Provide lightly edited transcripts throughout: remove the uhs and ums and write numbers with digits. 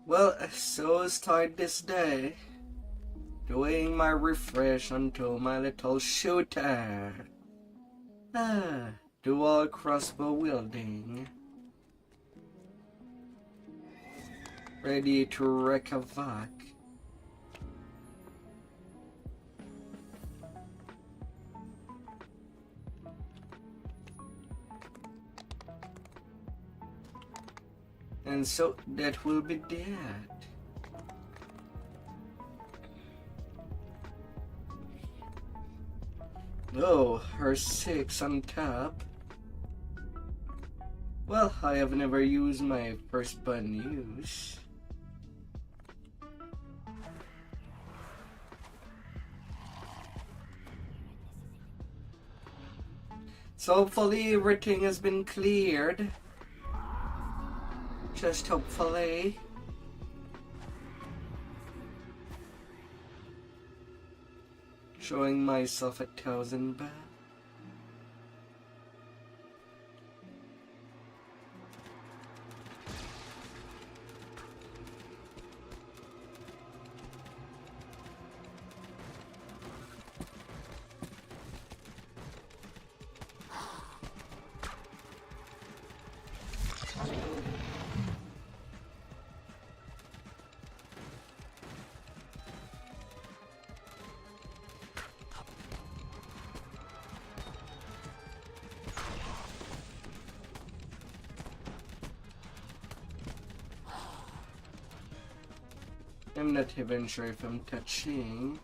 Well, so start this day, doing my refresh onto my little shooter. Dual crossbow wielding. Ready to wreak havoc. And so that will be that. Oh, her 6 on top. Well, I have never used my first button use. So hopefully everything has been cleared. Just hopefully. Showing myself 1,000 baht. I'm not even sure if I'm touching.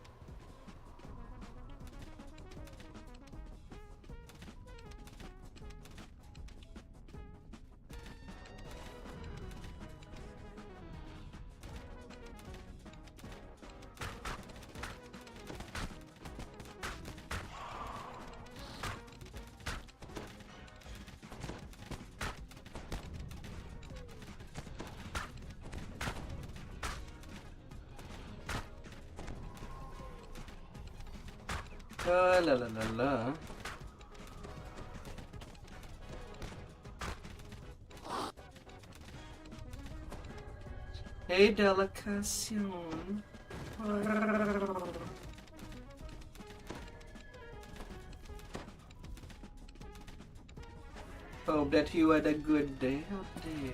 La la la la. Hey, delicación. Hope that you had a good day out there.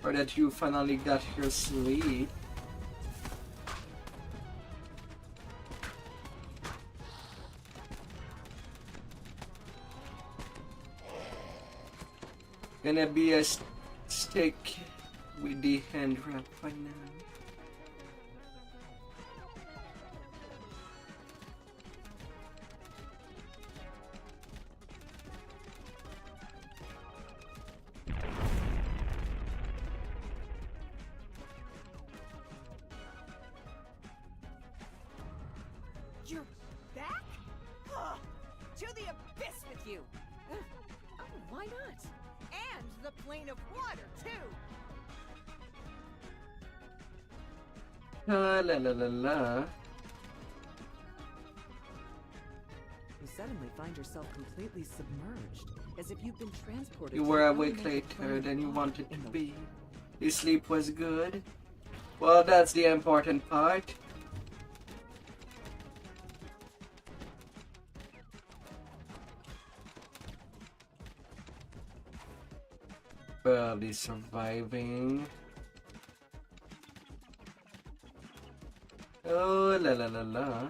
Or that you finally got your sleep. Gonna be a stick with the hand wrap for now. You're back? To the abyss with you! Oh, why not? And the plane of water, too! La la la la. You suddenly find yourself completely submerged, as if you've been transported. You to were an awake elemental later planet than you of wanted water to in be. Your sleep was good. Well, that's the important part. Barely surviving. Oh la la la la.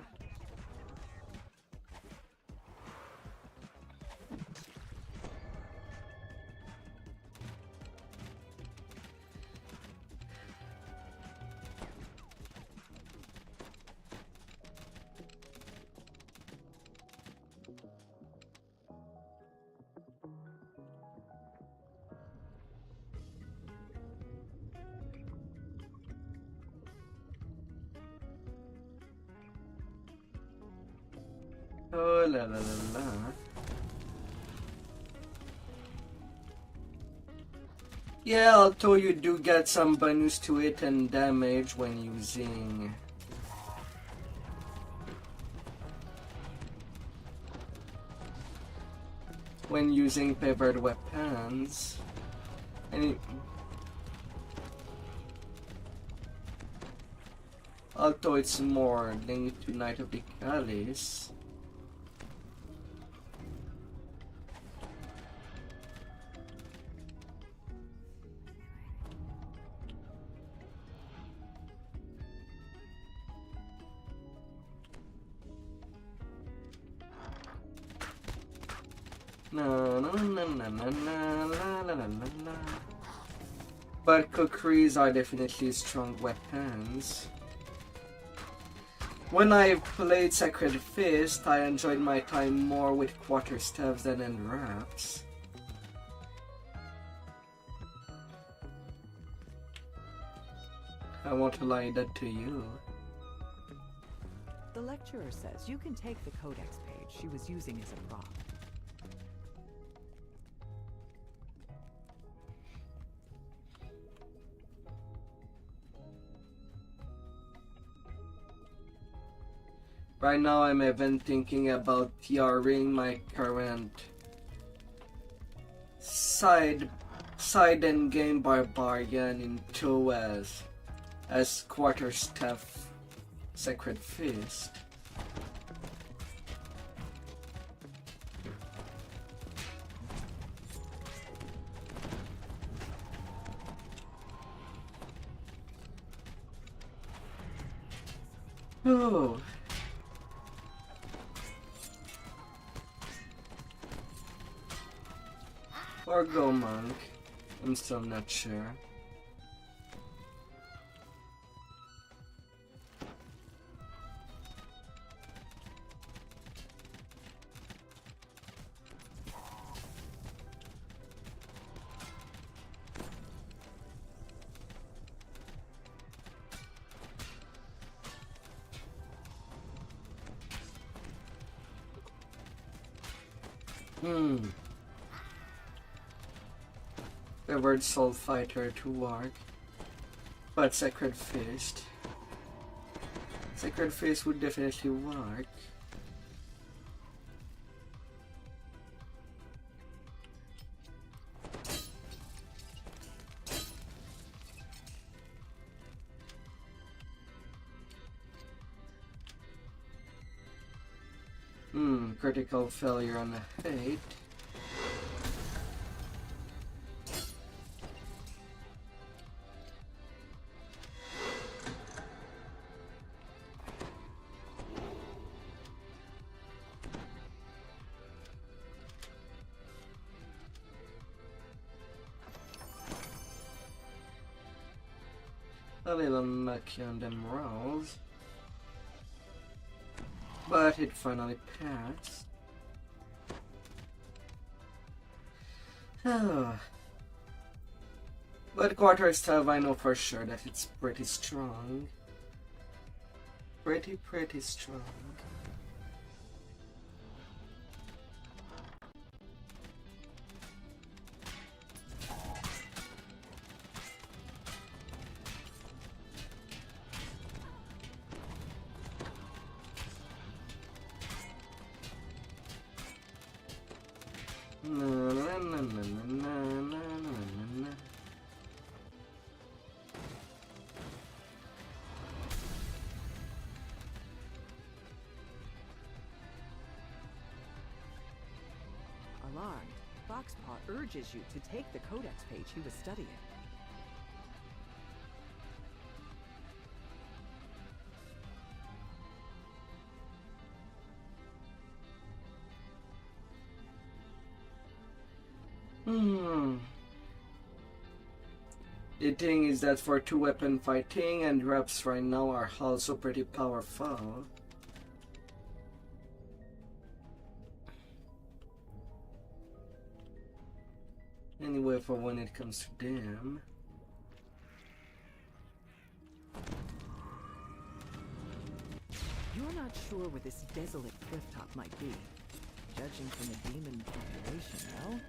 Oh la la la la. Yeah, although you do get some bonus to it and damage when using peppered weapons. And Although it's more linked to Knight of the Chalice. But kukris are definitely strong weapons. When I played Sacred Fist, I enjoyed my time more with quarterstaffs than in wraps. I won't lie that to you. The lecturer says you can take the codex page she was using as a prop. Right now I'm even thinking about TRing my current side endgame barbarian into as quarterstaff Sacred Fist. Oh. Or go monk. I'm still not sure. The word Soul Fighter to work, but Sacred Fist. Sacred Fist would definitely work. Critical failure on the hate. A little unlucky on them rolls, but it finally passed. But quarterstaff, I know for sure that it's pretty strong. Pretty strong. Alarmed, Foxpaw urges you to take the codex page he was studying. The thing is that for two-weapon fighting, and wraps right now are also pretty powerful. Anyway, for when it comes to them. You're not sure where this desolate clifftop might be. Judging from the demon population, no?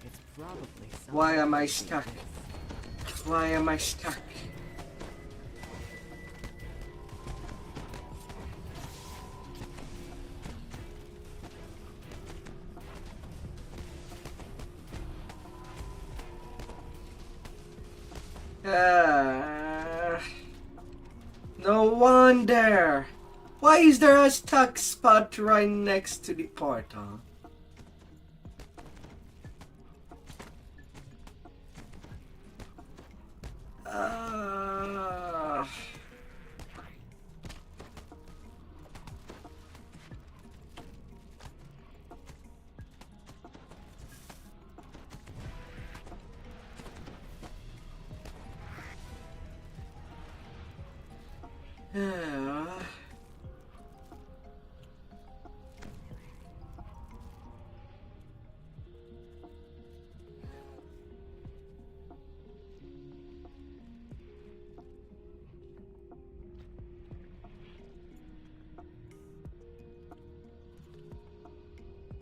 It's probably somewhere. Why am I stuck? Why am I stuck? No on there? Why is there a stuck spot right next to the portal?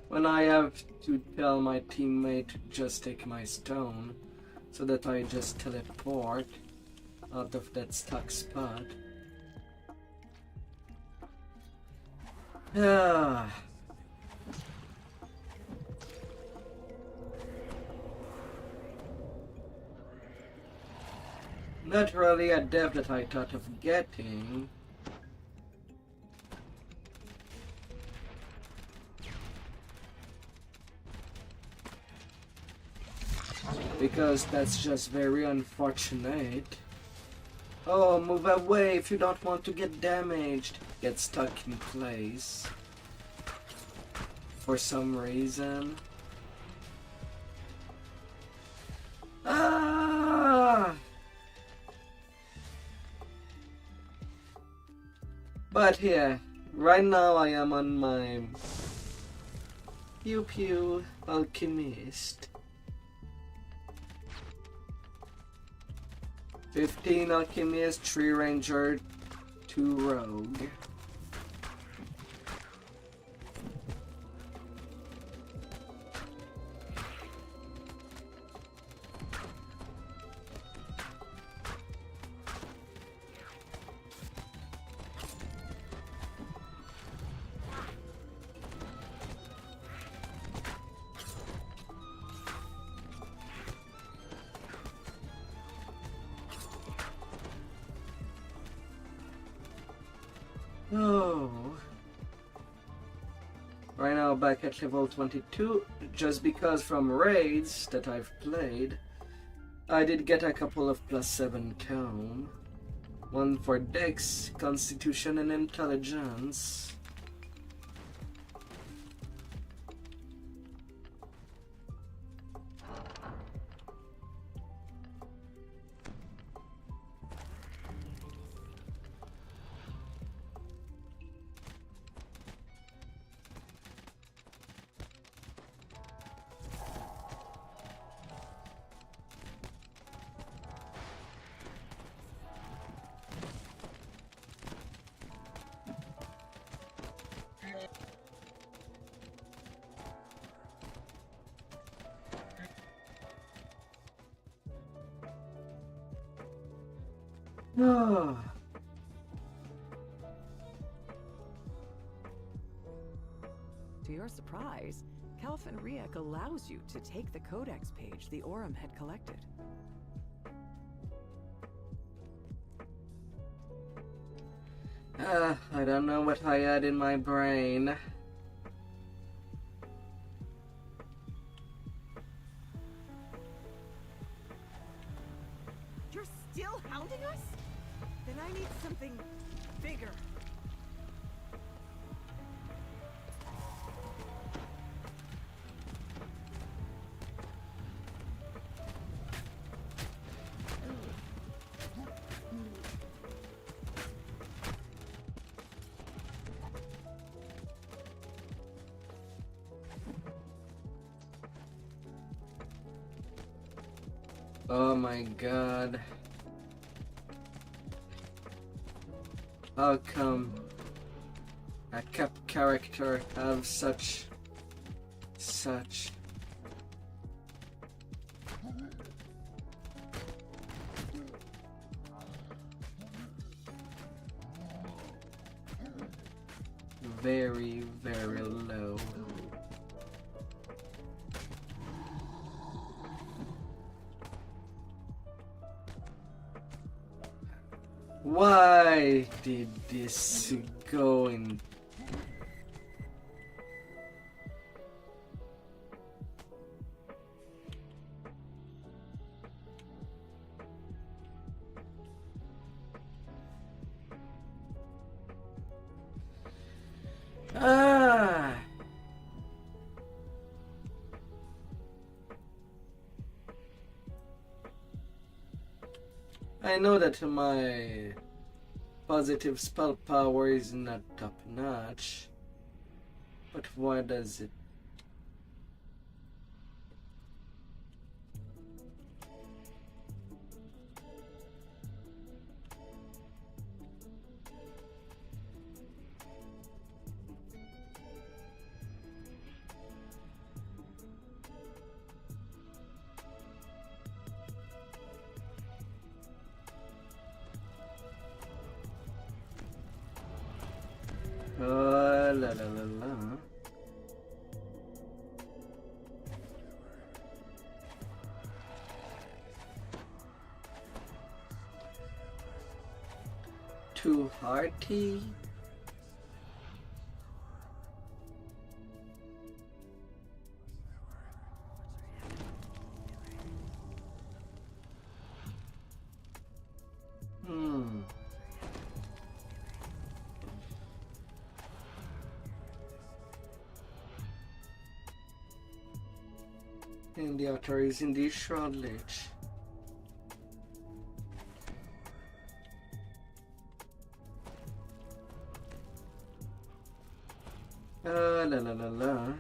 When I have to tell my teammate to just take my stone so that I just teleport out of that stuck spot. Ah. Not really a dev that I thought of getting. Because that's just very unfortunate. Oh, move away if you don't want to get damaged. Get stuck in place. For some reason. Ah! But yeah, right now I am on my Pew Pew Alchemist. 15 Alchemist, 3 Ranger, 2 Rogue. Oh. Right now back at level 22, just because from raids that I've played, I did get a couple of +7 tome. One for Dex, Constitution and Intelligence. Oh. To your surprise, Calvin Riek allows you to take the codex page the Aurum had collected. I don't know what I had in my brain. You're still hounding us? Then I need something bigger. Oh my god. How come a cap character have such very, very low? Why did this go in? Ah. I know that my positive spell power is not top notch, but why does it? La la la la. Too hearty. And the otter is in the shroud lich. La la la la.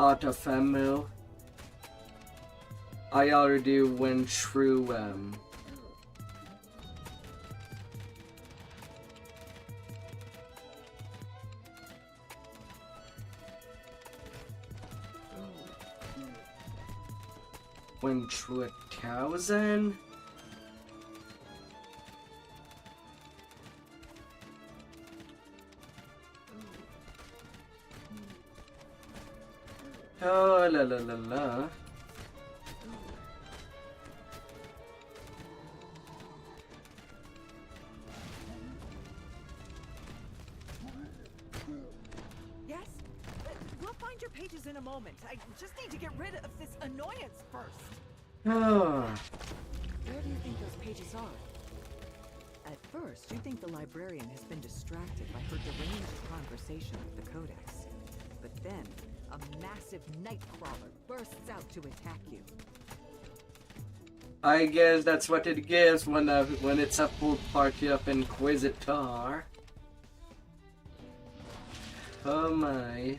Out of ammo. I already went through went through 1,000. Oh la la la la. Yes? We'll find your pages in a moment. I just need to get rid of this annoyance first. Oh. Where do you think those pages are? At first, you think the librarian has been distracted by her deranged conversation with the Codex. But then, a massive nightcrawler bursts out to attack you. I guess that's what it gives when it's a full party of Inquisitor. Oh my.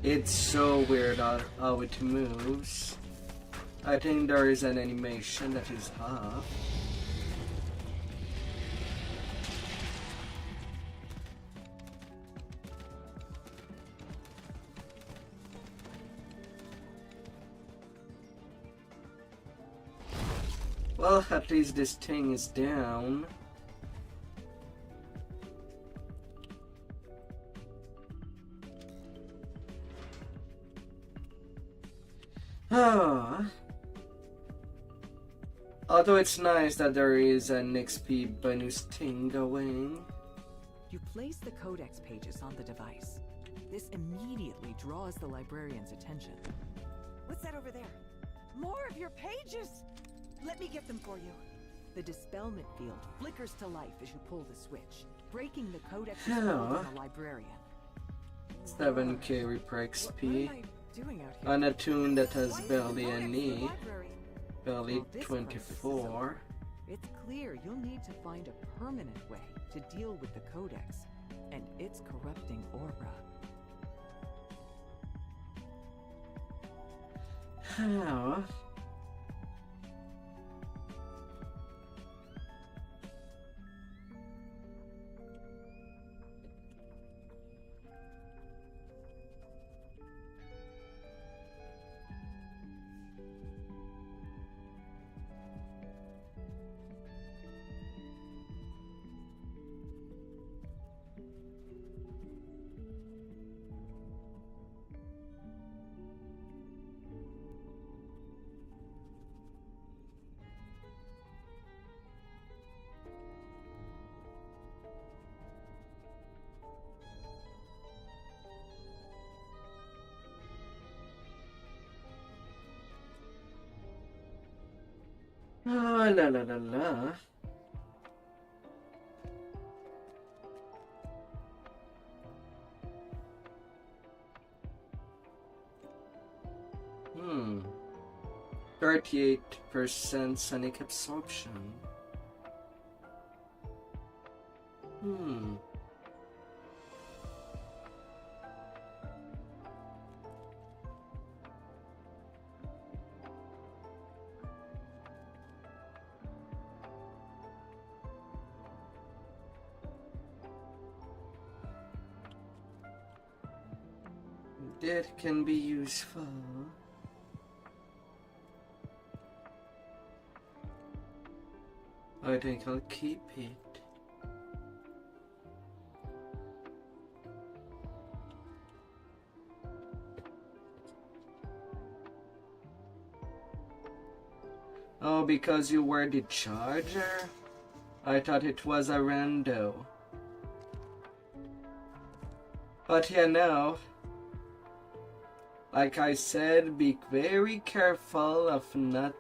It's so weird how it moves. I think there is an animation that is half. Well, at least this thing is down. Although it's nice that there is an XP bonus thing going. You place the Codex pages on the device. This immediately draws the librarian's attention. What's that over there? More of your pages! Let me get them for you. The dispelment field flickers to life as you pull the switch, breaking the Codex's hold on the librarian. 7k repair XP. What am I doing out here? On a tune that has Why is barely the Codex in the any. library? Barely Well, this crisis is 24. over. It's clear you'll need to find a permanent way to deal with the Codex and its corrupting aura. How? Oh, la la la la. Hmm. 38% sonic absorption. Hmm. That can be useful. I think I'll keep it. Oh, because you were the charger? I thought it was a rando. But yeah, now, like I said, be very careful of not,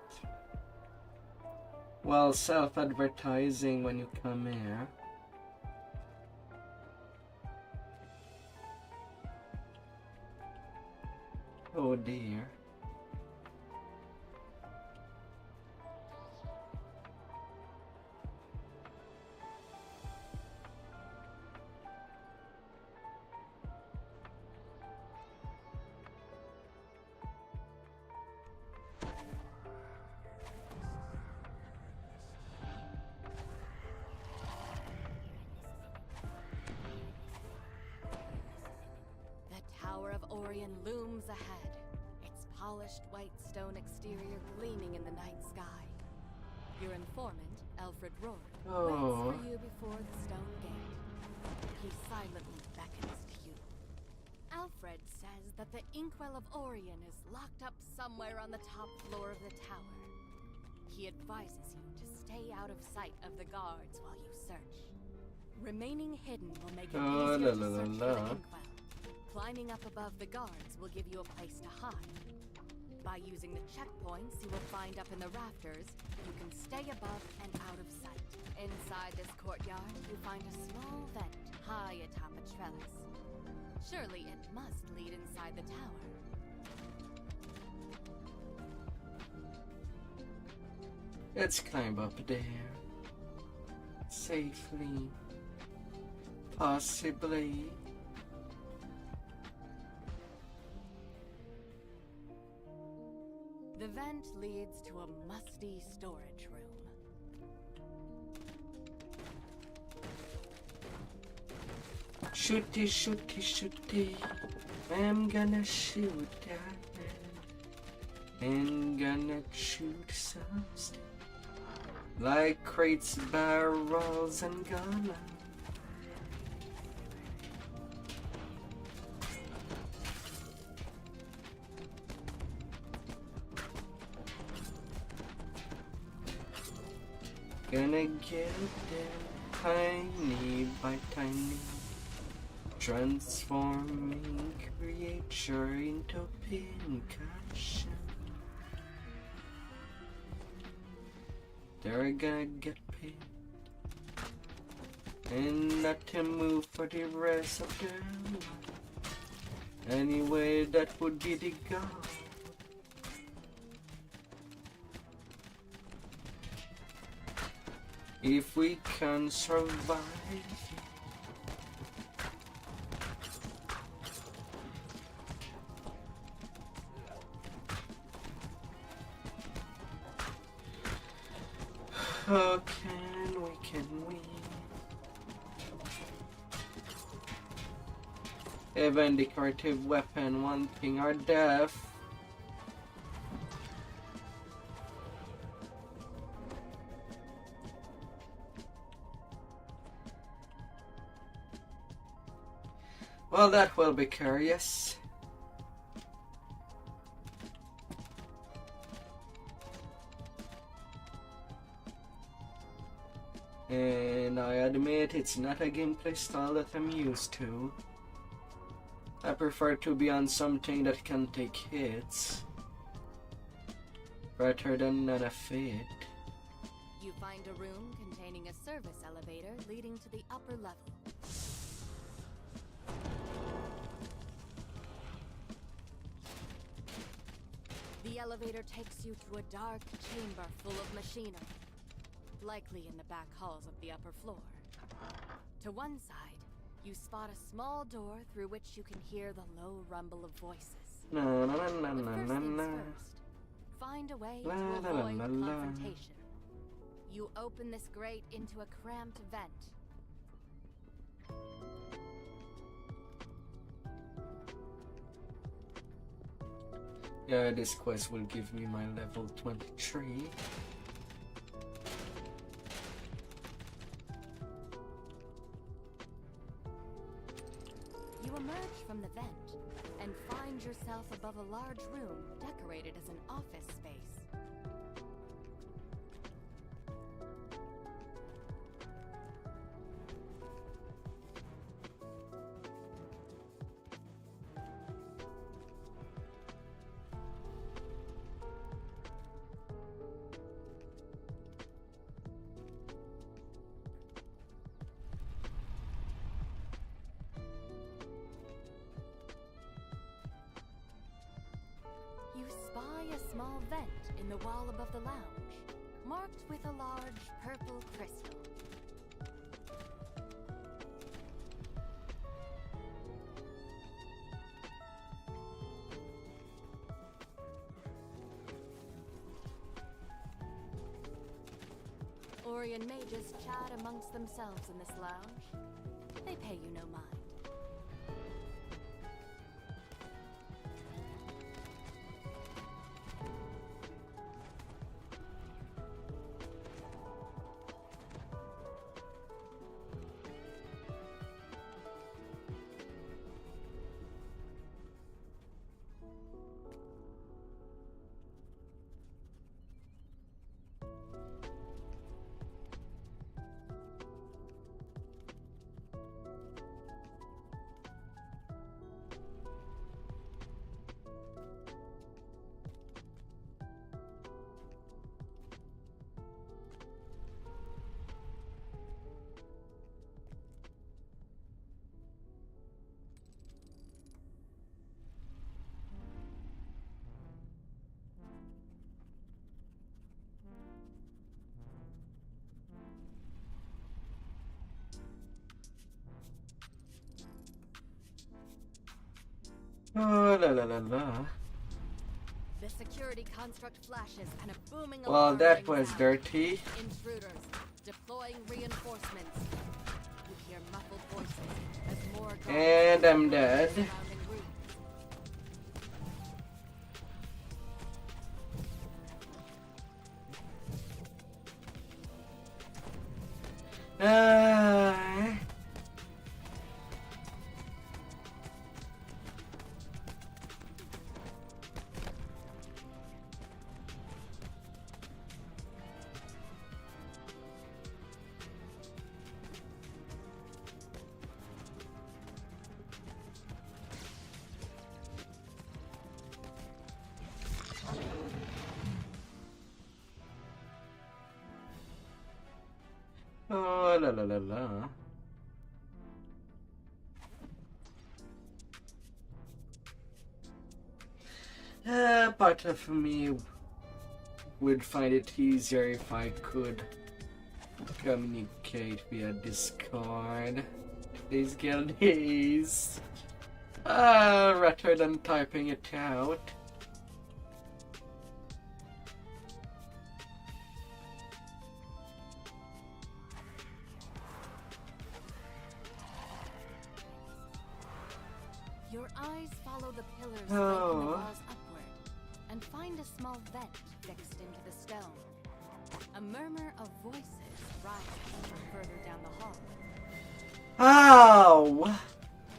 well, self-advertising when you come here. Oh dear. Looms ahead, its polished white stone exterior gleaming in the night sky. Your informant, Alfred Rourke, waits for you before the stone gate. He silently beckons to you. Alfred says that the Inkwell of Orion is locked up somewhere on the top floor of the tower. He advises you to stay out of sight of the guards while you search. Remaining hidden will make it easier to search for the Inkwell. Climbing up above the guards will give you a place to hide. By using the checkpoints you will find up in the rafters, you can stay above and out of sight. Inside this courtyard, you find a small vent high atop a trellis. Surely it must lead inside the tower. Let's climb up there. Safely. Possibly. The vent leads to a musty storage room. Shooty, shooty, shooty. I'm gonna shoot that man. And gonna shoot some stuff. Like crates, barrels, and gonna. Gonna get them tiny by tiny, transforming creature into pincushion. They're gonna get paid and not to move for the rest of their life. Anyway, that would be the goal. If we can survive. How can we? Even decorative weapon, one thing or death. Well, that will be curious. And I admit it's not a gameplay style that I'm used to. I prefer to be on something that can take hits rather than none of it. You find a room containing a service elevator leading to the upper level. The elevator takes you to a dark chamber full of machinery, likely in the back halls of the upper floor. To one side, you spot a small door through which you can hear the low rumble of voices. But first things first, find a way to avoid confrontation. You open this grate into a cramped vent. Yeah, this quest will give me my level 23. You emerge from the vent and find yourself above a large room decorated as an office space. You spy a small vent in the wall above the lounge, marked with a large purple crystal. Orion mages chat amongst themselves in this lounge. They pay you no mind. Oh, la la la la. The security construct flashes and a booming Well, alarm that rings was out. dirty. Intruders, deploying reinforcements. You hear muffled voices as more guards And I'm dead. surrounding rooms. Ah. Oh, la la la la. Part of me would find it easier if I could communicate via Discord. These guildies. Rather than typing it out. Your eyes follow the pillars Oh. flanking the walls upward and find a small vent fixed into the stone. A murmur of voices rises from further down the hall. Ow!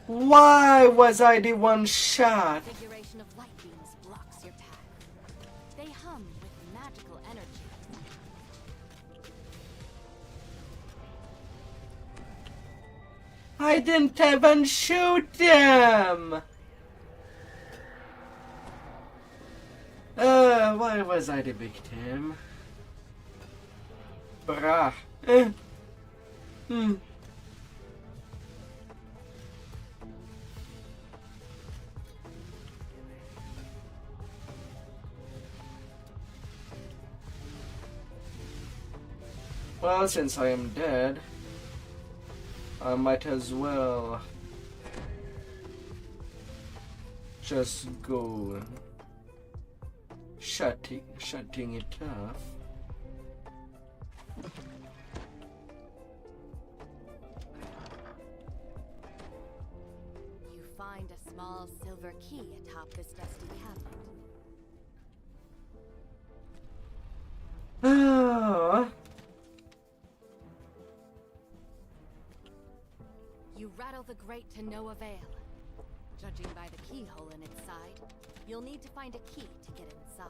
Why was I the one shot? The configuration of light beams blocks your path. They hum with magical energy. I didn't even shoot them! Why was I the victim? Brah. Hmm. Well, since I am dead, I might as well just go shutting it off. You find a small silver key atop this dusty cabinet. Oh. You rattle the grate to no avail. Judging by the keyhole in its side, you'll need to find a key to get inside.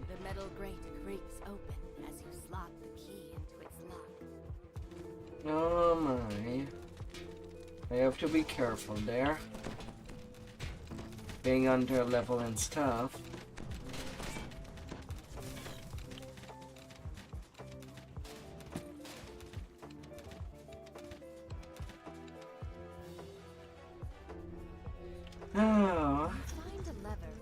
The metal grate creaks open as you slot the key into its lock. Oh my. I have to be careful there. Being under level and stuff. Oh. Find a lever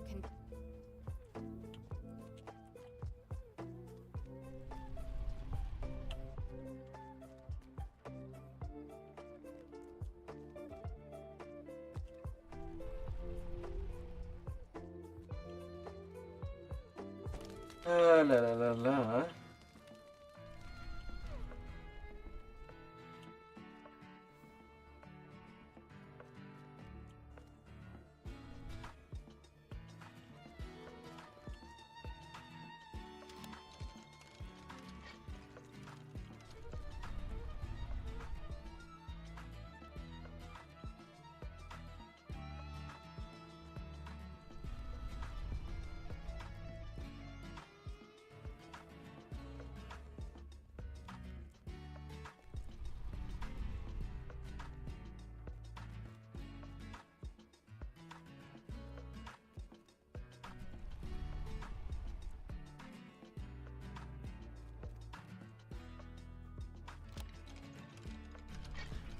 La la la la.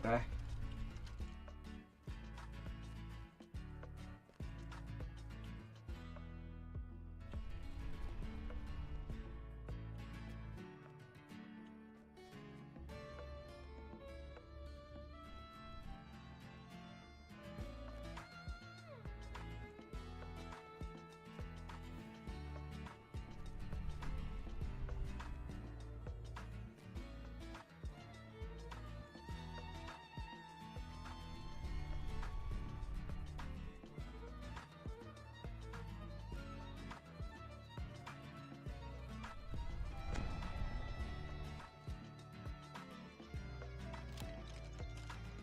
Okay.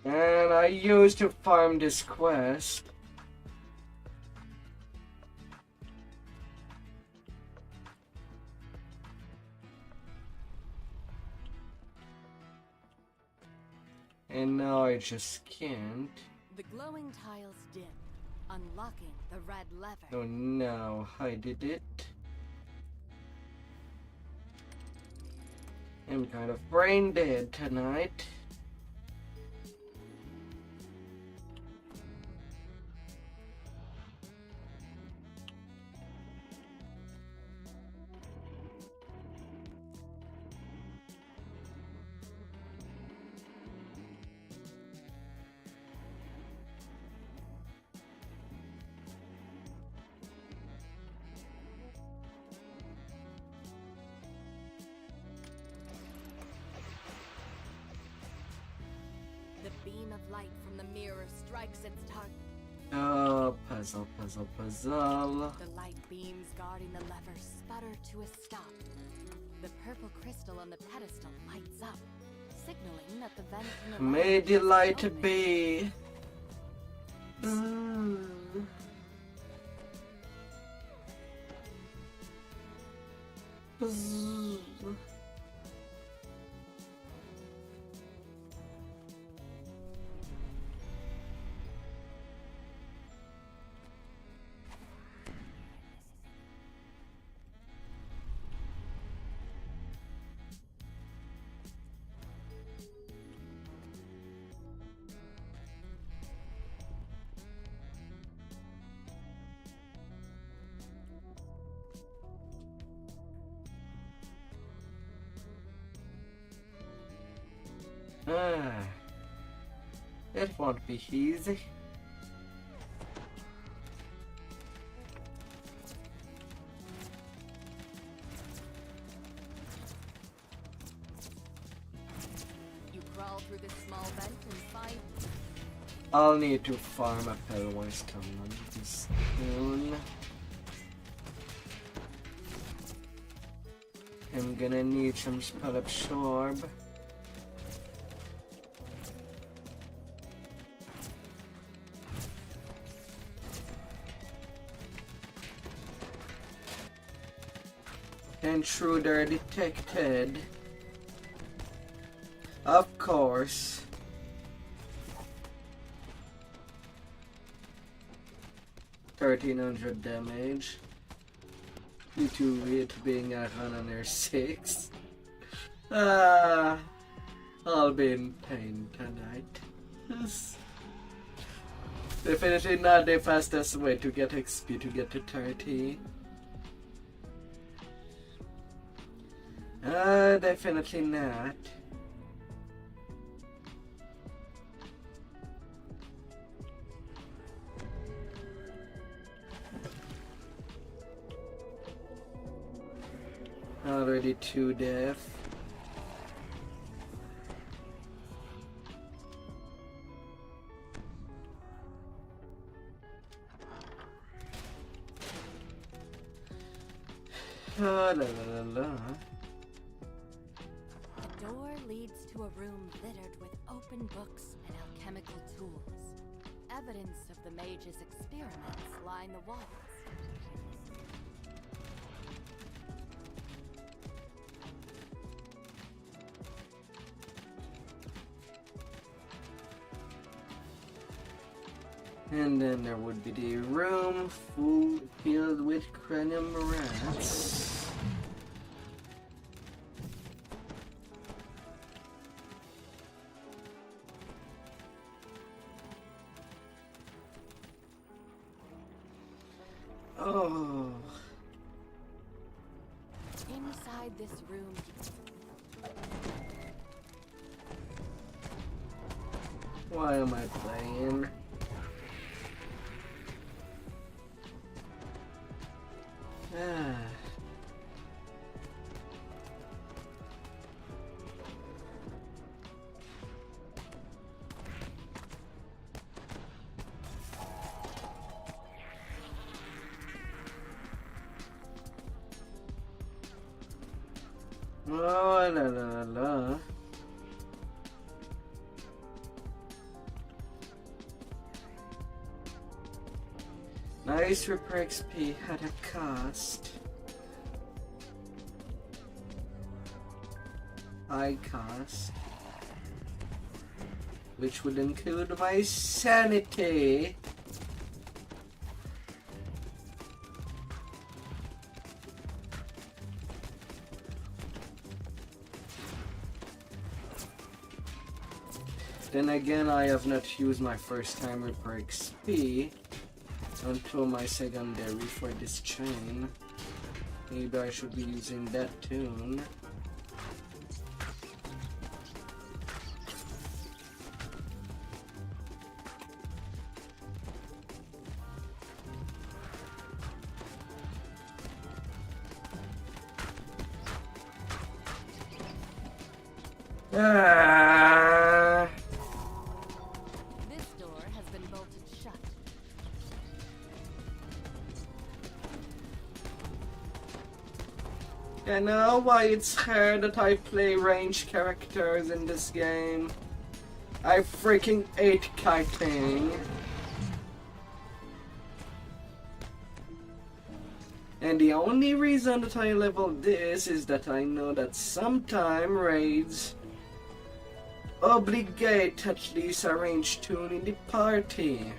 And I used to farm this quest. And now I just can't. The glowing tiles dim, unlocking the red lever. Oh no, I did it. I'm kind of brain dead tonight. light from the mirror strikes its target. Oh, puzzle, puzzle, puzzle. The light beams guarding the lever sputter to a stop. The purple crystal on the pedestal lights up, signaling that the vent in the May light the is light open. be. Mm. Bzzz. It won't be easy. You crawl through this small vent and find I'll need to farm a Pellwise Common soon. I'm gonna need some spell absorb. Intruder detected. Of course. $1,300 damage due to it being a Runner 6. I'll be in pain tonight. Definitely not the fastest way to get XP to get to 30. Definitely not. Already 2 death. La la la la. the door leads to a room littered with open books and alchemical tools. Evidence of the mage's experiments line the walls. And then there would be the room filled with cranium rats. Oh. Inside this room, Why am I playing? Ah. Oh, la la la. Nice Reaper XP at a cost. High cost. Which would include my sanity. Then again, I have not used my first time Reaper XP until my secondary for this chain. Maybe I should be using that tune. Ah. You know why it's hard that I play ranged characters in this game? I freaking hate kiting. And the only reason that I leveled this is that I know that sometime raids obligate at least a ranged tune in the party.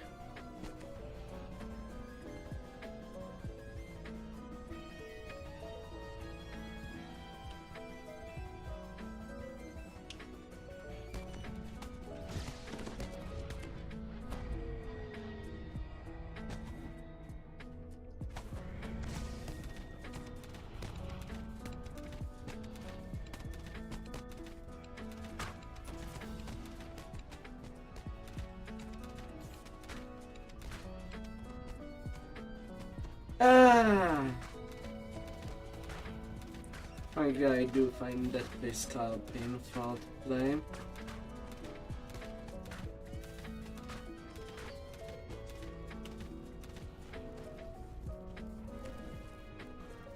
I do find that this style painful to play.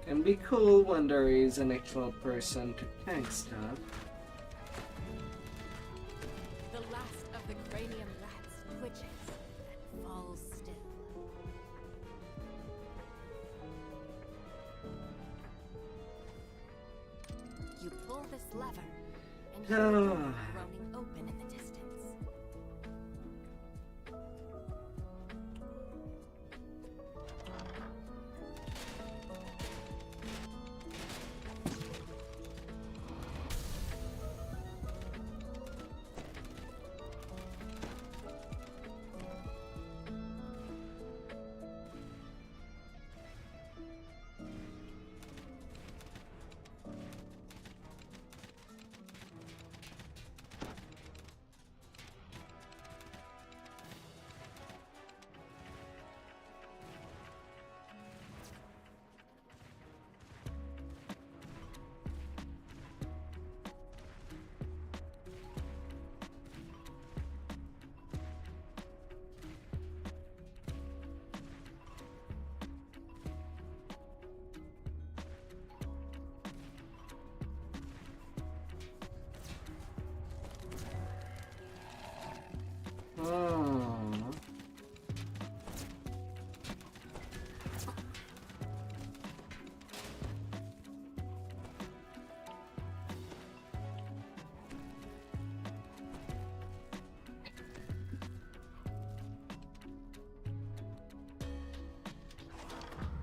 Can be cool when there is an actual person to tank stuff. The last of the cranium rats twitches and falls still. You pull this lever, and hear a door groaning open in the distance.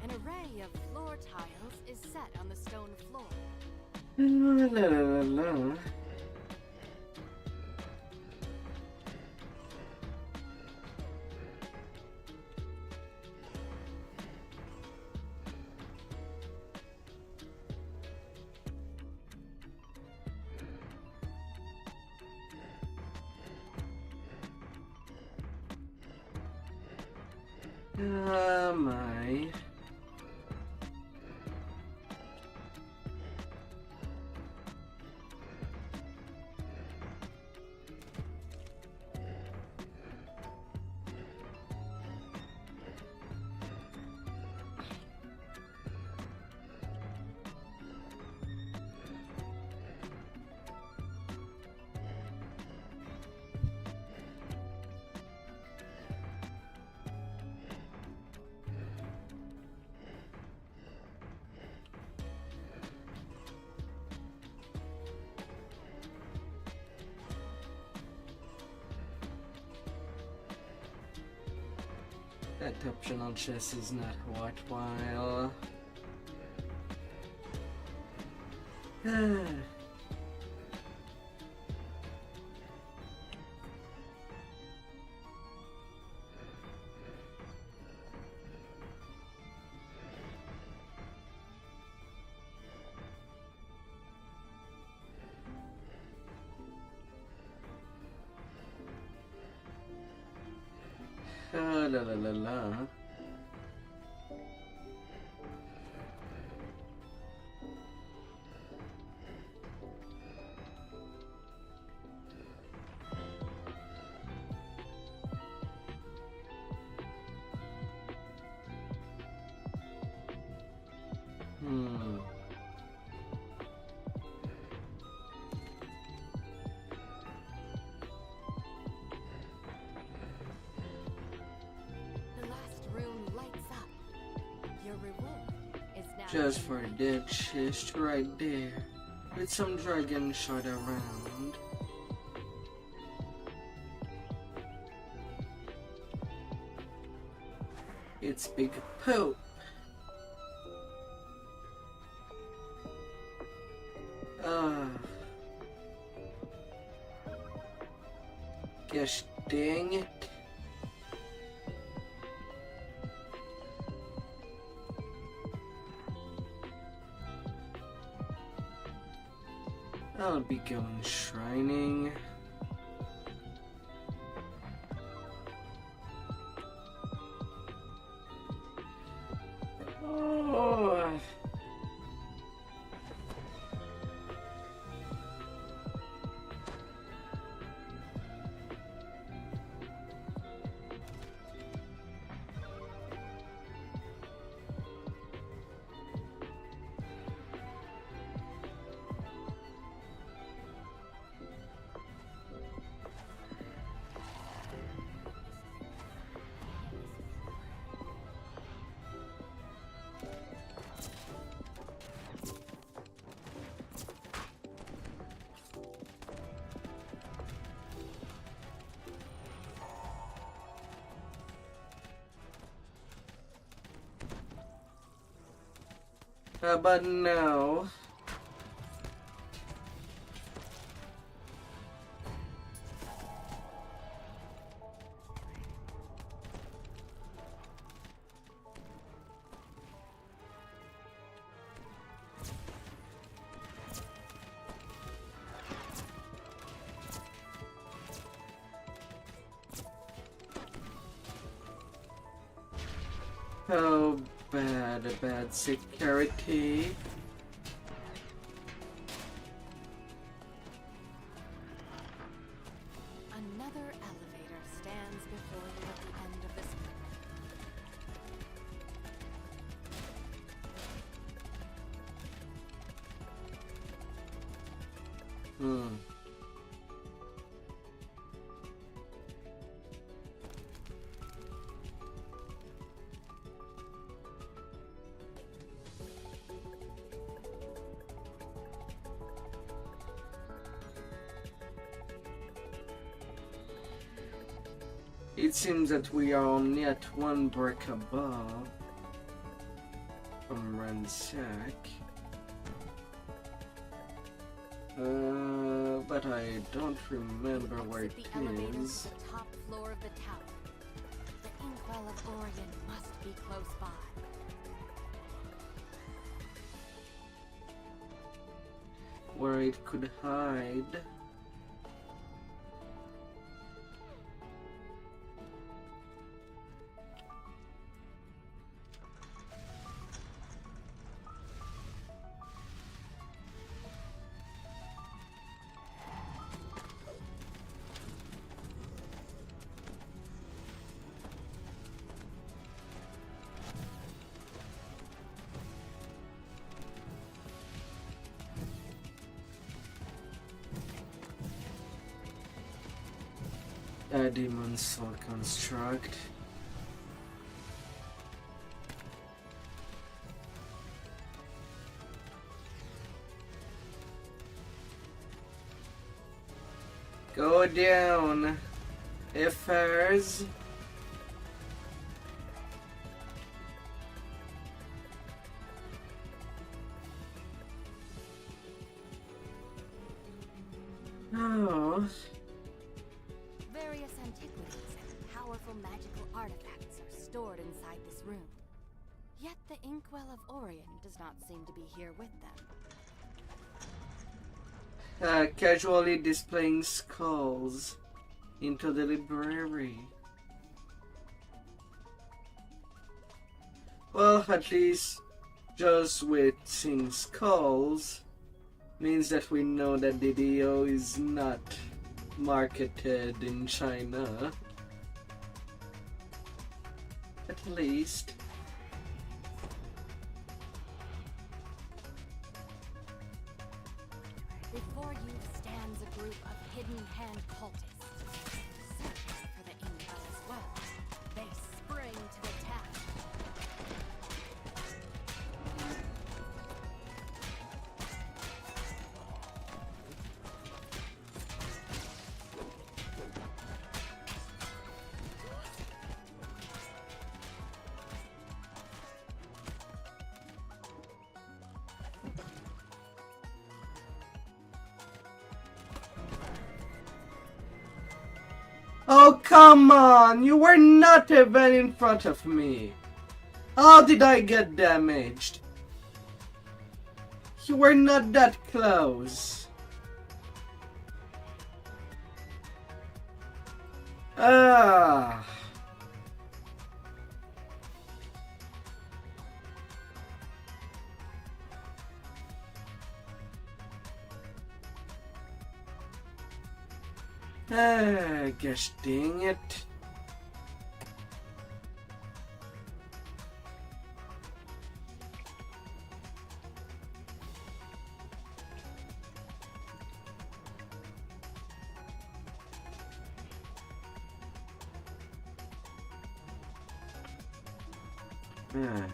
An array of floor tiles is set on the stone floor. La, la, la, la. My. That optional chest is not worthwhile. La la la la. reward is now Just for that chest right there. With some dragon shot around. It's Big Pope. Gosh dang it. I'll be going shrining. Oh. But now, how bad security. Another elevator stands before you at the end of this Hmm. It seems that we are only at one brick above from ransack. But I don't remember where it the elevator is. to the top floor of the tower. The Inkwell of Orion must be close by. Where it could hide. A demon soul construct. Go down, Effers. Oh. Various antiquities and powerful magical artifacts are stored inside this room. Yet the Inkwell of Orion does not seem to be here with them. Casually displaying skulls into the library. Well, at least just with seeing skulls means that we know that DDO is not marketed in China. At least. Before you stands a group of hidden hand cultists, searching for the Inkwell as well. They spring to attack. Oh, come on! You were not even in front of me! How did I get damaged? You were not that close. Ah. Gosh dang it. Yeah.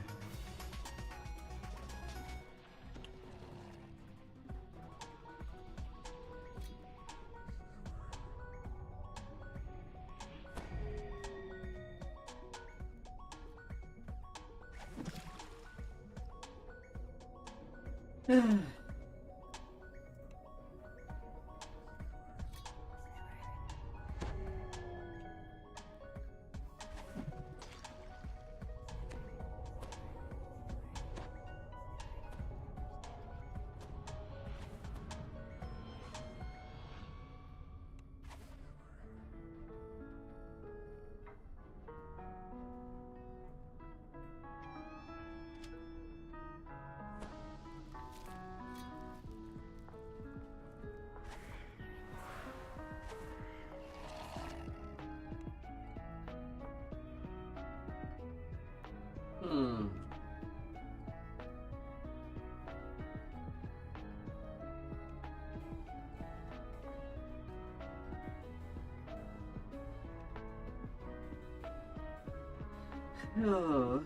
Oh.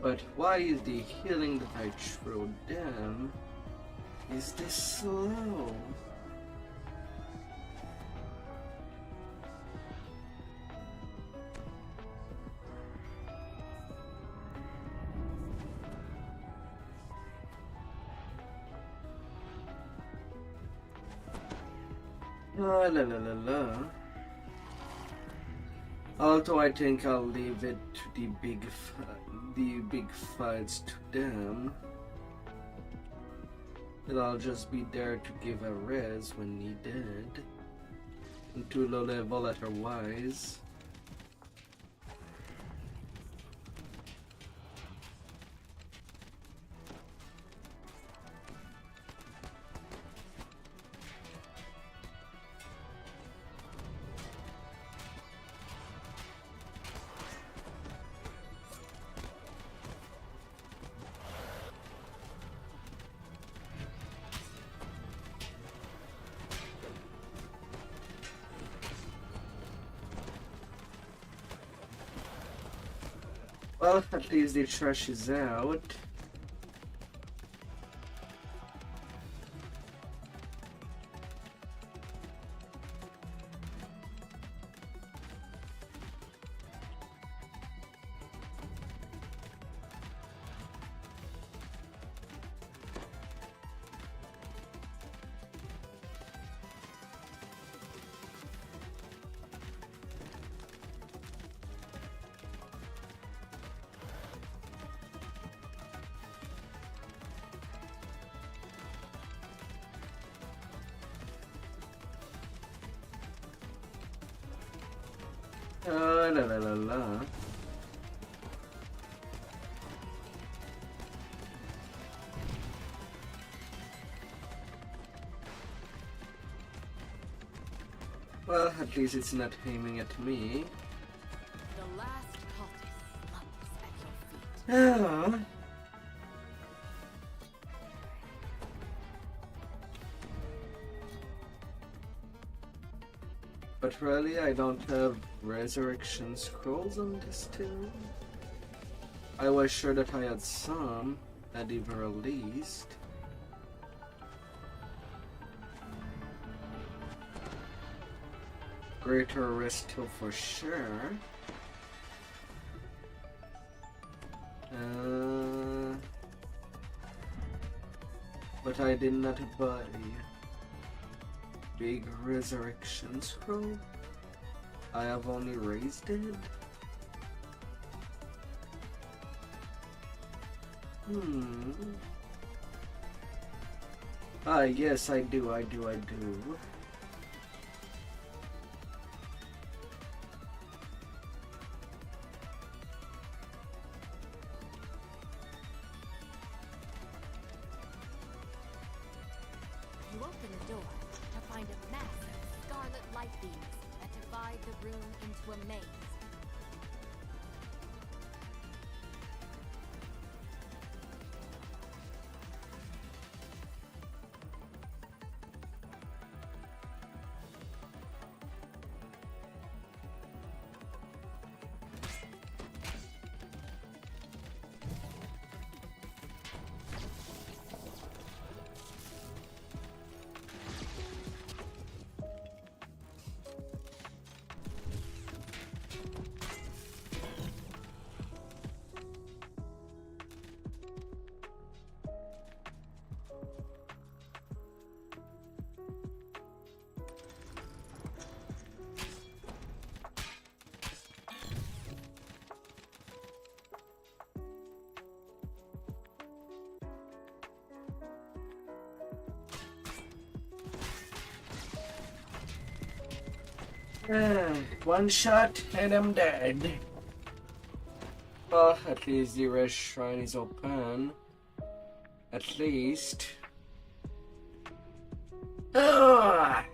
But why is the healing that I throw down is this slow? La la la la la. Although I think I'll leave it to the big fights to them. That I'll just be there to give a res when needed. And too low level otherwise. Well, at least the trash is out. La la la la. Well, at least it's not aiming at me. The last cultist slumps at your feet. Oh. But really, I don't have resurrection scrolls on this too. I was sure that I had some, at the very least. Greater risk too for sure. But I did not buy big resurrection scroll. I have only raised it. Ah, yes, I do. You open the door to find a massive scarlet light beams that divide the room into a maze. One shot and I'm dead. Well, at least the red shrine is open. At least. Ugh!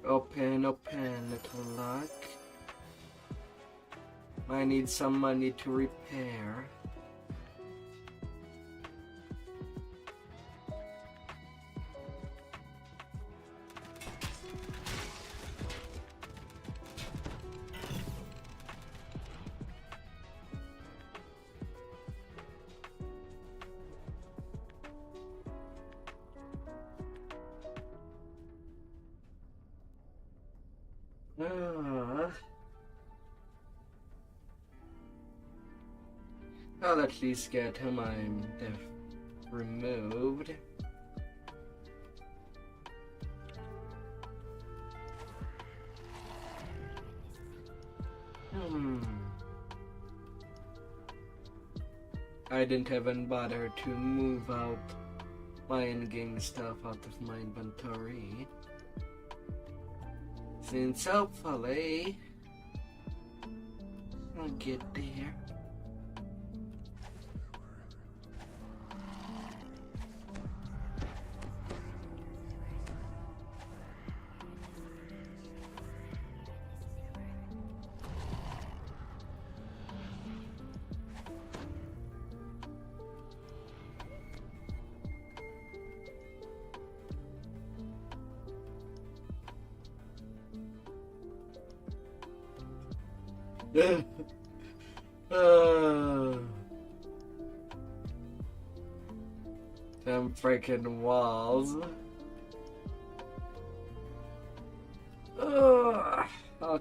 Open, little lock. I need some money to repair. I'll at least get him removed. I didn't even bother to move out my in-game stuff out of my inventory. Since hopefully I'll get there. Them freaking walls.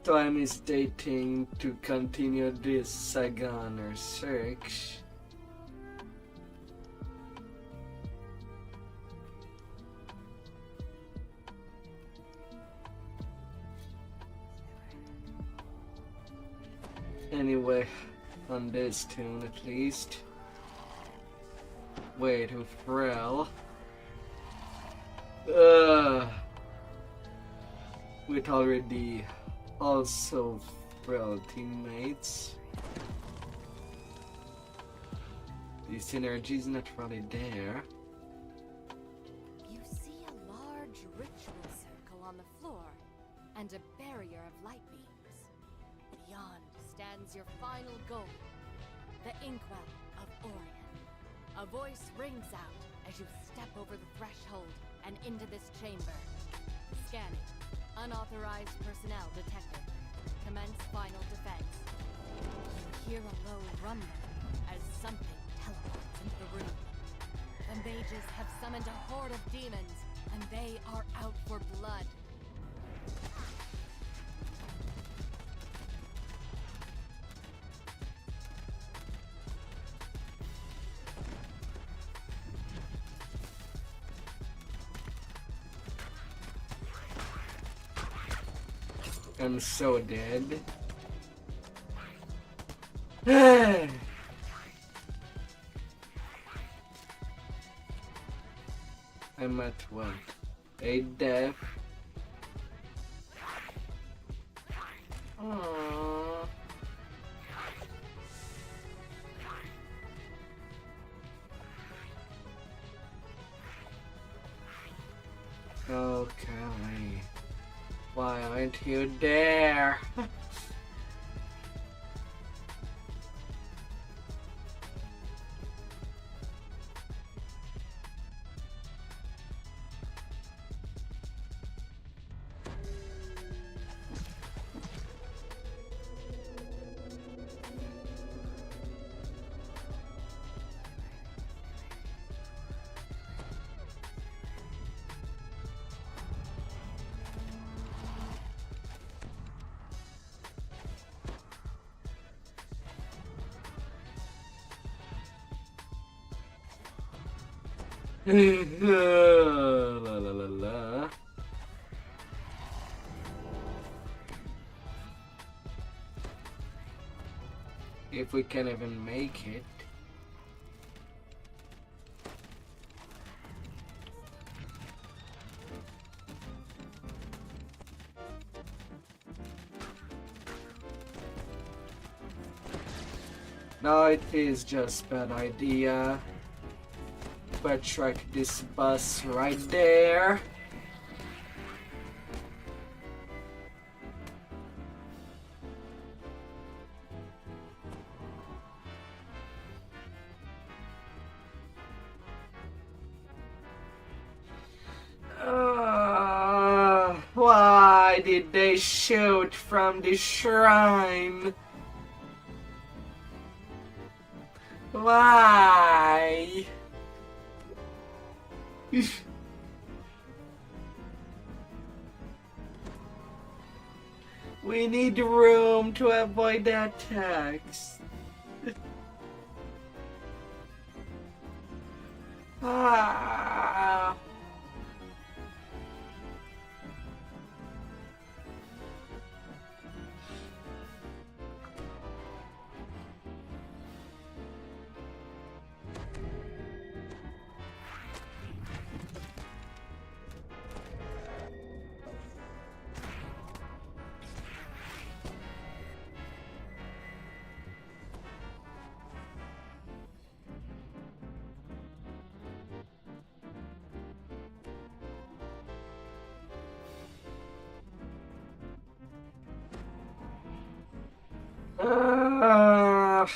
So I'm hesitating to continue this saga on our search. Anyway, on this tune at least. Wait, who Frel? With already also Frel teammates. The synergy is not really there. You see a large ritual circle on the floor and a barrier of light beams. Beyond stands your final goal, the Inkwell of Orion. A voice rings out as you step over the threshold and into this chamber. Scanning. Unauthorized personnel detected. Commence final defense. You hear a low rumble as something teleports into the room. The mages have summoned a horde of demons, and they are out for blood. I'm so dead. I'm at what? 8 death. Aww. Okay. Why aren't you there? La la la la. If we can even make it. No, it is just bad idea. Backtrack this bus right there. Why did they shoot from the shrine? Why? We need room to avoid the attacks. Ah.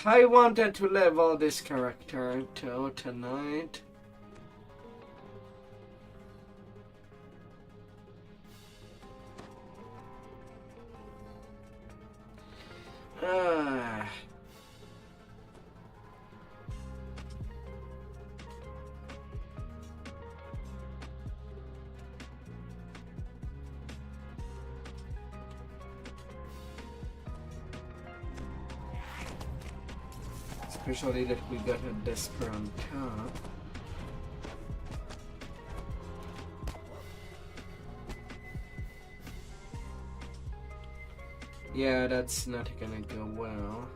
I wanted to level this character too tonight. Especially that we got a Desper on top. Yeah, that's not gonna go well.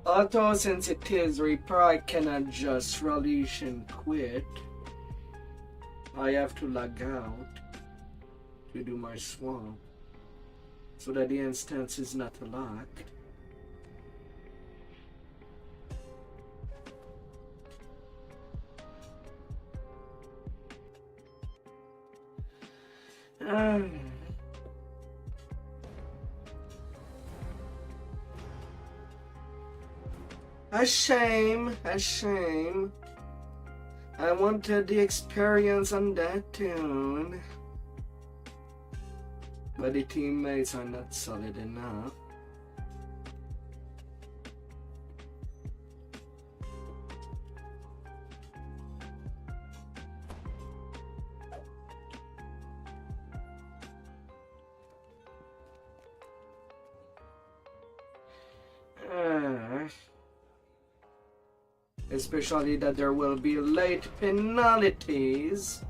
Although since it is Reaper, I cannot just release and quit. I have to log out to do my swap so that the instance is not locked. A shame, a shame. I wanted the experience on that tune. But the teammates are not solid enough. Especially that there will be late penalties.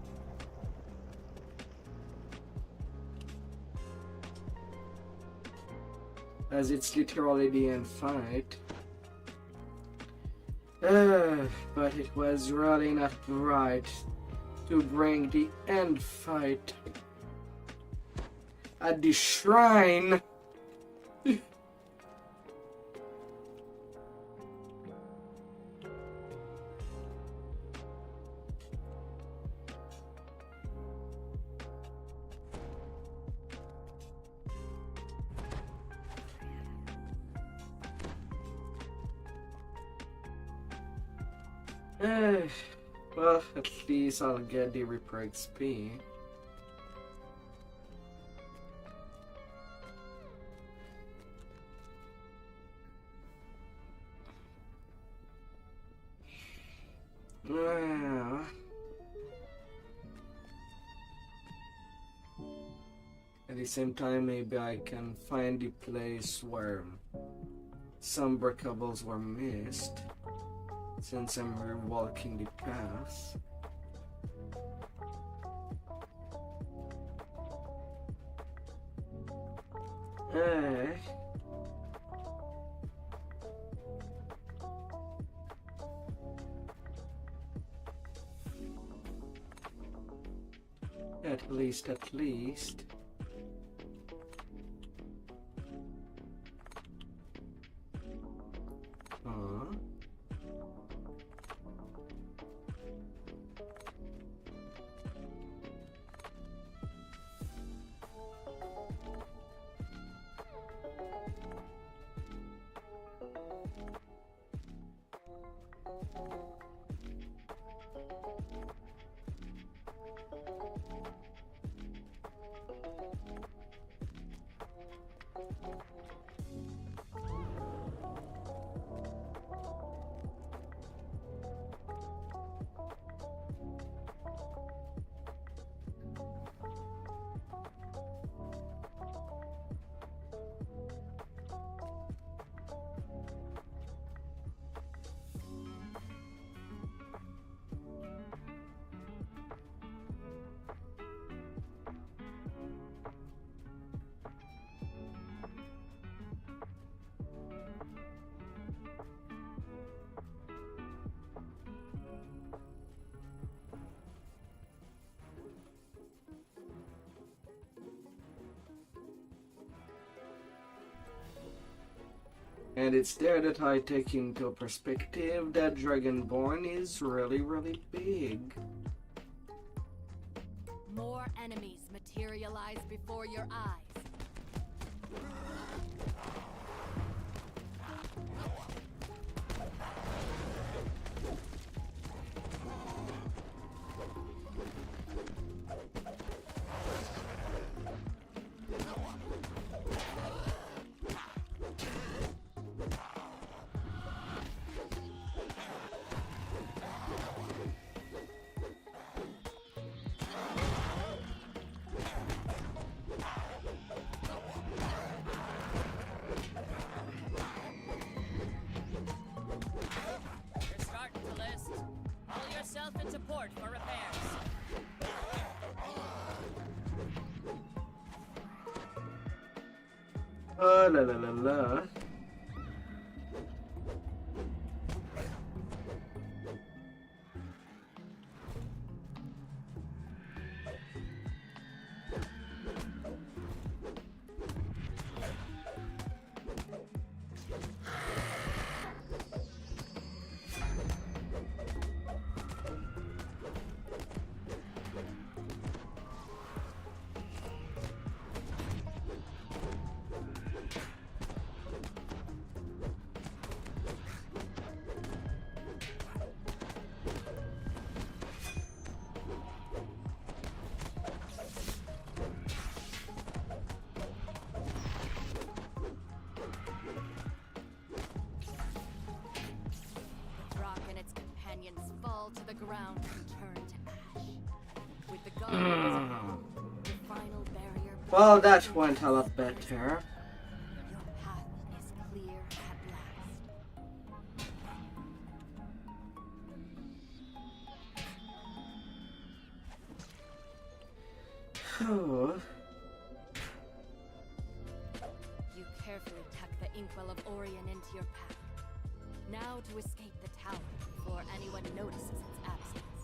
As it's literally the end fight. But it was really not right to bring the end fight at the shrine. Well, at least I'll get the Reaper XP. Well, at the same time, maybe I can find the place where some breakables were missed. Since I'm rewalking the path. At least. And it's there that I take into perspective that Dragonborn is really, really big. More enemies materialize before your eyes. port for repairs. Oh la la la la. Rock and its companions fall to the ground and turn to ash. With the guardians, the final barrier. Well, that went a lot better. Your path is clear at last. Oh. You carefully tuck the inkwell of Orion into your pack. Now to escape the tower before anyone notices its absence.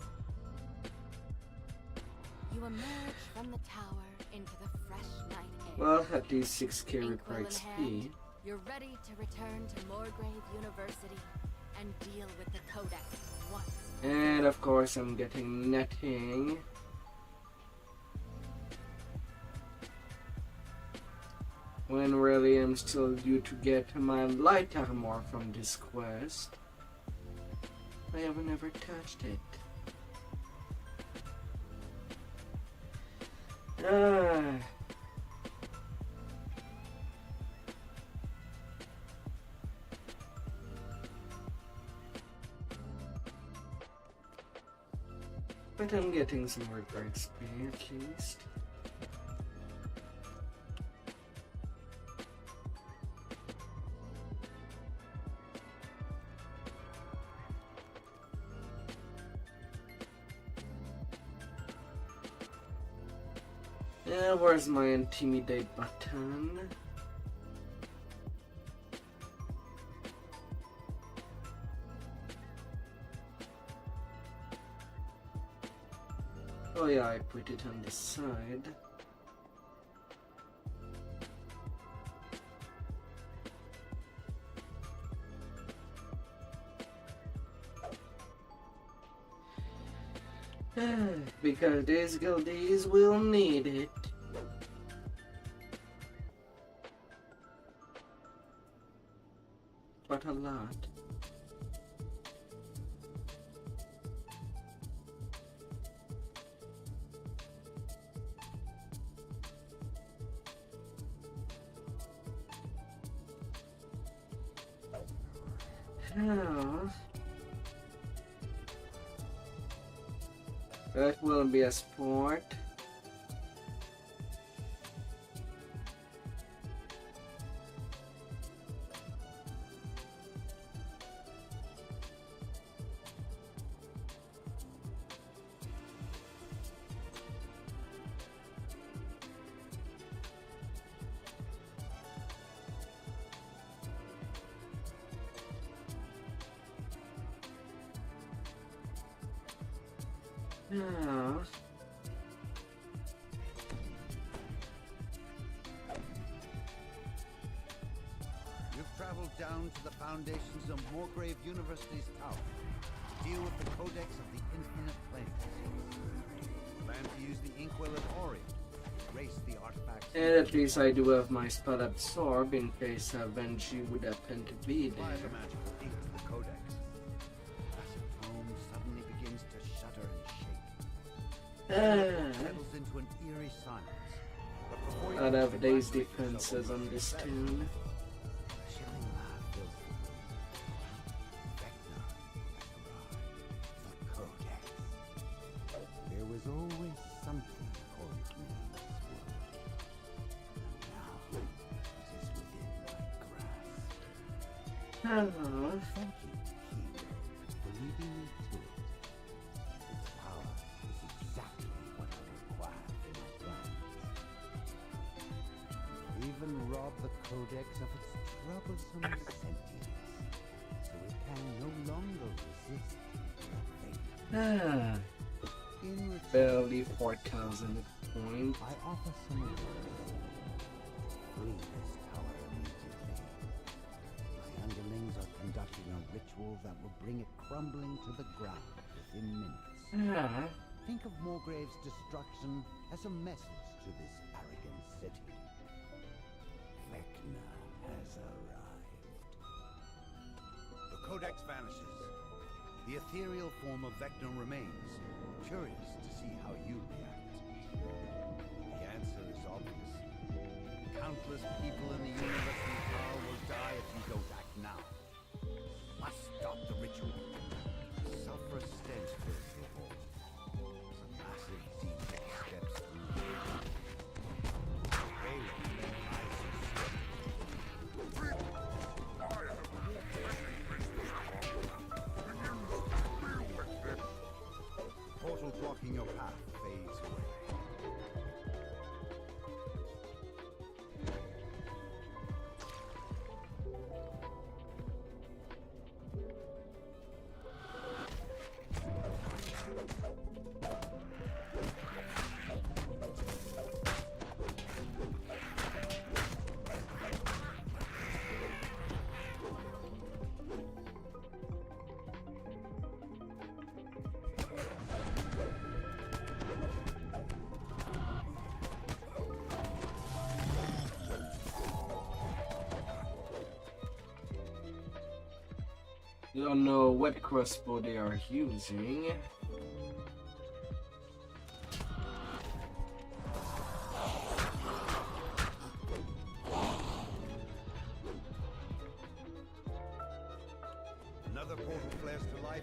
You emerge from the tower into the fresh night air. Well, at least 6k Inkwell required in hand, speed. you're ready to return to Morgrave University and deal with the Codex once. And of course, I'm getting netting. When really I'm still due to get my light armor from this quest. I have never touched it. Ah. But I'm getting some regret speed at least. Where's my intimidate button? Oh yeah, I put it on the side. Because these guildies will need it. But a lot. How? That will be a sport. Yeah. You've traveled down to the foundations of Morgrave University's tower to deal with the Codex of the Infinite Planes. Plan to use the Inkwell of Orion to erase the artifacts. And at least I do have my spell absorb in case Avengee would happen to be Apply the there. magical ink to the Codex. The massive tome suddenly begins to shudder and shake. Settles into an eerie silence. But before you I'd have these congratulate yourself defenses on this tune. a chilling laugh fills the room. Vecna has arrived. The Codex. There was always something called me in this world. Now it is within my grasp. Oh. Thank you, King, for leading me to it. Its power rob the Codex of its troublesome sentience, so it can no longer resist your fate. In return, Barely 4,000 points. I offer some advice. Flee this tower immediately. My underlings are conducting a ritual that will bring it crumbling to the ground within minutes. Think of Morgrave's destruction as a message to this arrogant city. Vecna has arrived. The Codex vanishes. The ethereal form of Vecna remains. Curious to see how you react. The answer is obvious. Countless people in the University Tower will die if you don't act now. Must stop the ritual. A sulfurous stench fills the hall. As a massive demon steps through. Halo portal blocking your path fades away. You don't know what crossbow they are using. Another portal flares to life.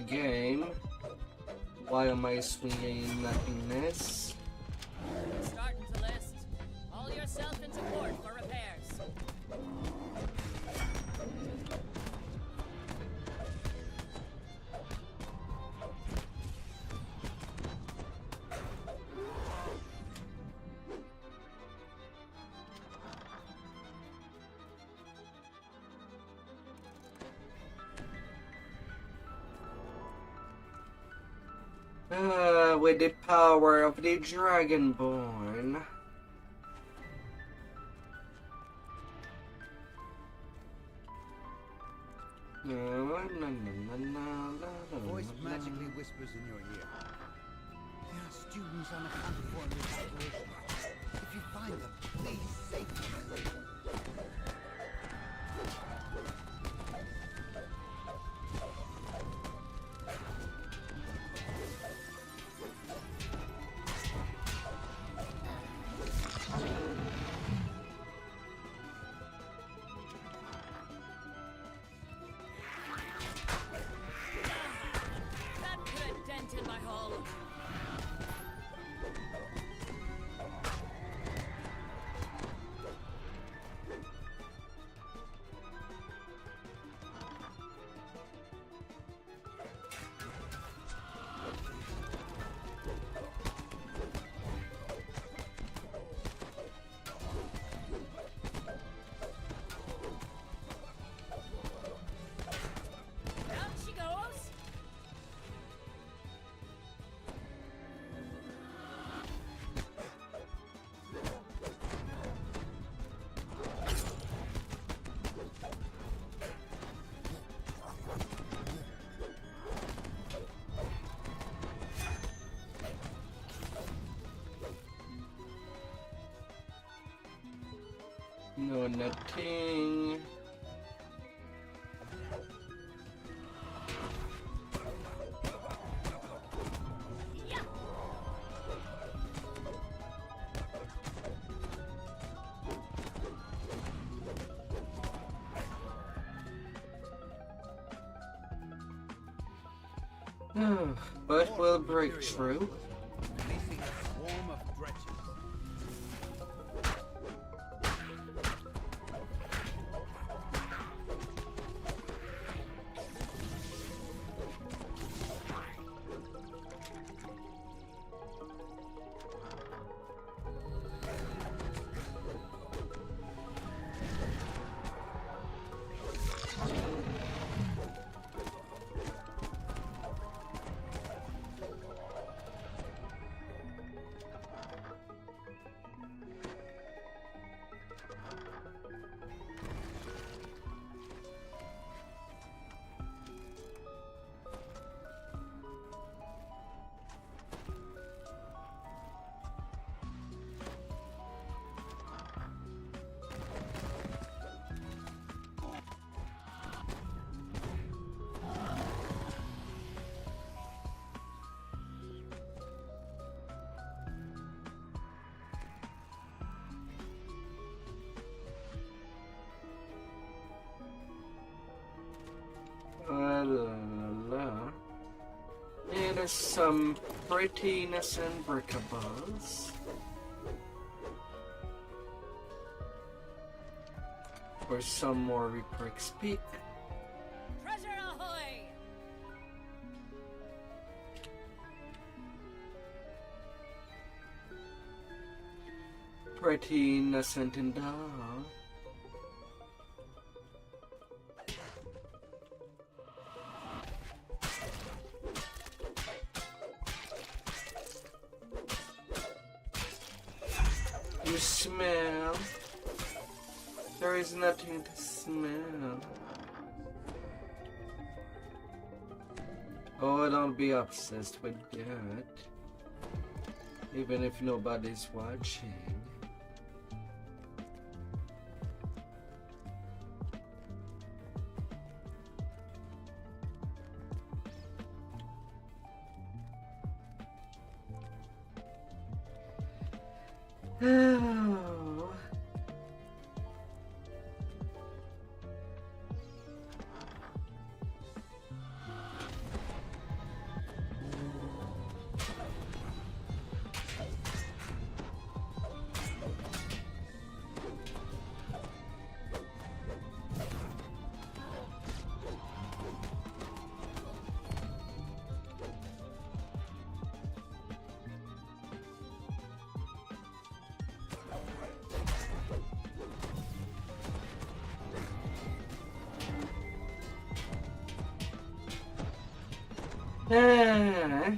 Game. Why am I swinging nothingness? Starting to list. Haul yourself into port for repairs. With the power of the Dragonborn. Voice magically whispers in your ear. There are students unaccounted for in this operation. If you find them, please save them. That could have dented my hull. Down she goes. No, nothing. Yeah. But we'll break through. Releasing a swarm of dretches. Yeah, there's some pretty innocent breakables. For some more Reaper XP. Treasure ahoy! Pretty innocent and down. You smell. There is nothing to smell. Oh, don't be obsessed with that. Even if nobody's watching. Oh. Ah.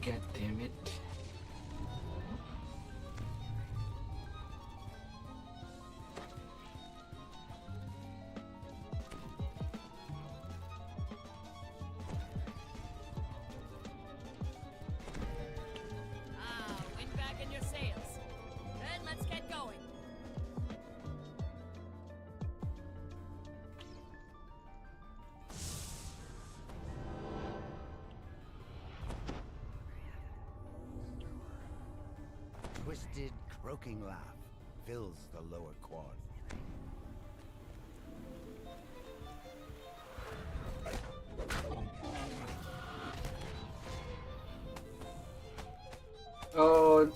God damn it. Wind back in your sails. Then let's get going. Twisted, croaking laugh fills the lower quad. Oh.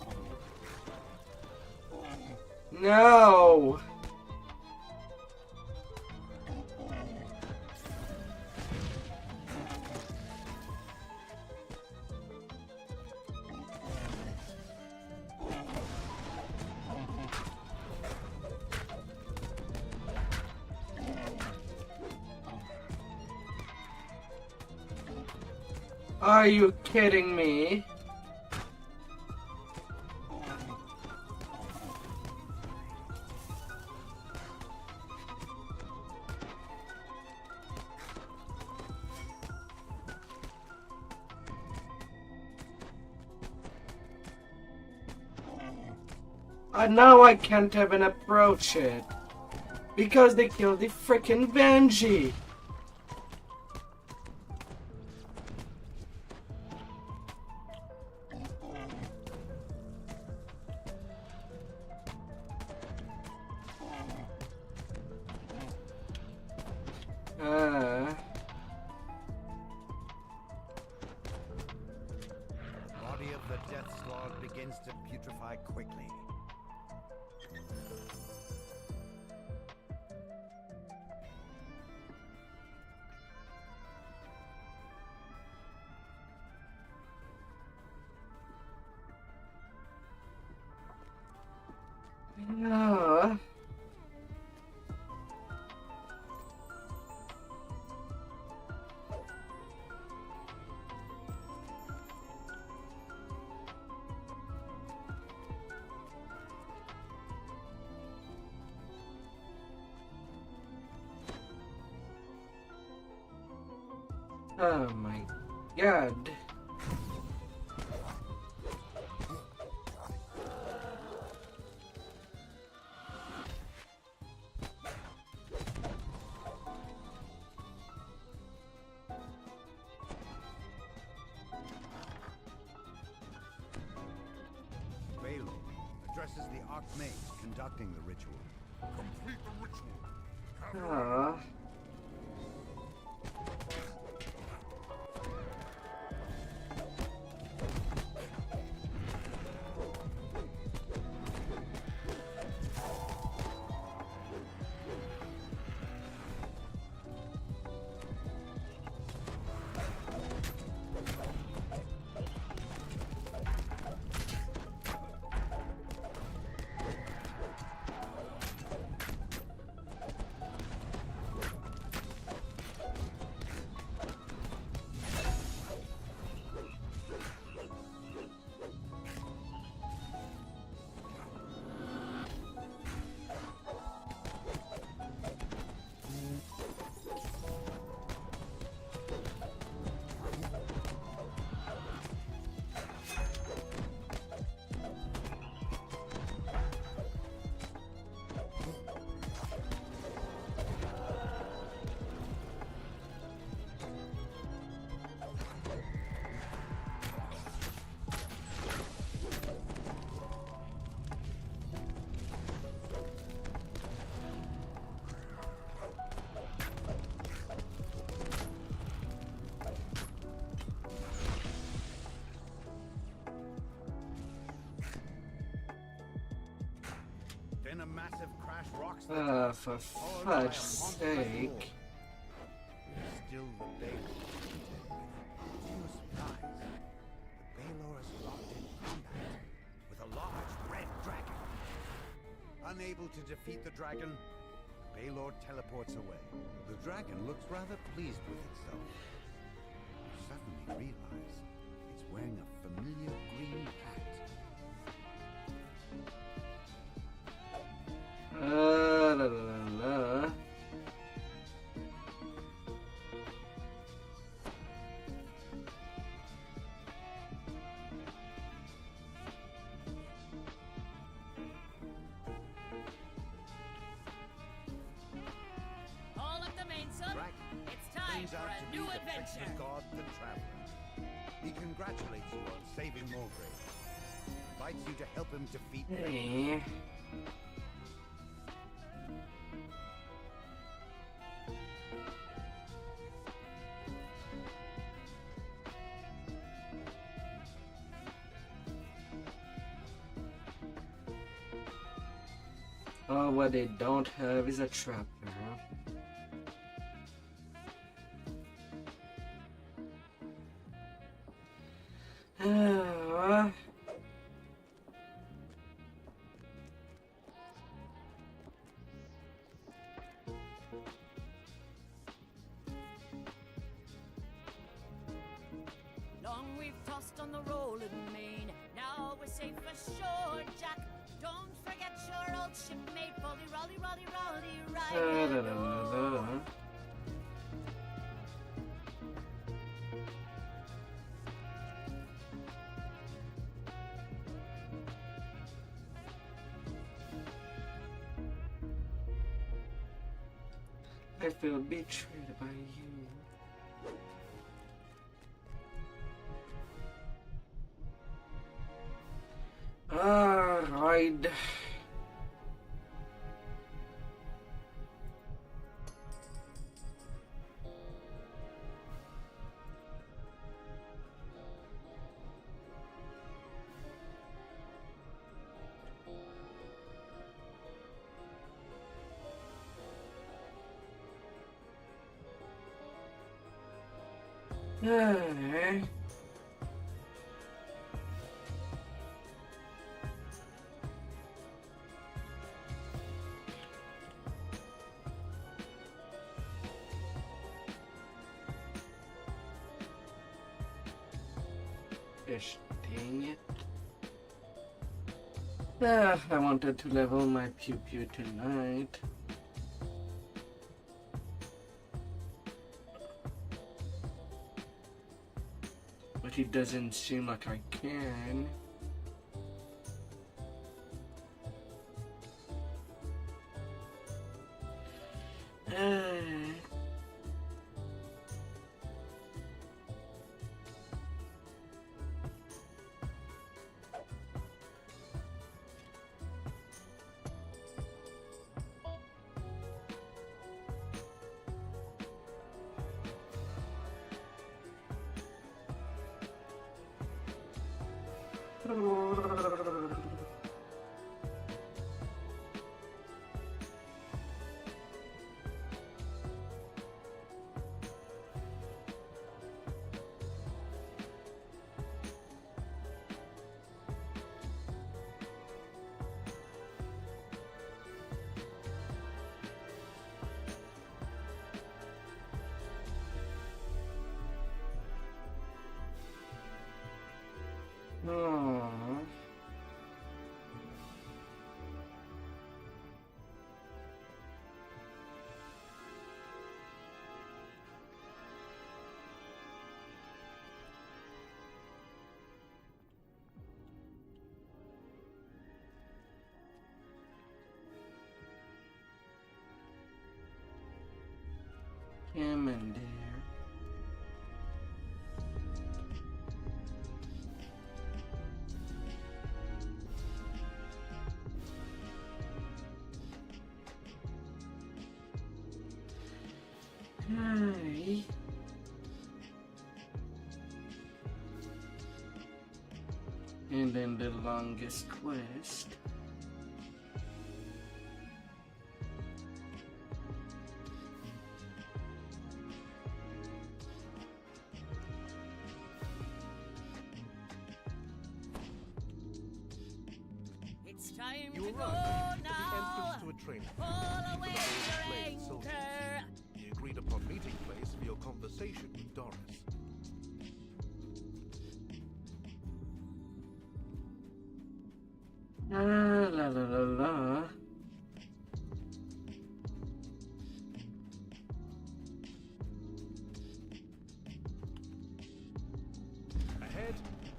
No. Are you kidding me? Now I can't even approach it because they killed the frickin' Benji. memory of the death slog begins to putrefy quickly. Yeah. Oh my god. Baylor addresses the Archmage conducting the ritual. Complete the ritual. Ah. Then a massive crash rocks the For fudge's sake. Still the Baylor. To your surprise, the Baylor is locked in combat with a large red dragon. Unable to defeat the dragon, Baylor teleports away. The dragon looks rather pleased with itself. You suddenly realize it's wearing a familiar green hat. La la la. All up the main, son. Dragon It's time turns for out to a be new the adventure. trickster god, the Traveler. He congratulates you on saving Mulgrave. Invites you to help him defeat Baylor. Hey. Oh, what they don't have is a trapper. Long we've tossed on the rolling main. Now we're safe ashore, Jack. Don't forget your old shipmate, Rolly, Rolly, Rolly, Rolly, right the door. I feel betrayed by you. Right. Gosh, dang it. I wanted to level my pew pew tonight. But it doesn't seem like I can. Him and there. Hi. And then the longest quest. It's time You to go arrived now. at the entrance to a training Pull away your Blade soldiers. anchor. The agreed upon meeting place for your conversation with Doris. La la la la. Ahead,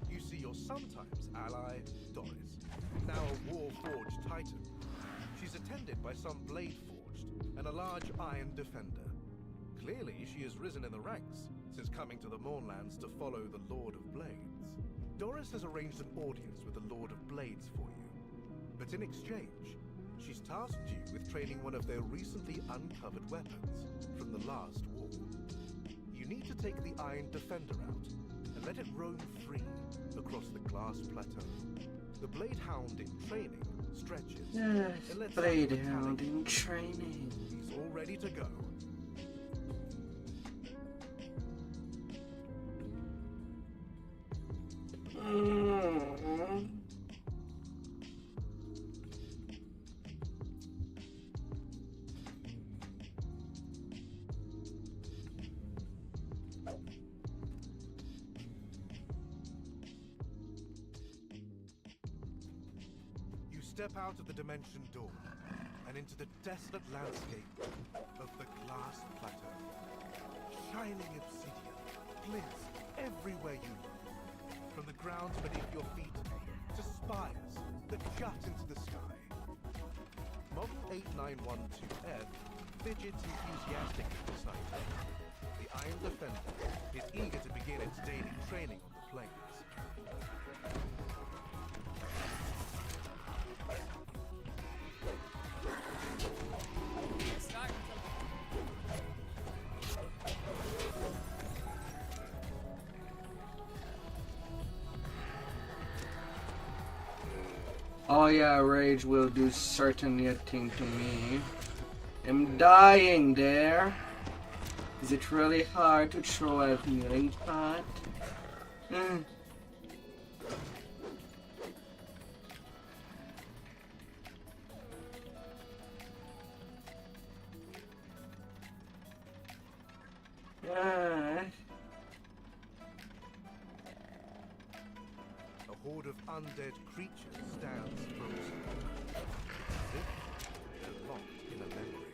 you see your sometimes ally, Doris, now a war-forged titan. She's attended by some blade forged and a large iron defender. Clearly, she has risen in the ranks since coming to the Mournlands to follow the Lord of Blades. Doris has arranged an audience with the Lord of Blades for you, but in exchange, she's tasked you with training one of their recently uncovered weapons from the last war. You need to take the Iron Defender out and let it roam free across the glass plateau. The Blade Hound in training stretches. Yes, and lets Blade out the Hound metallic in training. He's all ready to go. You step out of the dimension door and into the desolate landscape of the glass plateau. Shining obsidian glints everywhere you look. From the ground beneath your feet to spires that jut into the sky. Model 8912F fidgets enthusiastically beside you. The Iron Defender is eager to begin its daily training on the plains. Starting to Oh yeah, rage will do certainly a thing to me. I'm dying there. Is it really hard to throw a healing pot? A horde of undead creatures stands frozen, as if they're locked in a memory.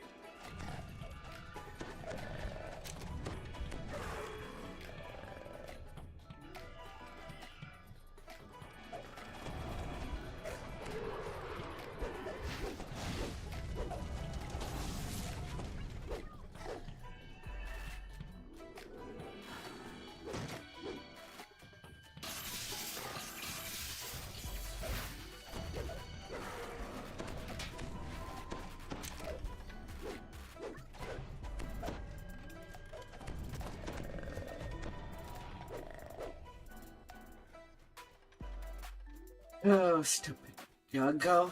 Oh, stupid Yago.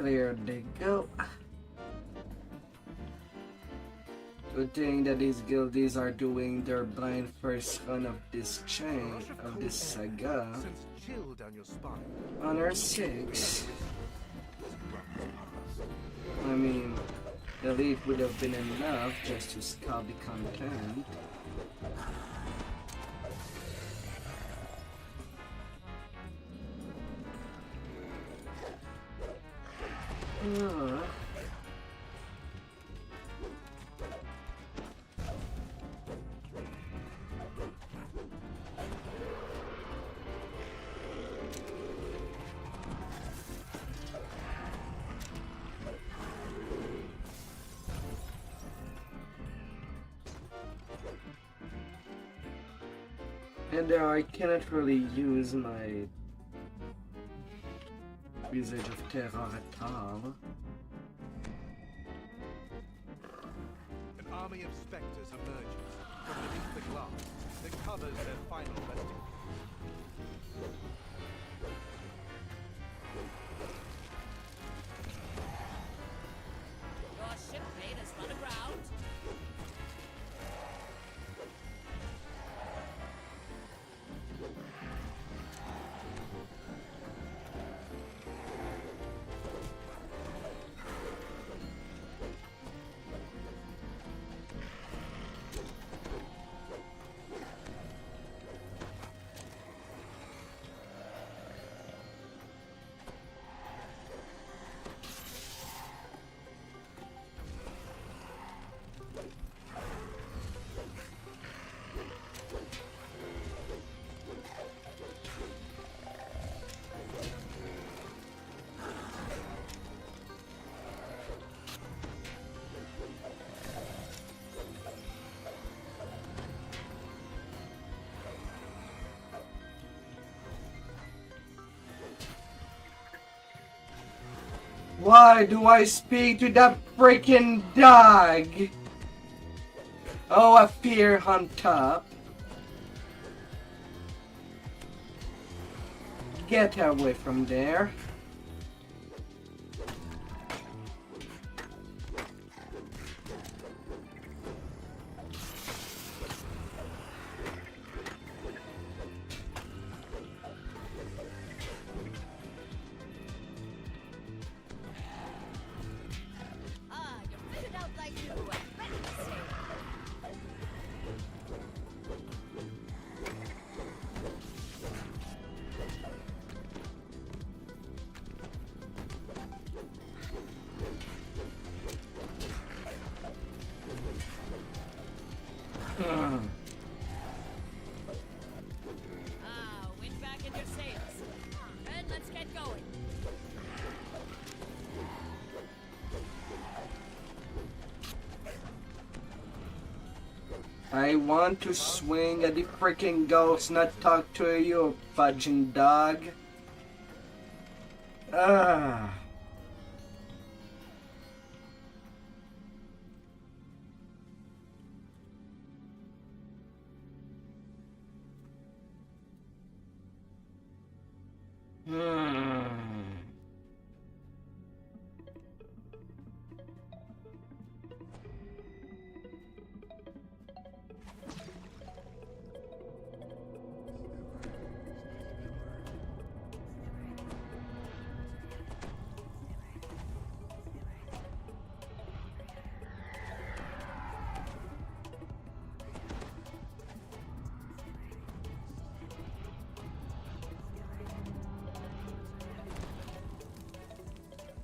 There they go. Good thing that these guildies are doing their blind first run of this chain, of this saga. Honor 6. I mean, the lead would have been enough just to scalp the content. And I cannot really use my Visage of Terror at all. An army of specters emerges from beneath the glass that covers their final resting. Your shipmate has run aground. Why do I speak to that freaking dog? Oh, a fear on top. Get away from there. Wind back in your sails. And let's get going. I want to swing at the freaking ghost, not talk to you, fudging dog. Ah.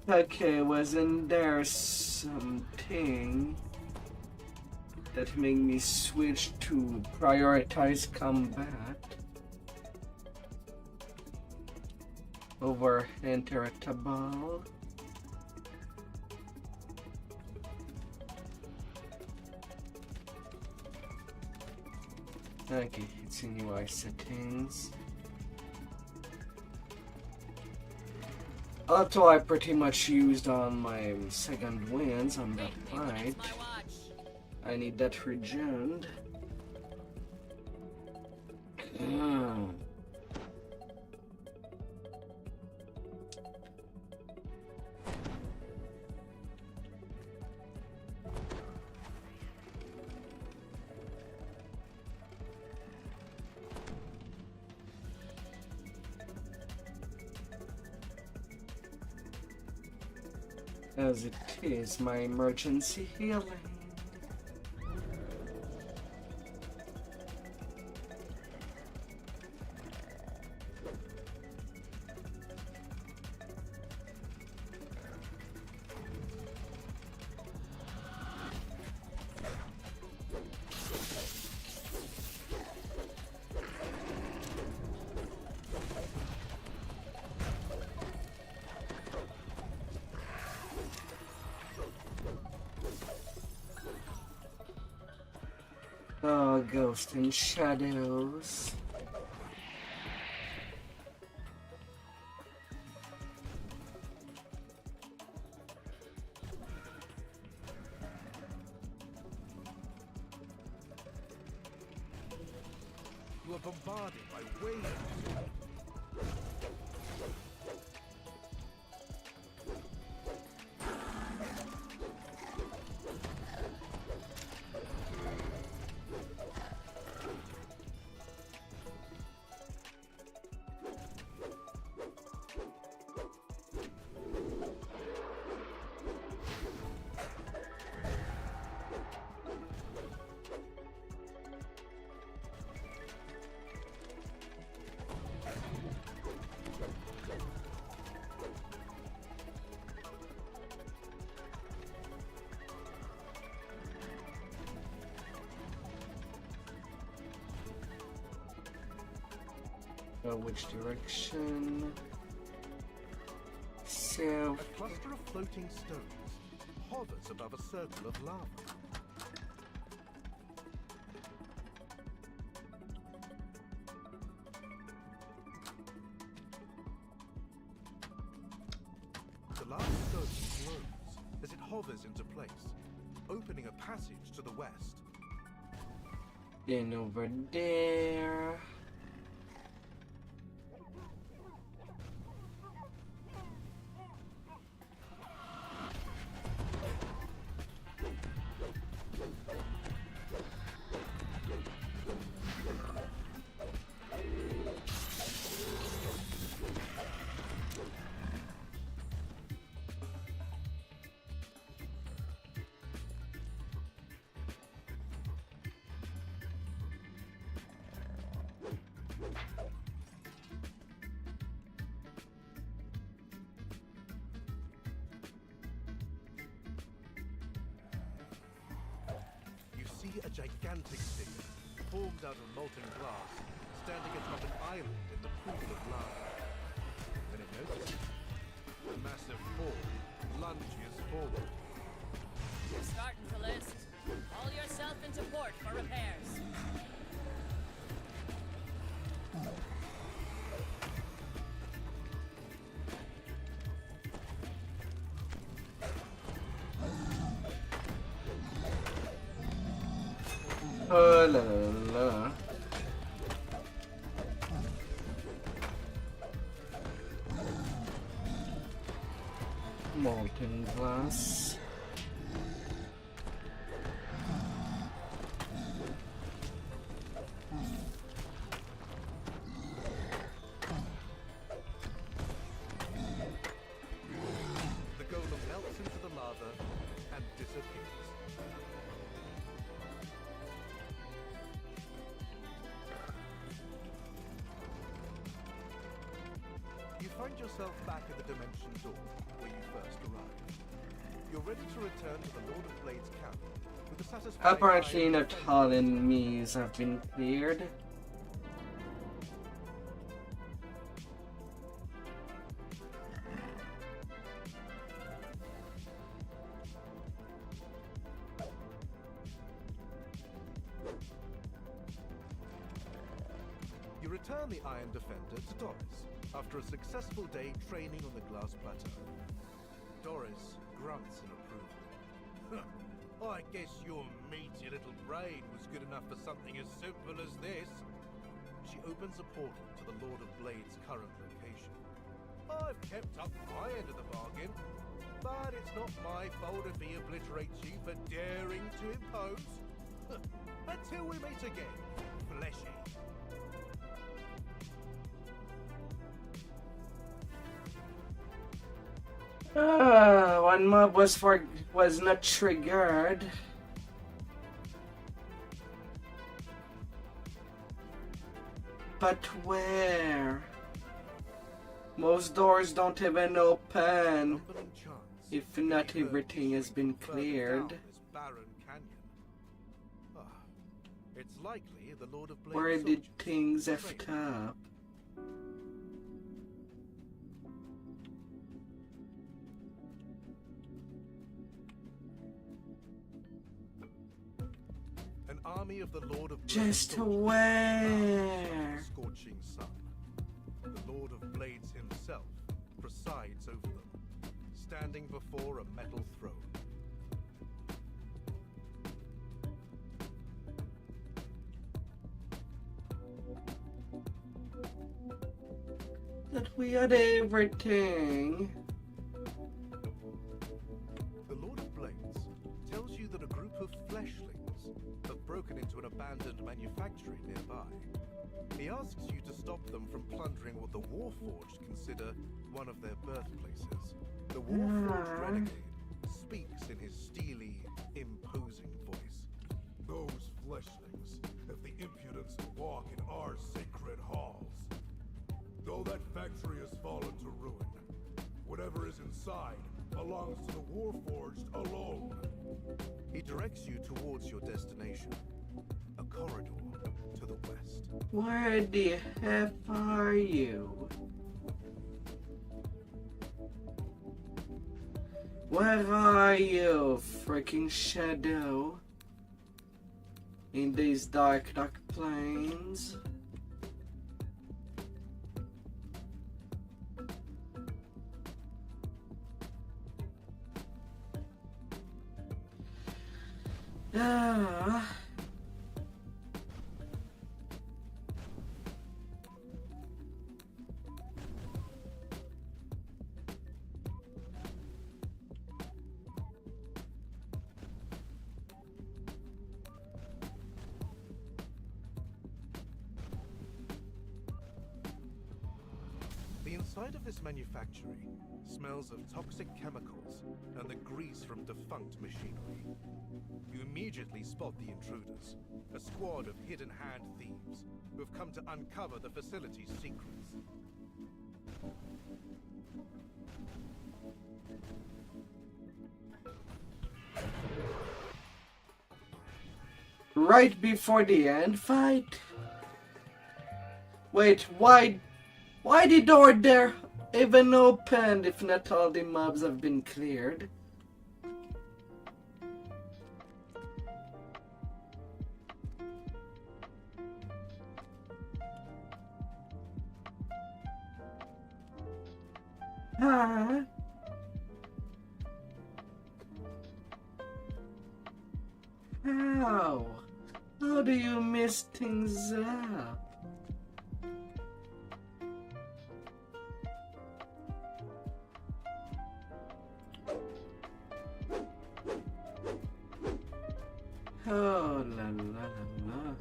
Okay, wasn't there something that made me switch to prioritize combat over interactable? Okay, it's in UI settings. Auto I pretty much used on my second wins on that fight. I need that regened. As it is my emergency healing. Oh, ghost and shadows. You are bombarded by waves. Which direction? South. A cluster of floating stones hovers above a circle of lava. The last stone glows as it hovers into place, opening a passage to the west. Then over there. gigantic figure, formed out of molten glass, standing atop an island in the pool of lava. Then it notices a massive form lunges forward. You're starting to list. Haul yourself into port for repairs. Oh la la la. Molten glass. The golem melts into the lava and disappears. You find yourself back at the dimension door where you first arrived. You're ready to return to the Lord of Blades camp with a satisfying... Apparently not all enemies have been cleared. You return the Iron Defender to Doris after a successful day training on the glass plateau. Doris grunts in approval. I guess your meaty little brain was good enough for something as simple as this. She opens a portal to the Lord of Blades' current location. I've kept up my end of the bargain, but it's not my fault if he obliterates you for daring to impose. Until we meet again, fleshy. One mob was not triggered. But where? Most doors don't even open if not everything has been cleared. It's likely the Lord of Blades Where did soldiers things train. effed up? An army of the Lord of Blades Just soldiers where? scorching sun. The Lord of Blades himself presides over them, standing before a metal throne. That we had everything. The Lord of Blades tells you that a group of fleshlings have broken into an abandoned manufactory nearby. He asks you to stop them from plundering what the Warforged consider one of their birthplaces. The Warforged renegade speaks in his steely, imposing voice. Those fleshlings have the impudence to walk in our sacred halls. Though that factory has fallen to ruin, whatever is inside belongs to the Warforged alone. He directs you towards your destination, a corridor to the west. Where the F are you? Where are you, freaking shadow? In these dark plains? Ah. The inside of this manufactory smells of toxic chemicals and the grease from defunct machinery. You immediately spot the intruders, a squad of hidden-hand thieves who have come to uncover the facility's secrets. right before the end fight? Wait, why the door there even opened if not all the mobs have been cleared? Huh? How? How do you mess things up? Oh la la la la.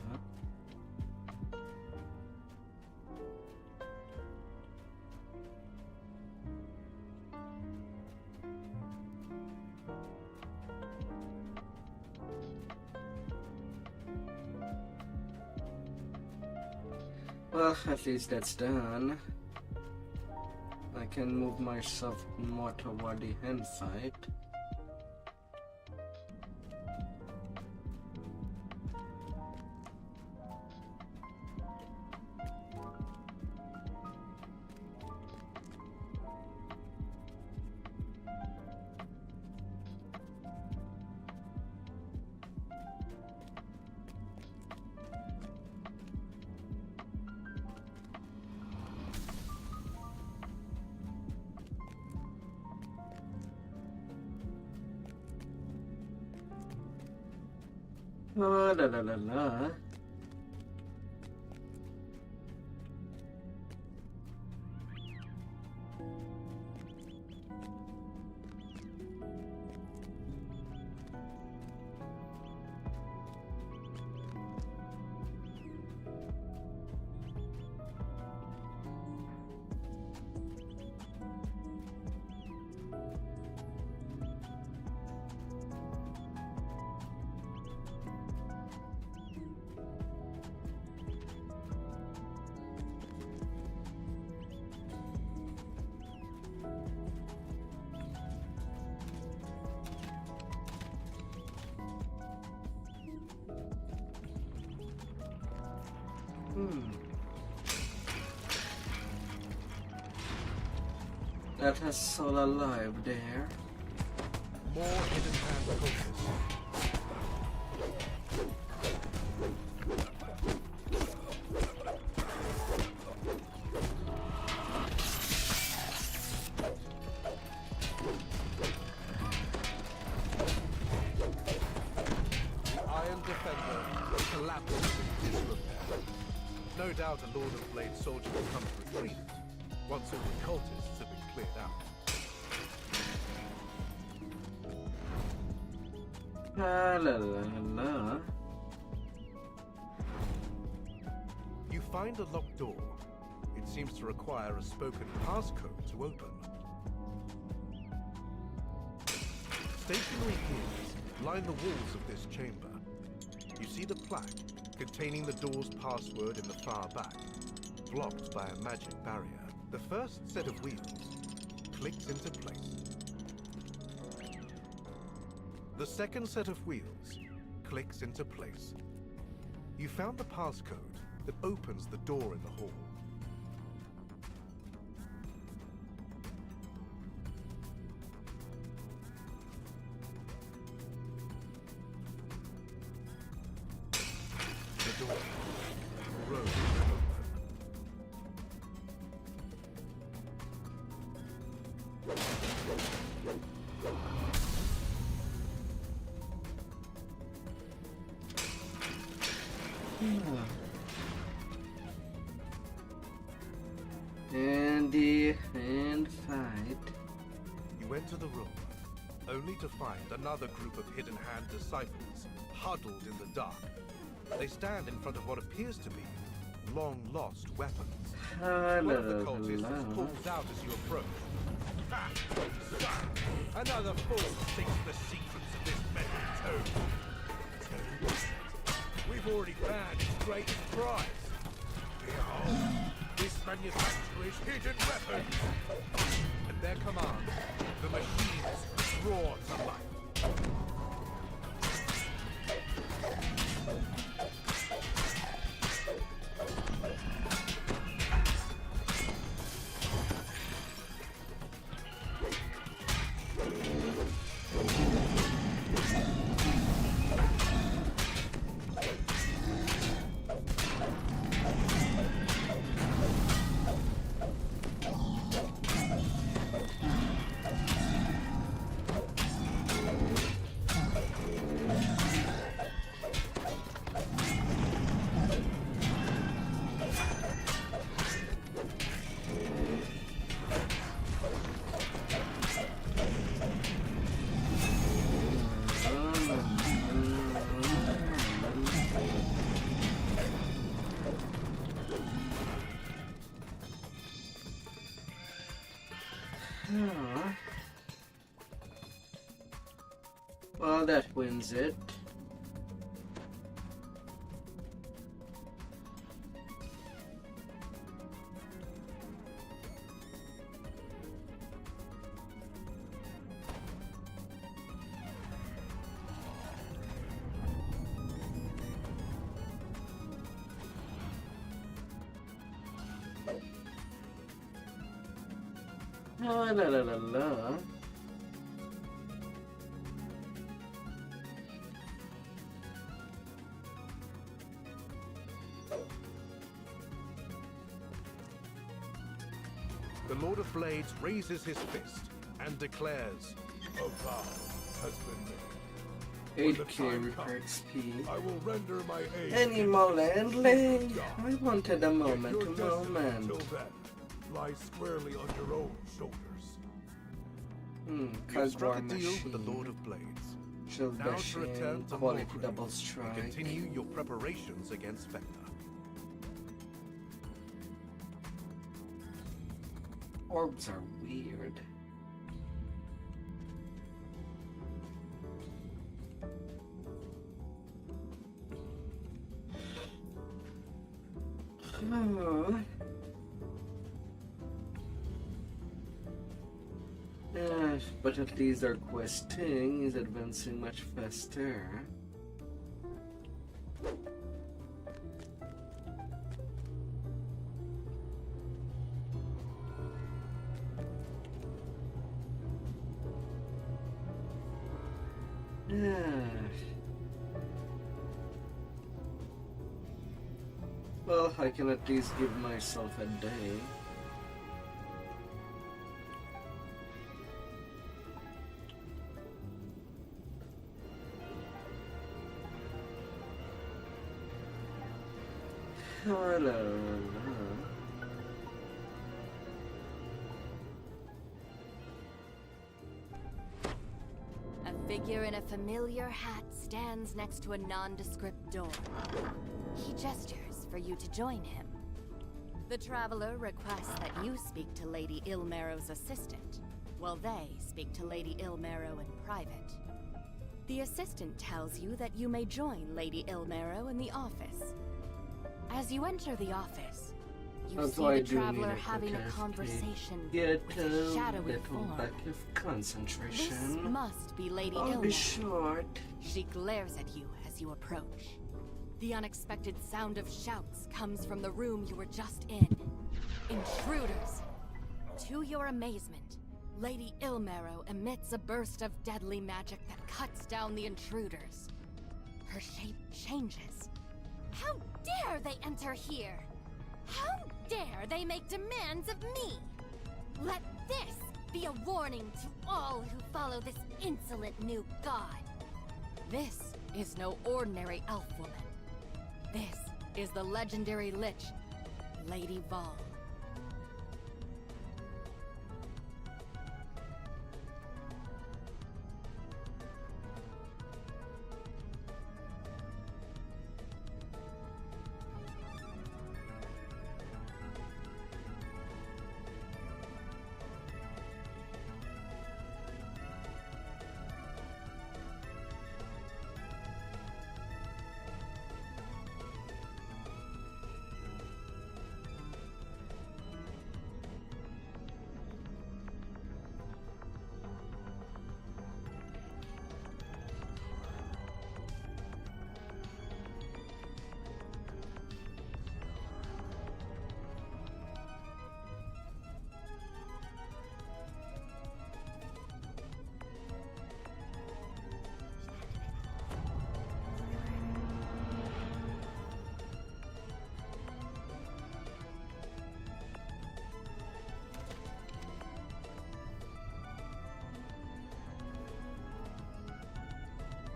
Well, at least that's done. I can move myself more toward the end fight. Oh, la la la la. That has soul alive there. More hidden hand cultists. The Iron Defender collapses in disrepair. No doubt a Lord of Blade soldier will come to retrieve it once all the cultists have been cleared out. La la la la. You find a locked door. It seems to require a spoken passcode to open. Stationary gears line the walls of this chamber. You see the plaque containing the door's password in the far back, blocked by a magic barrier. The first set of wheels clicks into place. The second set of wheels clicks into place. You found the passcode that opens the door in the hall. The door grows open. And the end fight. You enter the room, only to find another group of hidden hand disciples huddled in the dark. They stand in front of what appears to be long-lost weapons. One of the cultists calls out as you approach. Ha! Son! Another fool seeks the secrets of this metal tome. We've already found its greatest prize. Behold, this manufacturer's hidden weapons. At their command, the machines roar to life. Well, that wins it. La la la la la. The Lord of Blades raises his fist and declares, A vow has been made. When the 8k time repair comes, XP. I will render my aid. Animal handling. I wanted a Yet moment your to destiny moment. until then lies squarely on your own shoulders. you've struck a Cosmore deal with the machine. Lord of Blades. Shield Now to bashing, return to quality Mulgrave double and strike. continue your preparations against Vecna. Orbs are weird. Oh. But at least our questing is advancing much faster. Well, I can at least give myself a day. Hello. A figure in a familiar hat stands next to a nondescript door. He gestures for you to join him. The traveler requests that you speak to Lady Ilmero's assistant, while they speak to Lady Ilmero in private. The assistant tells you that you may join Lady Ilmero in the office. As you enter the office, you see the traveler having a conversation with a shadowy form. Back of concentration. This must be Lady I'll be Ilmero. short. She glares at you as you approach. The unexpected sound of shouts comes from the room you were just in. Intruders! To your amazement, Lady Ilmero emits a burst of deadly magic that cuts down the intruders. Her shape changes. How dare they enter here? How dare they make demands of me? Let this be a warning to all who follow this insolent new god. This is no ordinary elf woman. This is the legendary lich, Lady Vol.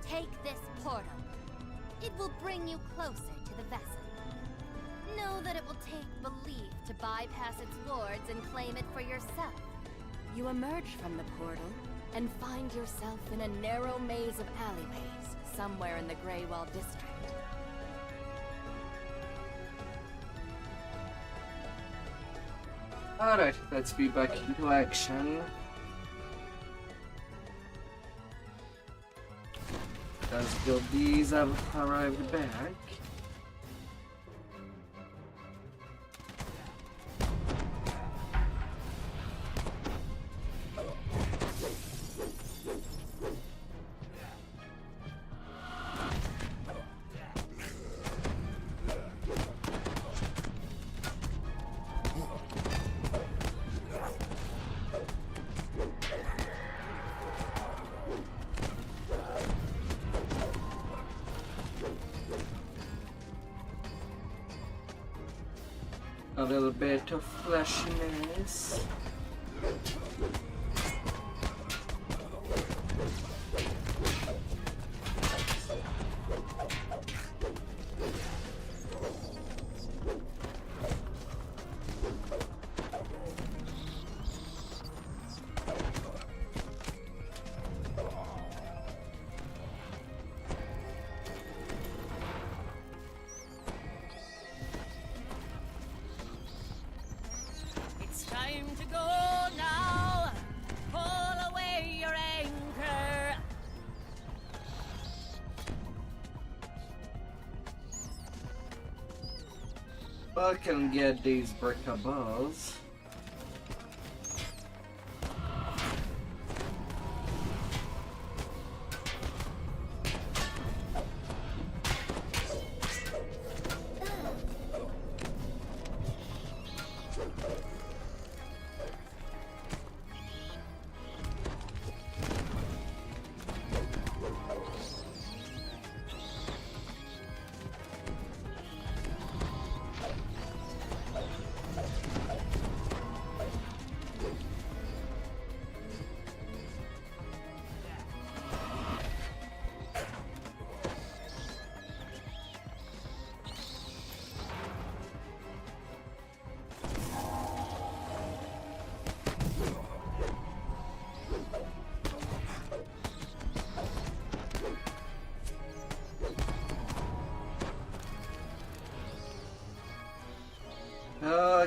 Take this portal. It will bring you closer to the vessel. Know that it will take belief to bypass its wards and claim it for yourself. You emerge from the portal and find yourself in a narrow maze of alleyways somewhere in the Greywall district. Alright, let's be back into action. As guildies have arrived back. A little bit of fleshiness. Time to go now. Pull away your anchor. I can get these breakables.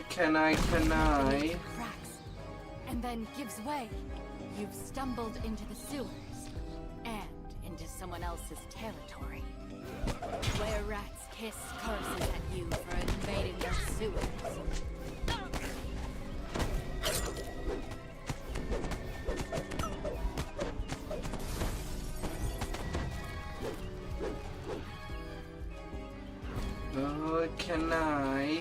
Can I? Cracks, and then gives way. You've stumbled into the sewers, and into someone else's territory. Where rats hiss curses at you for invading their sewers. Oh, can I?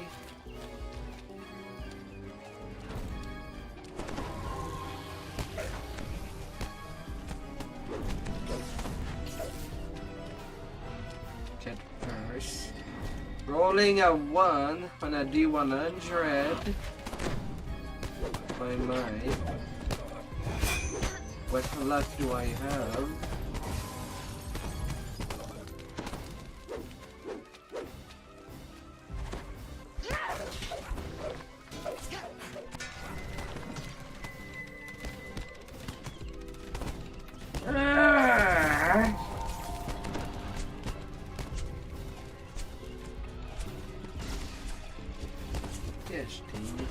Rolling a 1 on a D100. My. What luck do I have? Yes, dude.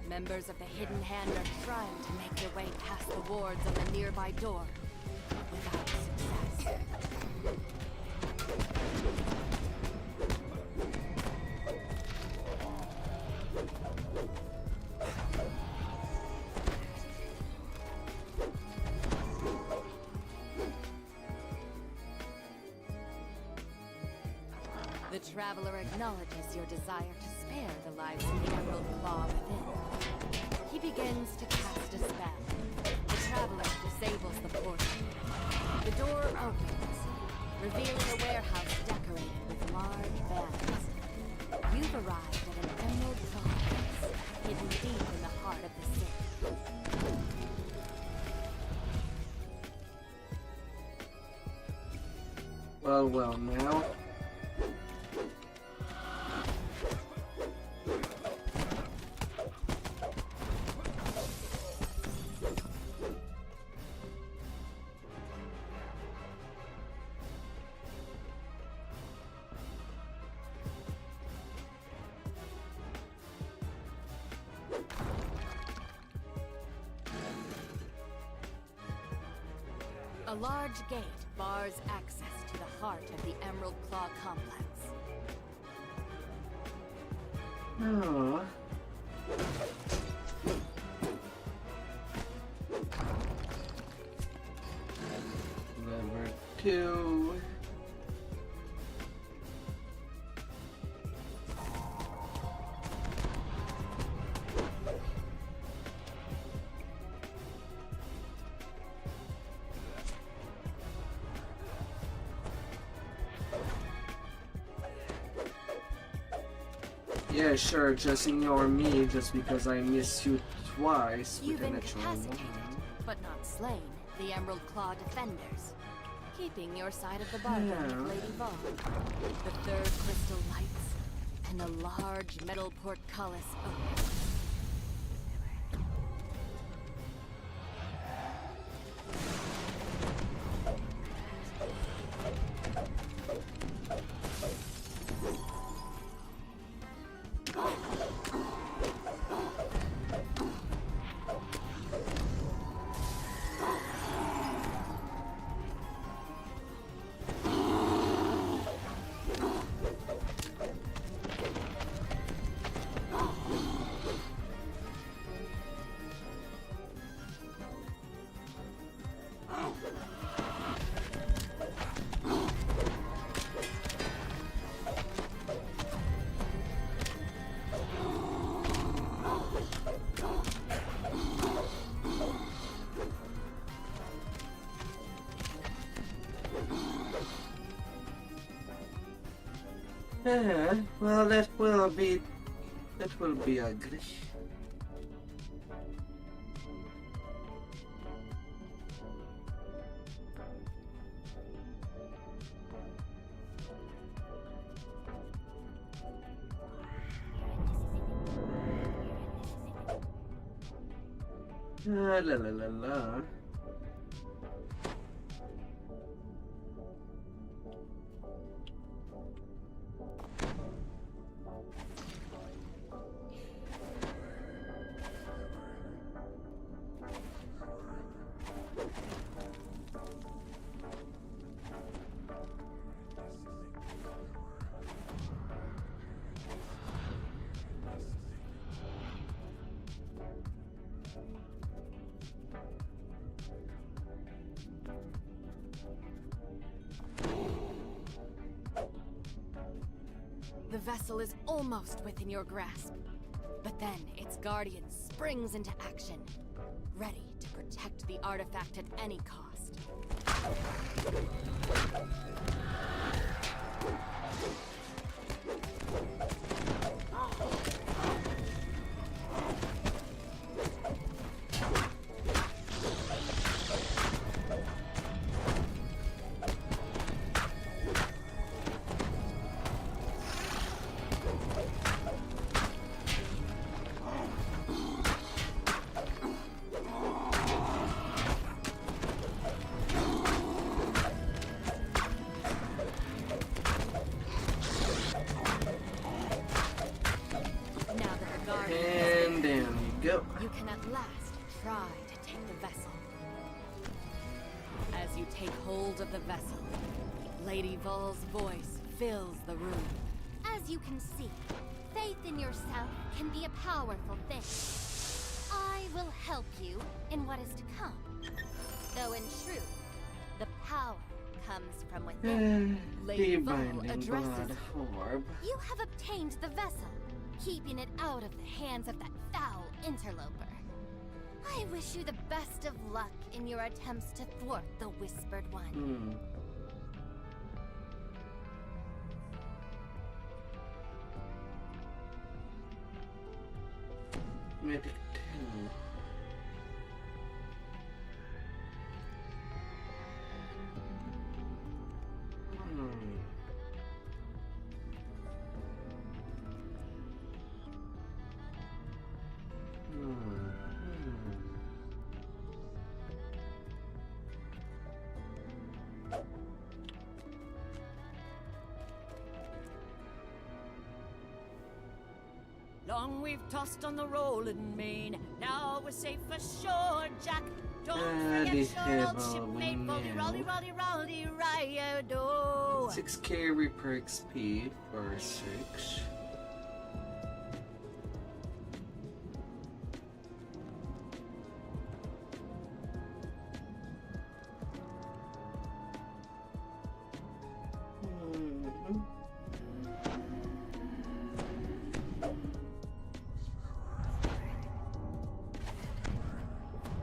Members of the Hidden Hand are trying to make their way past the wards of the nearby door, without success. The traveler acknowledges your desire to spare the lives of the Emerald Claw within. He begins to cast a spell. The traveler disables the portal. The door opens, revealing a warehouse decorated with large banners. You've arrived at an Emerald Claw base, hidden deep in the heart of the city. Well, now. A large gate bars access to the heart of the Emerald Claw complex. Oh. Number 2. Yeah, sure, just ignore me just because I miss you twice with You've an actual incapacitated, one. but not slain, the Emerald Claw defenders, keeping your side of the bargain with Lady Vol. The third crystal lights, and a large metal portcullis opens. Well, that will be ugly. La la la la. The vessel is almost within your grasp. But then its guardian springs into action, ready to protect the artifact at any cost. You can at last try to take the vessel. As you take hold of the vessel, Lady Vol's voice fills the room. As you can see, faith in yourself can be a powerful thing. I will help you in what is to come. Though in truth, the power comes from within. Lady Vo Binding addresses blood orb. You have obtained the vessel, keeping it out of the hands of that foul interloper. I wish you the best of luck in your attempts to thwart the Whispered One. Medic 2. Long we've tossed on the rolling main. Now we're safe ashore, Jack. Don't forget your old shipmate, rolly, ride-o. 6k repair XP for 6.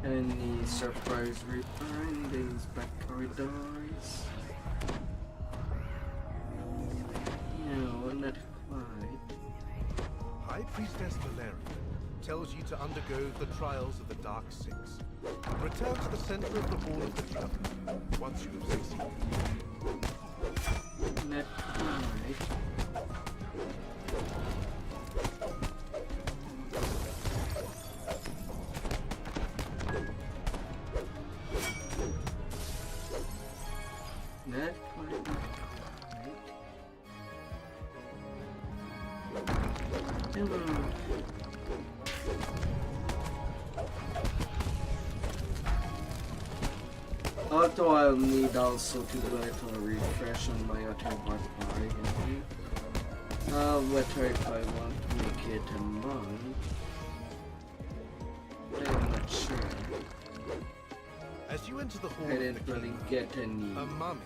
Any surprise repair in these back corridors? No, not quite. High Priestess Valerian tells you to undergo the trials of the Dark Six. Return to the center of the Hall of the Traveler once you have succeeded. Not quite. Not quite, not quite. Come on. Although I'll need also to do a little refresh on my Autobot bar again. Whether if I want to make it a month. I'm not sure. As you enter the Hall I of didn't the really Keeper, get any. a mummy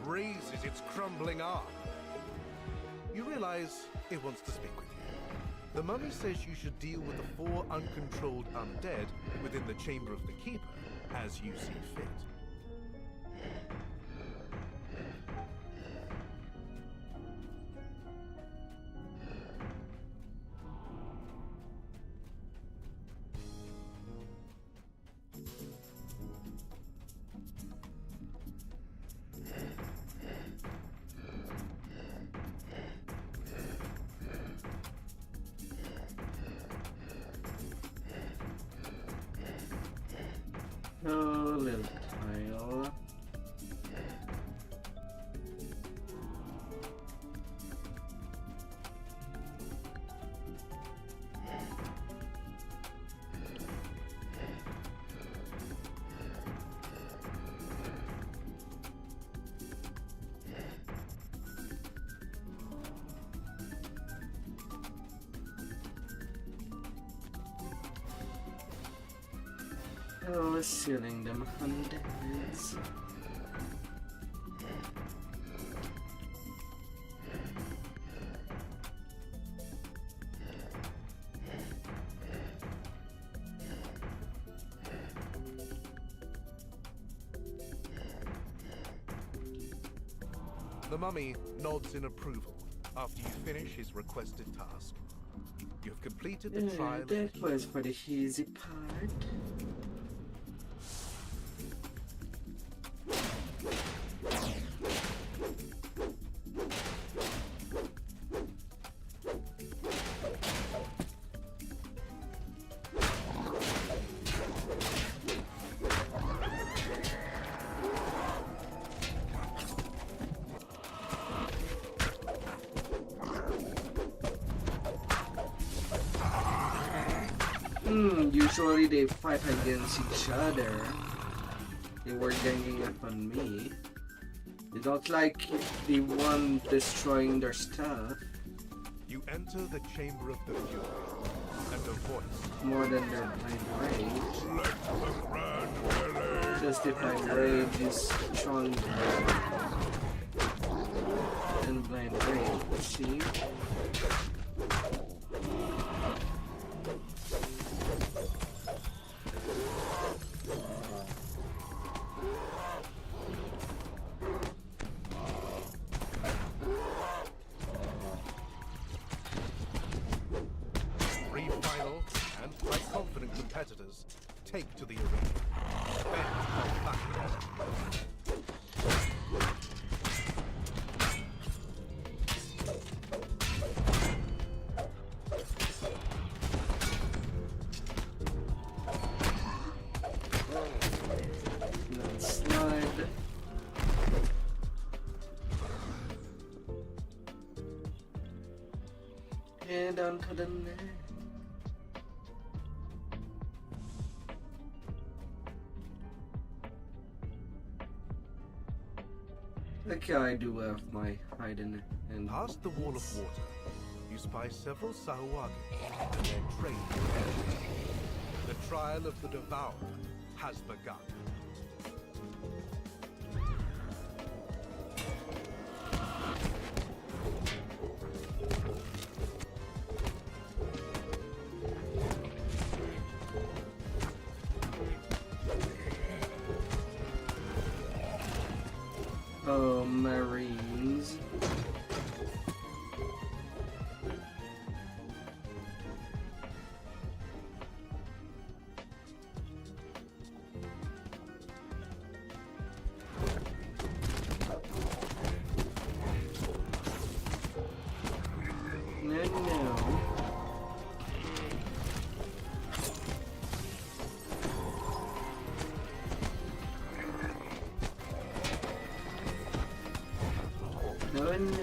raises its crumbling arm. You realize it wants to speak with you. The mummy says you should deal with the 4 uncontrolled undead within the Chamber of the Keeper as you see fit. Oh, little tile. Oh, sealing them hundreds. The mummy nods in approval after you finish his requested task. You have completed the trial of the That Keeper. was for the easy part. Usually they fight against each other. They were ganging up on me. They don't like the one destroying their stuff. You enter the Chamber of the Fury, and a voice. More than their blind rage. Let the grand melee Justified rage is stronger than blind rage. Let's see. Three final and quite confident competitors take to the arena. Bent on battle. Slide. And onto the net. Okay, I do have my hiding and Past the wall of water, you spy several Sahuagin and their trained competitors. The trial of the Devourer has begun. oh, Marines. No. Oh no.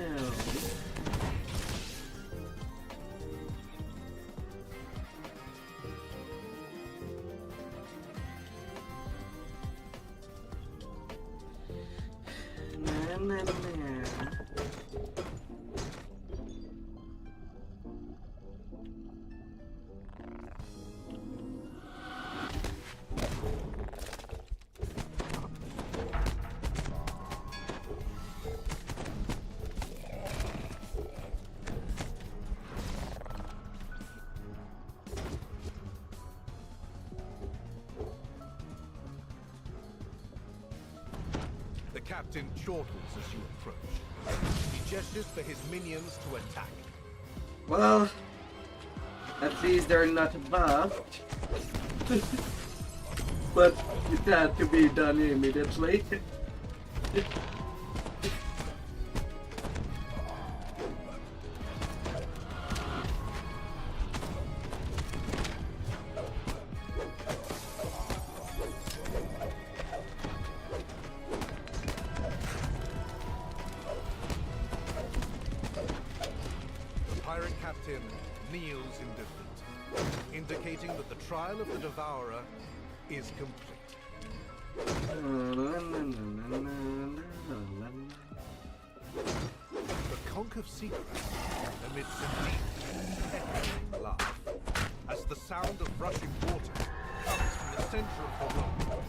Na. The captain chortles as you approach. He gestures for his minions to attack. Well, at least they're not buffed. But it had to be done immediately. The pirate captain kneels in defeat, indicating that the trial of the Devourer is complete. The conch of secrets emits a deep, echoing laugh as the sound of rushing water comes from the center of the room.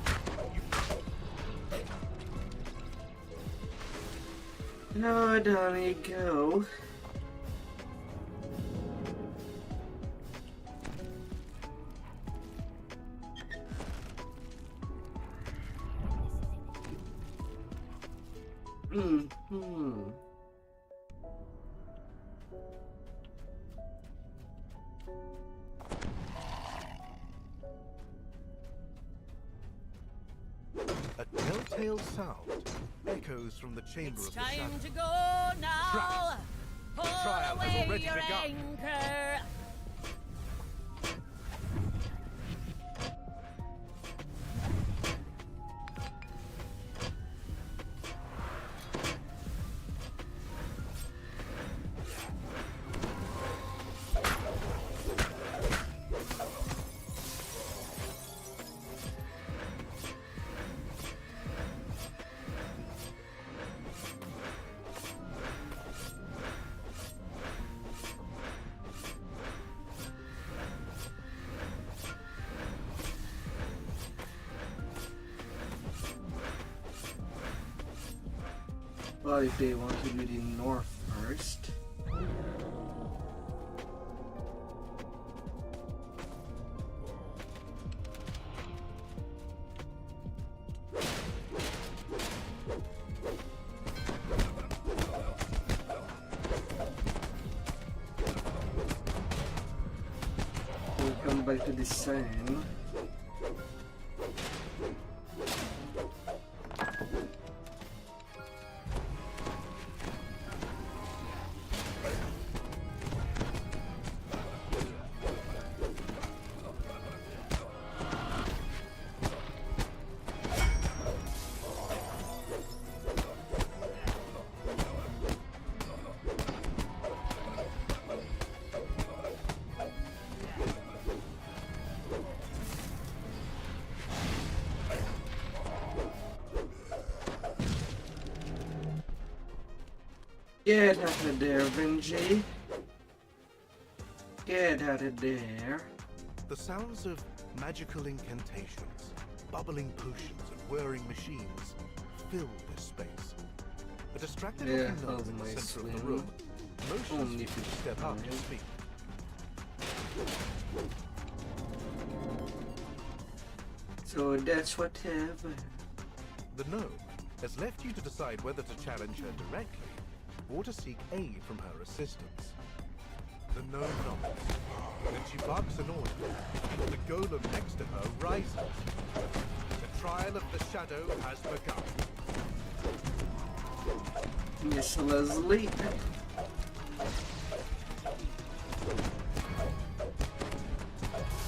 No, down you go. A telltale sound echoes from the chamber It's of the time shadow. to go now. Trapped. Pull trial has away already your begun. anchor. Well, if they want to do the north first. We'll come back to the same. Get out of there, Benji. Get out of there. The sounds of magical incantations, bubbling potions, and whirring machines fill this space. A distracted looking nose in the center of the room motions you to step up to speak. So that's whatever. The gnome has left you to decide whether to challenge her directly or to seek aid from her assistants. The gnome nods. Then she barks an order. The golem next to her rises. The trial of the shadow has begun. Miss Leslie.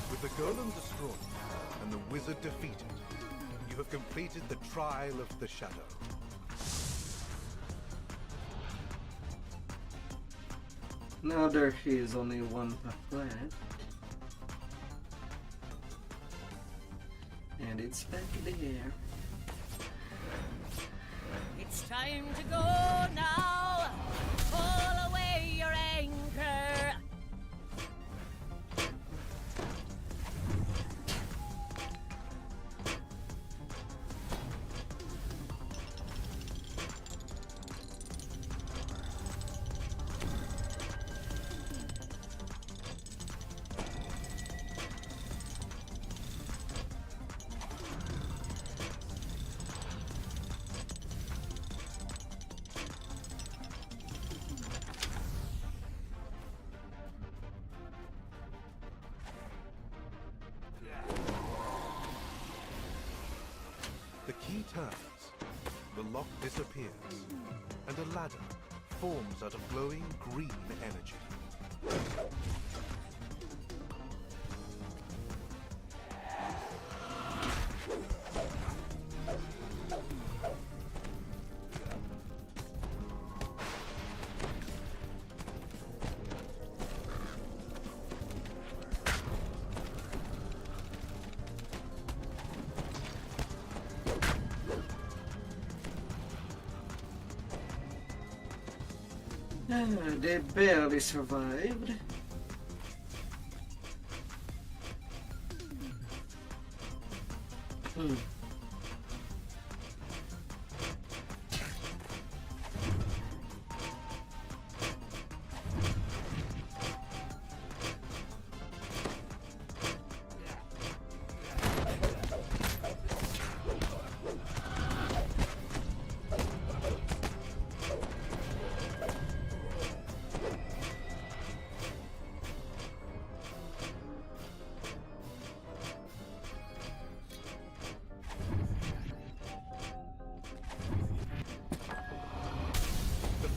With the golem destroyed and the wizard defeated, you have completed the trial of the shadow. Now there is only one path left. And it's back there. It's time to go now. Pull away your anchor. The key turns, the lock disappears, and a ladder forms out of glowing green energy. They barely survived.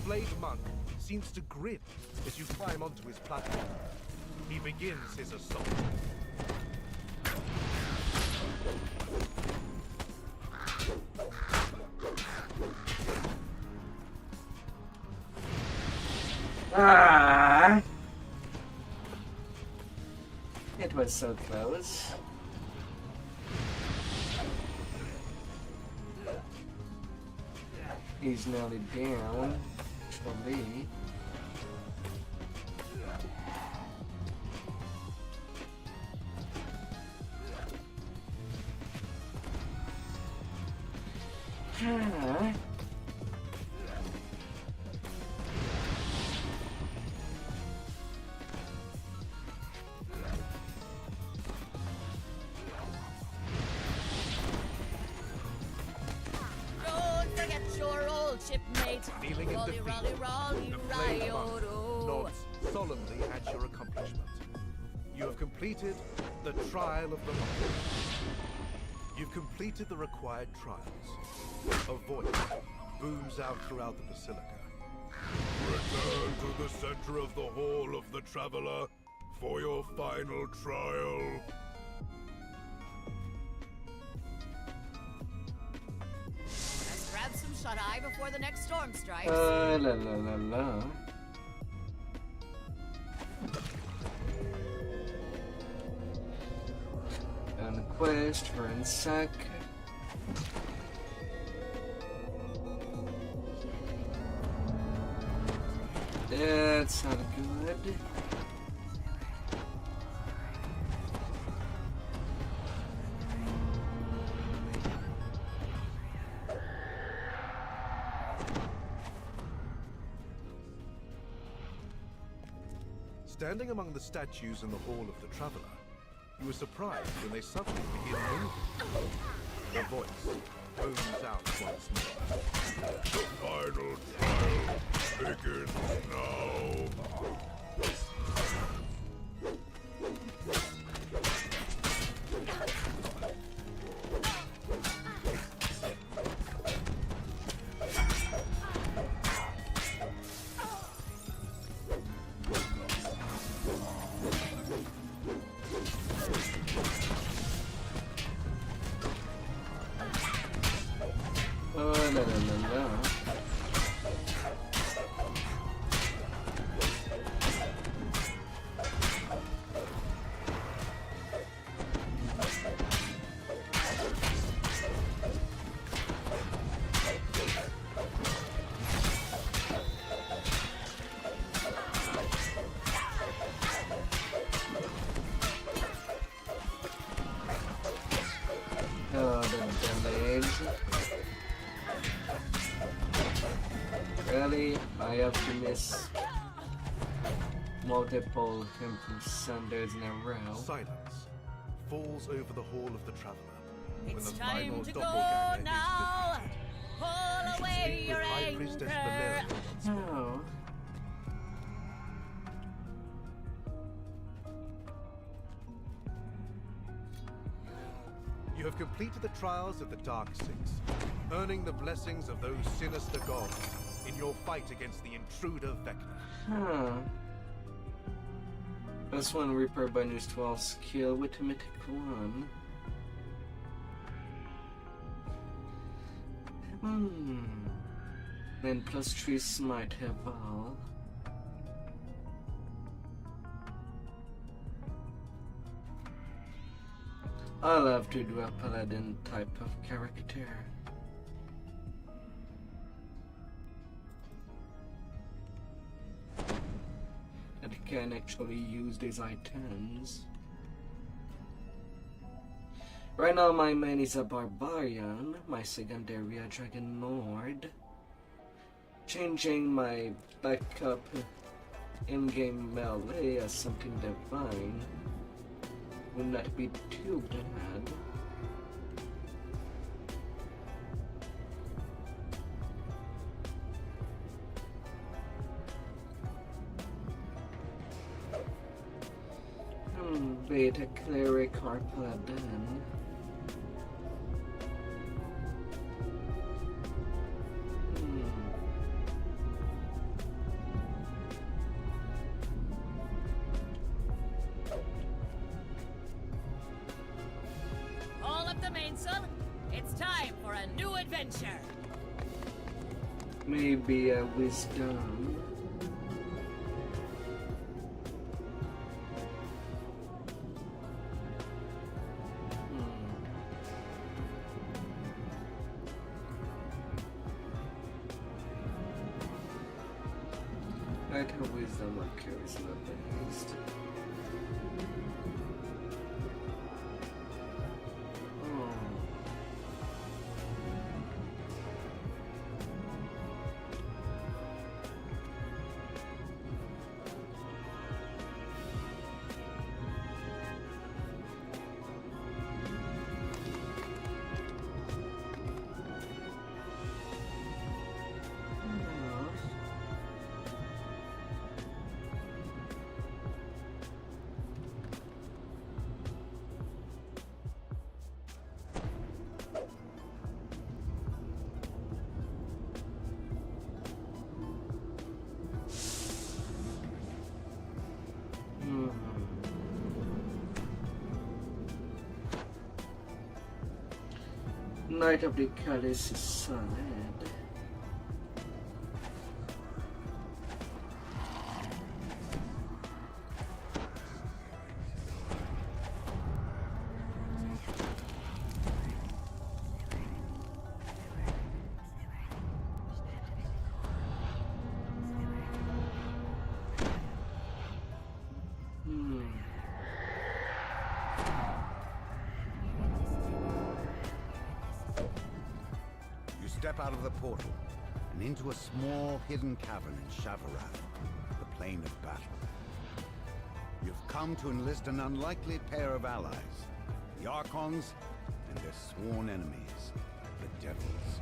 Blade Monk seems to grin as you climb onto his platform. He begins his assault. Ah! It was so close. He's nearly down. For me. old shipmate. Kneeling in Rolly, defeat, rolly, rolly, the plague monk riodo. nods solemnly at your accomplishment. You have completed the trial of the monk. You've completed the required trials. A voice booms out throughout the basilica. Return to the center of the Hall of the Traveler for your final trial. Let's grab some shut-eye before the next storm strikes. La la la la. And quest for Insac. That's not good. Standing among the statues in the Hall of the Traveler, you were surprised when they suddenly begin moving. The voice booms out once more. The final trial begins now. La la la la. Oh, the damage. Really? I have to miss multiple Temple Sunders in a row. Silence falls over the Hall of the Traveler when It's the time final to go doppelganger now. is defeated. Pull You away speak your with High Priestess anger. Valeria once more. Oh. You have completed the trials of the Dark Six, earning the blessings of those sinister gods in your fight against the intruder Vecna. Huh. Plus one Reaper Binder's 12 skill with a mythic 1. Then plus 3 smite have all. I'll have to do a paladin type of character. That can actually use these items. Right now my main is a barbarian, my secondary a dragon lord. Changing my backup in-game melee as something divine would not be too bad. Beta cleric or paladin. All up the mainsail. It's time for a new adventure. Maybe a wisdom. I'd have wisdom or charisma at least. Knight of the Chalice is solid. Step out of the portal and into a small hidden cavern in Shavaran, the plane of battle. You've come to enlist an unlikely pair of allies, the Archons and their sworn enemies, the Devils.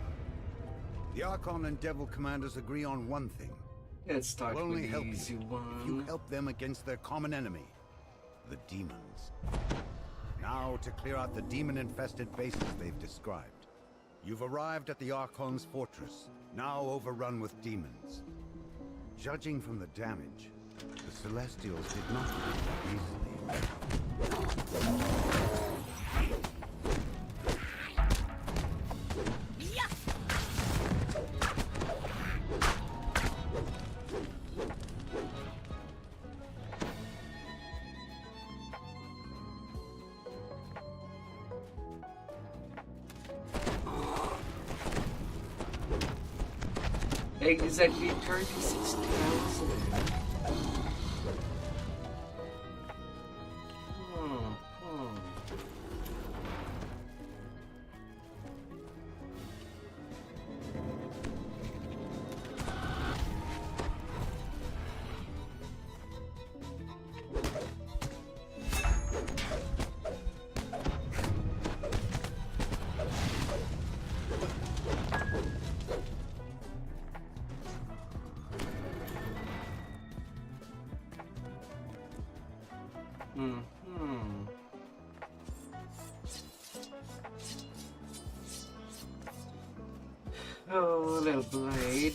The Archon and Devil commanders agree on one thing. Let's start Will only with help the easy you one. if you help them against their common enemy, the demons. Now to clear out the demon-infested bases they've described. You've arrived at the Archon's fortress, now overrun with demons. Judging from the damage, the Celestials did not leave easily. Exactly 36,000. Oh, little blade.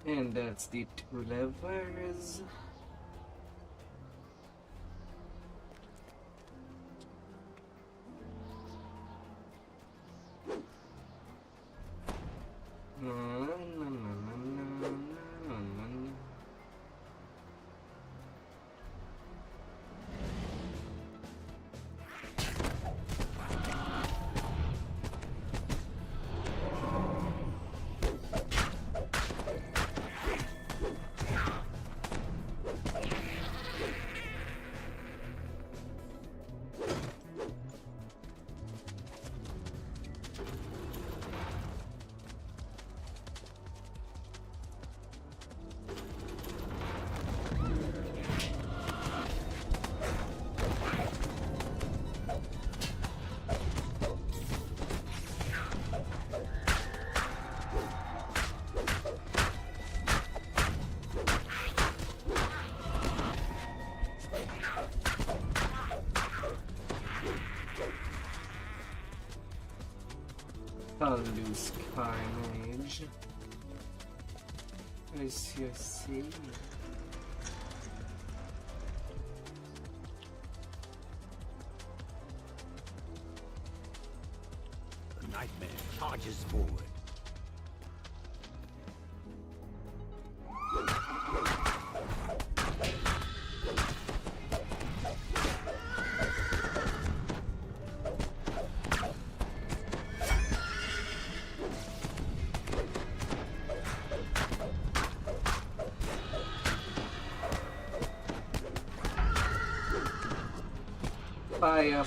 And that's the 2 levers. Loose carnage. I see. The nightmare charges forward. Fire.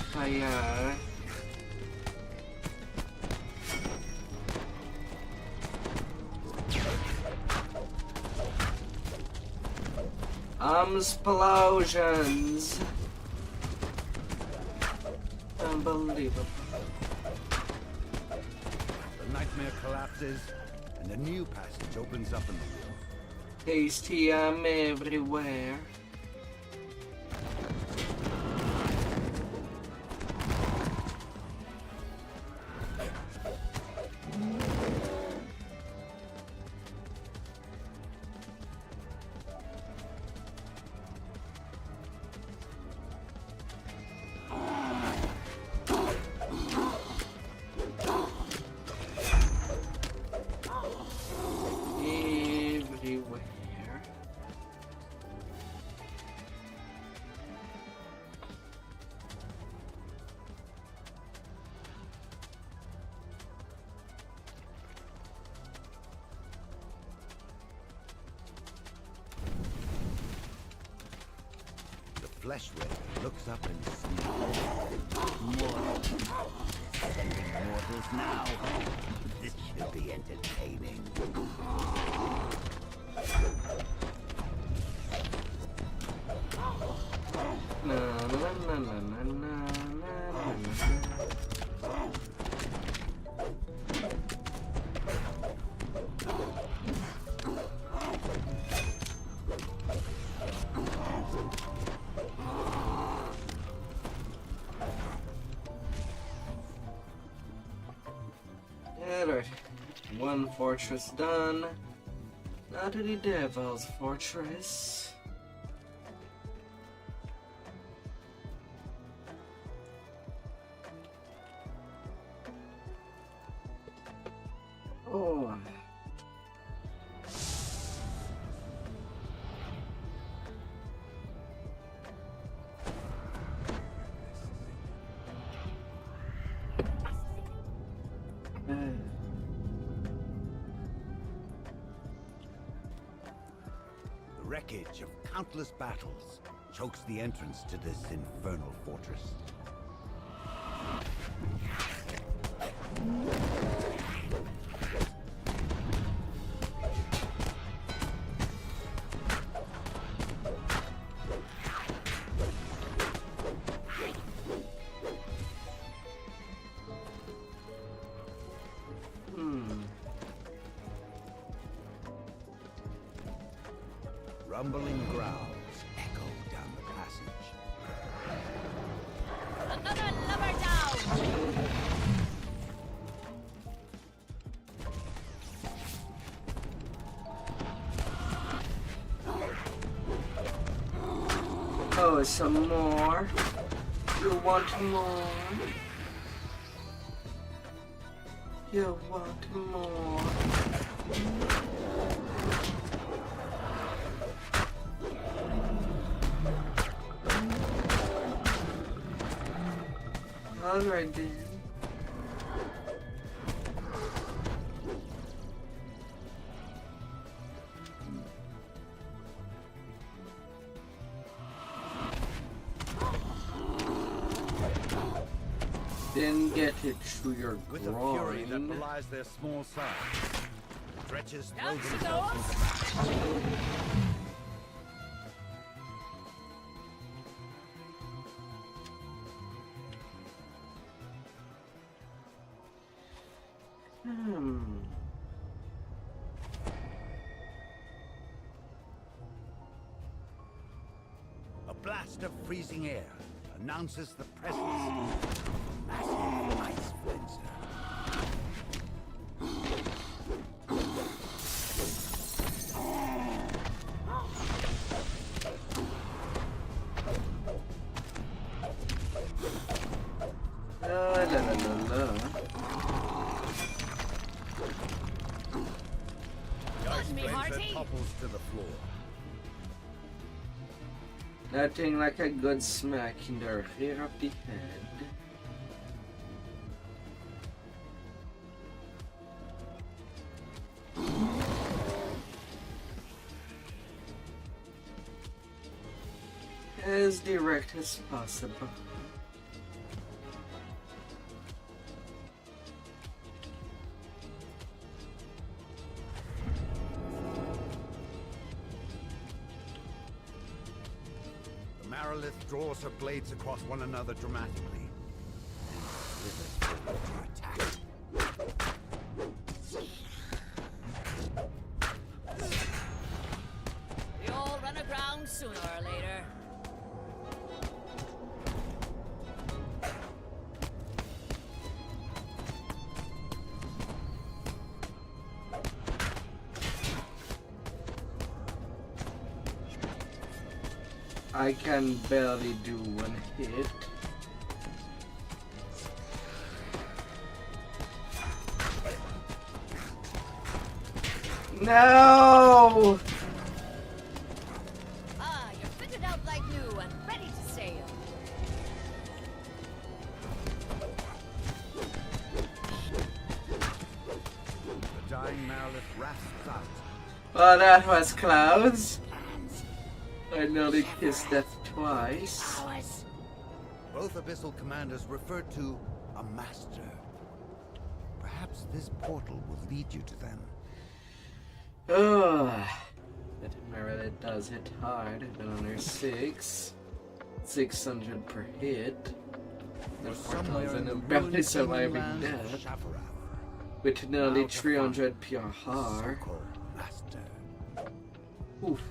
Explosions. Unbelievable. The nightmare collapses, and a new passage opens up in the wall. Hasty, I'm everywhere. Flesh Ray looks up and sees mortals. Sending mortals now. This should be entertaining. Na, na, na, na, na, na, na. Alright, one fortress done. Now to the Devil's Fortress. Oh. The wreckage of countless battles chokes the entrance to this infernal fortress. Rumbling growls echo down the passage. Another lover down! Oh, some more? You want more? You want more? Alright then. Didn't get it through your With a fury that belies their small size, the dredges throw themselves into battle. A blast of freezing air announces the presence of a massive ice fencer. Topples to the floor. Nothing like a good smack in the rear of the head. As direct as possible. Draws her blades across one another dramatically, and sooner or later. I can barely do one hit. No! Ah, you're fitted out like new and ready to sail. The dying Marilith rasps out. Oh, that was close. I nearly kissed death twice. Both Abyssal commanders referred to a master. Perhaps this portal will lead you to them. Ugh. That Meredith does hit hard. I've been on her 600 per hit. The 4,000 and barely surviving death. With nearly 300 PRR. Oof.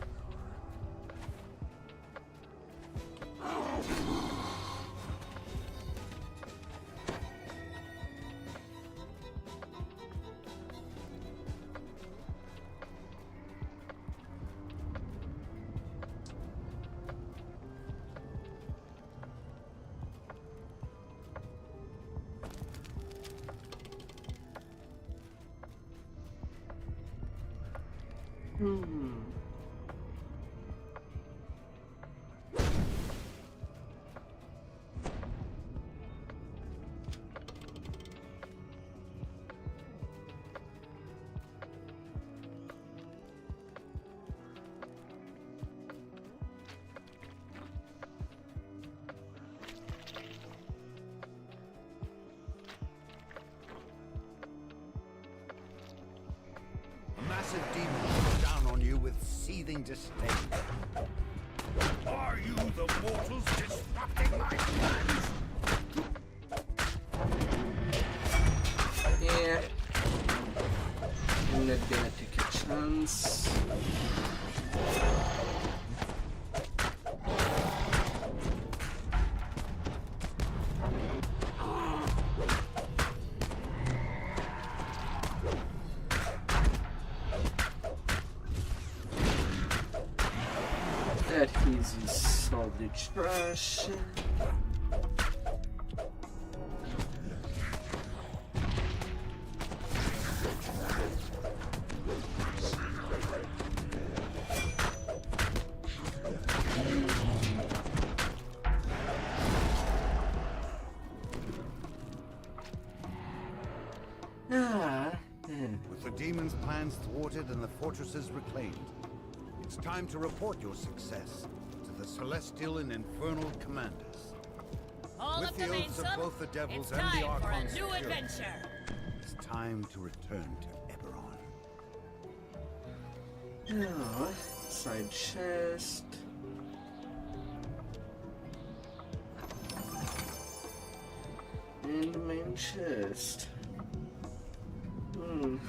Massive demon looks down on you with seething disdain. Are you the mortals disrupting my plans? Yeah. I'm not gonna take a chance. That easy solid trash. With the demon's plans thwarted and the fortresses reclaimed, it's time to report your success to the Celestial and Infernal Commanders. All With of the the oaths of ransom, both the devils it's and the time for a Archon's new security, adventure. it's time to return to Eberron. Oh, side chest. And the main chest.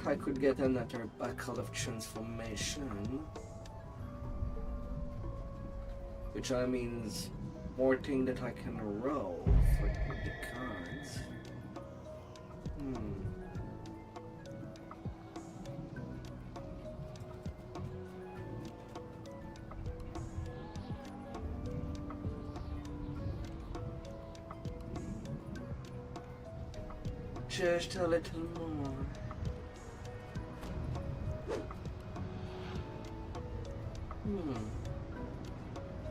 I could get another buckle of transformation. Which means more thing that I can roll for the cards. Just a little more.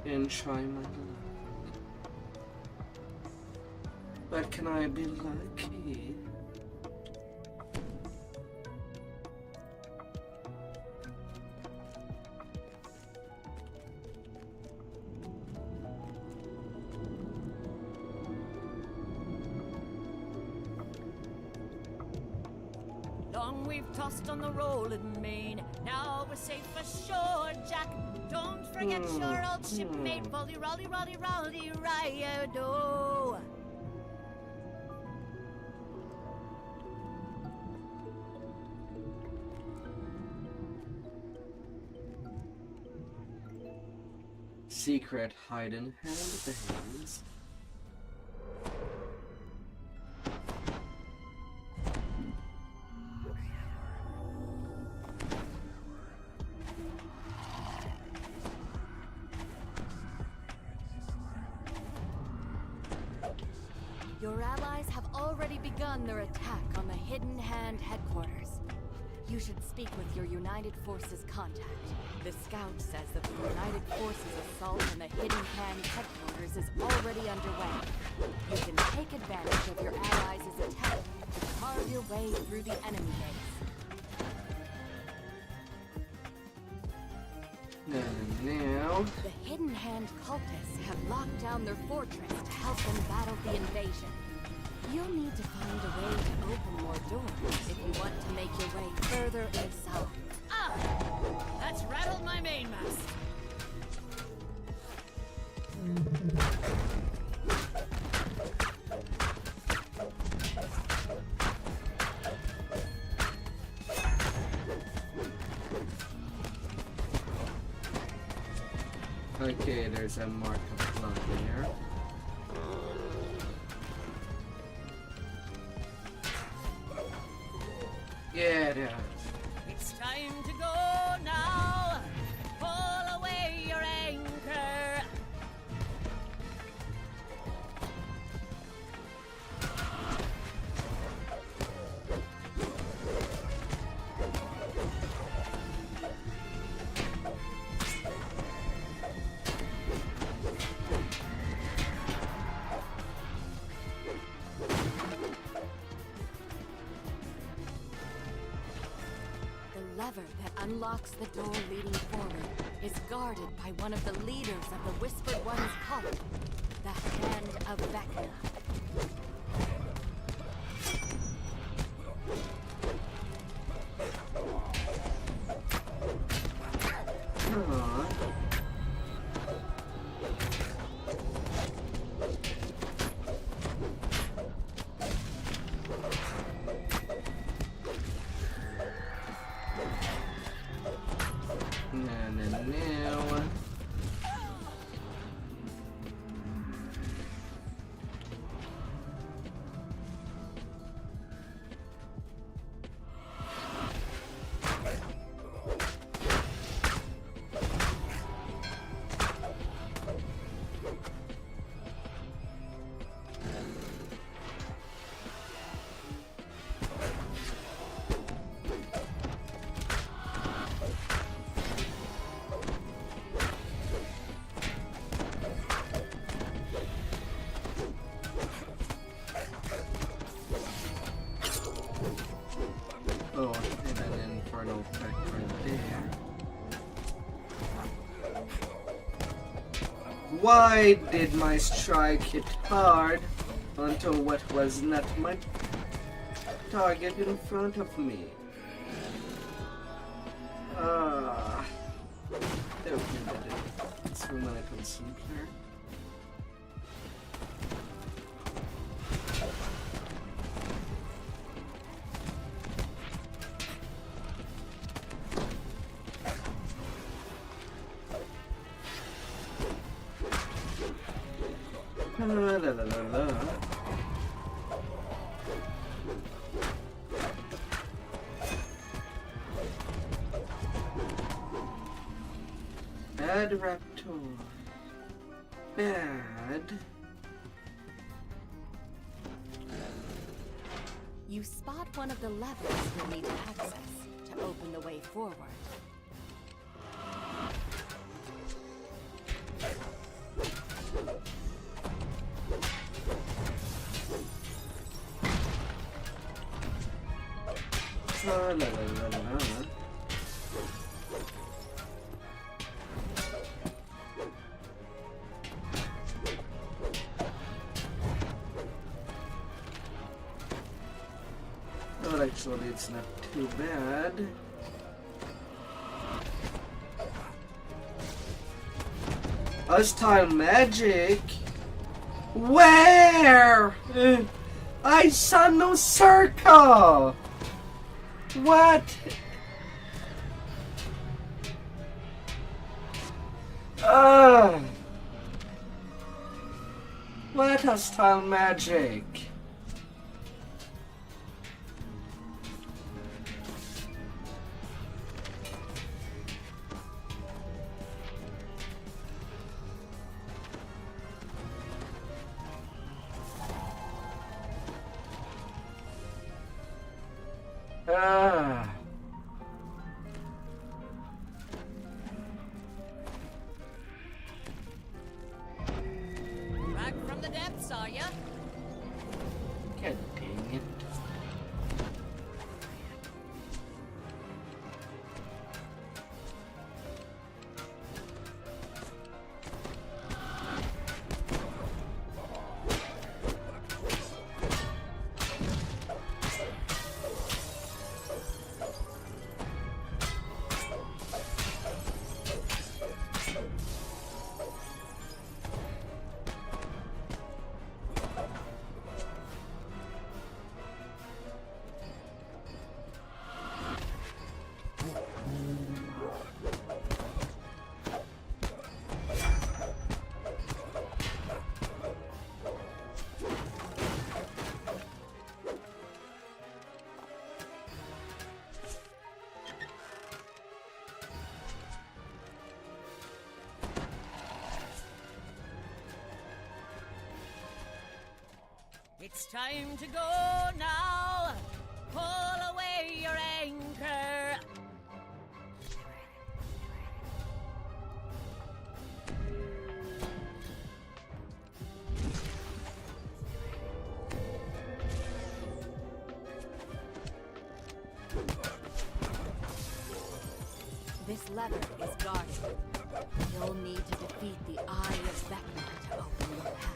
And try my luck. But can I be lucky? Long we've tossed on the rolling main. Now we're safe ashore, Jack. Don't forget your old shipmate, Rolly, Rolly, Rolly, Rolly, Riodo. Secret hidden hand things. Your allies have already begun their attack on the Hidden Hand headquarters. You should speak with your United Forces contact. The scout says that the United Forces assault on the Hidden Hand headquarters is already underway. You can take advantage of your allies' attack to carve your way through the enemy base. Now... The Hidden Hand cultists have locked down their fortress to help them battle the invasion. You'll need to find a way to open more doors if you want to make your way further inside. Ah! That's rattled my mainmast. Okay, there's a mark of blood there. Yeah, yeah. It's time to go now. Pull away your anchor. The lever that unlocks the door leading forward is guarded by one of the leaders of the Whispered One's cult, the Hand of Vecna. Come on. Now. Oh, and an infernal effect right there. Why did my strike hit hard onto what was not my target in front of me? That would be better. Let's run a little simpler. La, la, la, la, la. Bad Raptor. Bad. You spot one of the levers you'll need access to open the way forward. La, la, la, la, la. Well, actually, it's not too bad. Hostile magic? Where? I saw no circle! What? Ugh. meta style magic. Ah. Back from the depths, are ya? God dang it. It's time to go now. Pull away your anchor. This lever is guarded. You'll need to defeat the Eye of Vecna to open your path.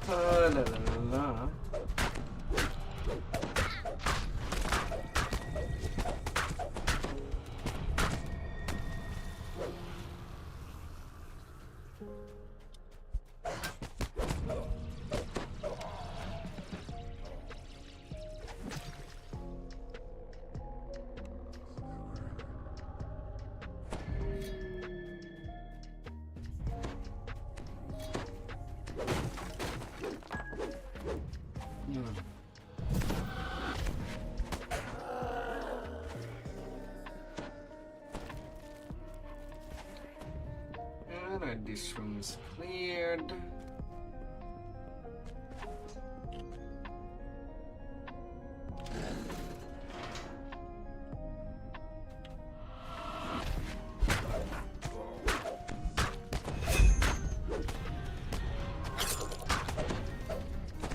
La la la la. Alright, this room is cleared.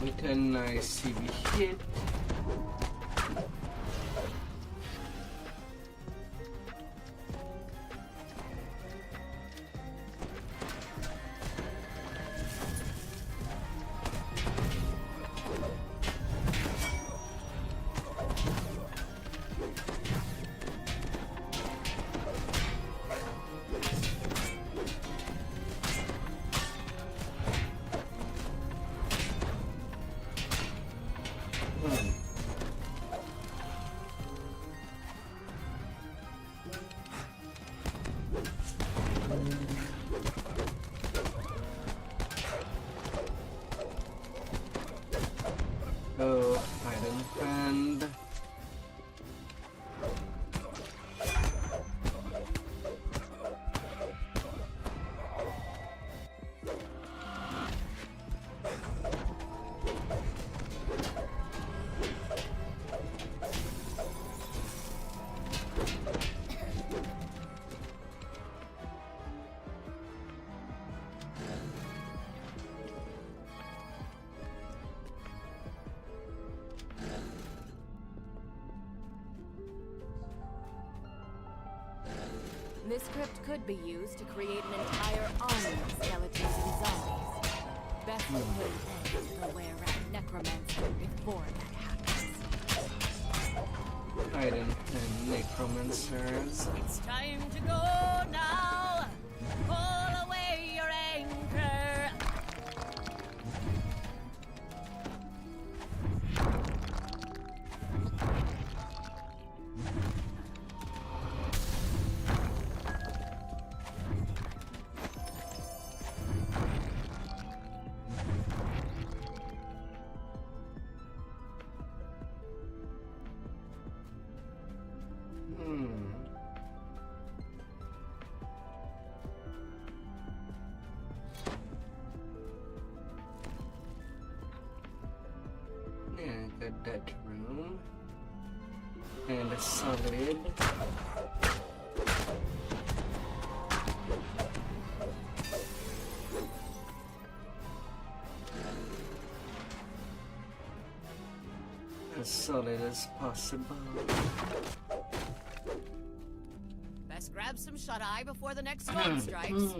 With a nice CB hit. Oh, hide and friend. This crypt could be used to create an entire army of skeletons and zombies. Best to put an end to the wear-out necromancer before that happens. Hidden and necromancers. It's time to go now. Pull away your anchor. Yeah, got that room. And a solid. As solid as possible. Best grab some shut-eye before the next storm strikes.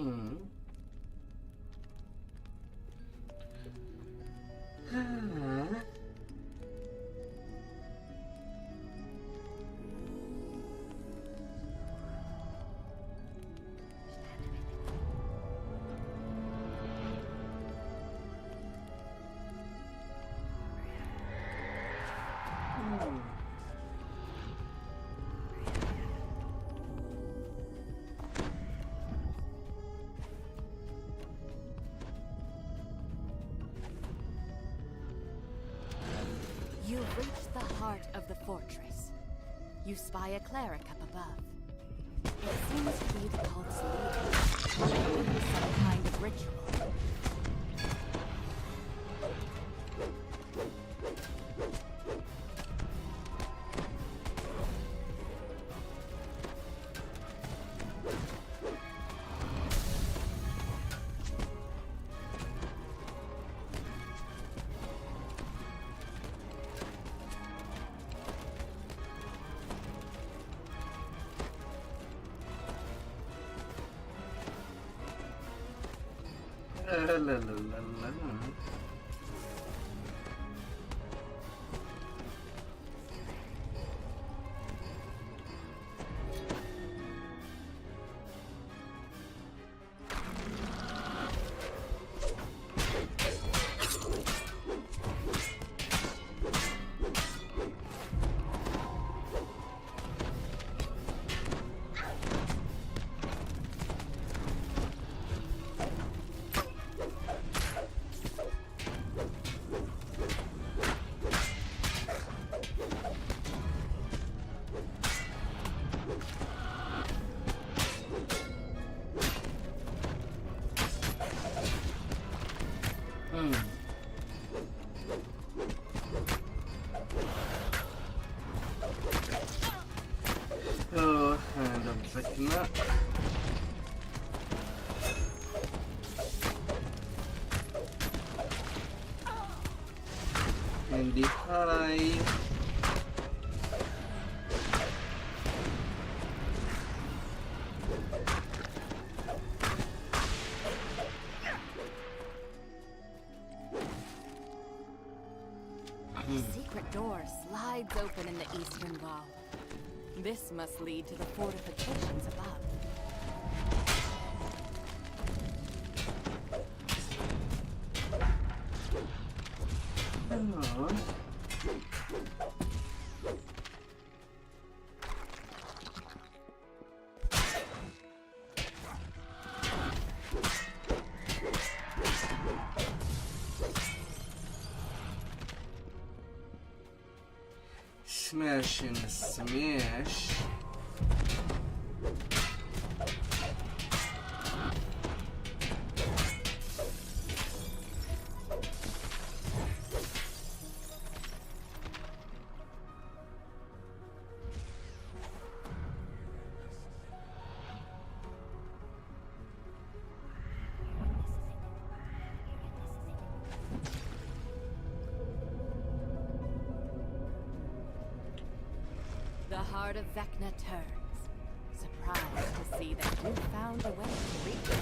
You've reached the heart of the fortress. You spy a cleric up above. It seems to be the cult's leader, doing some kind of ritual. La, la, la, la, la. Oh, and I'm clicking that. And the high. The secret door slides open in the eastern wall. This must lead to the fortifications above. Oh. Smash and smash. The heart of Vecna turns, surprised to see that you found a way to reach it.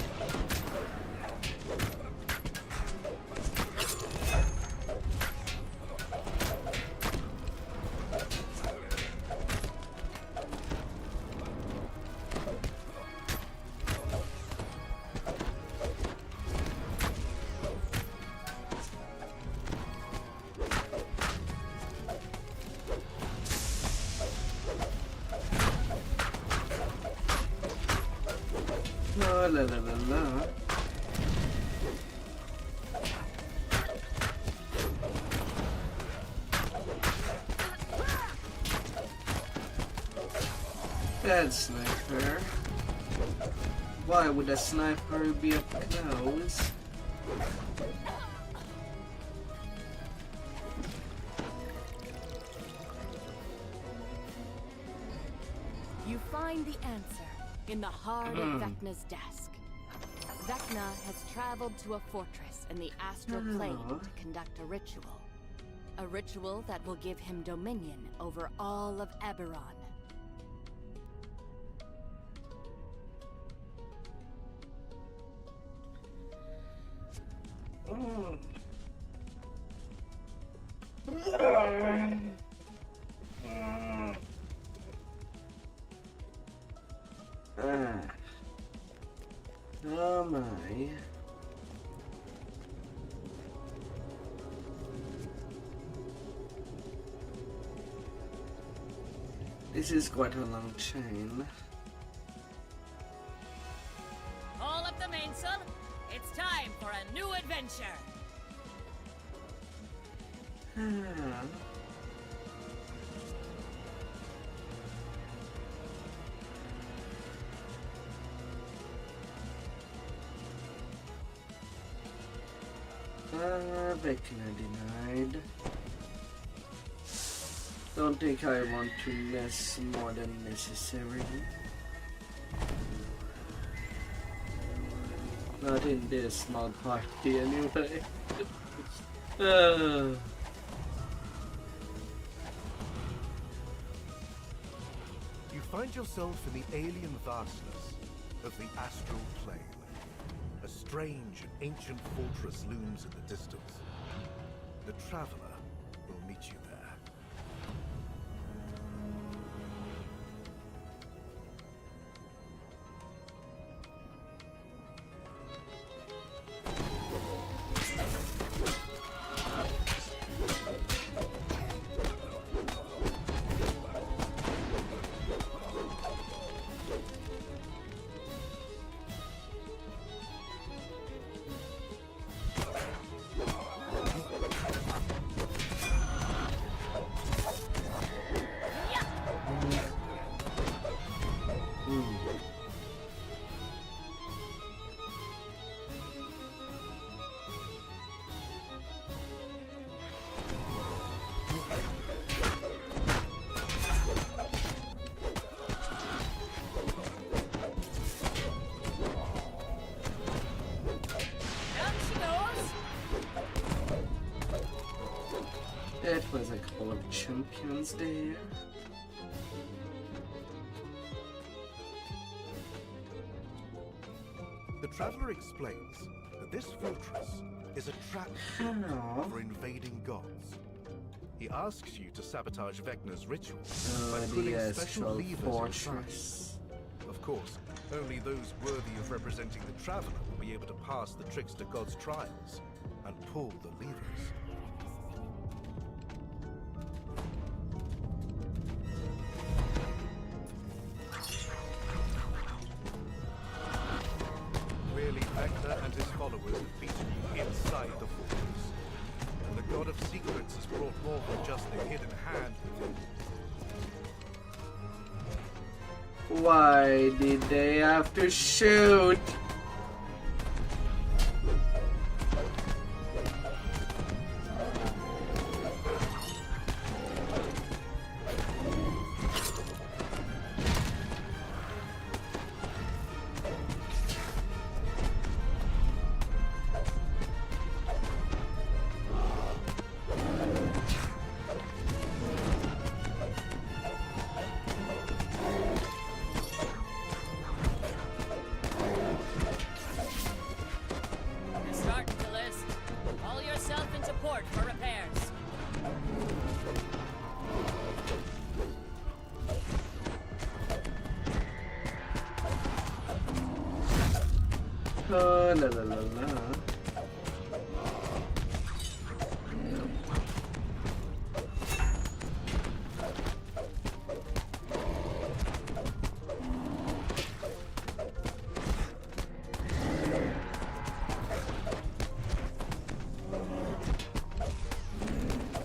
La la la la. Bad sniper. Why would a sniper be up close? You find the answer in the heart of Vecna's desk. Vecna has traveled to a fortress in the astral plane to conduct a ritual. A ritual that will give him dominion over all of Eberron. Oh my. This is quite a long chain. All up the mainsail. It's time for a new adventure. Vecna denied. Don't think I want to mess more than necessary. Not in this small party anyway. You find yourself in the alien vastness of the astral plane. A strange and ancient fortress looms in the distance. The Traveler will meet you there. It was a couple of champions there. The Traveler explains that this fortress is a trap for invading gods. He asks you to sabotage Vecna's ritual by pulling special levers inside. Of course, only those worthy of representing the Traveler will be able to pass the Trickster God's trials and pull the levers. Clearly, Vecna and his followers have beaten you inside the fortress. And the God of Secrets has brought more than just the hidden hand with him. Why did they have to shoot? la la la la.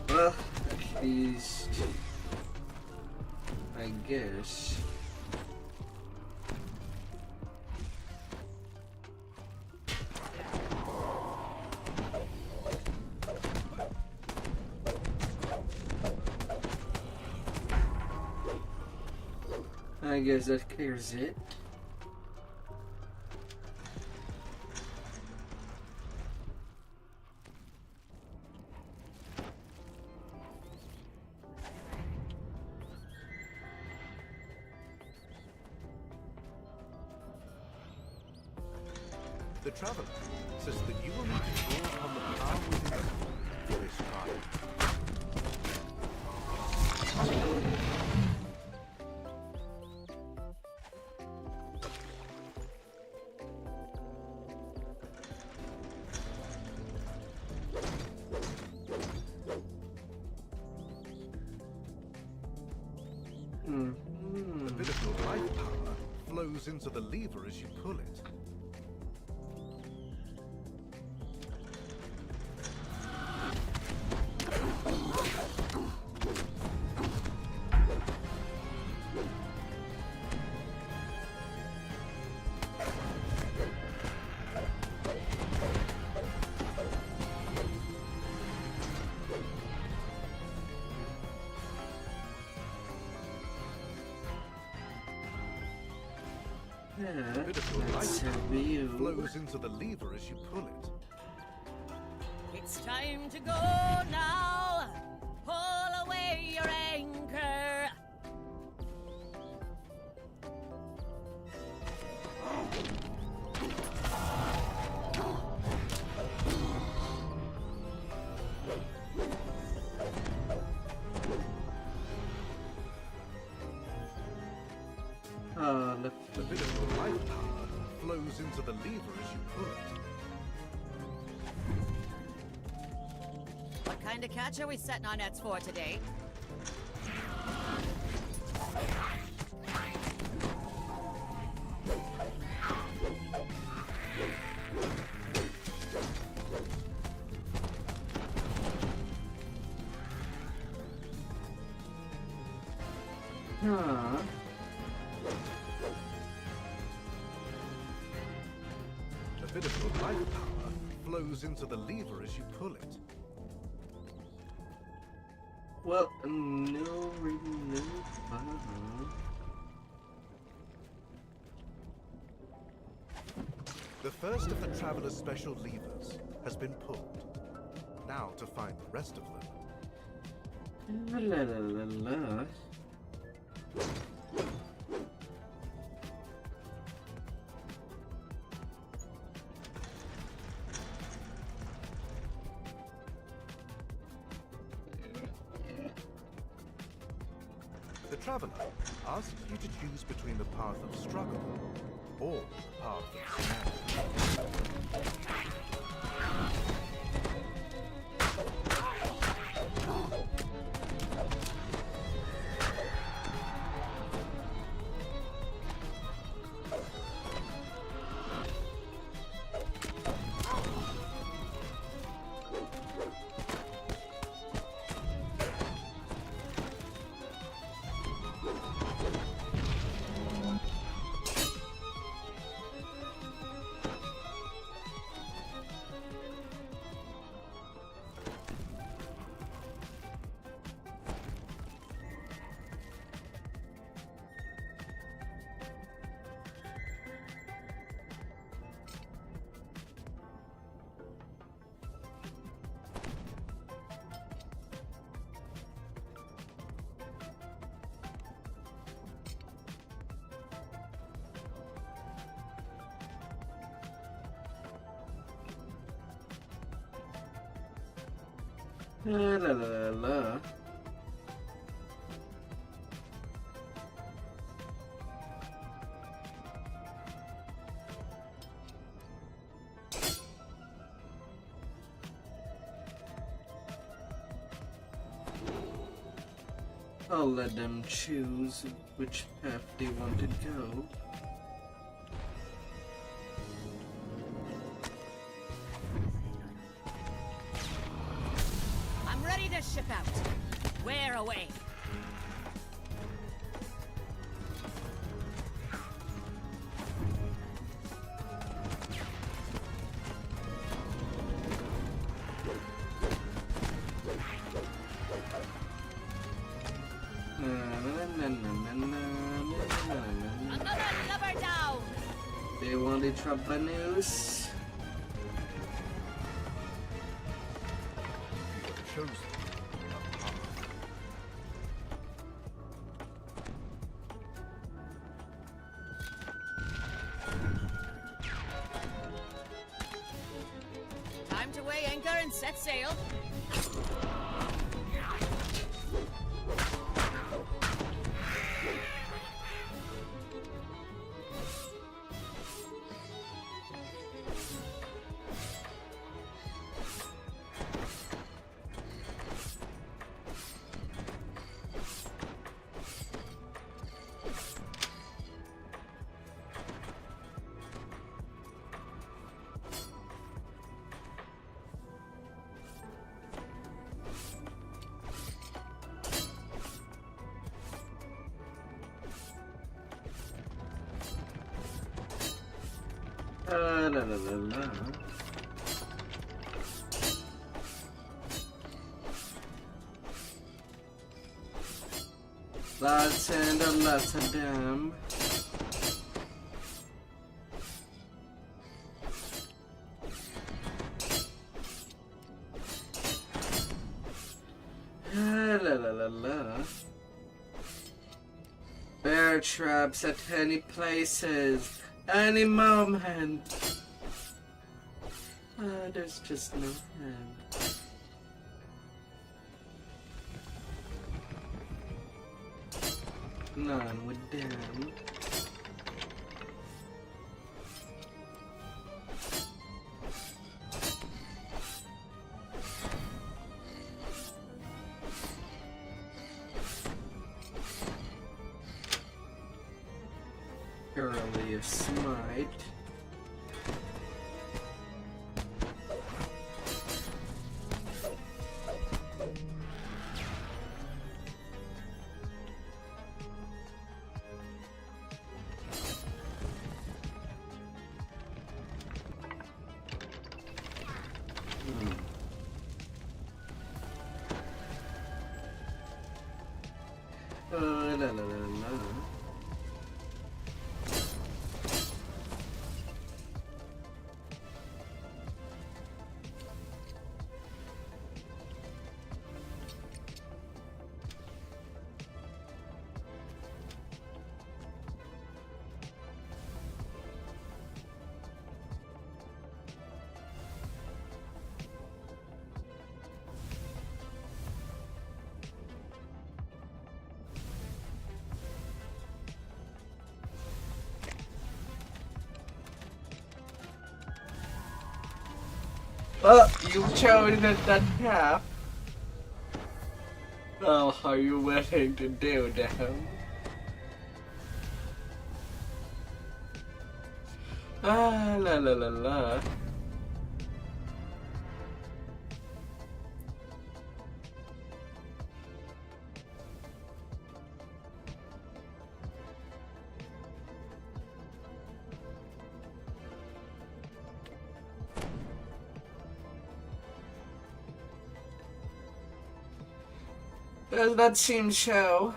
Well, at least I guess. I guess that clears it. The Traveler says that you will need to draw upon the power within you for this trial. A bit of your life power flows into the lever as you pull it. A bit of your life power flows into the lever as you pull it. It's time to go now. Pull away your anchor. Look. A bit of your life power flows into the lever as you pull it. What kind of catch are we setting our nets for today? Huh. A bit of your life power flows into the lever as you pull it. Well, no, really, no. The first of the Traveler's special levers has been pulled. Now to find the rest of them. La la la la. The Traveler asks you to choose between the path of struggle or the path of snare. La la la la. I'll let them choose which path they want to go. I'm ready to ship out. Where away? Another lubber down. They want to drop a news. Chosen. Time to weigh anchor and set sail. La la la la. Lots and lots of them. La la la la. Bear traps at any places. Any moment. There's just no hand. None with them. Currently a smite. La la la la. Well, you chose that path. Well, are you willing to do that? La la la la. Does that seem so?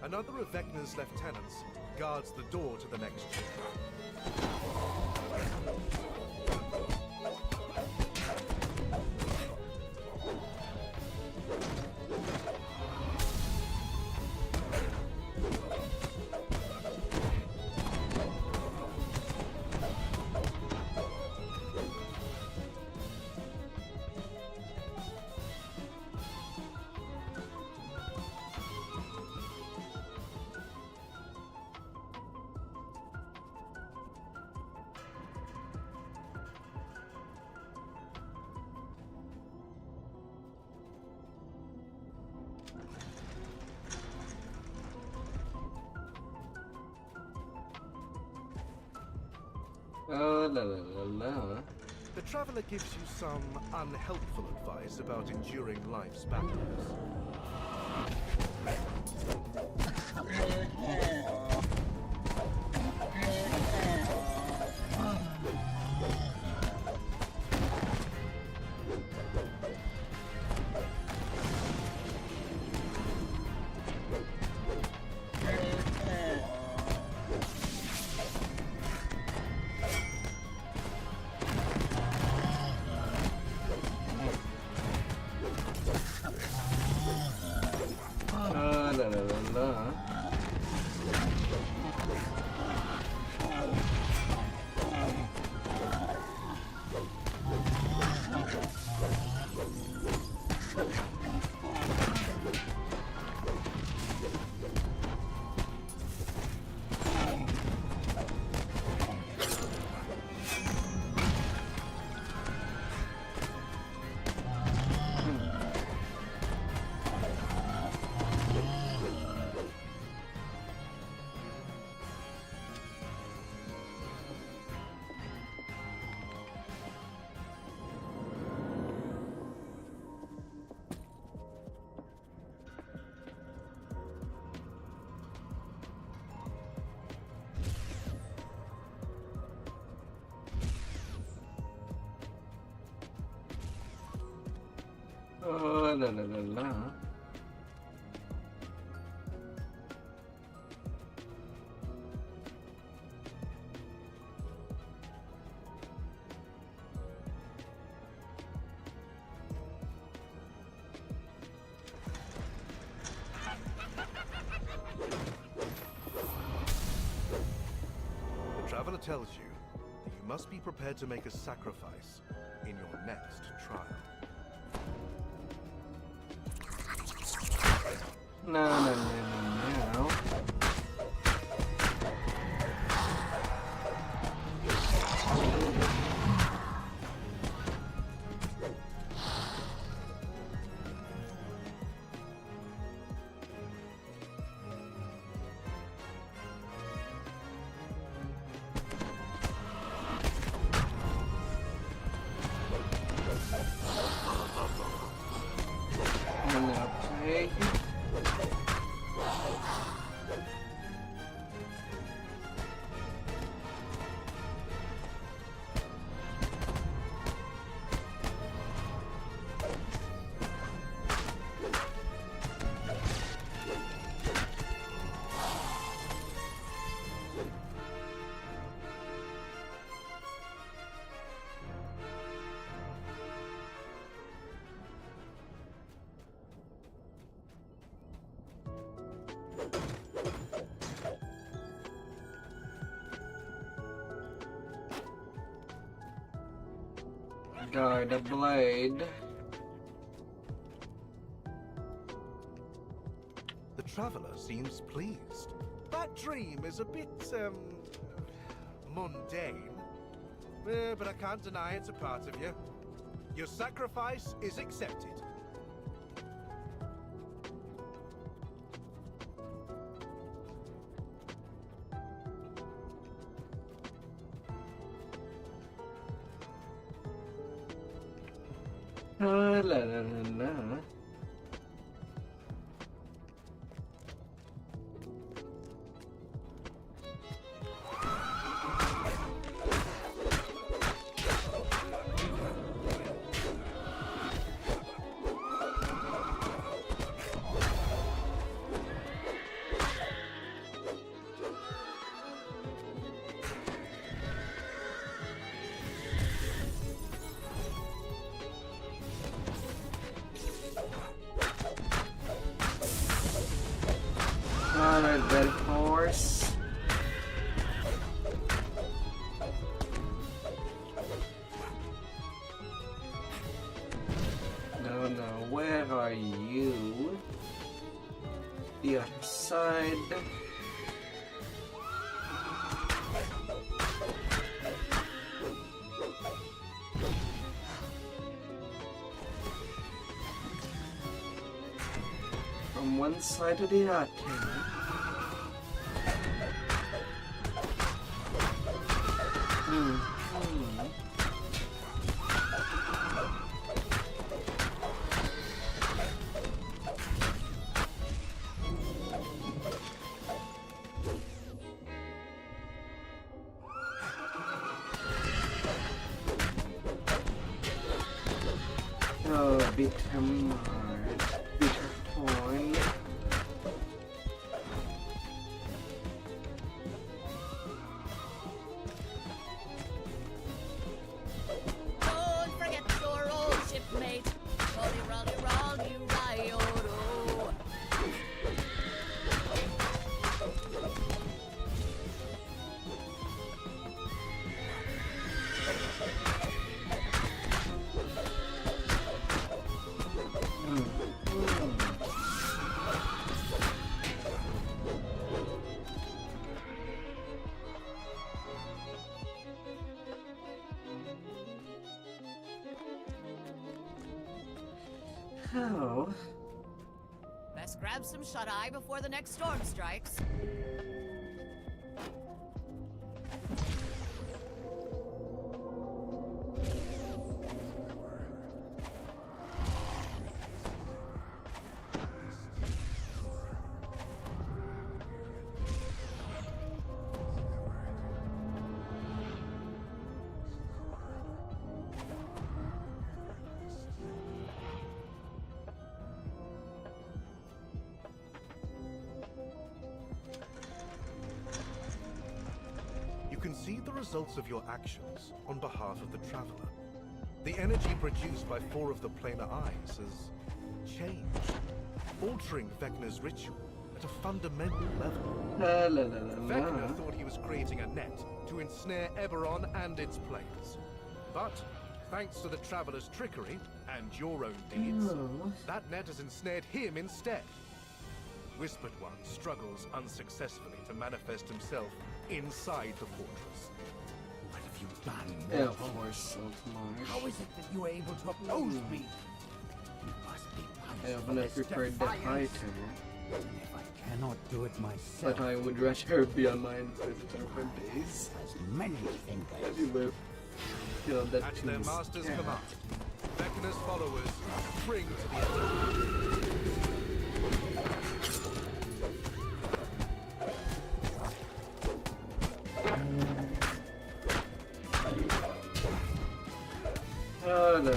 Another of Vecna's lieutenants guards the door to the next chamber. Oh, la la la la. The traveler gives you some unhelpful advice about enduring life's battles. La la la la. Oh, la la la la. The traveler tells you that you must be prepared to make a sacrifice in your next trial. No, no, no, no, no. Okay. Guard the blade. The traveler seems pleased. That dream is a bit, mundane. But I can't deny it's a part of you. Your sacrifice is accepted. La la la la. Alright, dead horse. No, no, where are you? The other side. From one side to the other. Hmm. Bitterhorn. Don't forget your old shipmate. Rolly, rolly, rolly, Ryoto. How? Best grab some shut-eye before the next storm strikes. You can see the results of your actions on behalf of the Traveler. The energy produced by 4 of the planar eyes has changed, altering Vecna's ritual at a fundamental level. Vecna thought he was creating a net to ensnare Eberron and its planes. But, thanks to the Traveler's trickery and your own deeds, that net has ensnared him instead. Whispered One struggles unsuccessfully to manifest himself inside the fortress. What have you done? Yeah, mortal? of course, Saltmarsh. How is it that you were able to oppose me? You must be I punished have for not this prepared the defiance. item, If I cannot do it myself, but I would rather be a mind visitor for days. as many thinkers. You will feel that At their too master's scared. command, Vecna's followers spring to the attack. No.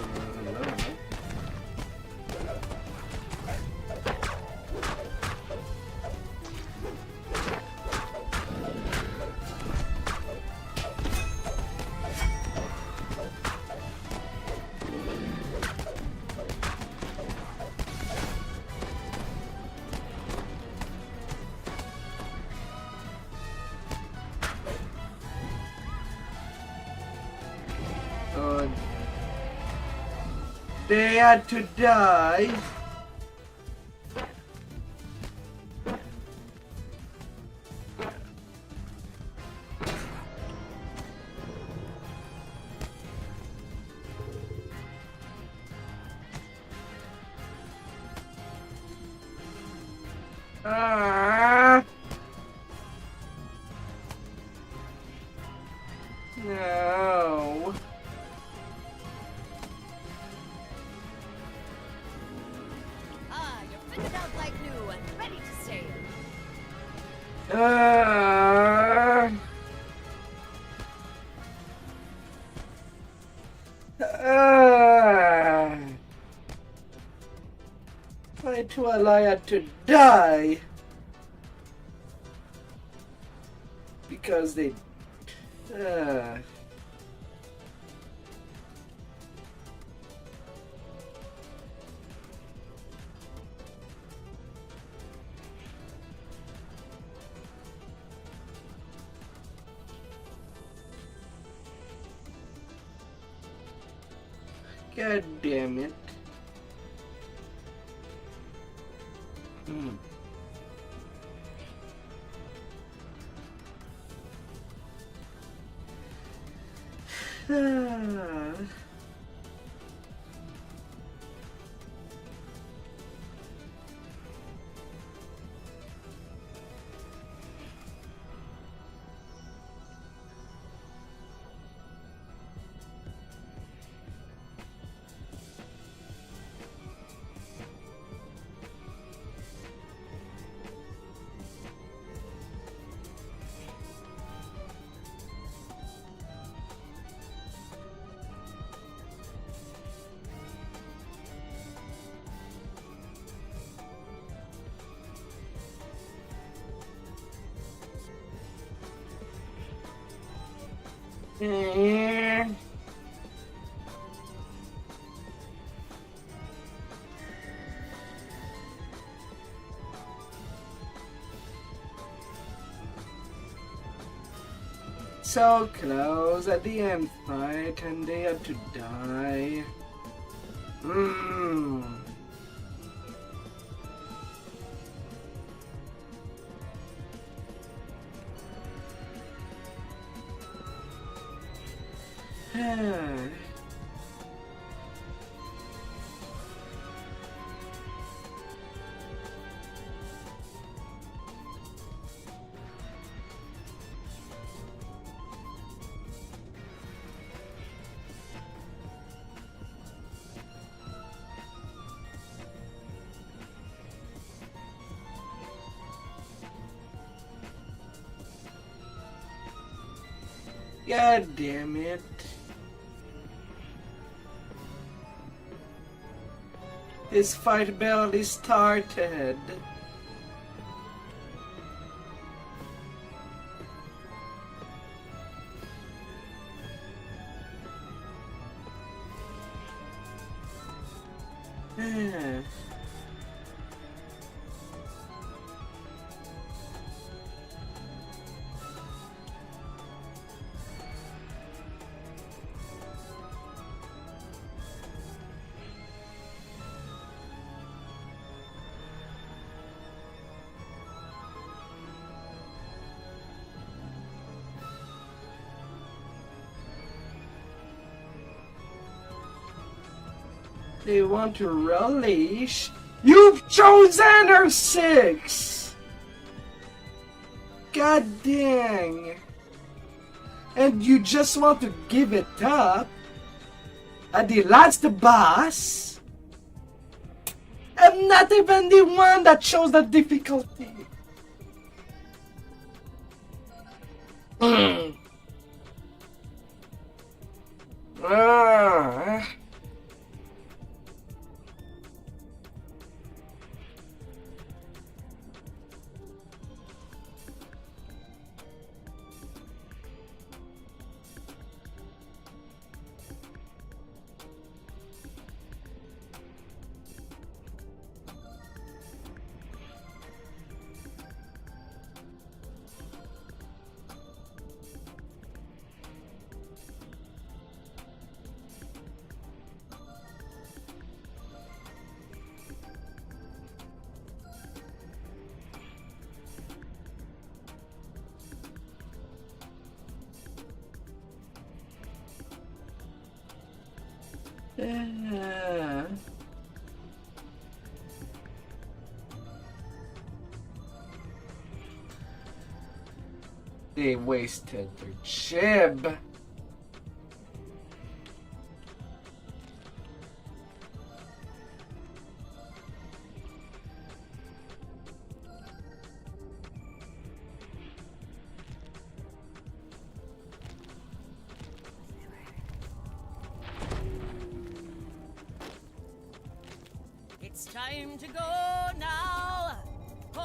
They had to die. Ah! No. Ah, you're fitted out like new and ready to sail. Ah! Ah! Why do I had to die? Because they... God damn it. Eh. So close at the end fight and they had to die. God damn it. This fight barely started. They want to release. You've chosen her 6! God dang. And you just want to give it up at the last boss? I'm not even the one that chose the difficulty. They wasted their chib. It's time to go now. Pull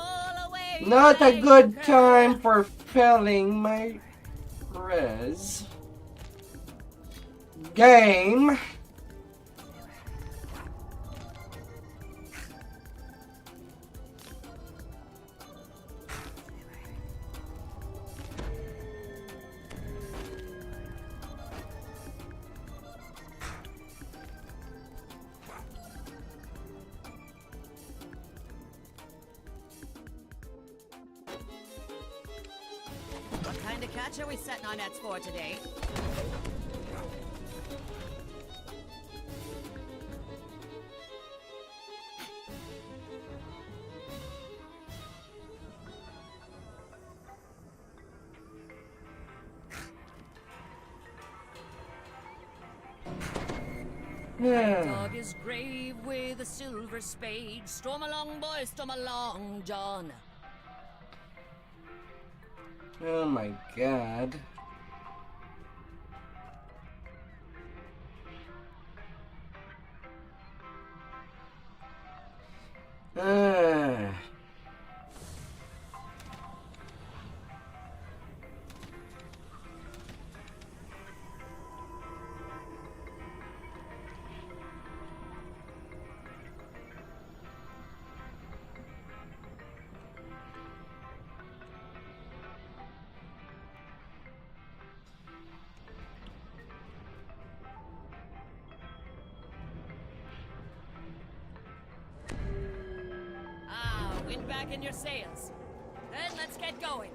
away. Not a good time for filling my res. Game. What kind of catch are we setting our nets for today? Dog is grave with a silver spade. Storm along, boys, storm along, John. Oh my god. Wind back in your sails. Then let's get going.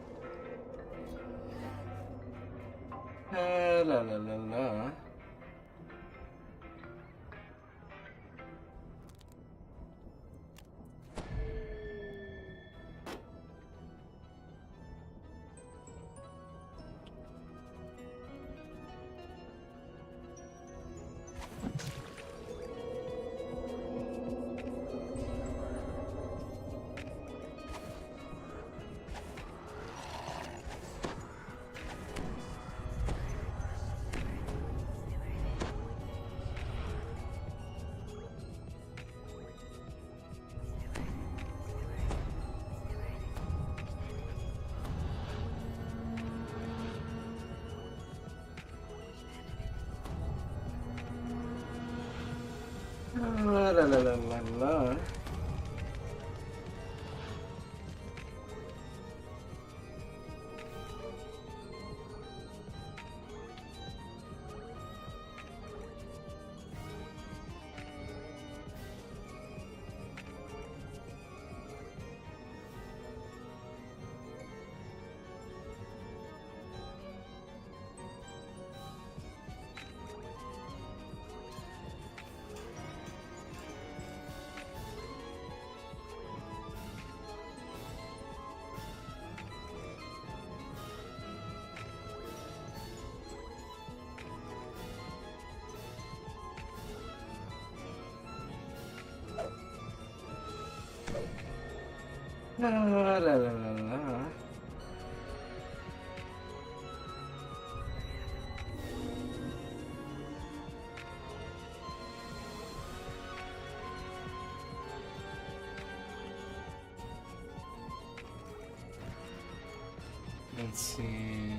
La la la la. La la la la la. La la la la la. Let's see.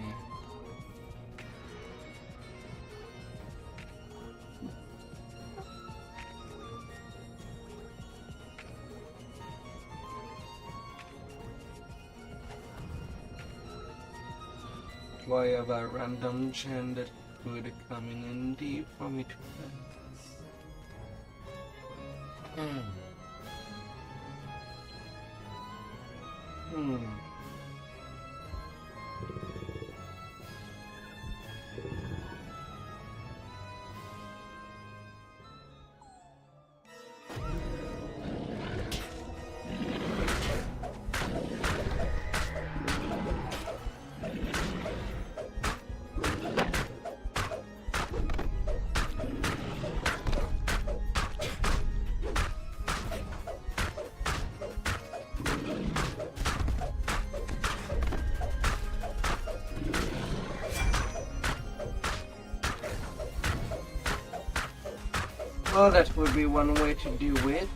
Why have a random gen that could come in handy for me to play? Well, that would be one way to do it.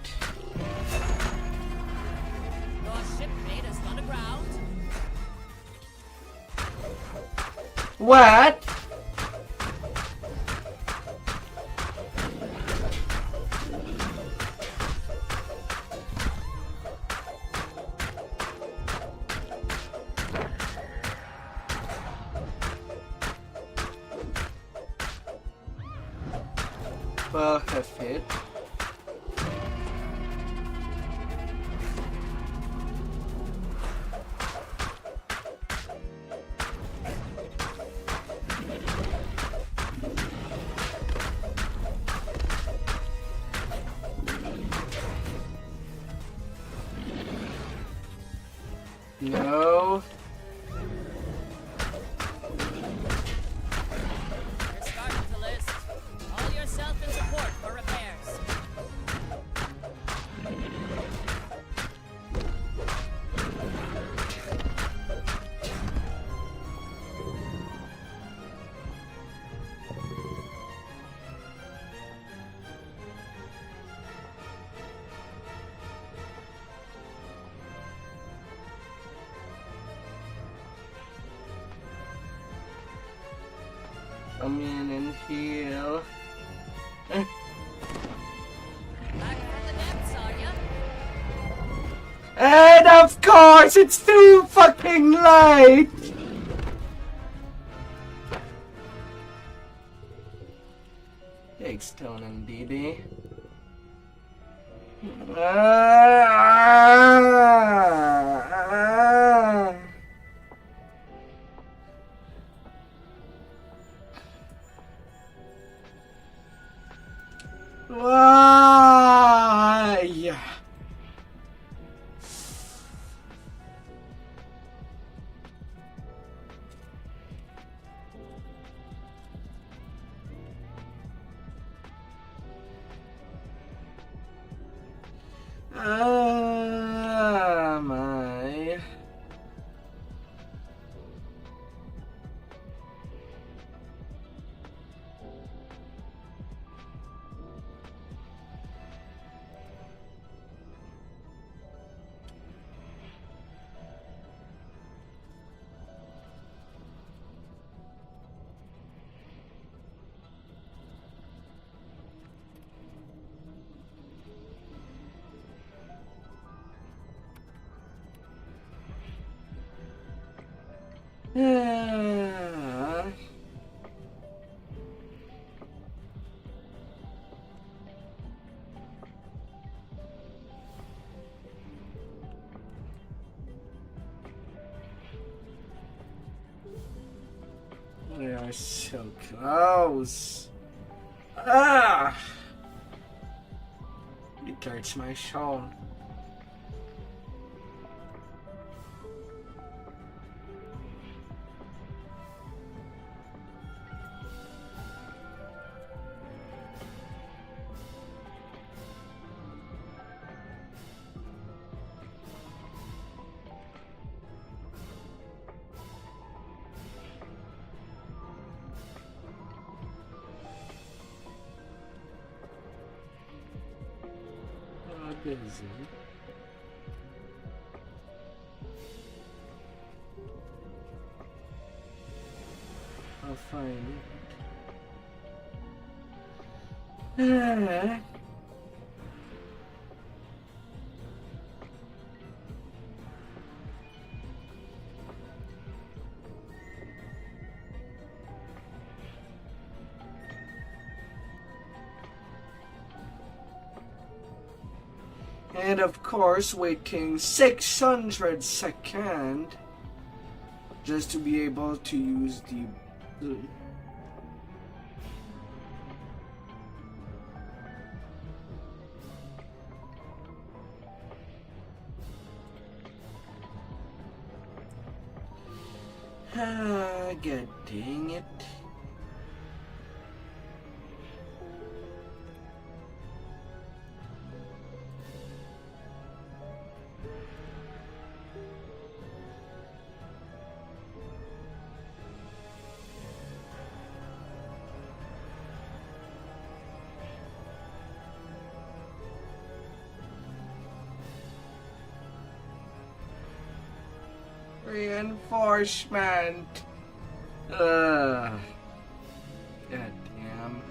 Your shipmate has gone aground. What? Perfect. No. Discard the list. Haul yourself into port for repairs. Come in and heal. Back from the depths, are ya? And of course, it's too fucking late! Take Stone and DD. My. They are so close. Ah! It hurts my soul. Busy. I'll find it. And of course, waiting 600 seconds just to be able to use the blue. God dang it. Reinforcement. God damn.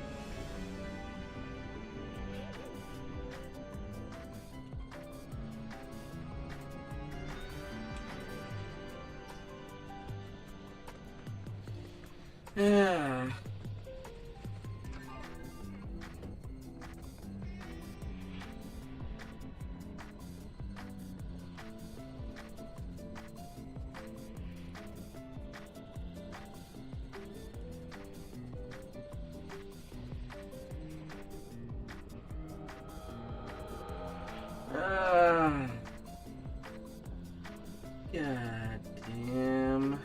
God damn.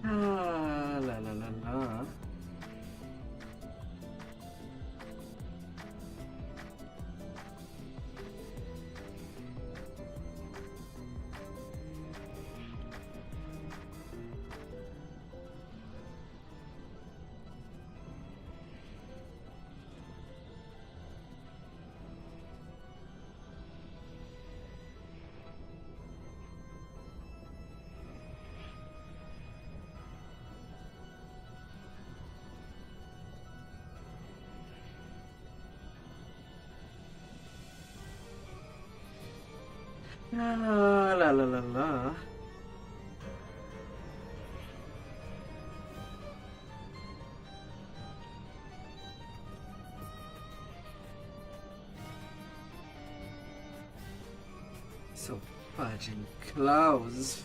La la la la. La la la la. So Fudging clothes.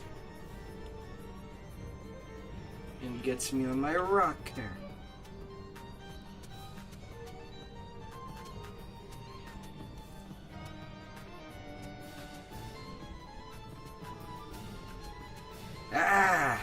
And gets me on my rocker. Ah!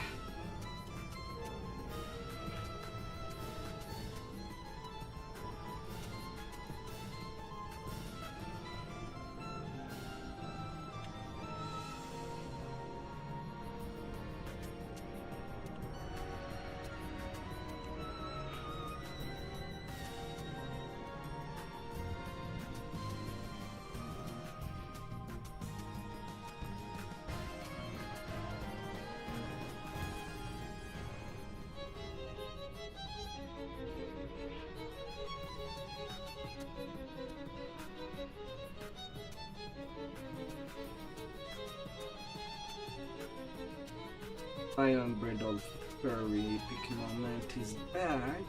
Iron Brittle Furry Moment is back.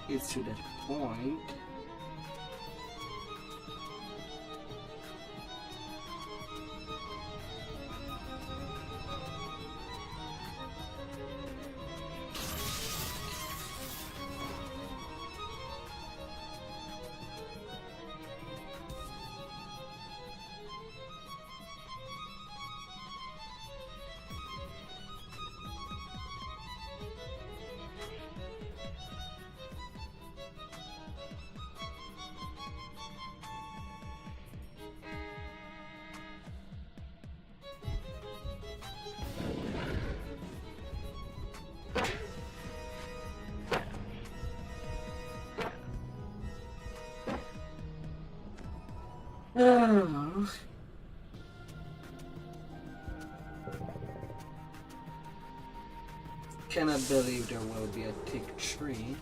It's to that point. Oh. Cannot believe there will be a thick tree.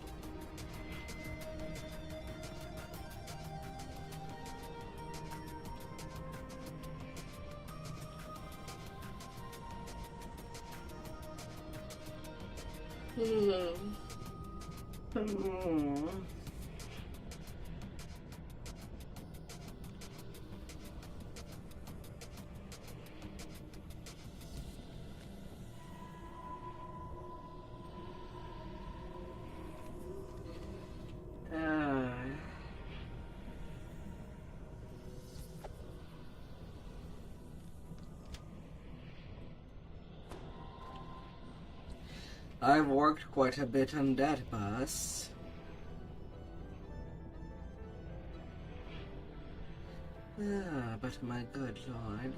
I've worked quite a bit on that bus. But my good lord.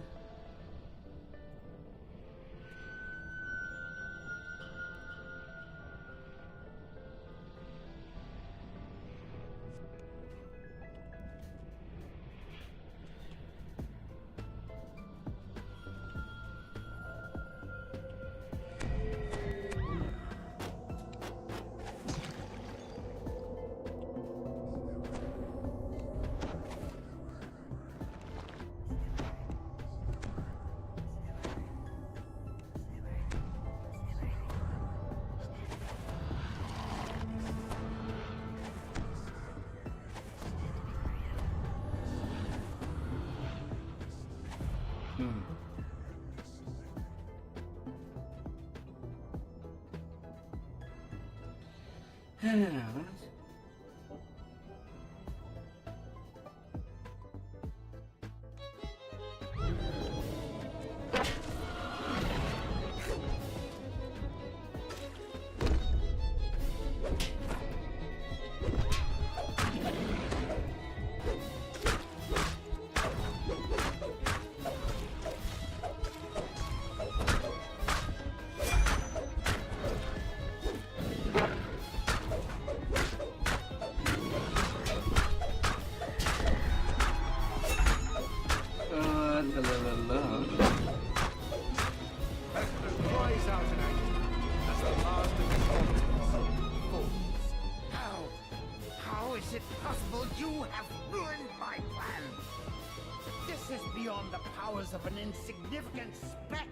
Of an insignificant speck.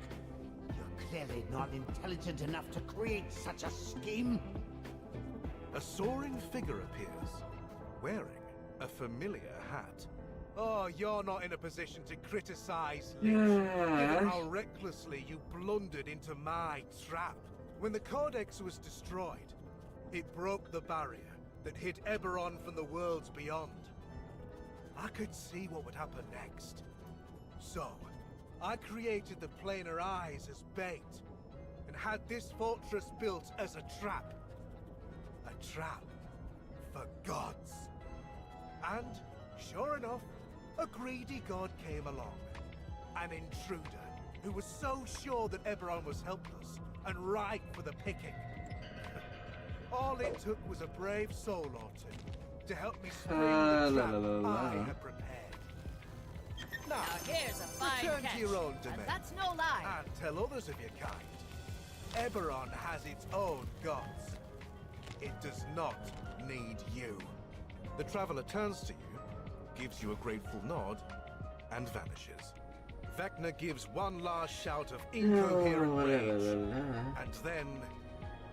You're clearly not intelligent enough to create such a scheme. A soaring figure appears, wearing A familiar hat? Oh, you're not in a position to criticize Lich, given how recklessly you blundered into my trap. When the Codex was destroyed, it broke the barrier that hid Eberron from the worlds beyond. I could see what would happen next. So, I created the planar eyes as bait, and had this fortress built as a trap. A trap for gods. And, sure enough, a greedy god came along. An intruder who was so sure that Eberron was helpless and ripe for the picking. All it took was a brave soul or two to help me spring the trap I had prepared. Now, here's a fine return catch. to your own domain. That's no lie. And tell others of your kind. Eberron has its own gods. It does not need you. The Traveler turns to you, gives you a grateful nod, and vanishes. Vecna gives one last shout of incoherent rage, and then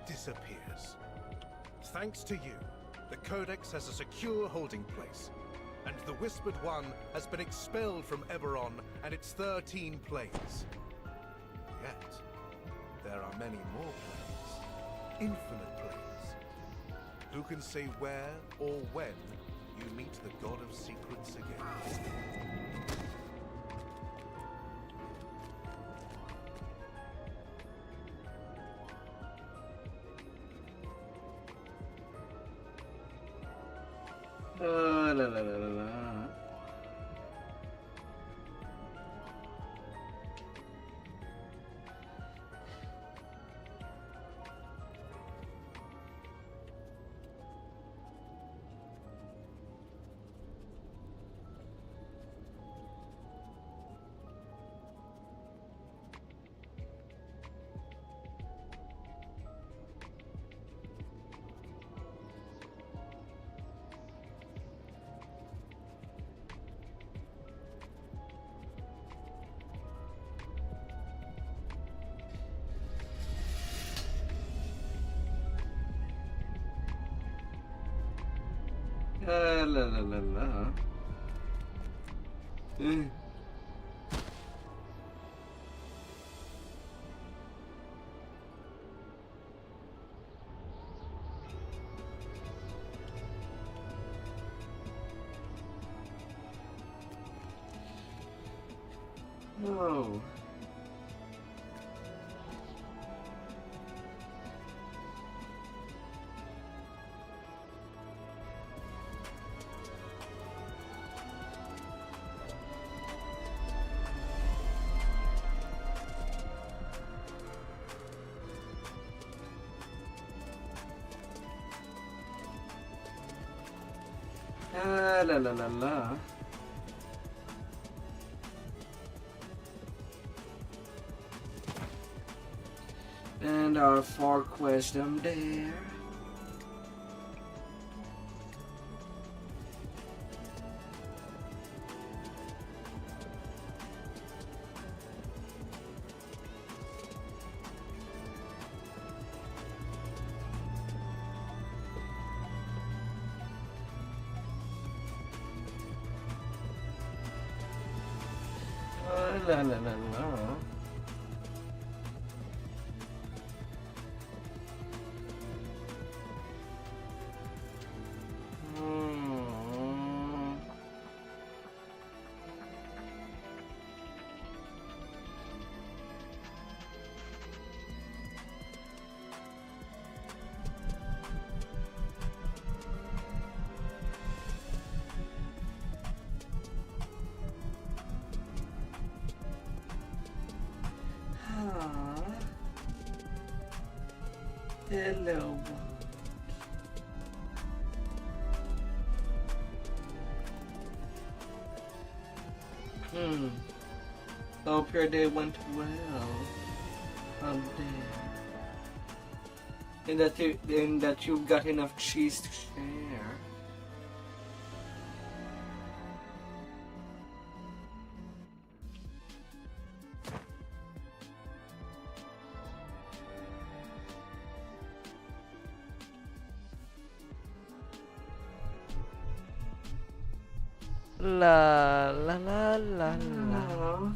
disappears. Thanks to you, the Codex has a secure holding place, and the Whispered One has been expelled from Eberron and its 13 planes. Yet, there are many more planes. Infinite planes. Who can say where or when you meet the God of Secrets again? La la la la la. La la la la. No. La la la la. And our 4 quests them there. La la la la. Hello. Hope your day went well. And that you got enough cheese to share. La la la la la. Oh.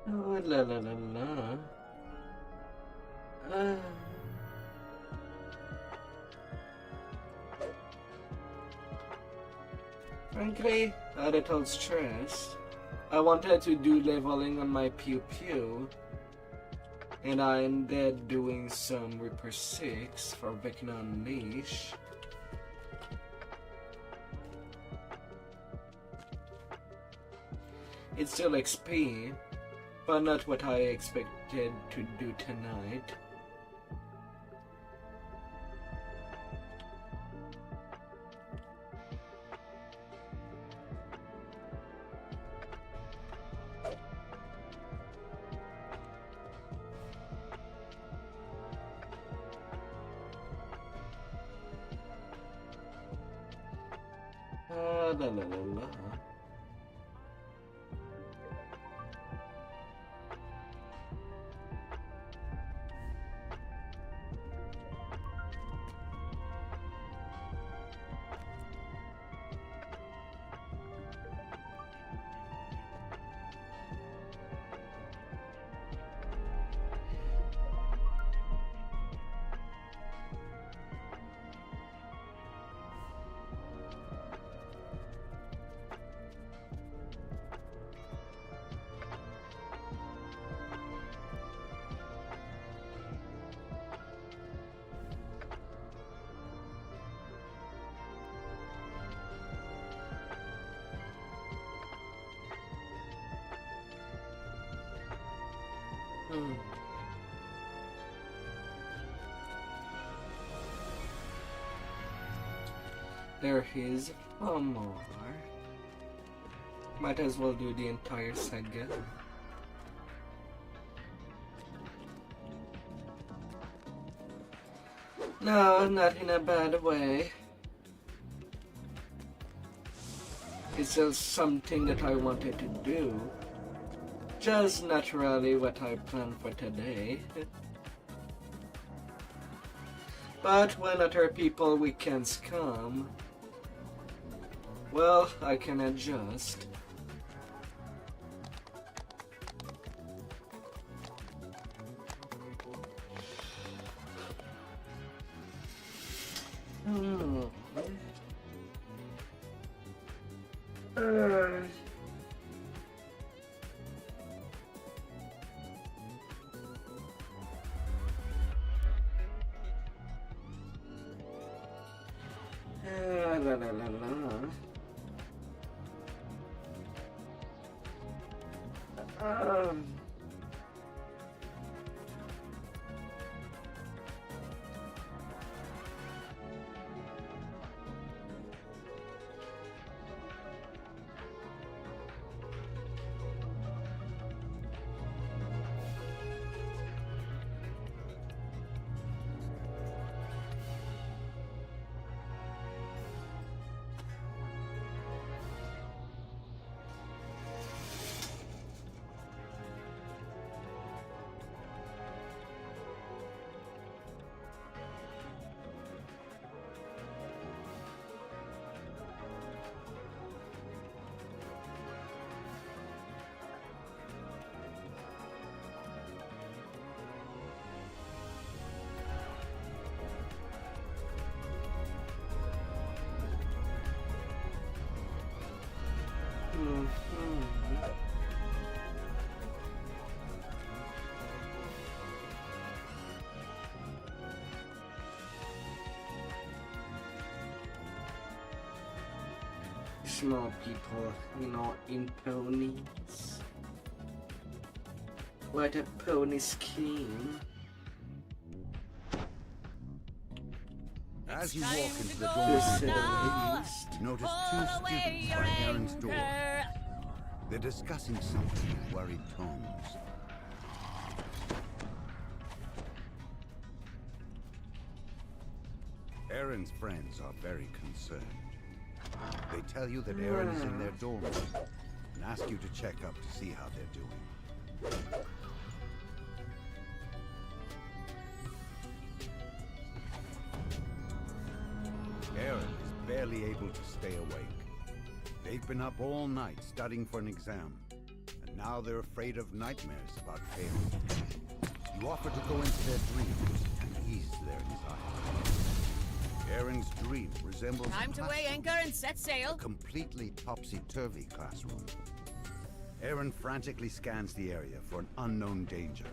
Oh, la la la la. Frankly, a little stressed. I wanted to do leveling on my pew pew, and I ended doing some Reaper 6 for Vecna Unleash. It's still XP, but not what I expected to do tonight. La la la la. There is one more. Might as well do the entire saga. No, not in a bad way. It's just something that I wanted to do. Just naturally what I planned for today. But when other people weekends come, well, I can adjust. La la la la. Small people, you know, in ponies. What a pony scheme. As you walk into the This door, is you notice two students by Aaron's door. They're discussing something in worried tones. Aaron's friends are very concerned. They tell you that Aaron is in their dorm room and ask you to check up to see how they're doing. Aaron is barely able to stay awake. They've been up all night studying for an exam, and now they're afraid of nightmares about failing. You offer to go into their dreams and ease their anxiety. Aaron's dream resembles Time to weigh anchor and set a sail. completely topsy-turvy classroom. Aaron frantically scans the area for an unknown danger.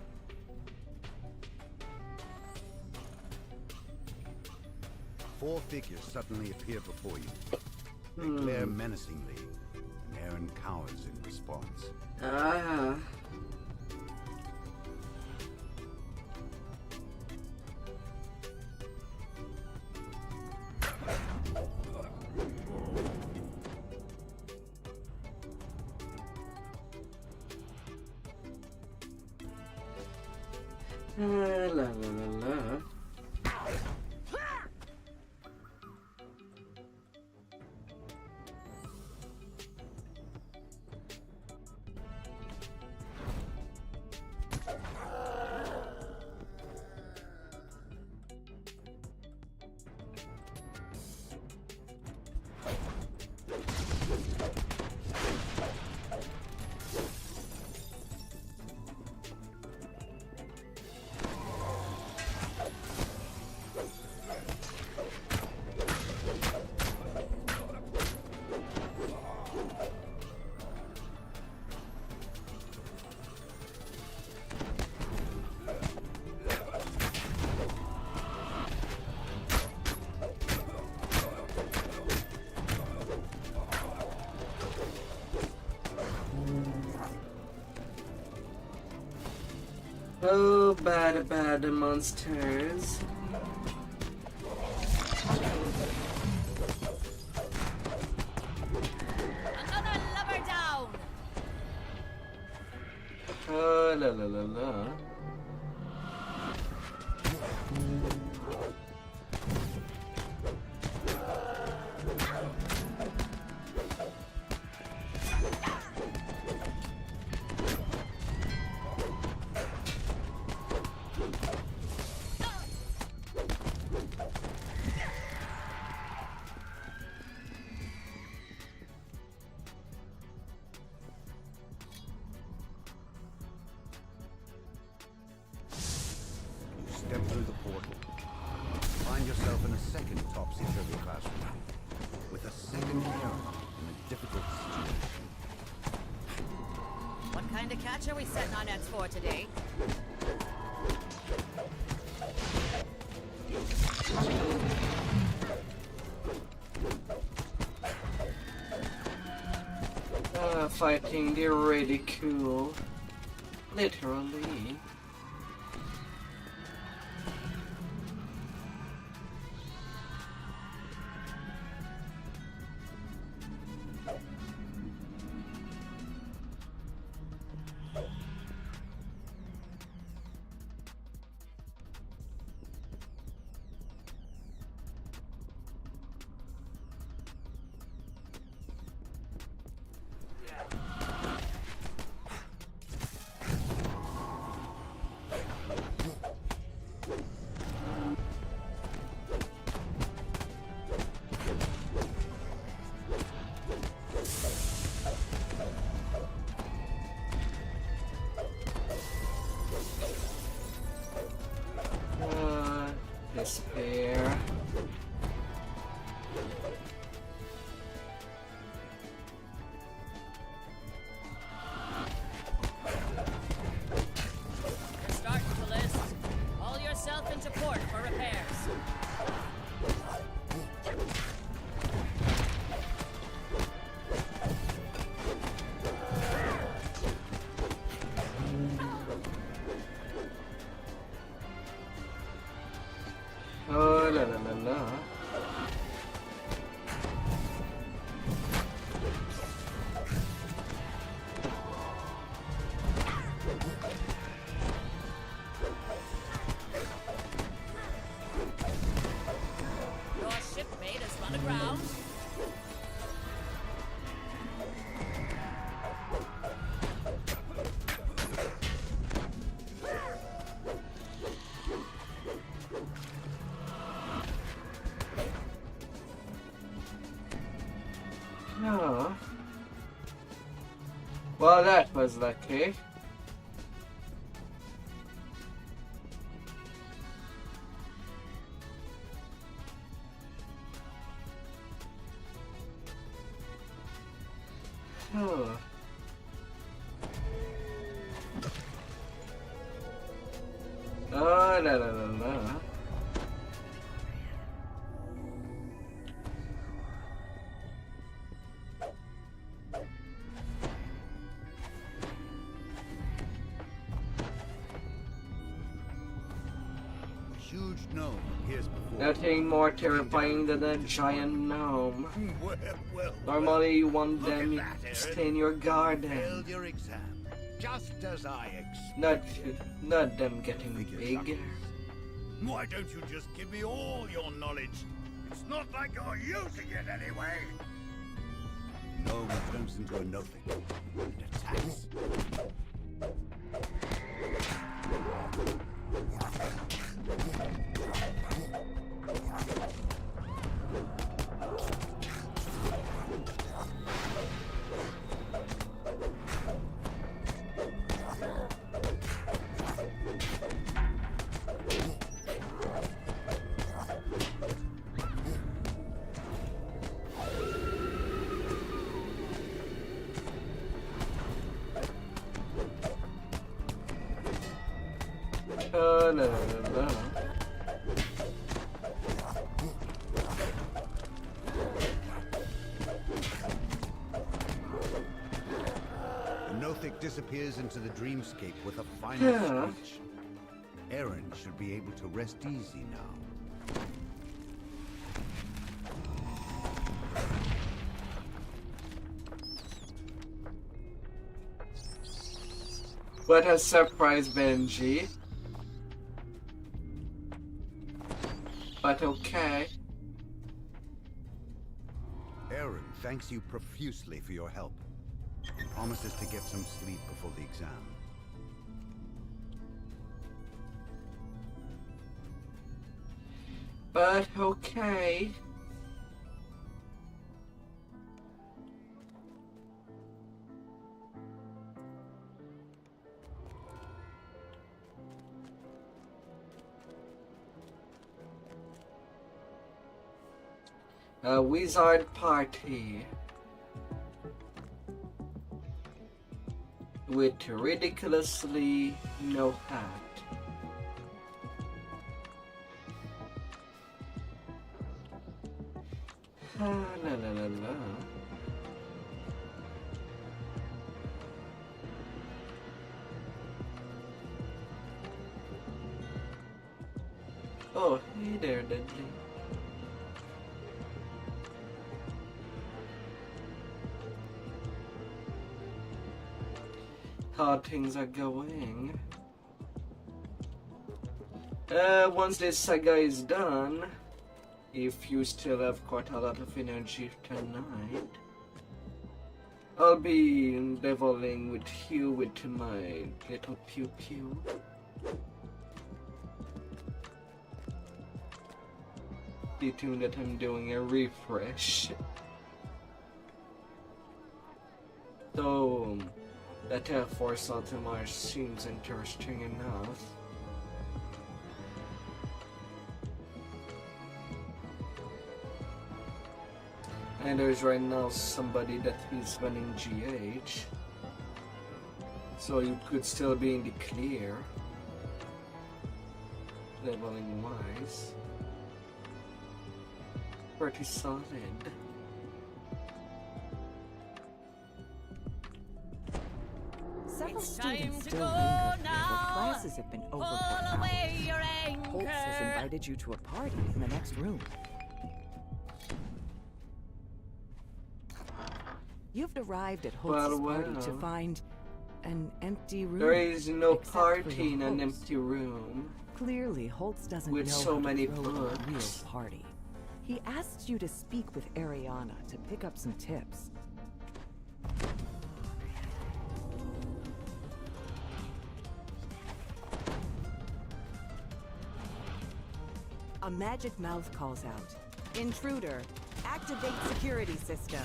Four figures suddenly appear before you. They glare menacingly, and Aaron cowers in response. Ah. La la la la. Oh, bad monsters. Another lover down. Oh, la la la la. Step through the portal. Find yourself in a second topsy-turvy classroom with a second Aaron in a difficult situation. What kind of catch are we setting on ends for today? Fighting the ridicule. Literally. Despair. Start the list. Haul yourself into port for repairs. Oh, la la la la. on the ground. No. Well, that was lucky. Oh. Oh, la la la la. Huge gnome appears before Nothing more terrifying than a giant gnome. Well, Normally you want look at them that, to Aaron. stay in your garden. Failed your exam, just as I expected. Not them getting Figure big. suckers. Why don't you just give me all your knowledge? It's not like you're using it anyway. Gnome turns into a nothing and attacks. Oh, no, no, no. The Nothic disappears into the dreamscape with a final screech. Aaron should be able to rest easy now. What a surprise, Benji. But okay. Aaron thanks you profusely for your help and promises to get some sleep before the exam. But okay. A wizard party with ridiculously no hat. La la la la. Oh, hey there, Dudley. How things are going. Once this saga is done, if you still have quite a lot of energy tonight, I'll be leveling with you with my little pew pew. The tune that I'm doing a refresh. So that Air Force Ultimar seems interesting enough. And there's right now somebody that is running GH, so you could still be in the clear, leveling wise. Pretty solid. Several It's students time to still go linger here, now. but classes have been over Pull for away hours. your anchor. Holtz has invited you to a party in the next room. You've arrived at Holtz's party to find an empty room. There is no except for party your in an host. empty room. Clearly, Holtz doesn't With know so how many to throw a real books. party. He asks you to speak with Ariana to pick up some tips. A magic mouth calls out. Intruder, activate security system.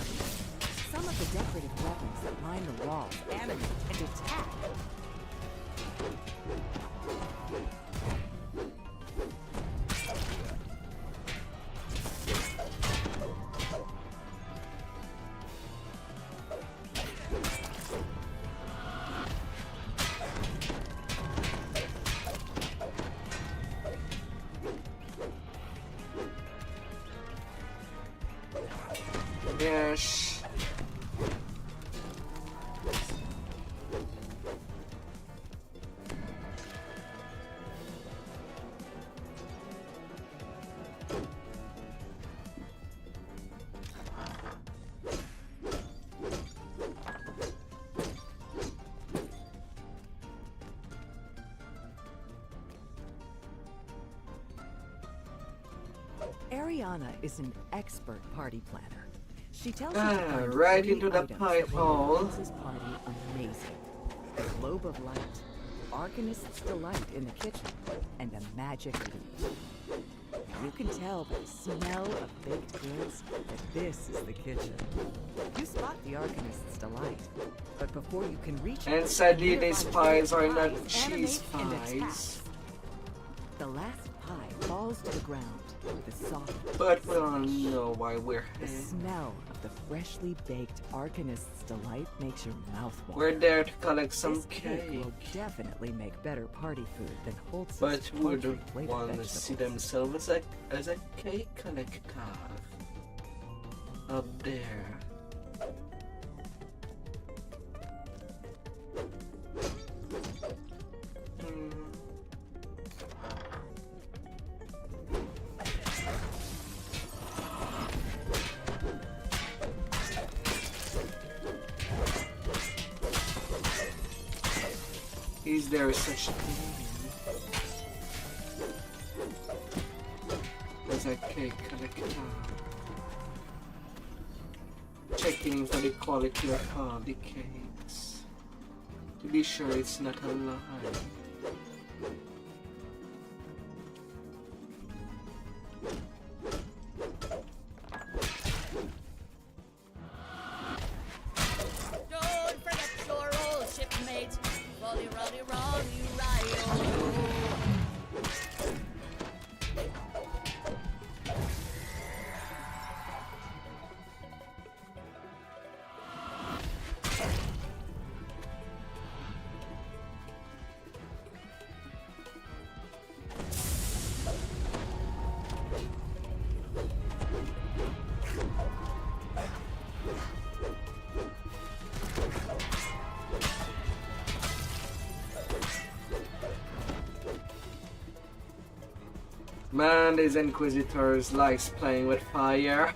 Some of the decorative weapons that line the walls animate and attack. Yes. Ariana is an expert party planner. She tells you to find right 3 into the items pipe that will hole. make this party amazing. A globe of light, Arcanist's delight in the kitchen, and a magic loot. You can tell by the smell of baked goods that this is the kitchen. You spot the Arcanist's delight, but before you can reach it, And sadly, nearby these pies are not pies cheese animate and attack. pies. The last pie falls to the ground with a soft But we don't know why we're The here. smell of the freshly baked Arcanist's delight makes your mouth water. We're there to collect some This cake cake. will definitely make better party food than Holtz's But who would poultry flavored want to vegetables. see themselves as a cake collector? Up there. Is there such a thing as a cake collector? Checking for the quality of all the cakes to be sure it's not a lie. Don't forget your old shipmate. Rolly, rolly, rolly, Rio. Man, these Inquisitors likes playing with fire.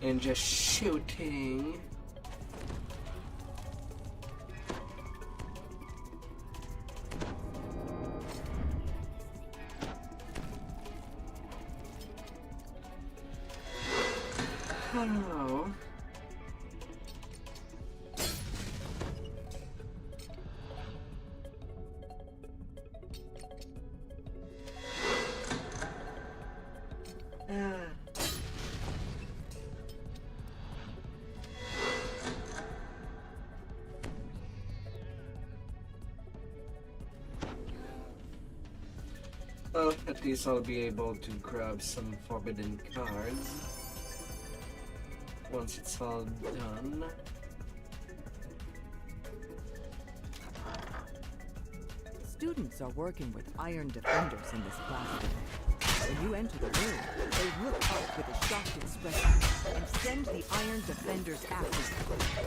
And just shooting. Oh. Well, at least I'll be able to grab some forbidden cards once it's all done. Students are working with iron defenders in this classroom. When you enter the room, they look up with a shocked expression and send the iron defenders after you.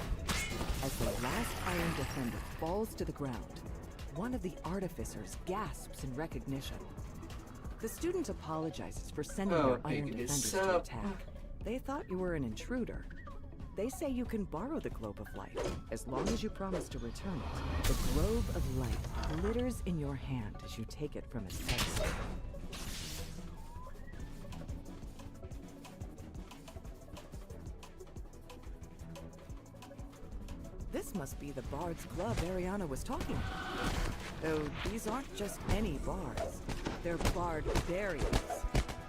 As the last iron defender falls to the ground, one of the artificers gasps in recognition. The student apologizes for sending their iron pick this defenders to up. attack. They thought you were an intruder. They say you can borrow the Globe of Light, as long as you promise to return it. The Globe of Light glitters in your hand as you take it from its pedestal. This must be the bard's glove Ariana was talking about. Though these aren't just any bards. They're barbarians.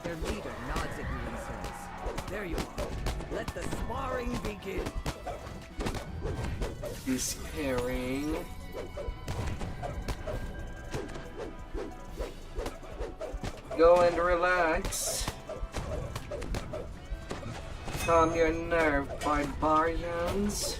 Their leader nods at you and says, "There you are. Let the sparring begin." He's pairing. Go and relax. Calm your nerve, barbarians.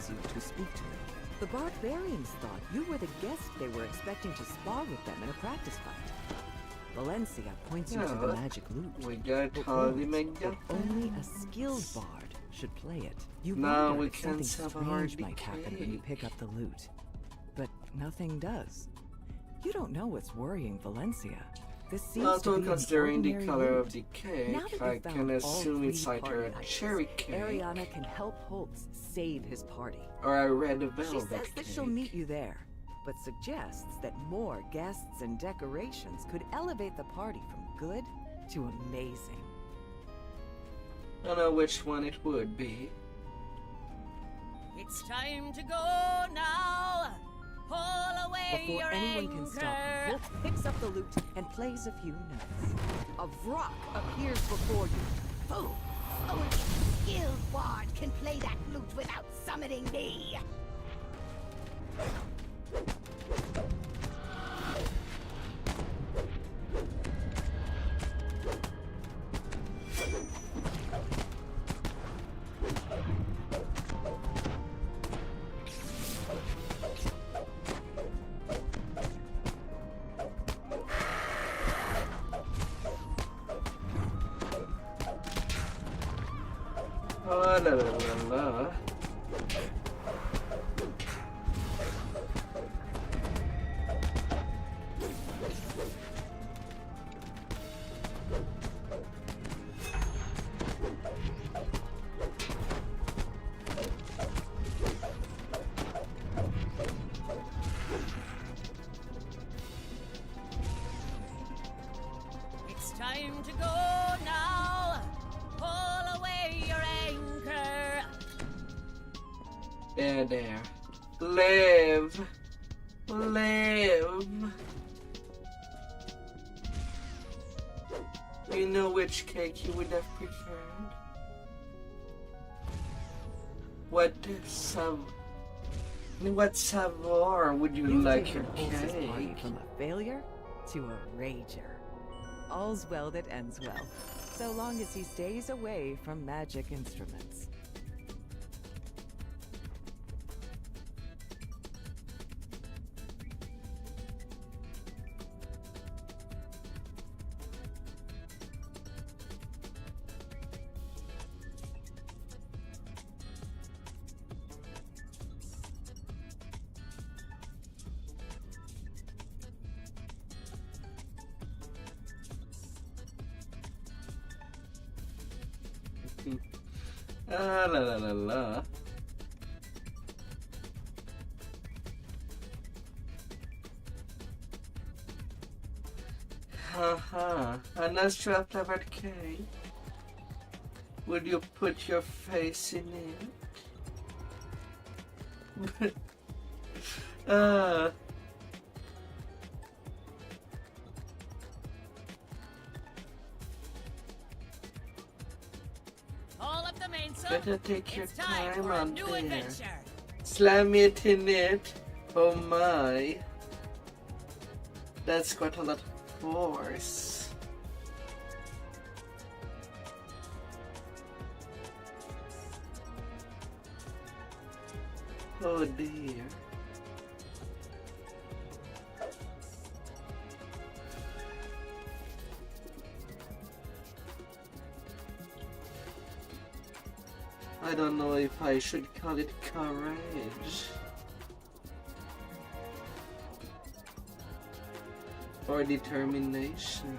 You to speak to him. The barbarians thought you were the guest they were expecting to spar with them in a practice fight. Valencia points you to the magic lute. We got but only a skilled bard should play it. You wonder if something strange might happen when you pick up the lute. But nothing does. You don't know what's worrying Valencia. This seems also, to be considering the ordinary color lute. of the cake, Now I can assume it's either a cherry cake Ariana can help Holtz save his party. or a red velvet She says that cake. she'll meet you there, but suggests that more guests and decorations could elevate the party from good to amazing. I don't know which one it would be. It's time to go now. Haul away Before your anyone can stop him, anger. Holtz picks up the lute and plays a few notes. A Vrock appears before you. Fool! Only a skilled bard can play that lute without summoning me! Oh, la la la la. It's time to go now. Haul away your anchor. There. Live. Live. You know which cake you would have preferred? What savor would you like your taken Holtz's party cake? from a failure to a rager. All's well that ends well, so long as he stays away from magic instruments. Ah, la la la la. Haha, a nostril flavored cake. Would you put your face in it? All up the mainsail. Better take your It's time time for a on new there. adventure. Slam it in it. Oh my. That's quite a lot of force. Oh dear. I don't know if I should call it courage or determination.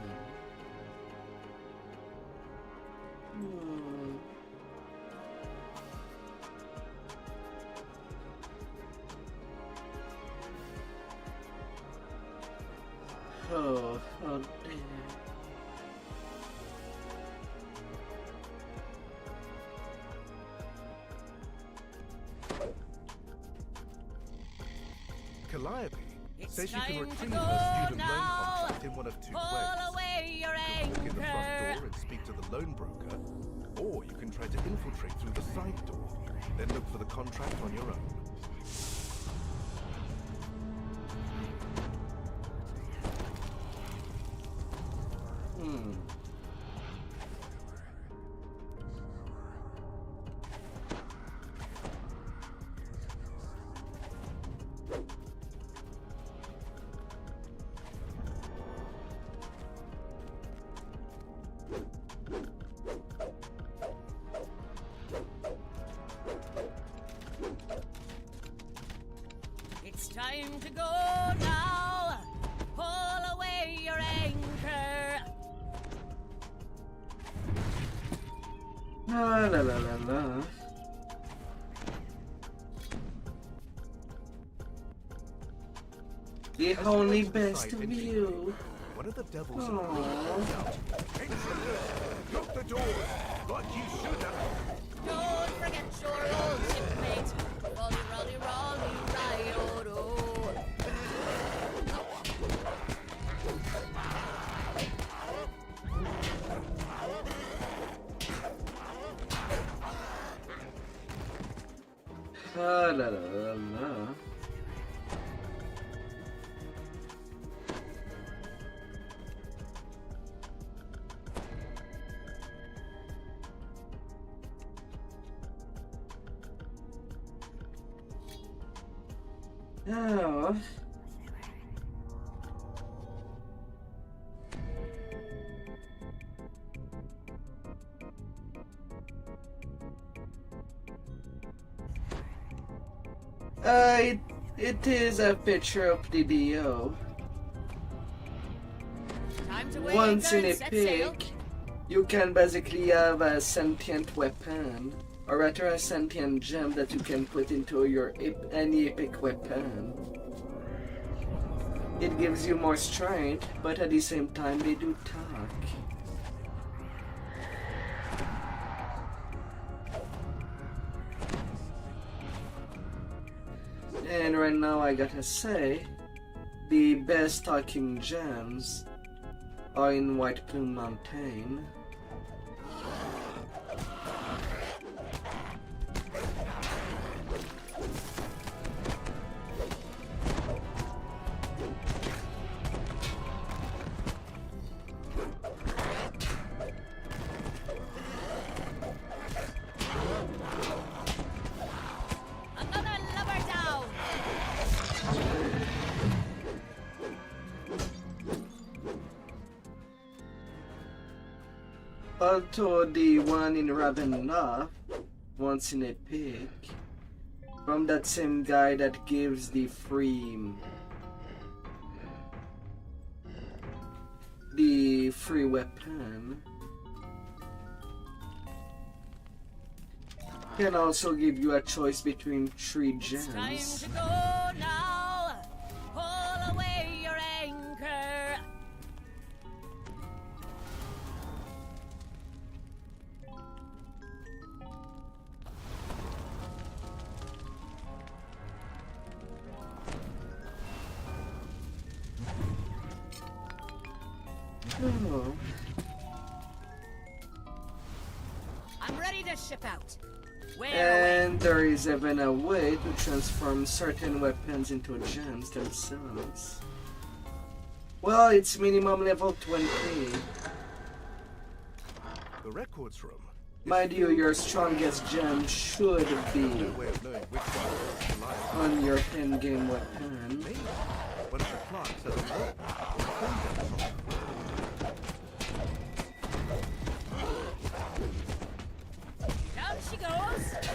Oh dear. Calliope It's says you can time to retrieve go her student loan now. contract in one of two Pull ways. away your You can walk in the front anchor. door and speak to the loan broker, or you can try to infiltrate through the side door, then look for the contract on your own. It's time to go now. Pull away your anchor. La la la la la. The only best of you. One of the devils Aww. Lock the doors, like you should have. Don't forget your old shipmate. Rolly, rolly, rolly, ride-o-do. La la la la. Oh. It is a picture of the DO. Time to wake Once in and a set sail. peak, you can basically have a sentient weapon, or rather a sentient gem that you can put into your any epic weapon. It gives you more strength, but at the same time they do talk. And right now I gotta say, the best talking gems are in White Plume Mountain. Another lover down. Although the one in Ravenloft, once in a peak, from that same guy that gives the free weapon, can also give you a choice between 3 It's time gems. to go now. Pull away your anchor. Oh. I'm ready to ship out. Where away? And there is even a way to transform certain weapons into gems themselves. Well, it's minimum level 20. The records room. is Mind you, filled your with strongest gem should be no way of knowing which one is Calliope. on your endgame weapon. Maybe one of the clerks has a note with a phone number on it. Down she goes.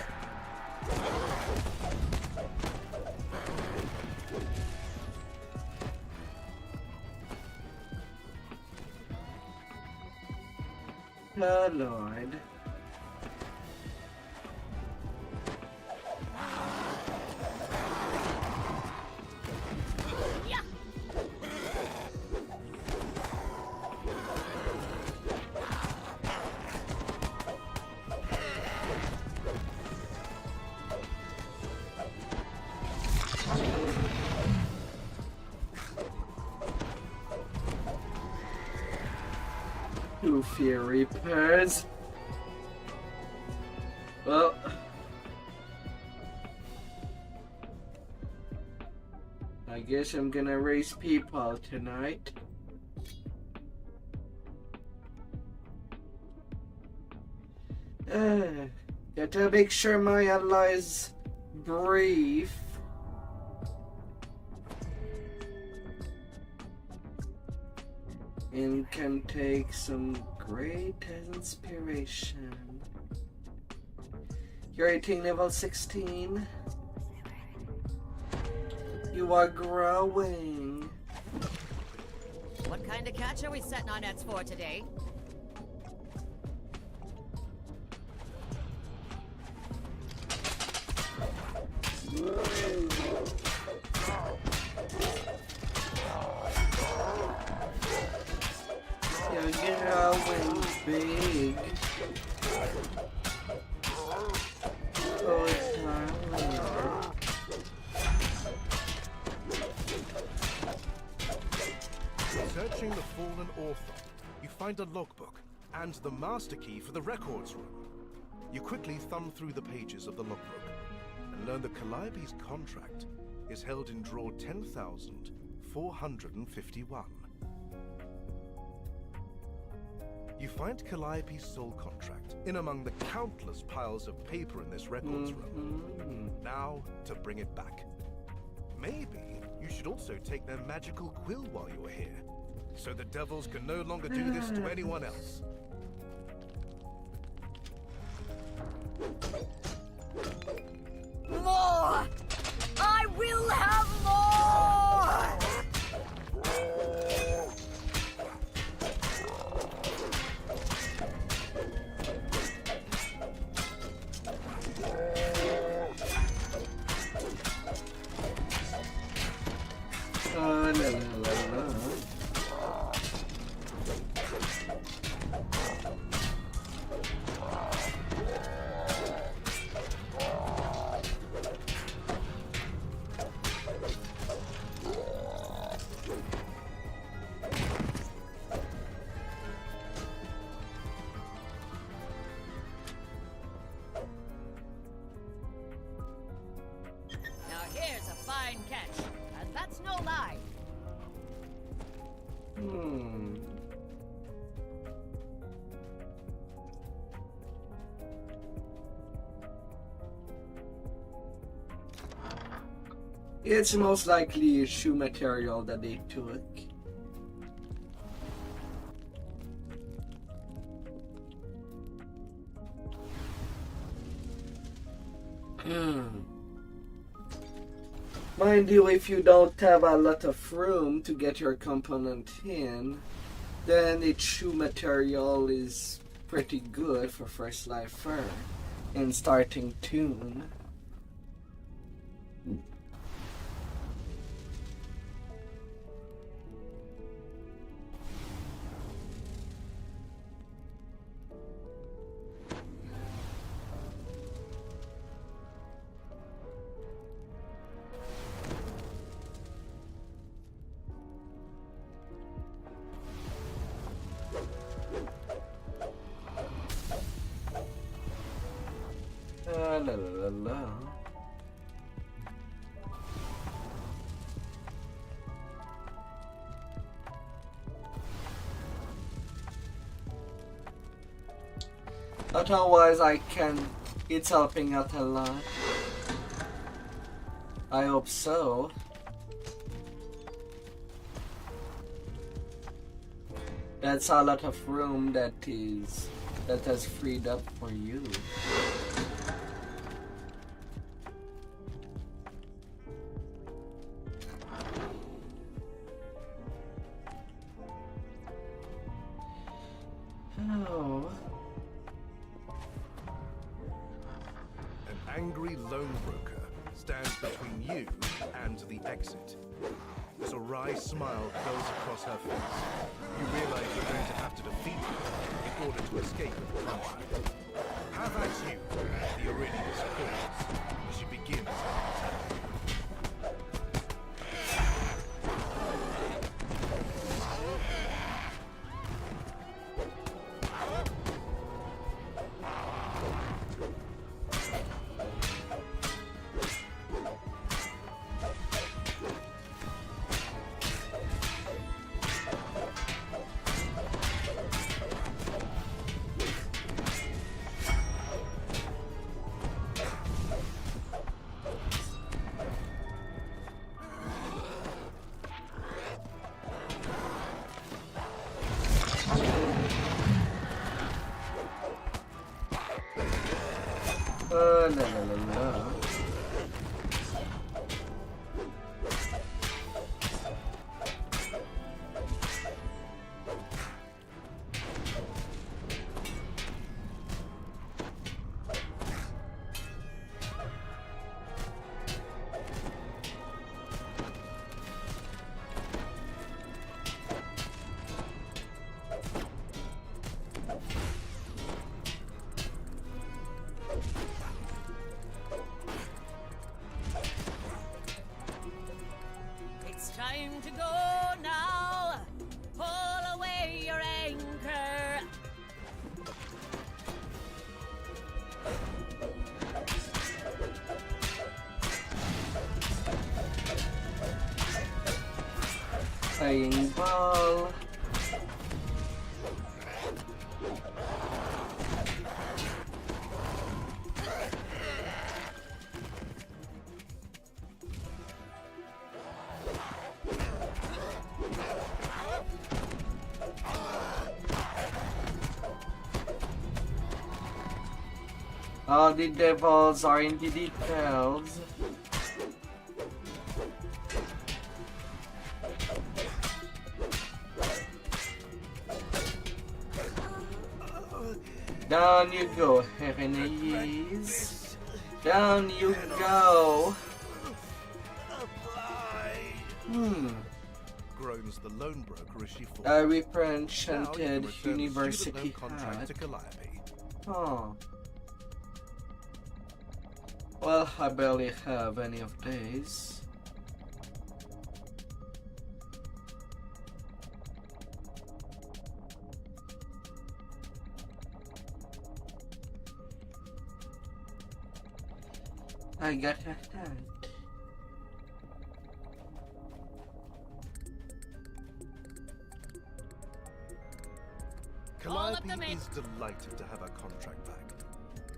Oh Lord. Two fury pairs. Well, I guess I'm gonna race people tonight. Gotta make sure my allies breathe. And can take some great inspiration. You're 18, level 16. You are growing. What kind of catch are we setting our nets for today? You're growing big. Oh, darling. Searching the fallen author, you find a logbook and the master key for the records room. You quickly thumb through the pages of the logbook and learn that Calliope's contract is held in drawer 10,451. You find Calliope's soul contract in among the countless piles of paper in this records room. Now to bring it back. Maybe you should also take their magical quill while you are here, so the devils can no longer do this to anyone else. More! I will have more! La, la, la, la. Now here's a fine catch, and that's no lie. It's most likely shoe material that they took. Mind you, if you don't have a lot of room to get your component in, then its shoe material is pretty good for First Lifer in starting tune. La la la la. Otherwise, it's helping out a lot. I hope so. That's a lot of room that has freed up for you. Oh. cowardly lone broker stands between you and the exit. As a wry smile curls across her face, you realize you're going to have to defeat her in order to escape the contract. Have at you, the Iridius calls, as she begins her attack. La la la la. It's time to go now. Pull away your anchor. Playing ball. All the devils are in the details. Down you go, Herenese. Down you go. Groans the lone broker as she falls. A represented Now you can return the university student loan contract hat. to Calliope. Oh. Well, I barely have any of these. I got a hat. Calliope is delighted to have her contract back.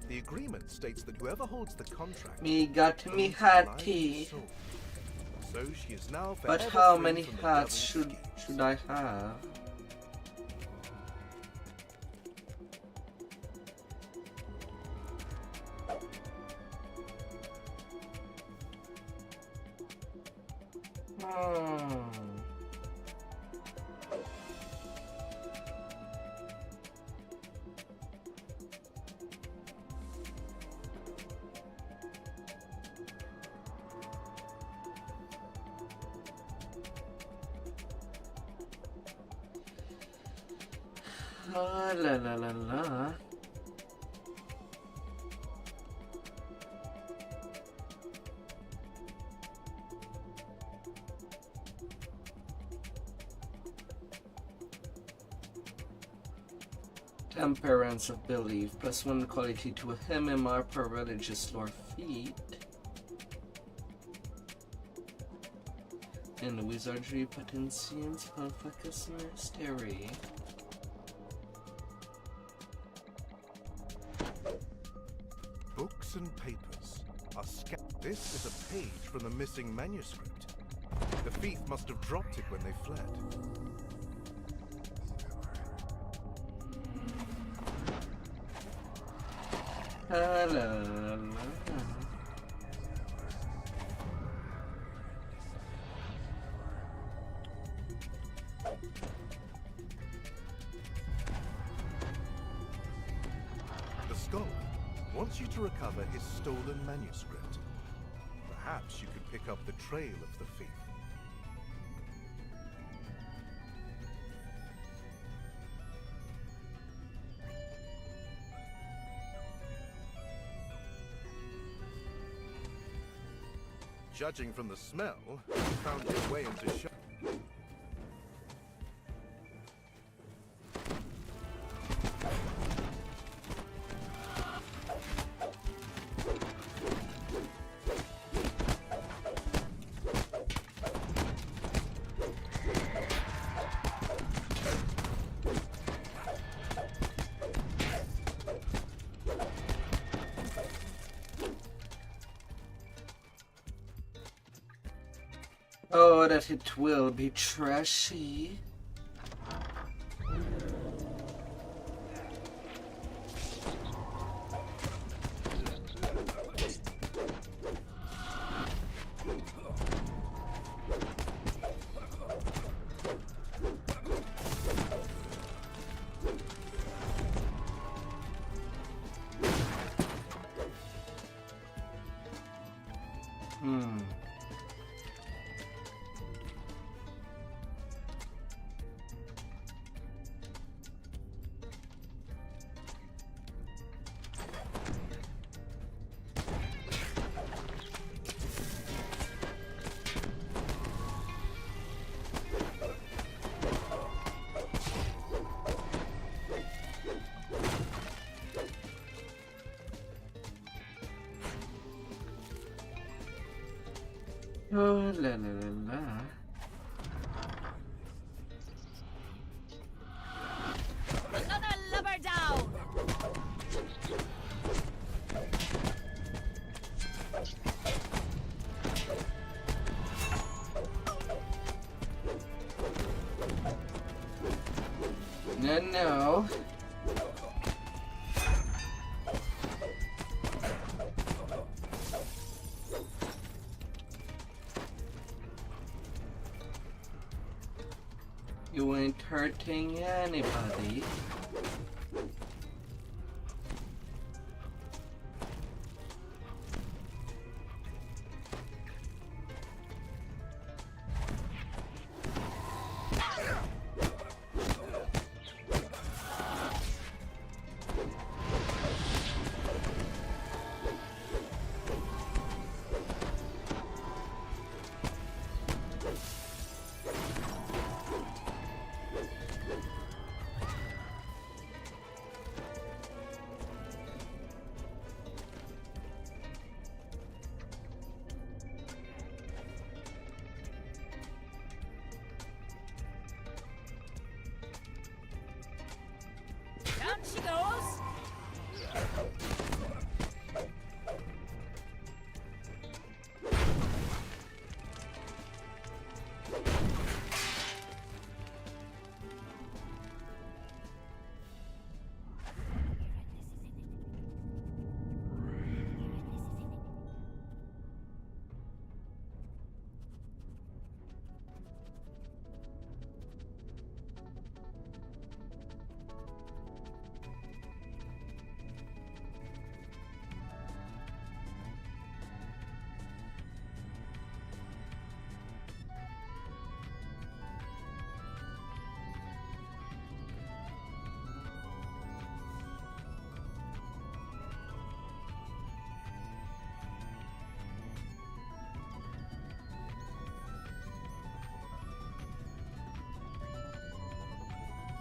The agreement states that whoever holds the contract Me got me owns hatty. Calliope's soul. So she is now But forever how free many from the hats devil's schemes. should I have? La la la la. Temperance of belief, +1 quality to MMR per religious lore feat. And wizardry potencians focus mystery. Books and papers are scattered. This is a page from the missing manuscript. The thief must have dropped it when they fled. La la la la. The skull, wants you to recover his stolen manuscript. Perhaps you could pick up the trail of the thief. Judging from the smell, you found your way into shop. Oh, that it will be trashy. Oh, la la la la. Another lubber down! No, no. You ain't hurting anybody. Down she goes!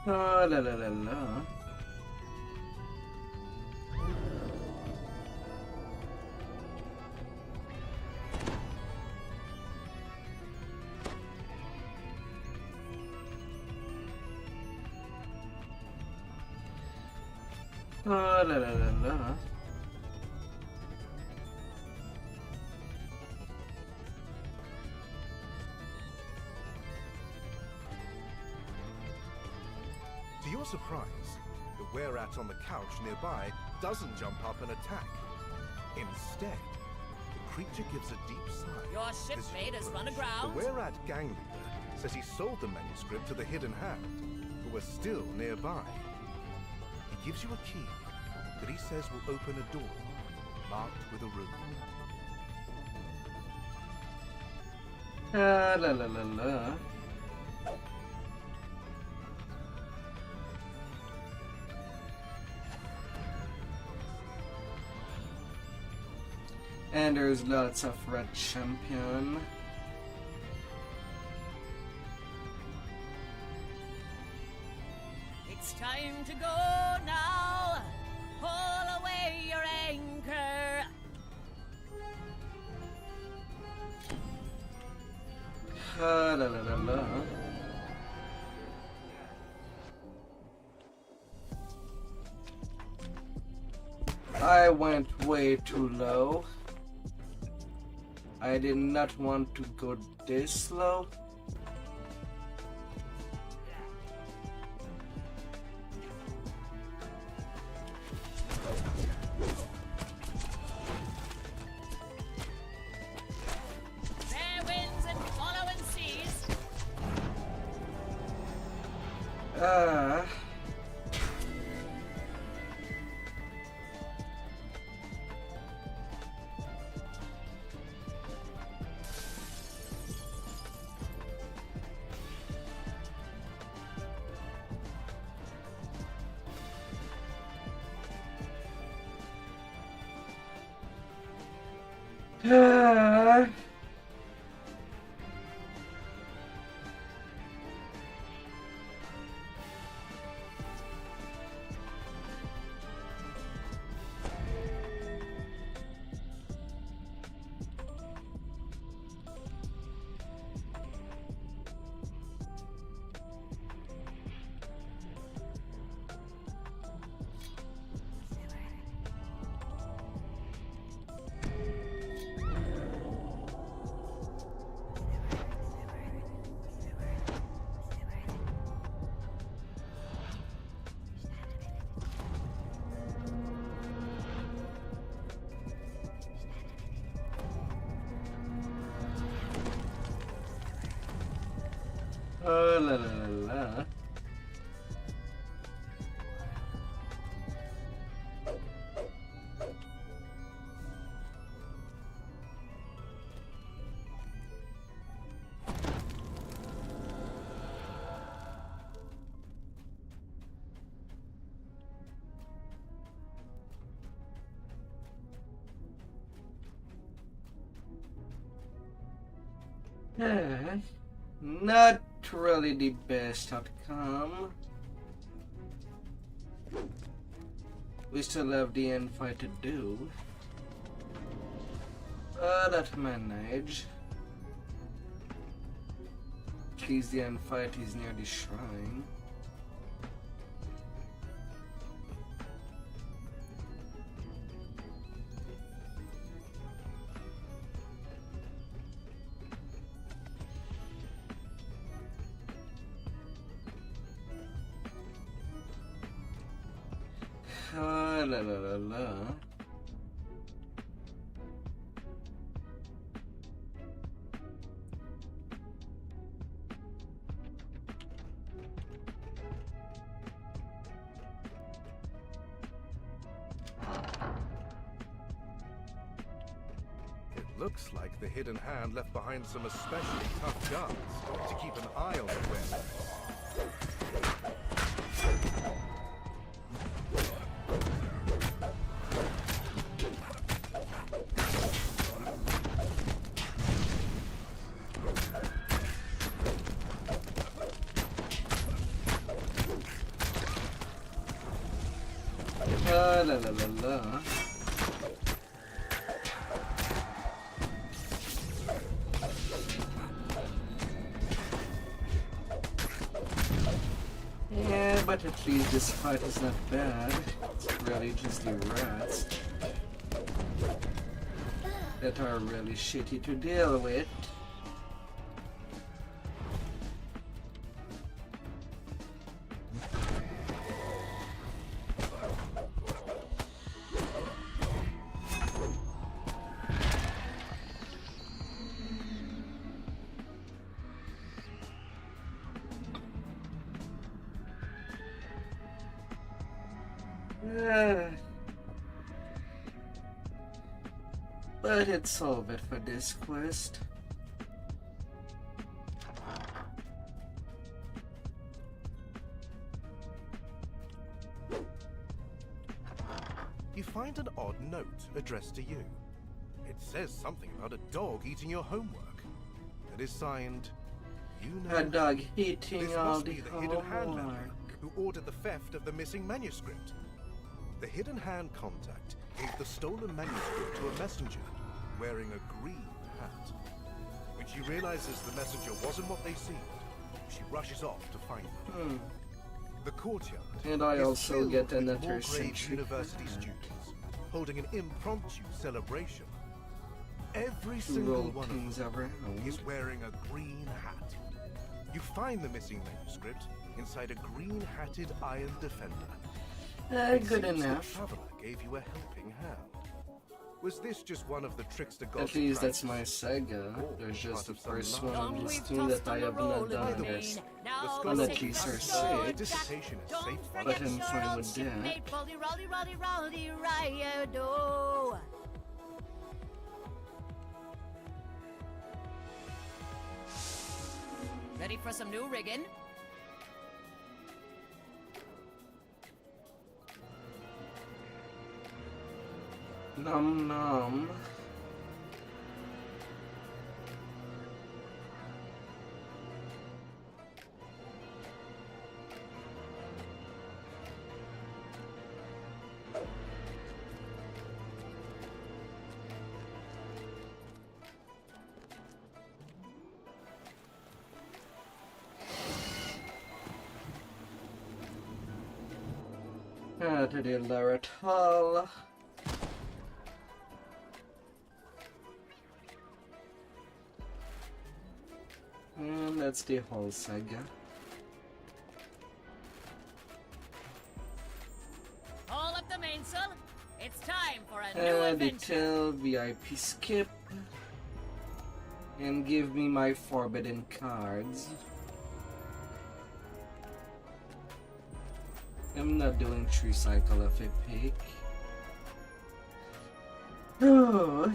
Oh, la la la la. Oh, la la la la. To your surprise, the were-rat on the couch nearby doesn't jump up and attack. Instead, the creature gives a deep sigh. Your as shipmate you has run approach. aground. The were-rat gang leader says he sold the manuscript to the Hidden Hand, who are still nearby. He gives you a key that he says will open a door marked with a rune. La la la la. And there's lots of red champion. It's time to go now. Haul away your anchor. La la la la. I went way too low. I did not want to go this low. Fair winds and following seas. Oh la la la la. Not really the best outcome. We still have the end fight to do. That manage. At least the end fight is near the shrine. La la la la. It looks like the hidden hand left behind some especially tough guards to keep an eye on the web. La la la la. Yeah, but at least this fight is not bad. It's really just the rats that are really shitty to deal with. But it's all of it for this quest. You find an odd note addressed to you. It says something about a dog eating your homework. It is signed, you know. A dog eating This all must the be the hidden hand homework. man who ordered the theft of the missing manuscript. The hidden hand contact gave the stolen manuscript to a messenger wearing a green hat. When she realizes the messenger wasn't what they seemed, she rushes off to find them. The courtyard And I is also filled get with another Moorgrave century University hat. students holding an impromptu celebration. Every To single roll one things of them around. is wearing a green hat. You find the missing manuscript inside a green-hatted iron defender. It Good seems enough. The traveler gave you a helping hand. Was this just one of the trickster gods? At least that's my Sega. There's just the first one Long of these we've two tossed that I on the have not rolling done. main. There's Now one we're at safe least for or shore, six. Dissipation is Don't safe. But forget I'm your fine old with shipmate, that. Rolly, rolly, rolly, rolly, riot-o. Ready for some new rigging? Nom nom. To the Larret Hall. And that's the whole saga. All up the mainsail. It's time for a new adventure. Detail VIP skip. And give me my forbidden cards. I'm not doing true cycle of a pick. Oh.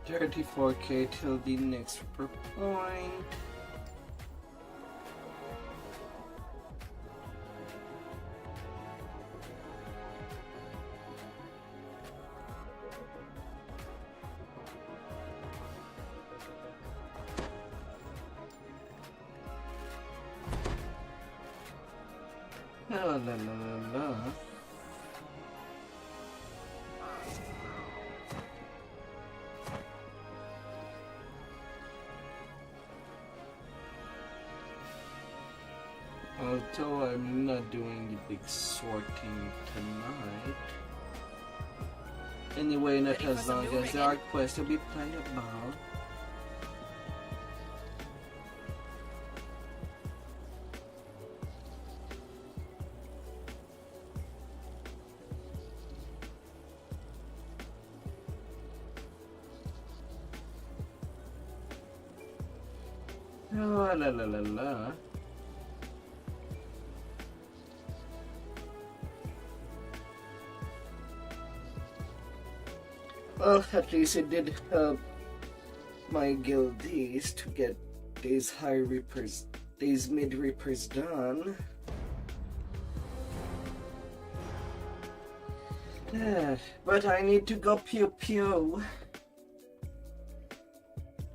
$34K till the next per point. La la la la. Although I'm not doing the big sorting tonight. Anyway, not Ready for as some long new as there are quests to be playable. Oh, la la la la. Well, at least it did help my guildies to get these these mid reapers done. But I need to go pew pew.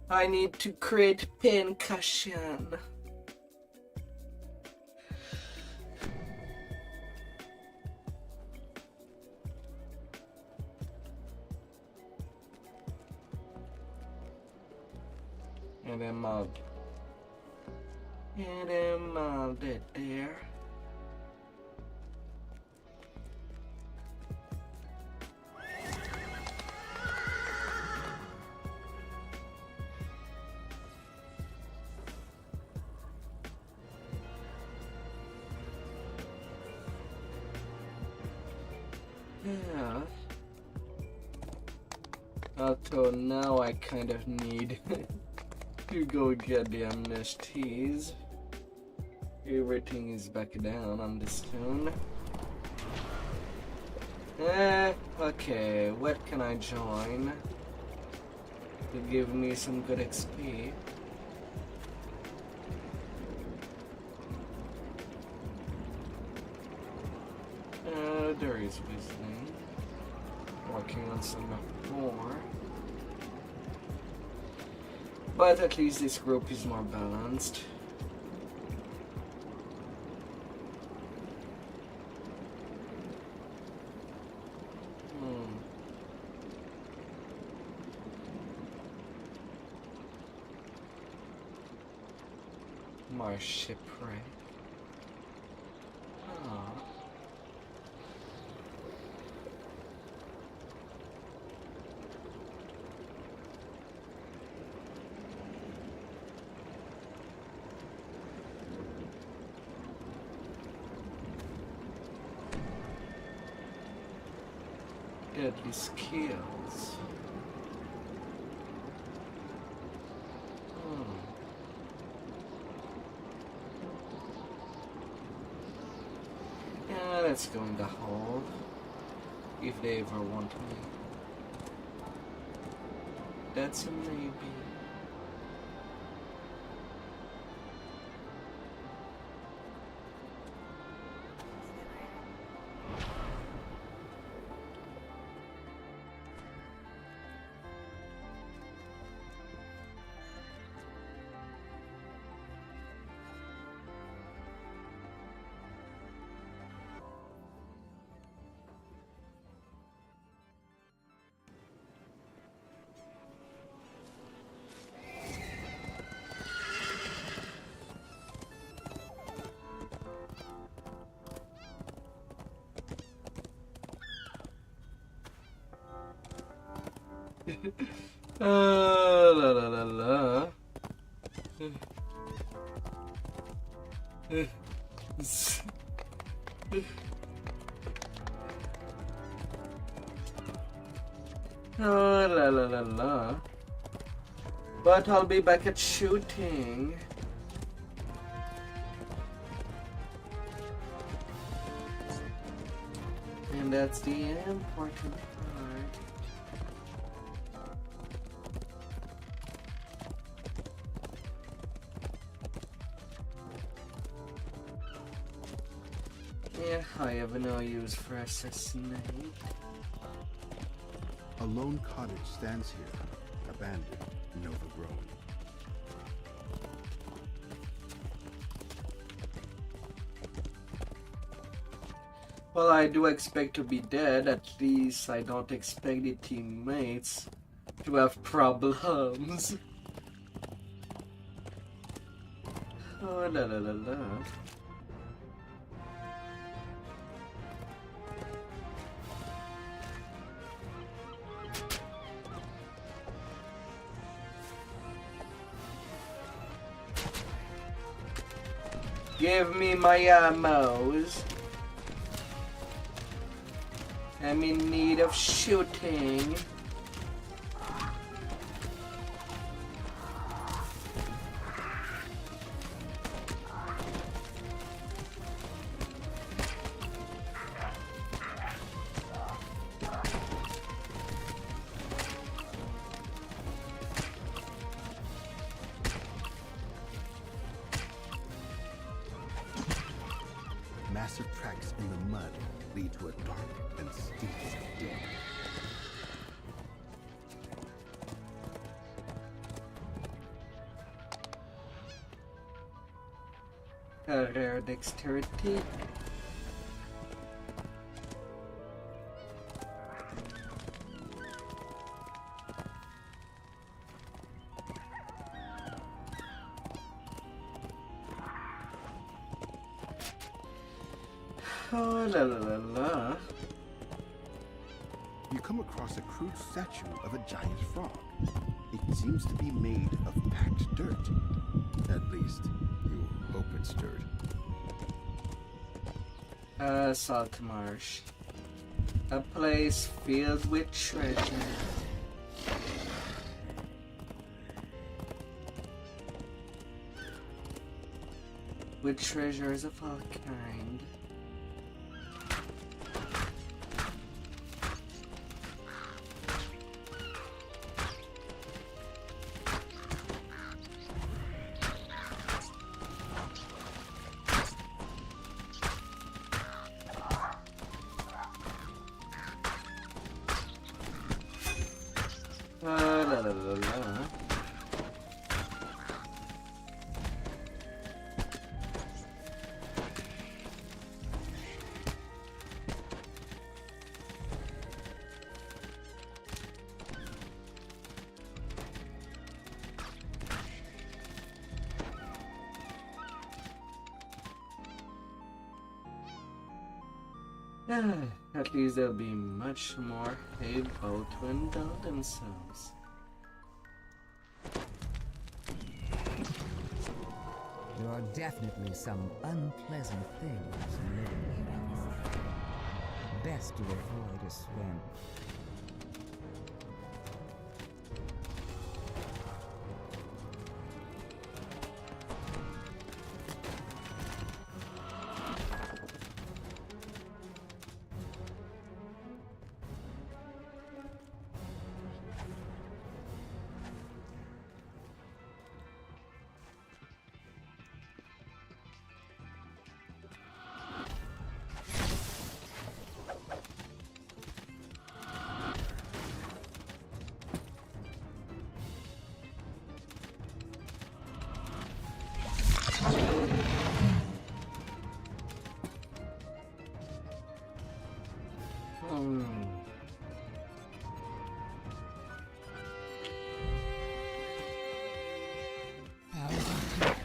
I need to create pin cushion. And then mold. And then mold it there. Yeah. Although now I kind of need to go get the amnesties. Everything is back down on the stone. Okay, what can I join to give me some good XP? There is wisdom. Working on some more. But at least this group is more balanced. More shipwreck. Oh. Deadly skills. Yeah, let's go in the hole. If they ever want me. That's a maybe. La la la la. La la la la. But I'll be back at shooting. And that's the important part. Yeah, I have no use for assassinate. A lone cottage stands here, abandoned and overgrown. Well, I do expect to be dead. At least I don't expect the teammates to have problems. Oh, la la la la. Give me my ammos. I'm in need of shooting. Massive tracks in the mud lead to a dark and steep den. A rare dexterity. Oh, la la la la. You come across a crude statue of a giant frog. It seems to be made of packed dirt. At least, you hope it's dirt. Salt marsh. A place filled with treasure. with treasures of all kind. La la la la. At least they'll be much more able to indulge themselves. There are definitely some unpleasant things living here. Best to avoid a swim.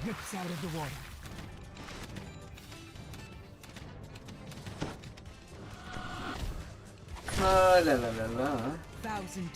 Rips out of the water. La la la la. Thousand.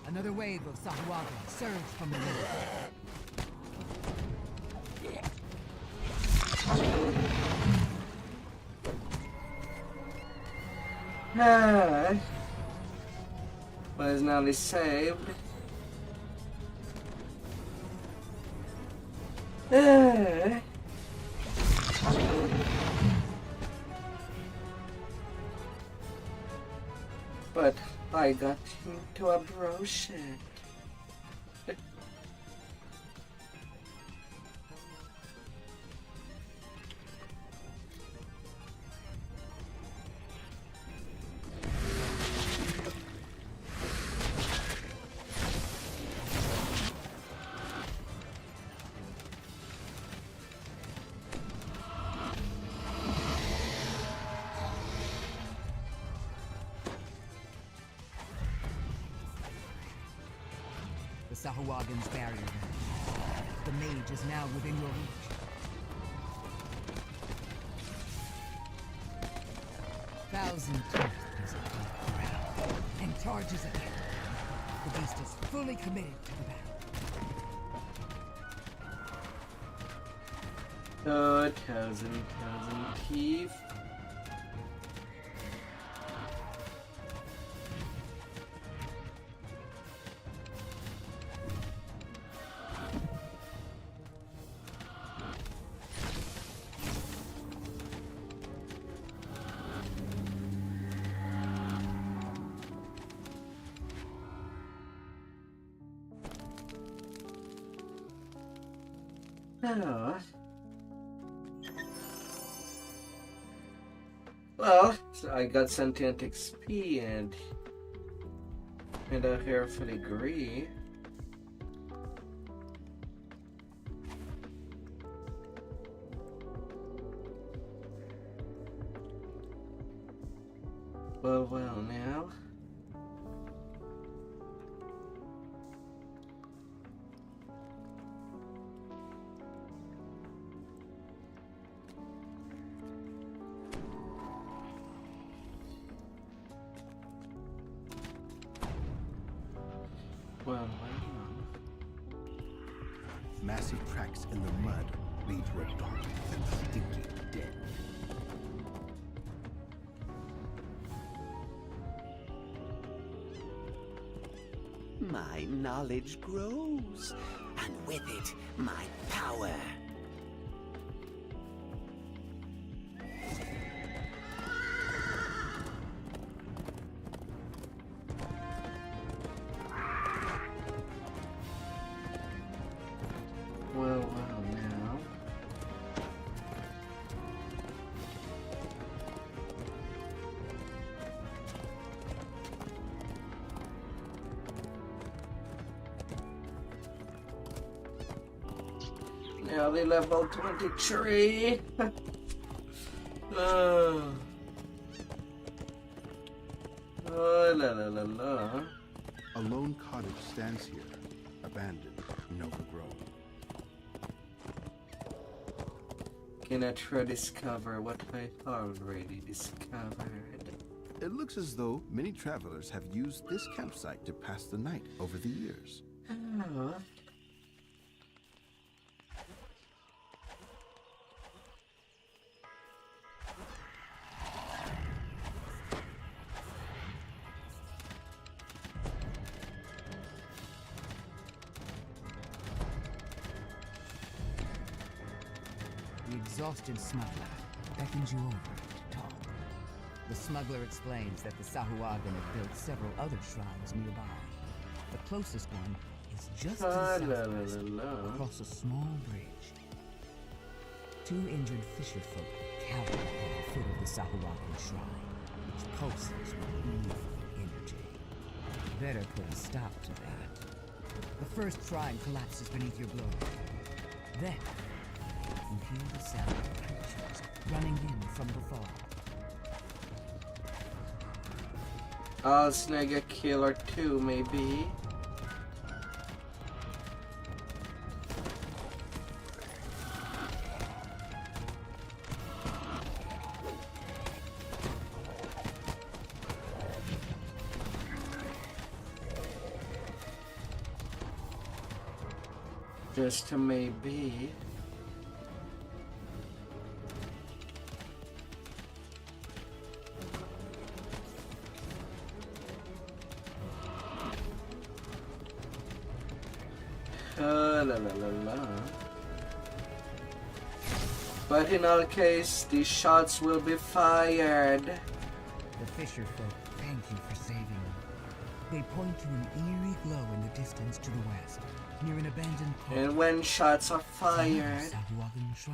Another wave of Sahuagin surged from the river. But is now saved. But I got into a bro shit. The Sahuagin's barrier. The mage is now within your reach. Thousand teeth is and charges again. The beast is fully committed to the battle. Oh, thousand teeth. Oh. Well, so I got sentient XP and a hair filigree. Well now. Well. Massive tracks in the mud lead to a dark and stinking den. My knowledge grows, and with it, my power. Well, now. Nearly level 23. Oh, la la la la. A lone cottage stands here, abandoned and overgrown. Can I try discover what I already discovered? It looks as though many travelers have used this campsite to pass the night over the years. Oh. The exhausted smuggler beckons you over to talk. The smuggler explains that the Sahuagin have built several other shrines nearby. The closest one is just to the southwest, across a small bridge. Two injured fisherfolk cower at the foot of the Sahuagin shrine, which pulses with evil energy. Better put a stop to that. The first shrine collapses beneath your blow. Then, you hear the sound of creatures running in from the far. I'll snag a kill or two, maybe. Just a maybe. La la la la. But in all case, these shots will be fired. The fisherfolk thank you for saving them. They point to an eerie glow in the distance to the west, near an abandoned cottage. And when shots are fired,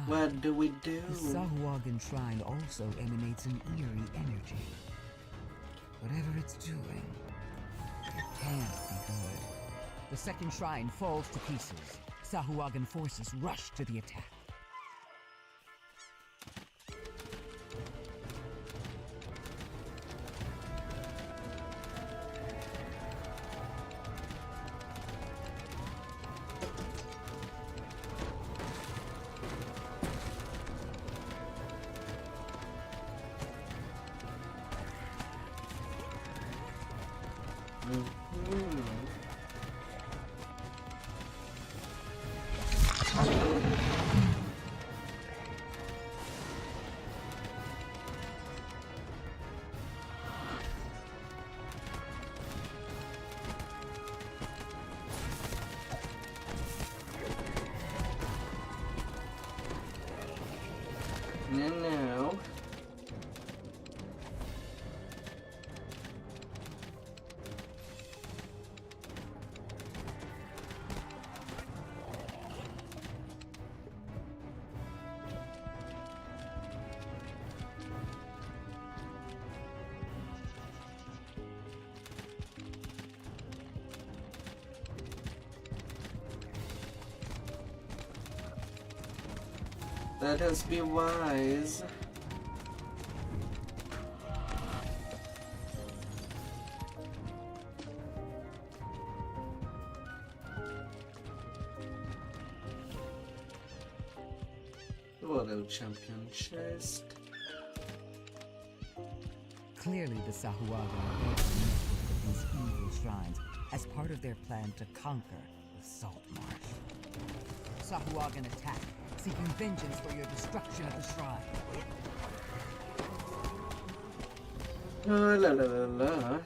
what do we do? The Sahuagin shrine also emanates an eerie energy. Whatever it's doing, it can't be good. The second shrine falls to pieces. Sahuagin forces rush to the attack. No. Let us be wise. Oh, little champion chest. Clearly the Sahuagin are built a network of these evil shrines as part of their plan to conquer the Salt Marsh. Sahuagin attack, seeking vengeance for your destruction of the shrine. La la la la.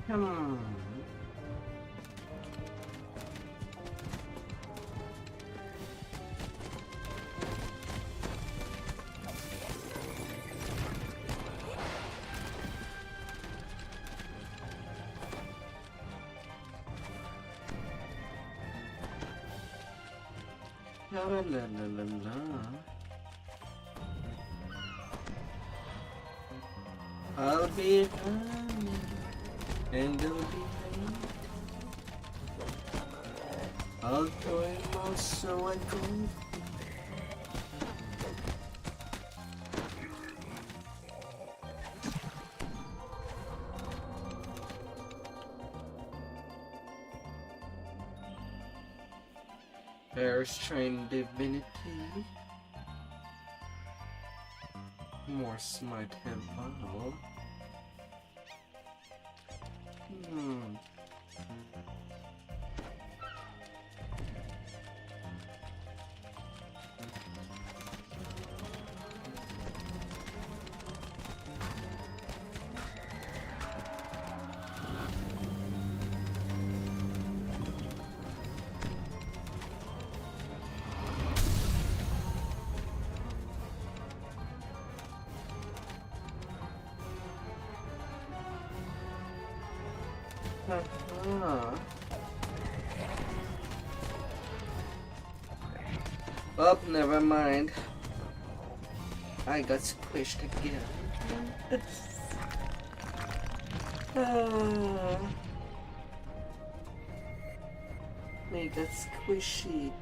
Come on. La la la la la. I'll be fine. And it'll be fine. I'll join my so I go. There's trained divinity. More smite have bottle. Oh, never mind. I got squished again. I got squishy.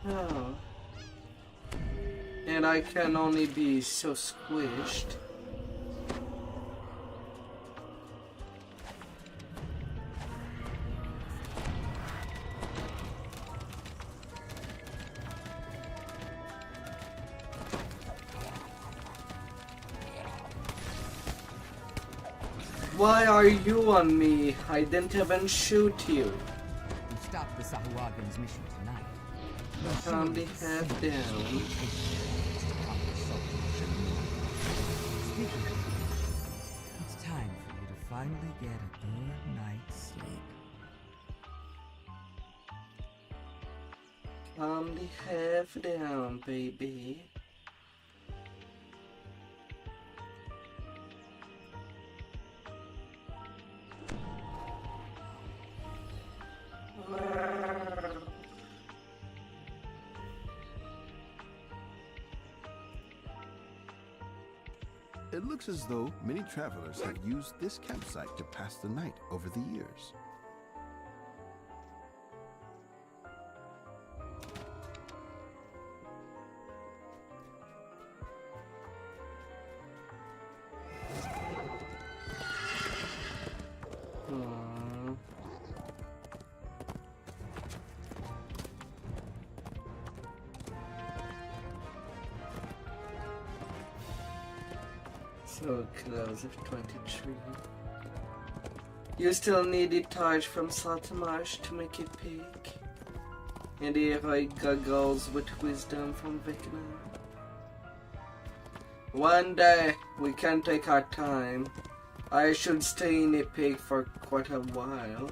Oh. And I can only be so squished. Why are you on me? I didn't even shoot you. You stopped the Sahuagin's mission tonight. Calm the head down. It's time for you to finally get a good night's sleep. Calm the head down, baby. It looks as though many travelers have used this campsite to pass the night over the years. So close at 23. You still need the torch from Saltmarsh to make it peak. And the heroic goggles with wisdom from Vecna. One day we can take our time. I should stay in the peak for quite a while.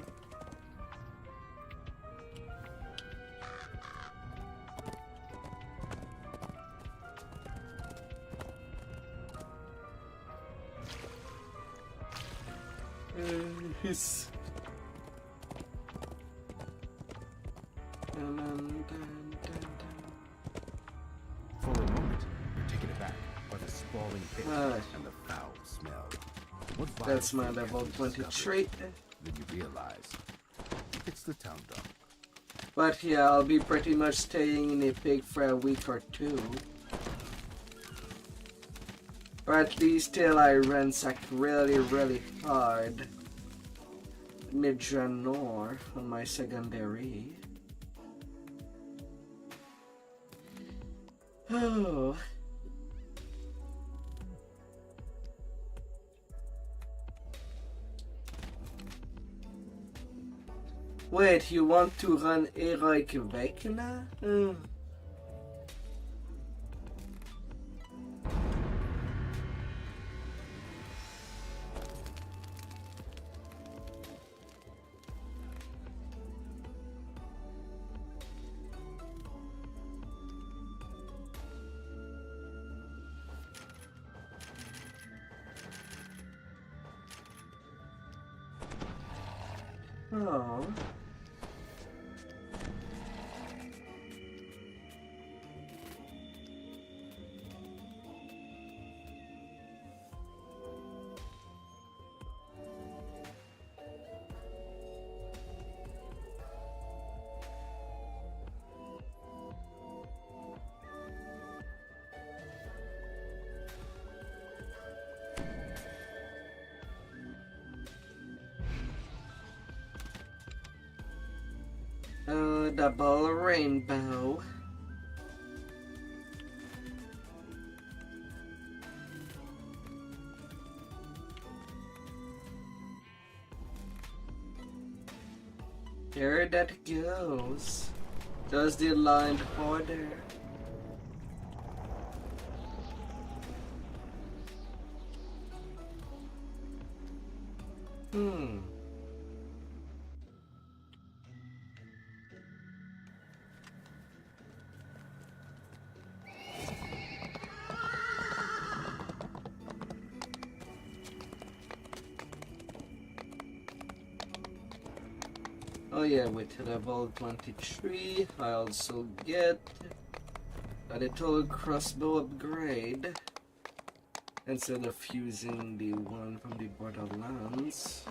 Peace. For a moment, you're taken aback by the sprawling pit and the foul smell. What That's vile my thing level have you discovered? 23. Then you realize it's the town dog. But yeah, I'll be pretty much staying in a pig for a week or two. Or at least till I ransack really hard Midranor on my secondary. Oh. Wait, you want to run Heroic Vecna? Oh. Double rainbow. Here that goes. Does the lined order. Oh yeah, with level 23, I also get a little crossbow upgrade instead of using the one from the Borderlands.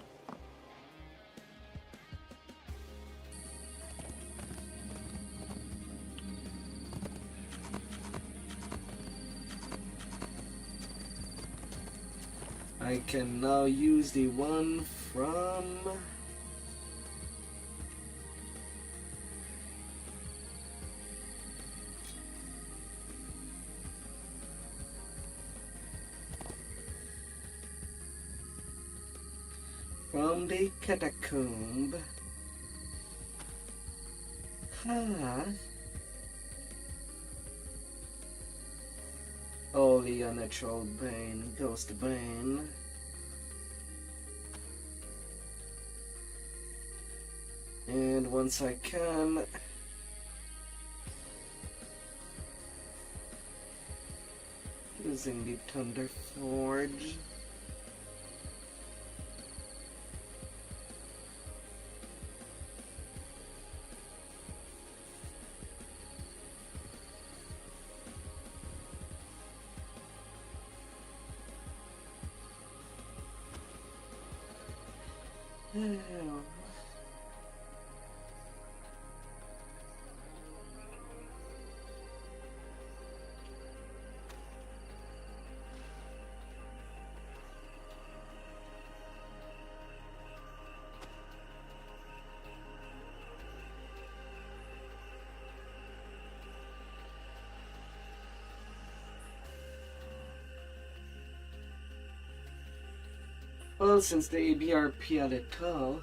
I can now use the one from the catacomb. Holy unnatural bane, ghost bane. And once I can, using the Thunder Forge. Well, since the ABRP a little,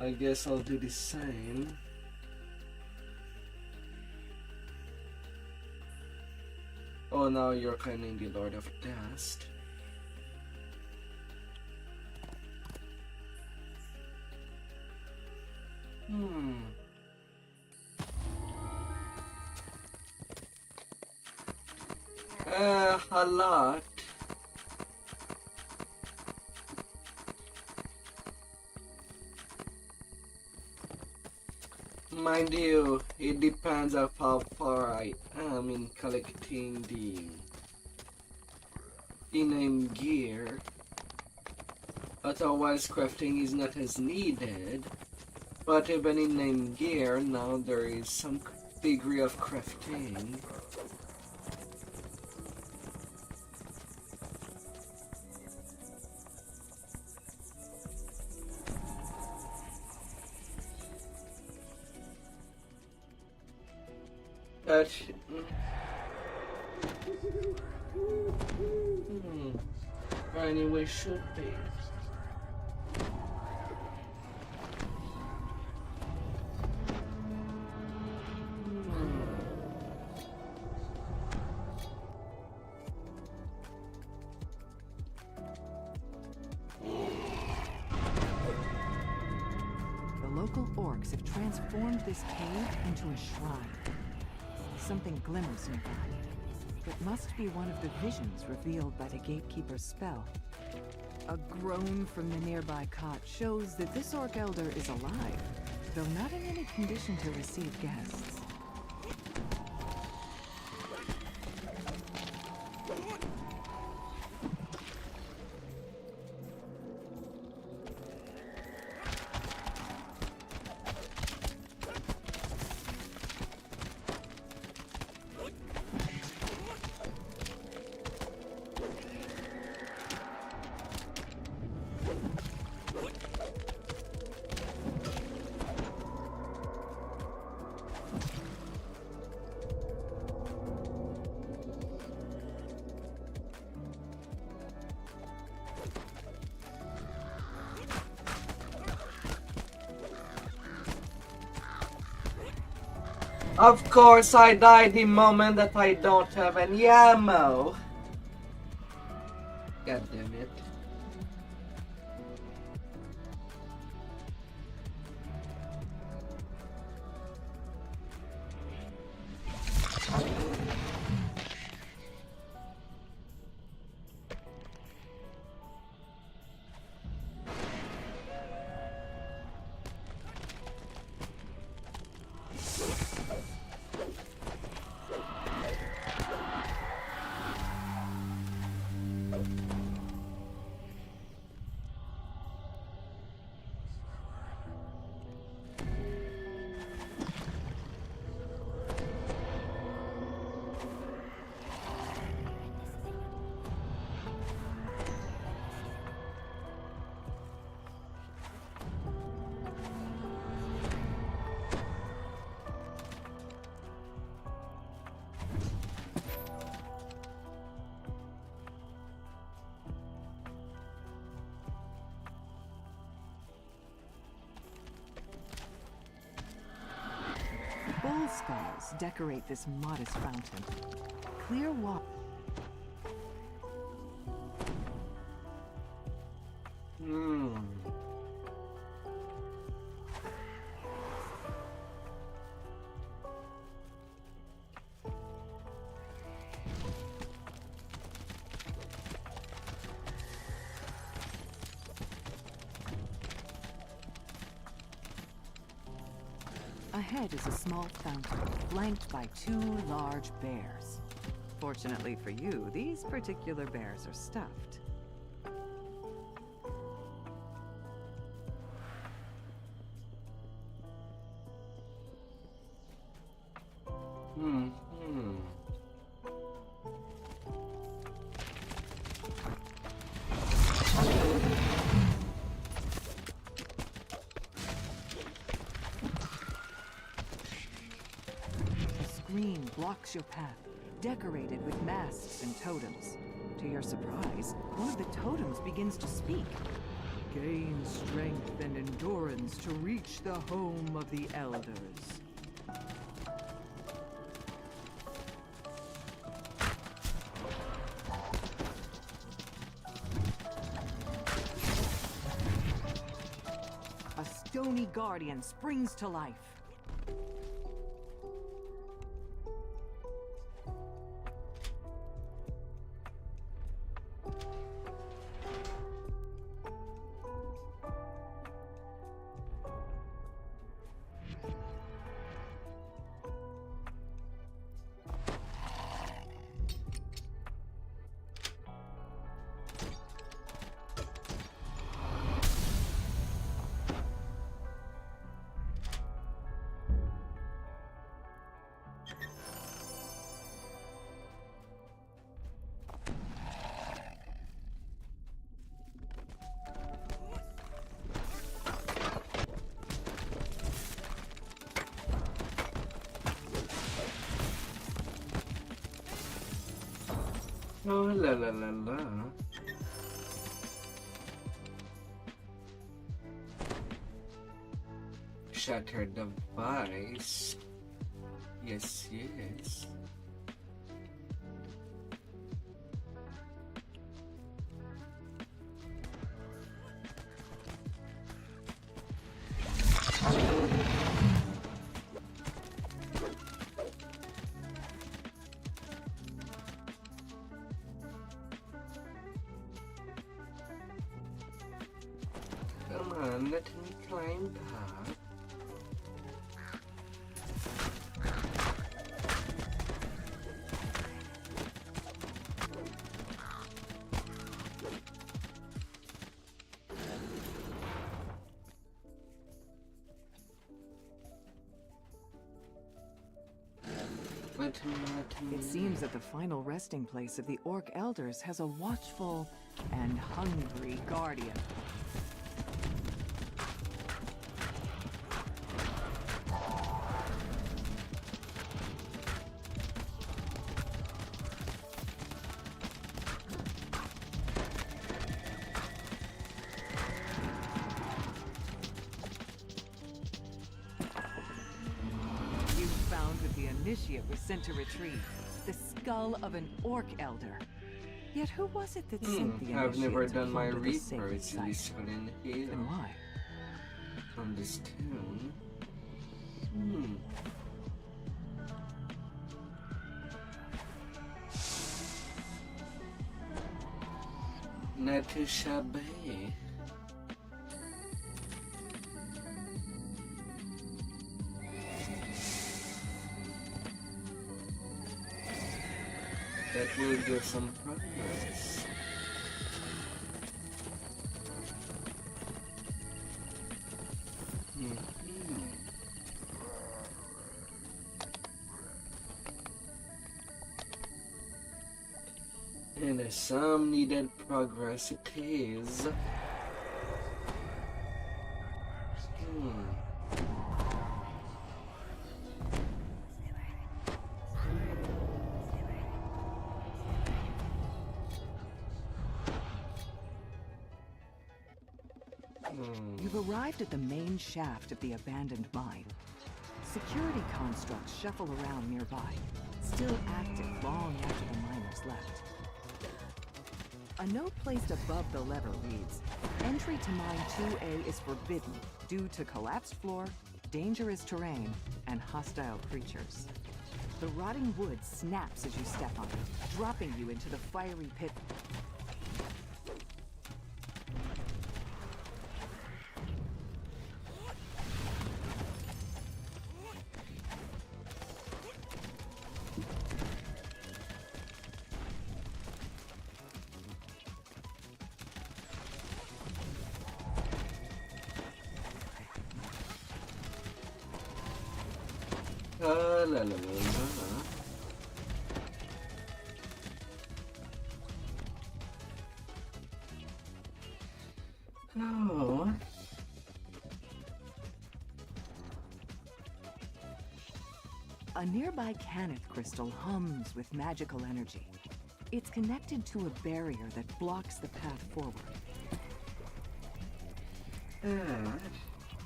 I guess I'll do the same. Oh, now you're claiming the Lord of Dust. A lot. Mind you, it depends of how far I am in collecting the in-name gear. Otherwise, crafting is not as needed. But even in-name gear, now there is some degree of crafting. But anyway, should be. The local orcs have transformed this cave into a shrine. Something glimmers nearby. It must be one of the visions revealed by the gatekeeper's spell. A groan from the nearby cot shows that this orc elder is alive, though not in any condition to receive guests. Of course, I die the moment that I don't have any ammo. God damn it. Bull skulls decorate this modest fountain. Clear water. Ahead is a small fountain, flanked by 2 large bears. Fortunately for you, these particular bears are stuffed. Blocks your path, decorated with masks and totems. To your surprise, one of the totems begins to speak. Gain strength and endurance to reach the home of the elders. A stony guardian springs to life. Oh la la la la. Shatter device. Yes, yes. Come on, let me climb up. It seems that the final resting place of the Orc Elders has a watchful and hungry guardian. Initiate was sent to retrieve the skull of an Orc Elder. Yet who was it that sent the initiate? I've never done my to the sacred research in this site? one in here. And why? From this tune. Natusha Bay. That will give some progress. And some needed progress it is. You've arrived at the main shaft of the abandoned mine. Security constructs shuffle around nearby, still active long after the miners left. A note placed above the lever reads, "Entry to Mine 2A is forbidden due to collapsed floor, dangerous terrain, and hostile creatures." The rotting wood snaps as you step on it, dropping you into the fiery pit. La la la la. Oh. A nearby Caneth crystal hums with magical energy. It's connected to a barrier that blocks the path forward.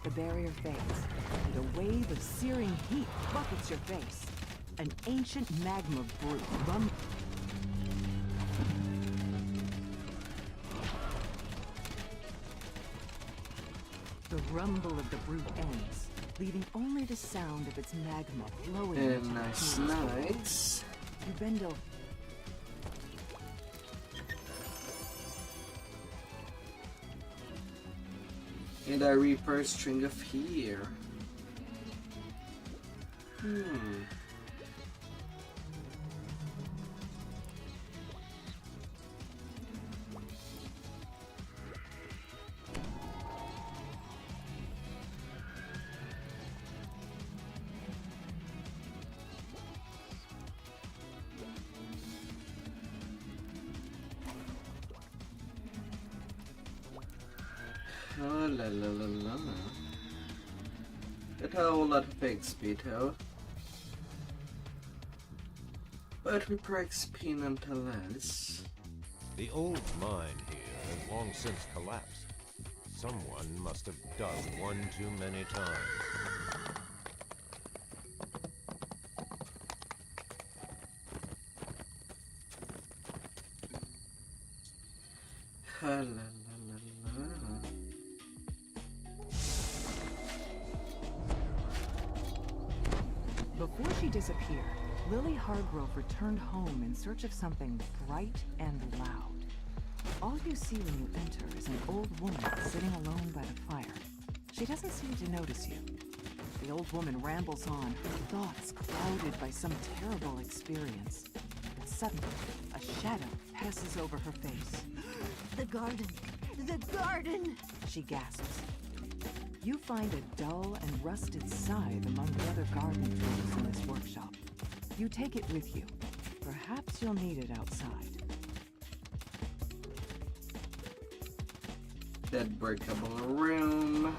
The barrier fades, and a wave of searing heat buffets your face. An ancient magma brute The rumble of the brute ends, leaving only the sound of its magma flowing into the nice. You bend over. And a Reaper string of here. Oh la la la la. Get a whole lot of XP too. But we per XP nonetheless. The old mine here has long since collapsed. Someone must have dug one too many times. La, la, la, la. Before she disappeared, Lily Hargrove returned home in search of something bright and loud. All you see when you enter is an old woman sitting alone by the fire. She doesn't seem to notice you. The old woman rambles on, her thoughts clouded by some terrible experience. But suddenly, a shadow passes over her face. The garden! The garden! She gasps. You find a dull and rusted scythe among the other garden tools in this workshop. You take it with you. Perhaps you'll need it outside. That breakable room.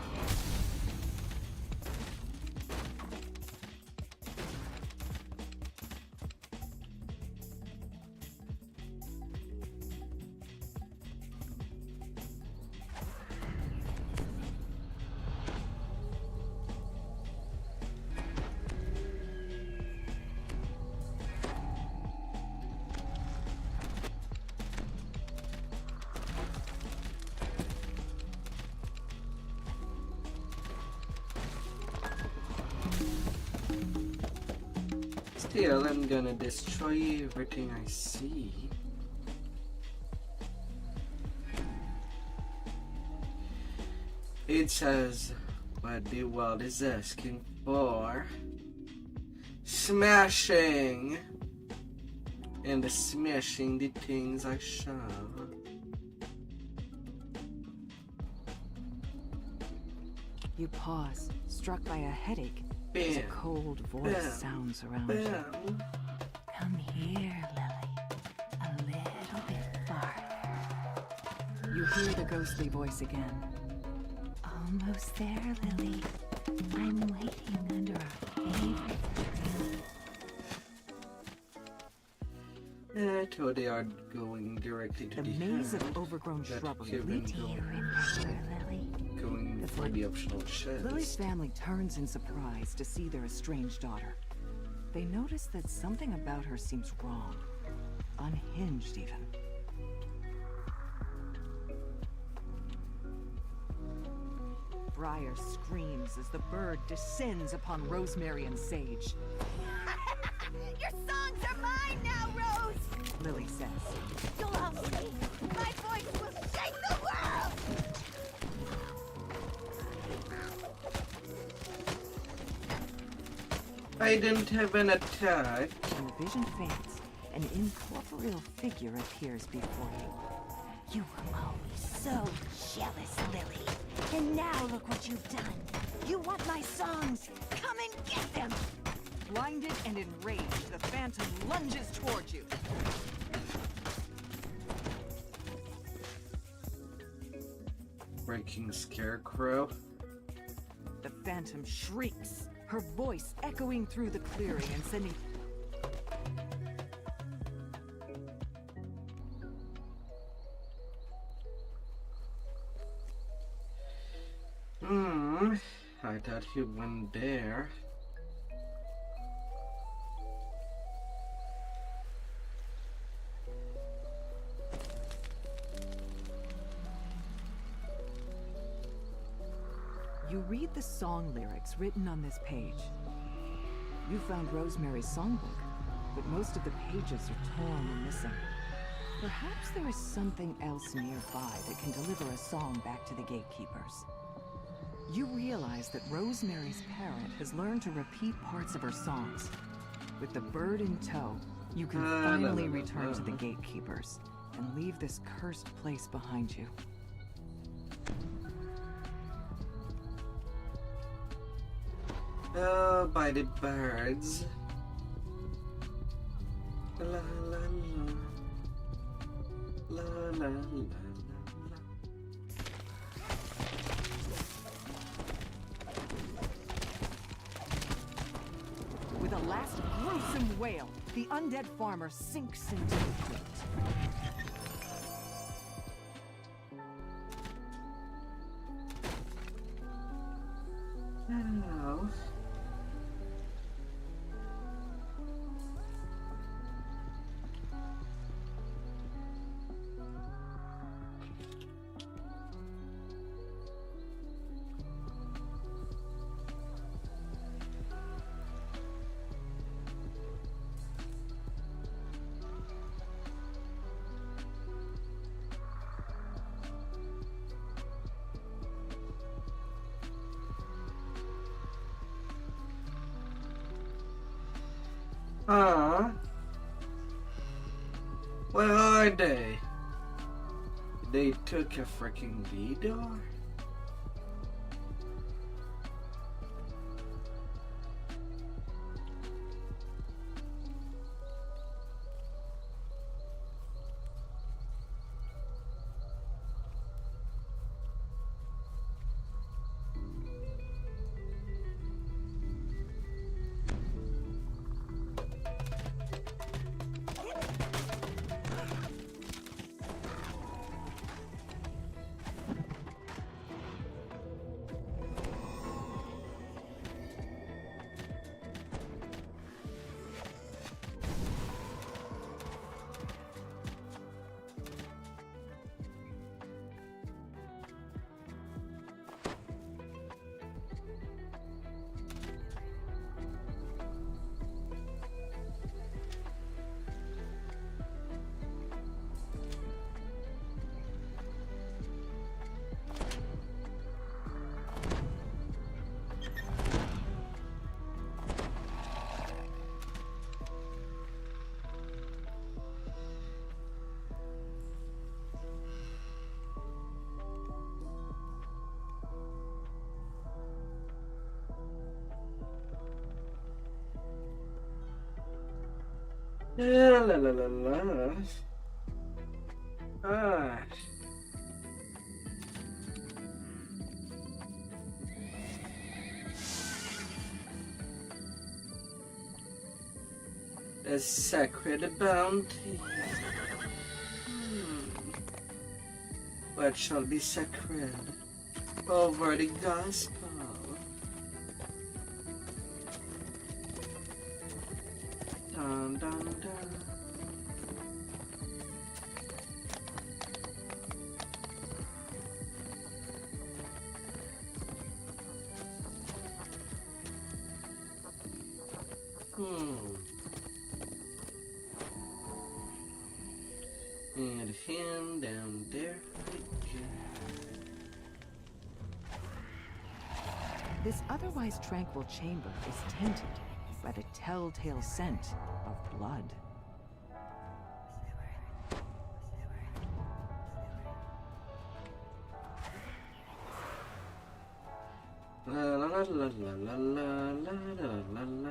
Still, I'm gonna destroy everything I see. It says what the world is asking for. Smashing! And smashing the things I shall. You pause, struck by a headache. Bam. As a cold voice Bam. sounds around Bam. you. Come here, Lily. A little bit farther. You hear the ghostly voice again. Almost there, Lily. I'm waiting under our favorite tree. I thought they are going directly to The the maze hand. of overgrown That shrubbery. Kevin Do you going, remember, Lily? going for the optional chest. Lily's family turns in surprise to see their estranged daughter. They notice that something about her seems wrong. Unhinged, even. Briar screams as the bird descends upon Rosemary and Sage. Your songs are mine now, Rose! Lily says. You'll all see! My voice will shake the world! I didn't have an attack. When the vision fades, an incorporeal figure appears before you. You were always so jealous, Lily. And now look what you've done. You want my songs? Come and get them! Blinded and enraged, the phantom lunges towards you. Breaking scarecrow. The phantom shrieks, her voice echoing through the clearing and sending... I thought he went there. You read the song lyrics written on this page. You found Rosemary's songbook, but most of the pages are torn and missing. Perhaps there is something else nearby that can deliver a song back to the gatekeepers. You realize that Rosemary's parrot has learned to repeat parts of her songs. With the bird in tow, you can finally return to the gatekeepers and leave this cursed place behind you. Oh, by the birds. La la la. La la la. With a last gruesome wail, The undead farmer sinks into the pit. Oh. Where are they? They took a freaking D-door? La la la la la. Ah. The sacred bounty. What shall be sacred over the gospel? Dun dun dun. And him down there. This otherwise tranquil chamber is tainted by the telltale scent of blood. La la la la la la la la la.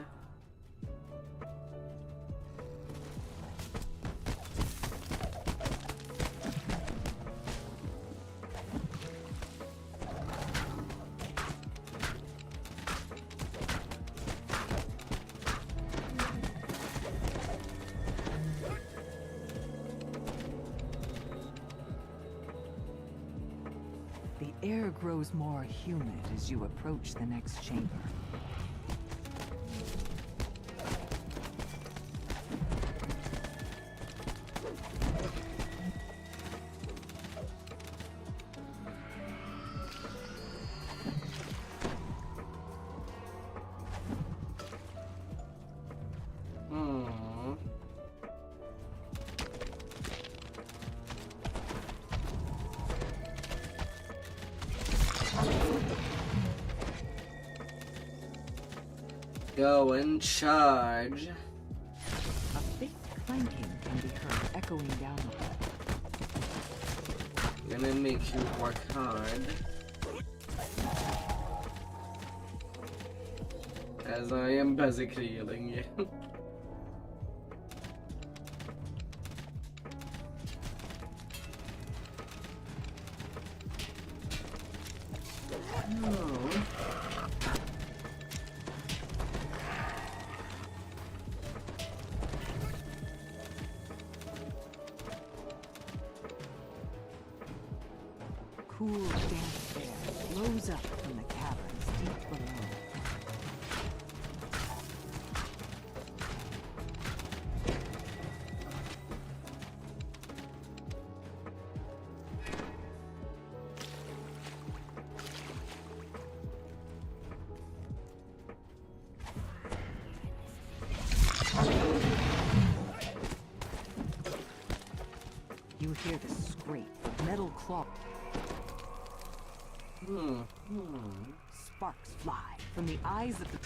The air grows more humid as you approach the next chamber. Go and charge. A faint clanking can be heard echoing down the hall. Gonna make you work hard. As I am basically healing you. cool, damp air blows up from the caverns deep below. You hear the scrape of metal claw. Sparks fly from the eyes of the...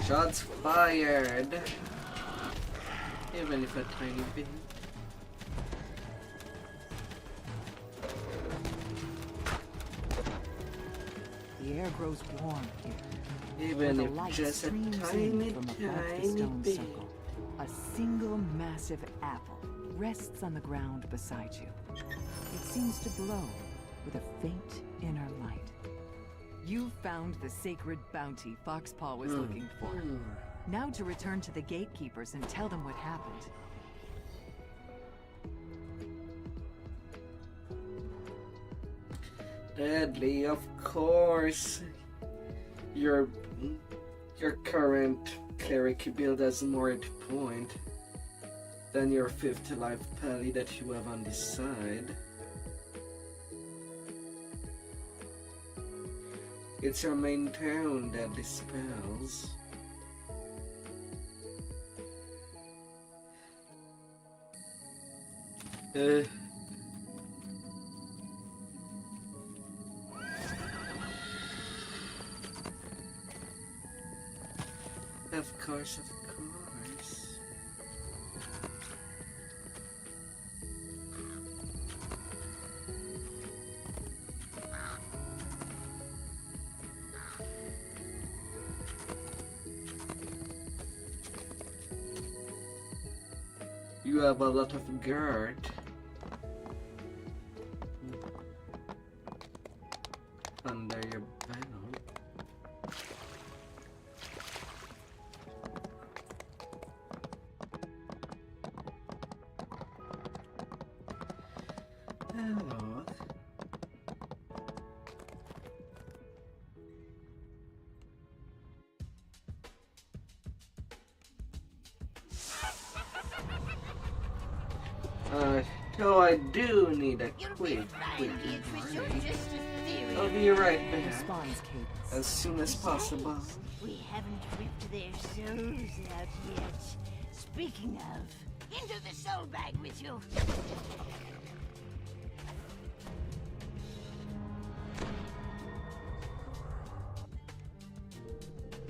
Shots fired. Even if a tiny bit. The air grows warm here. Even The if light just a streams in tiny, from above the tiny stone bit. circle. A single massive apple rests on the ground beside you. It seems to glow with a faint inner light. You found the sacred bounty Foxpaw was looking for. Now to return to the gatekeepers and tell them what happened. Deadly, of course. Your current cleric build has more hit point than your 5th life pally that you have on this side. It's your main town that dispels. Of course, of course. You have a lot of guard. Under your banner. Hello. So I do need a quick break. I'll be right back. As soon as possible. We haven't ripped their souls out yet. Speaking of, into the soul bag with you.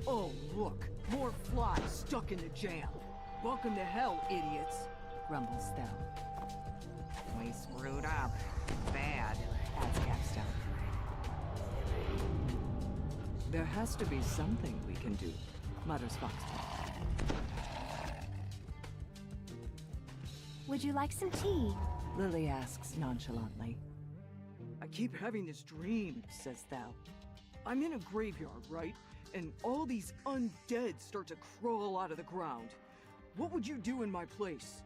Oh, look! More flies stuck in the jam. Welcome to hell, idiots, grumbles Thel. We screwed up. Bad, adds Capstone. There has to be something we can do, mutters Foxpaw. Would you like some tea? Lily asks nonchalantly. I keep having this dream, says Thel. I'm in a graveyard, right? And all these undead start to crawl out of the ground. What would you do in my place?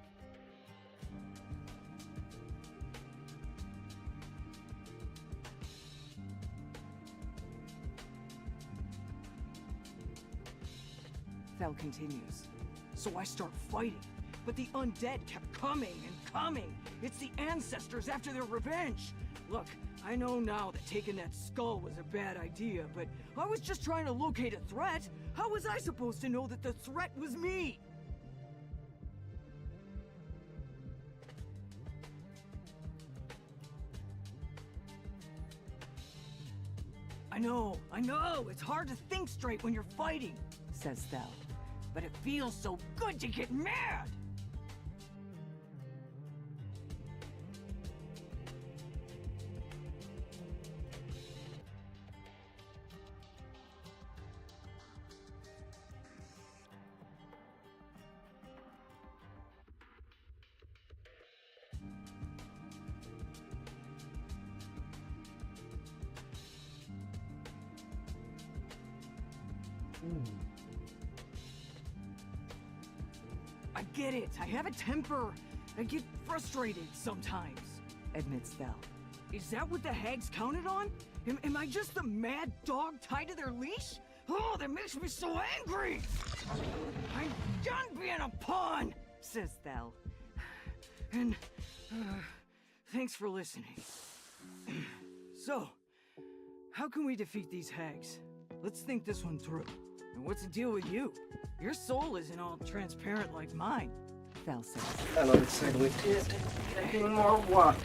Thel continues. So I start fighting, but the undead kept coming and coming. It's the ancestors after their revenge. Look, I know now that taking that skull was a bad idea, but I was just trying to locate a threat. How was I supposed to know that the threat was me? I know, it's hard to think straight when you're fighting, says Thel. But it feels so good to get mad! get it. I have a temper. I get frustrated sometimes, admits Thel. Is that what the hags counted on? Am I just a mad dog tied to their leash? Oh, that makes me so angry! I'm done being a pawn, says Thel. And thanks for listening. So, how can we defeat these hags? Let's think this one through. And what's the deal with you? Your soul isn't all transparent like mine, Thel says. Hello, excited with it. Getting more water.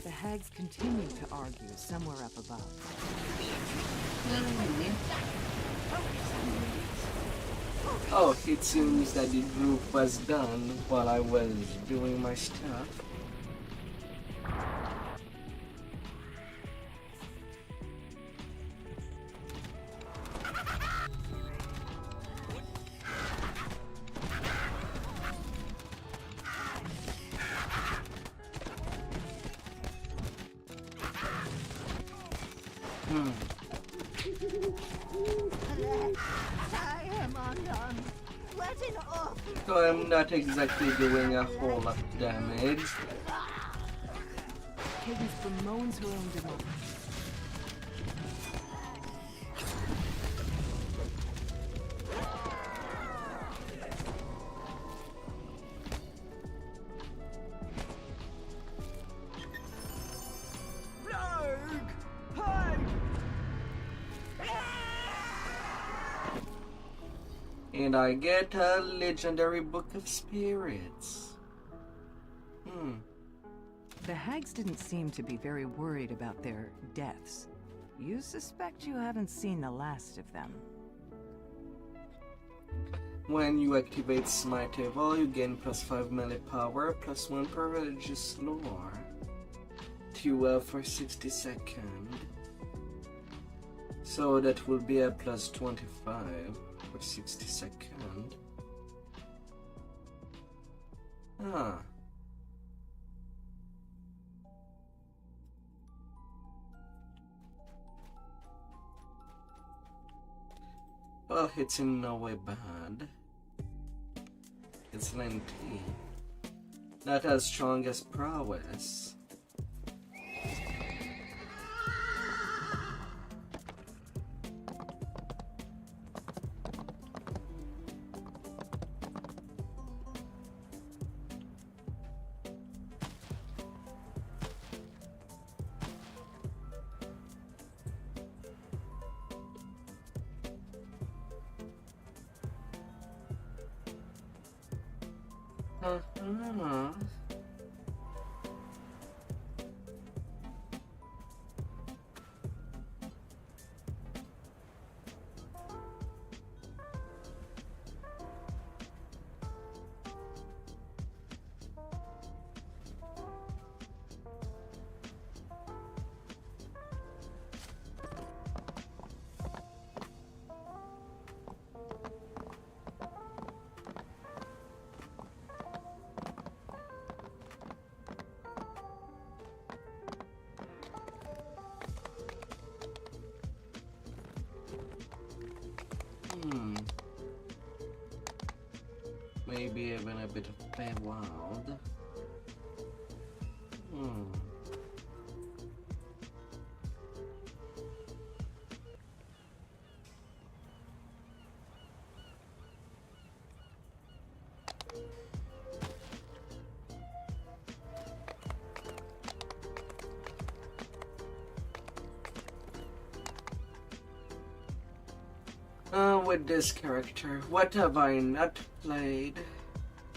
The hags continue to argue somewhere up above. Oh, it seems that the group was done while I was doing my stuff. I am undone. Let it off. So I'm not exactly doing a whole lot of damage. Cadence bemoans her own demise. And I get a legendary book of spirits. The hags didn't seem to be very worried about their deaths. You suspect you haven't seen the last of them. When you activate Smite Evil, you gain +5 melee power, +1 per religious lore. To for 60 seconds. So that will be a +25 for 60 seconds. Ah. Well, it's in no way bad. It's lengthy. Not as strong as prowess. Maybe even a bit of Feywild. With this character, what have I not played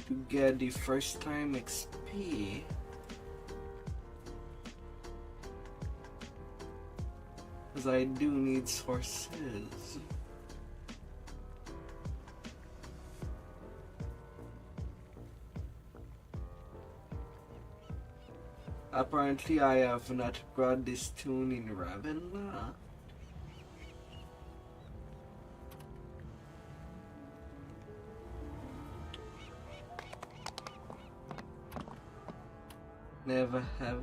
to get the first time XP? Because I do need sources. Apparently I have not brought this tune in Ravenna. Never have.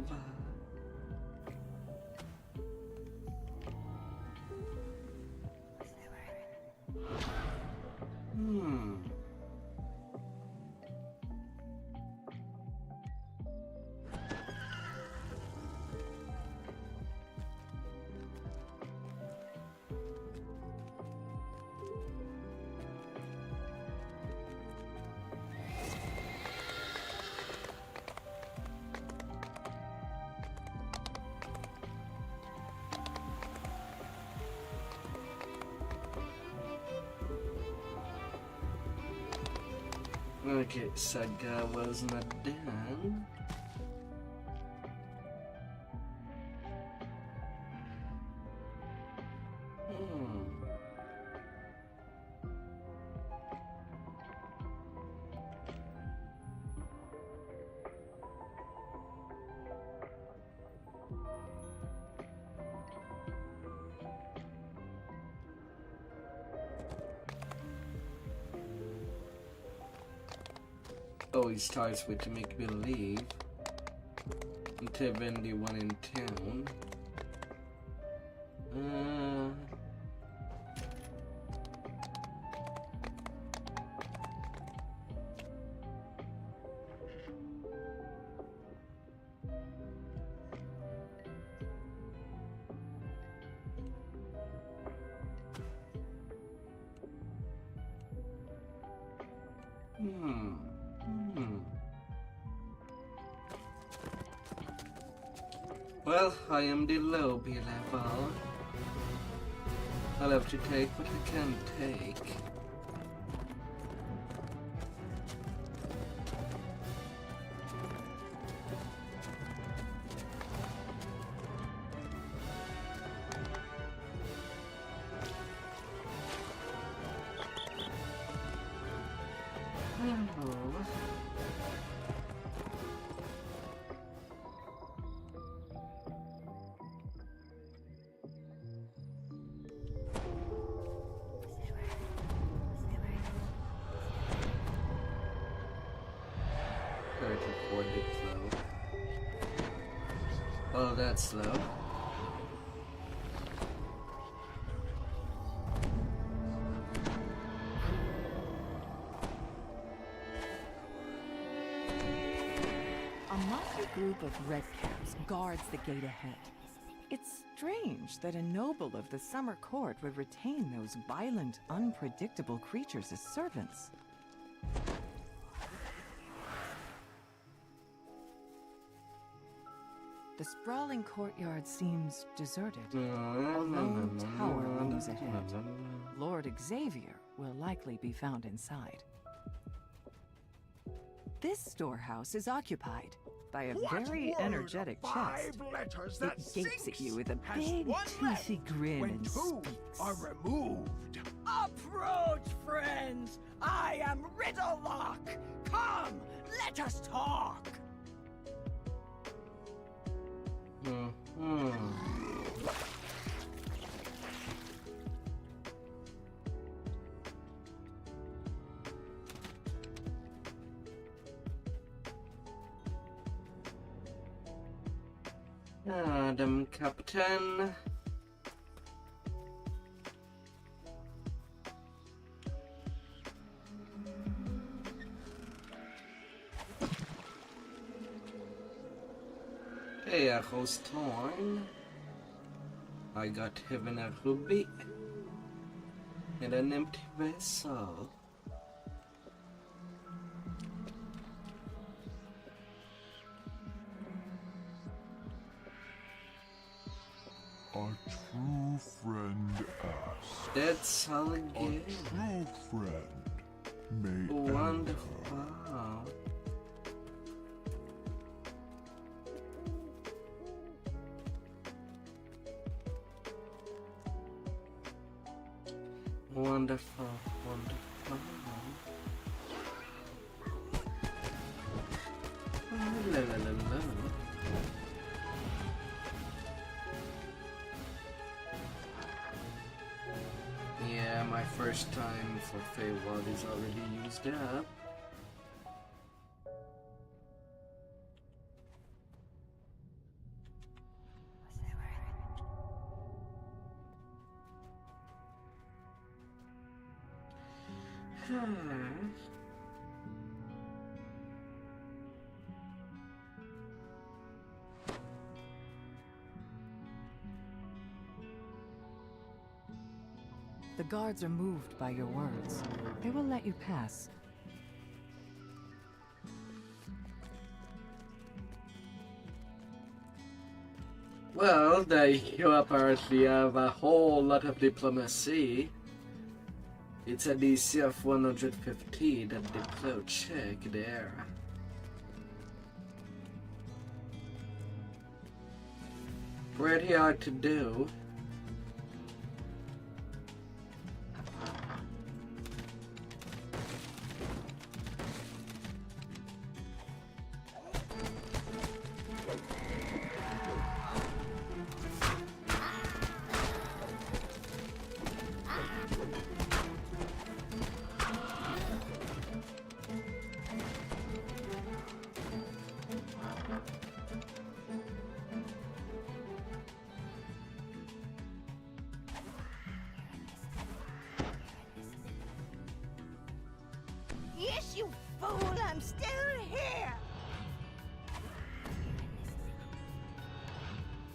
Okay, Saga was not done. Oh, it starts with to make believe. Until when the one in town. Well, I am the lobby level. I'll have to take what I can take. Oh, that's slow. A motley group of redcaps guards the gate ahead. It's strange that a noble of the Summer Court would retain those violent, unpredictable creatures as servants. The sprawling courtyard seems deserted. A lone tower looms ahead. Lord Xavier will likely be found inside. This storehouse is occupied by a very energetic chest. It gapes at you with a big, toothy grin and speaks. Are removed. Approach, friends! I am Riddlelock! Come, let us talk! Adam Captain. Hey, a host torn. I got heaven a ruby and an empty vessel. A true friend asks. That's all again. A true friend may wonderful. Wonderful, wonderful. La, la, la, la. Yeah, my first time for Feywild is already used up. The guards are moved by your words. They will let you pass. Well, you apparently have a whole lot of diplomacy. It's a DC of 150 that diplo check there. Pretty hard to do. Yes, you fool, I'm still here!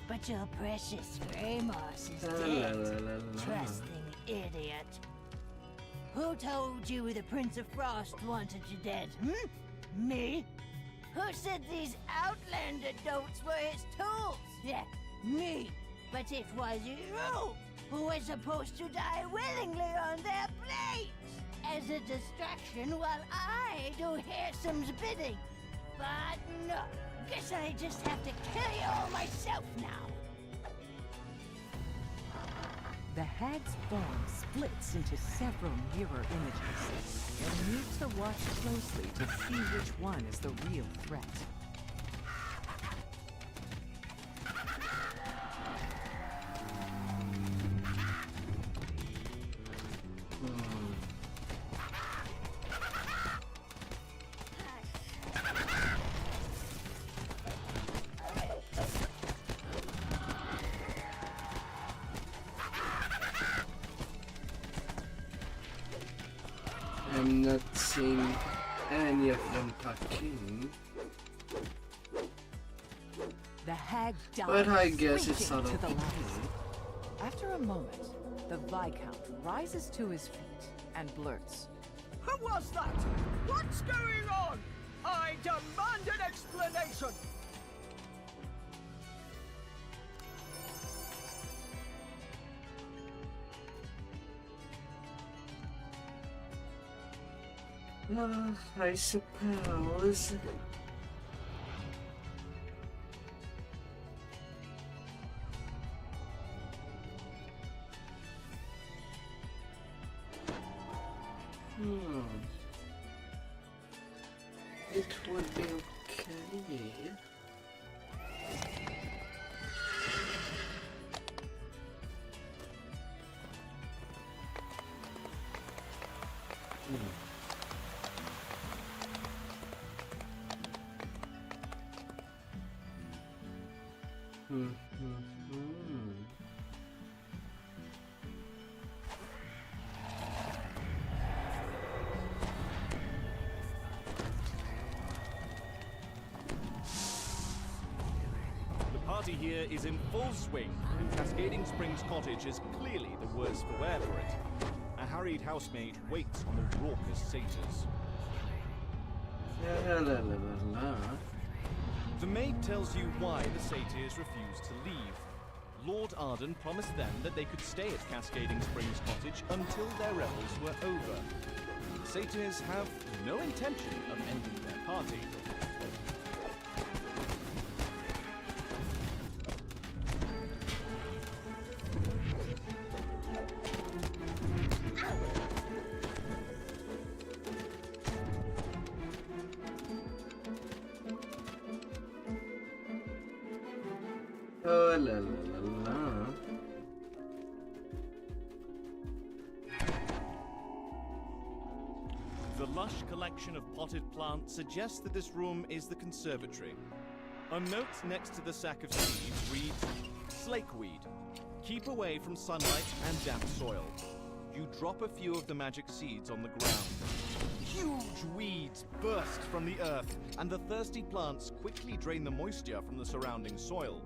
But your precious gray moss is dead. Trusting idiot. Who told you the Prince of Frost wanted you dead, Me? Who said these Outlander goats were his tools? Yeah, me. But it was you who was supposed to die willingly on their plates as a distraction while I do Harrison's bidding. But no, guess I just have to kill you all myself now. The hag's form splits into several mirror images. You'll need to watch closely to see which one is the real threat. I'm not seeing any of them touching. The hag dives But I guess it's shrieking sort to of the left. After a moment, the Viscount rises to his feet and blurts. Who was that? What's going on? I demand an explanation! I suppose. It would be okay. The party here is in full swing, and Cascading Springs Cottage is clearly the worse for wear for it. A harried housemaid waits on the raucous satyrs. The maid tells you why the satyrs refuse to leave. Lord Arden promised them that they could stay at Cascading Springs Cottage until their revels were over. The satyrs have no intention of ending their party. Oh la la la la. The lush collection of potted plants suggests that this room is the conservatory. A note next to the sack of seeds reads, Slakeweed. Keep away from sunlight and damp soil. You drop a few of the magic seeds on the ground. Huge weeds burst from the earth, and the thirsty plants quickly drain the moisture from the surrounding soil.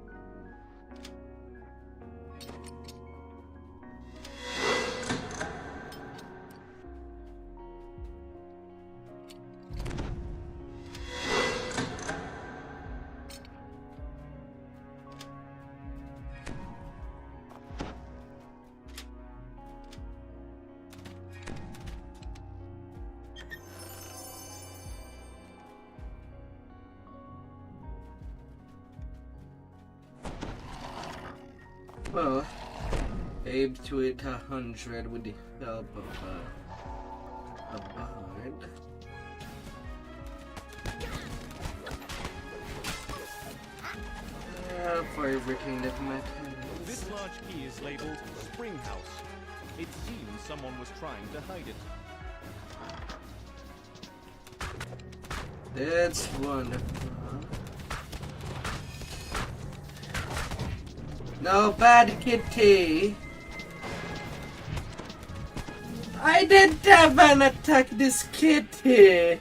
Well, aim to hit 100 with the help of a bard. For everything that matters. This large key is labeled Spring House. It seems someone was trying to hide it. That's wonderful. No bad kitty. I didn't even attack this kitty.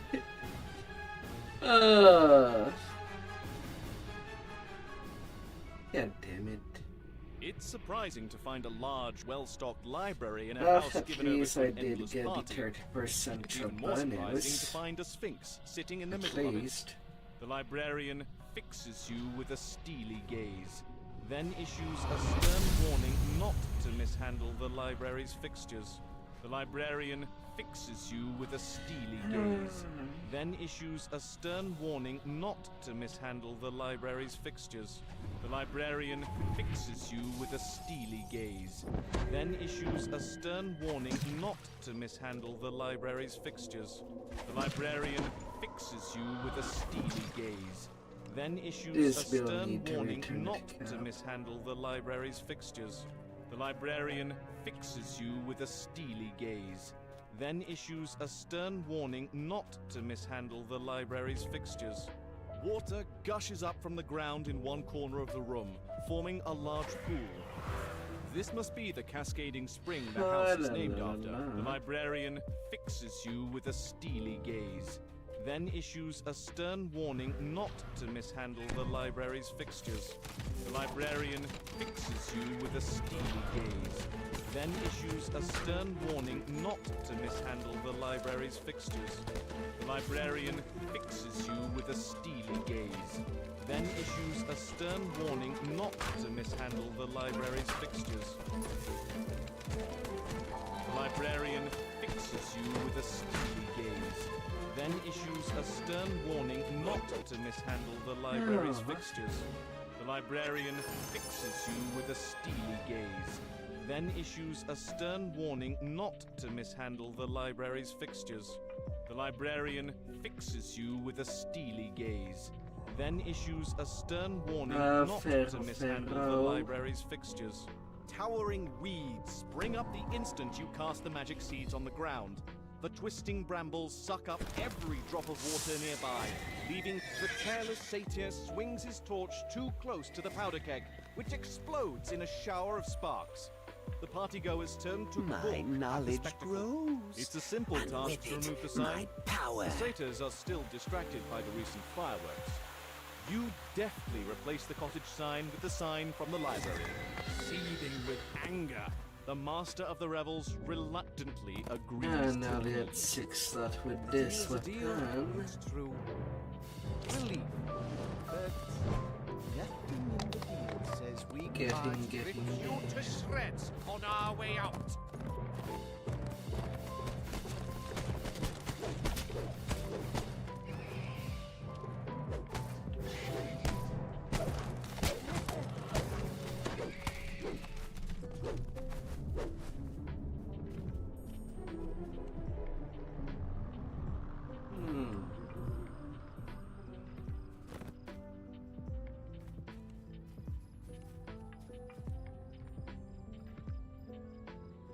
God damn it. It's surprising to find a large, well-stocked library in a Well, house at given over least to I an did endless get the party. 30% It's even more trouble surprising anyways. to find a sphinx sitting in the At middle of least. it. The librarian fixes you with a steely gaze, then issues a stern warning not to mishandle the library's fixtures. The librarian fixes you with a steely gaze, then issues a stern warning not to mishandle the library's fixtures. The librarian fixes you with a steely gaze, then issues a stern warning not to mishandle the library's fixtures. The librarian fixes you with a steely gaze, then issues a stern warning not to mishandle the library's fixtures. The librarian fixes you with a steely gaze, then issues a stern warning not to mishandle the library's fixtures. Water gushes up from the ground in one corner of the room, forming a large pool. This must be the cascading spring the house is named after. The librarian fixes you with a steely gaze, then issues a stern warning not to mishandle the library's fixtures. The librarian fixes you with a steely gaze, then issues a stern warning not to mishandle the library's fixtures. The librarian fixes you with a steely gaze, then issues a stern warning not to mishandle the library's fixtures. The librarian fixes you with a steely gaze, then issues a stern warning not to mishandle the library's fixtures. The librarian fixes you with a steely gaze, then issues a stern warning not to mishandle the library's fixtures. The librarian fixes you with a steely gaze, then issues a stern warning not to mishandle the library's fixtures. Towering weeds spring up the instant you cast the magic seeds on the ground. The twisting brambles suck up every drop of water nearby, leaving the careless satyr swings his torch too close to the powder keg, which explodes in a shower of sparks. The partygoers turn to My knowledge grows. It's a simple and task with to remove the it, sign. my power. The satyrs are still distracted by the recent fireworks. You deftly replace the cottage sign with the sign from the library. Seething with anger, the master of the revels reluctantly agrees And now to let's six that with this weapon. It's true. Relief. But nothing in the deal says we can't rip you to shreds on our way out.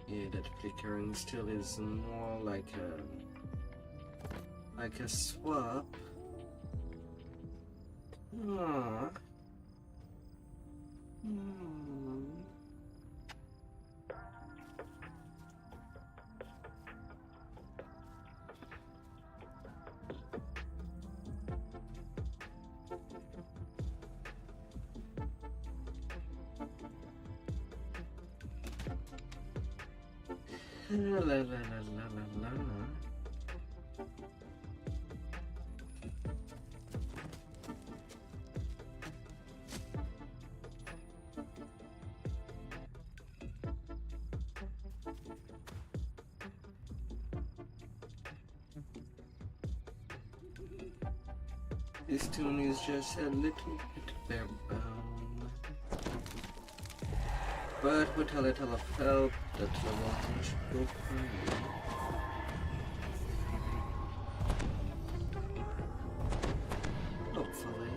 Yeah, that flickering still is more like a swap. Ah. La la la la la la. This tune is just a little bit bare bone. But with a little of help, that won't go through. Hopefully.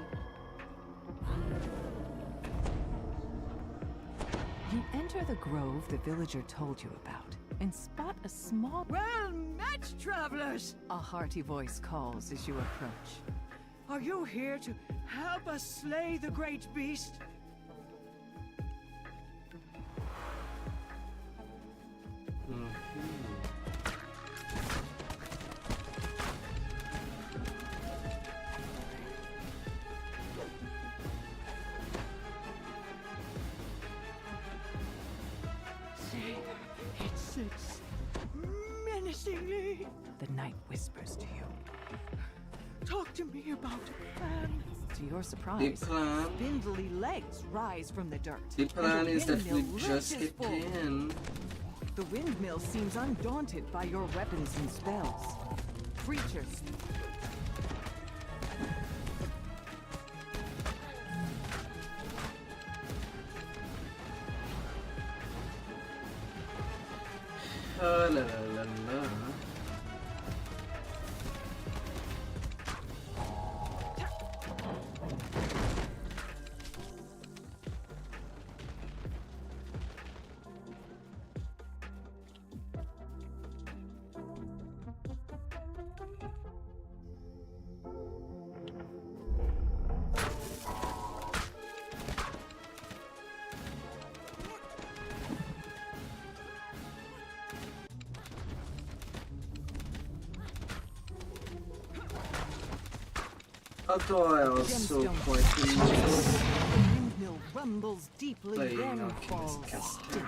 You enter the grove the villager told you about and spot a small... Well met, travelers! A hearty voice calls as you approach. Are you here to help us slay the great beast? See, it sits menacingly. The knight whispers to you. Talk to me about a plan. To your surprise, spindly legs rise from the dirt. The plan is that we windmill just lurches hit forward. in. The windmill seems undaunted by your weapons and spells. Creatures. La la la la. Although I also quite enjoy Windmill rumbles deeply, playing then Alchemist falls Castle. still.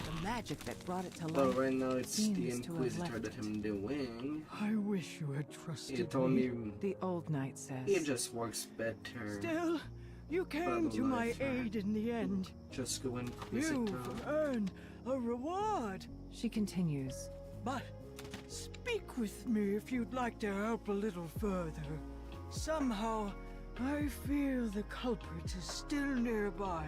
The magic that brought it to But life right now it's the seems to have Inquisitor left that I'm doing. I wish you had trusted It only... The old knight says. It just works better. Still, you came to my aid in the end. Just go Inquisitor. You've earned a reward. She continues. But speak with me if you'd like to help a little further. Somehow, I feel the culprit is still nearby.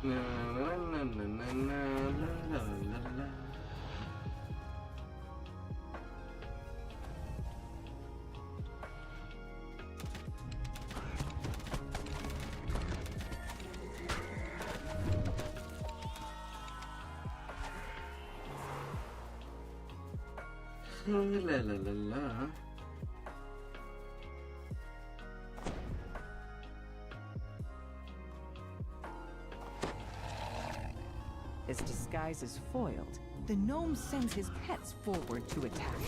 Na, na, na, na, na, na, la, la, la. La la la la la. His disguise is foiled. The gnome sends his pets forward to attack.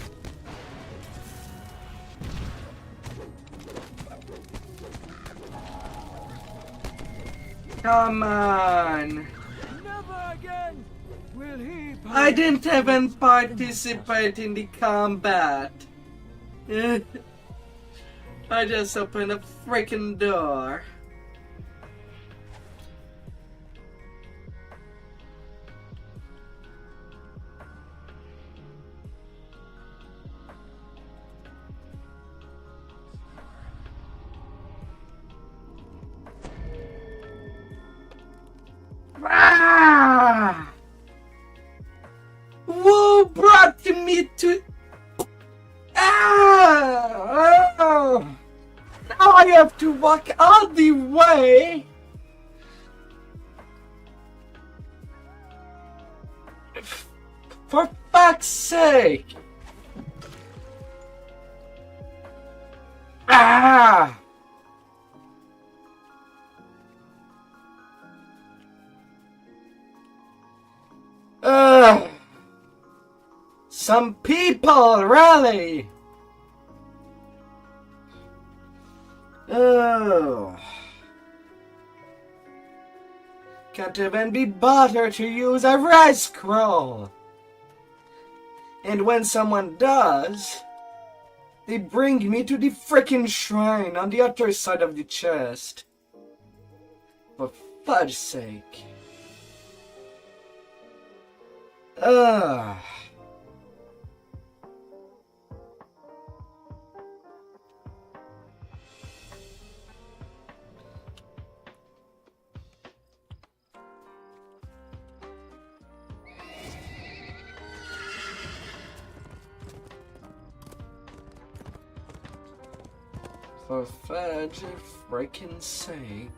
Come on! Never again will he. I didn't even participate in the combat. I just opened a freaking door. Ah! Who brought me to... Ah! Oh! Now I have to walk all the way. For fuck's sake! Ah! Some people, really! Oh. Can't even be bothered to use a red scroll. And when someone does, they bring me to the frickin' shrine on the other side of the chest. For fudge's sake. For fudge freaking sake.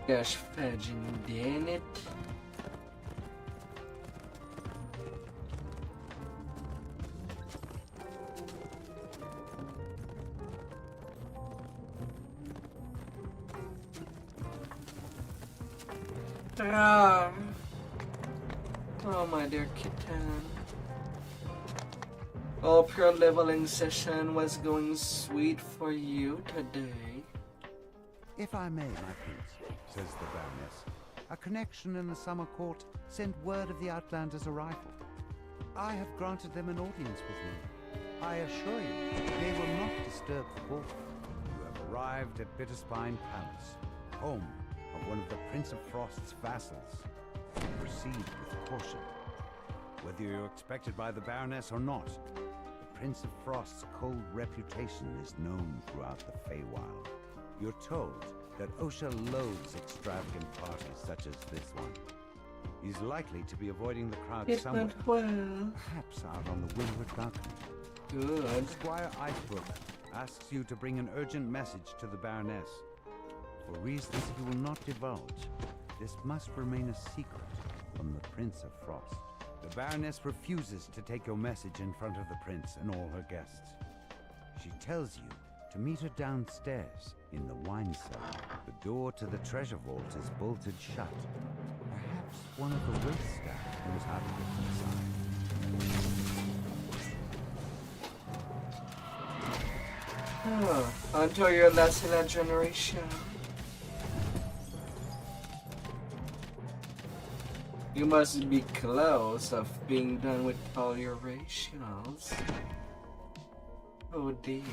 Gosh, fudging, damn it. Ah. Oh my dear kitten. Hope your leveling session was going sweet for you today. If I may, my prince, says the Baroness, a connection in the summer court sent word of the Outlander's arrival. I have granted them an audience with me. I assure you, they will not disturb the ball. You have arrived at Bitterspine Palace, home of one of the Prince of Frost's vassals. Proceed with caution. Whether you're expected by the Baroness or not, the Prince of Frost's cold reputation is known throughout the Feywild. You're told that Osha loathes extravagant parties such as this one. He's likely to be avoiding the crowd somewhere. Perhaps out on the windward balcony. Good. Squire Icebrook asks you to bring an urgent message to the Baroness. For reasons he will not divulge, this must remain a secret from the Prince of Frost. The Baroness refuses to take your message in front of the Prince and all her guests. She tells you to meet her downstairs in the wine cellar. The door to the treasure vault is bolted shut. Perhaps one of the wait staff knows how to get inside. Until your last in that generation. You must be close of being done with all your rationals. Oh dear.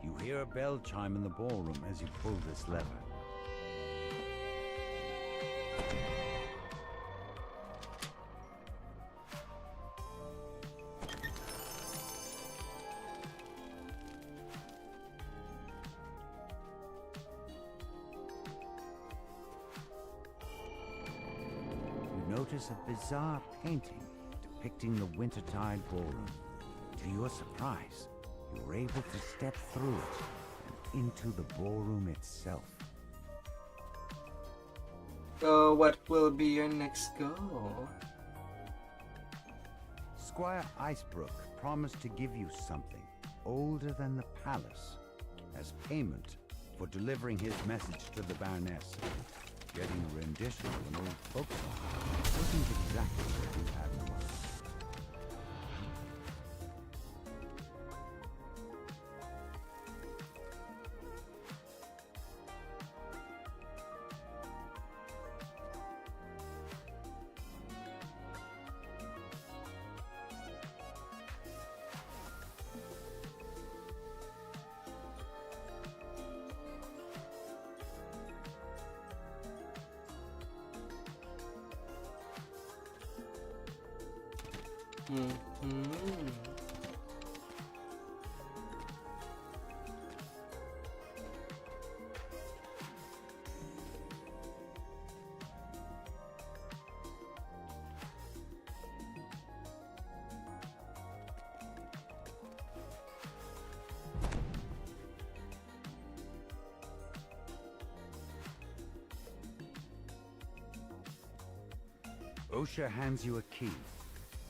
You hear a bell chime in the ballroom as you pull this lever. You notice a bizarre painting depicting the Wintertide ballroom. To your surprise, you're able to step through it and into the ballroom itself. So what will be your next goal? Squire Icebrook promised to give you something older than the palace as payment for delivering his message to the Baroness. Getting a rendition of an old folk song wasn't exactly what you had in mind. Osha hands you a key.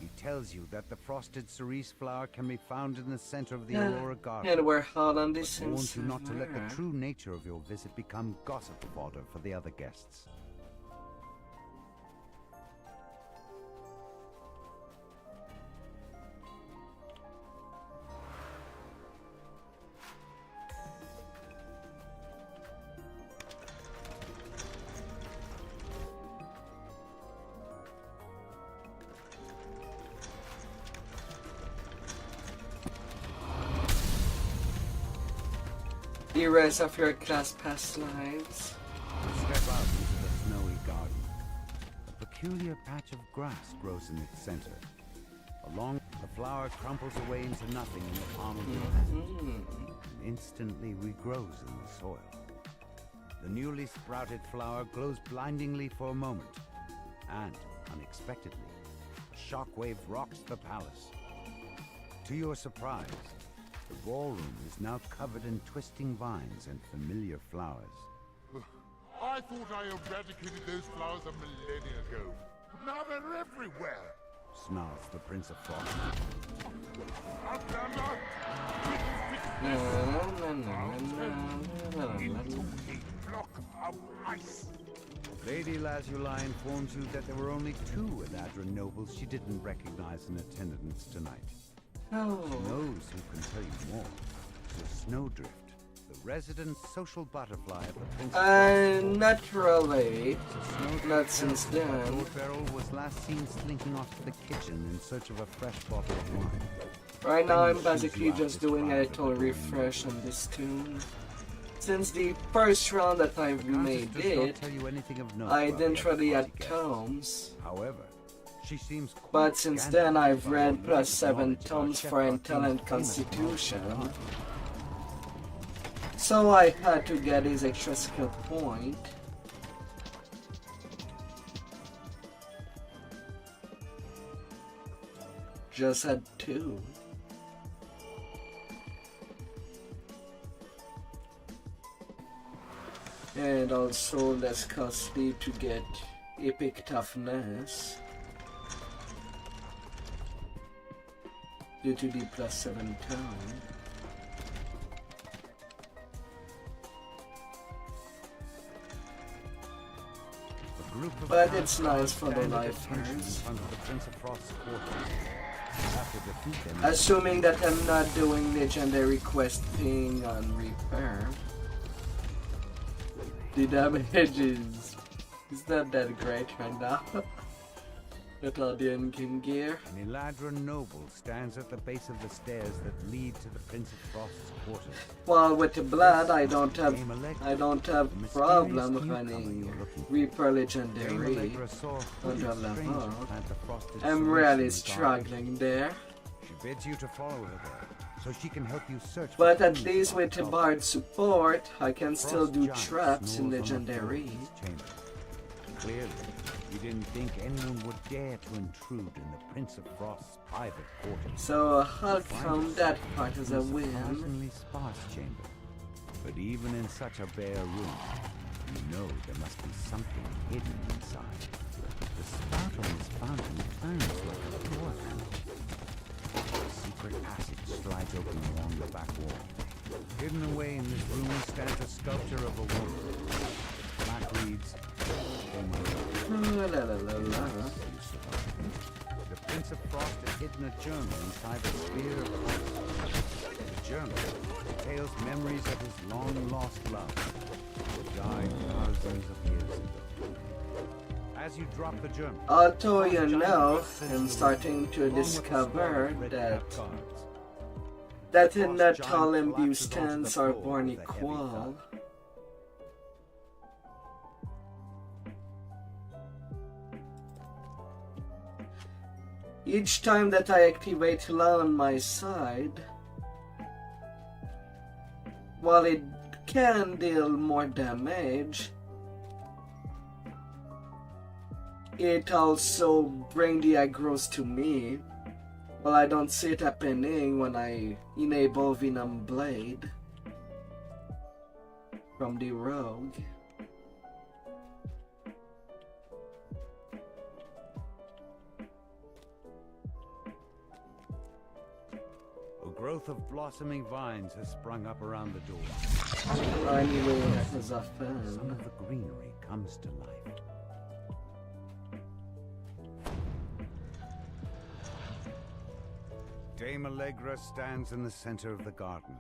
He tells you that the frosted cerise flower can be found in the center of the Aurora Garden. And we're hot on this but warns you not to let the true nature of your visit become gossip fodder for the other guests. the rest of your class past lives. You step out into the snowy garden. A peculiar patch of grass grows in its center. Along, the flower crumples away into nothing in the palm of your hand, and instantly regrows in the soil. The newly sprouted flower glows blindingly for a moment, and, unexpectedly, a shockwave rocks the palace. To your surprise, the ballroom is now covered in twisting vines and familiar flowers. I thought I eradicated those flowers a millennia ago. But now they're everywhere. Snarls the Prince of Frost. Outlander! Block of ice. Lady Lazuli informs you that there were only 2 Eladrin nobles she didn't recognize in attendance tonight. Oh. She knows who can tell you more. The Snowdrift, the resident social butterfly of the Prince. Not really. Not since then. Lord Beryl was last seen slinking off to the kitchen in search of a fresh bottle of wine. Right now I'm basically just doing a little refresh on this tune. Since the first round that I've made it, I didn't really add tomes. However, she seems but since then I've read +7 tomes for Intel and Constitution. So I had to get his extra skill point. Just had 2. And also less costly to get epic toughness due to the +7 tone. But it's nice for the lifers. Assuming that I'm not doing legendary quest thing on repair. The damage is not that great right now. Little Dian can gear. An Eladrin noble stands at the base of the stairs that lead to the Prince of Frost's quarters. Well, with the blood, I don't have problem running Reaper Legendary under level. I'm really struggling there. She bids you to follow her there, so she can help you search. But at least with the Bard support, I can still do traps in Legendary. Clearly, you didn't think anyone would dare to intrude in the Prince of Frost's private quarters. So I'll count that part as a win. Surprisingly sparse chamber, but even in such a bare room, you know there must be something hidden inside. The spout on this fountain turns like a door handle. A secret passage slides open along the back wall. Hidden away in this room stands a sculpture of a woman. Black reeds. The Prince of Frost has hidden a journal inside the sphere of frost. The journal details memories of his long-lost love, who died thousands of years ago. As you drop the journal, although you know, I'm starting to discover that in not all imbue stands are born equal. Each time that I activate law on my side, while it can deal more damage, it also brings the aggros to me. Well, I don't see it happening when I enable Venom Blade from the rogue. A growth of blossoming vines has sprung up around the door. I knew it was a fan. Some of the greenery comes to life. Dame Allegra stands in the center of the garden.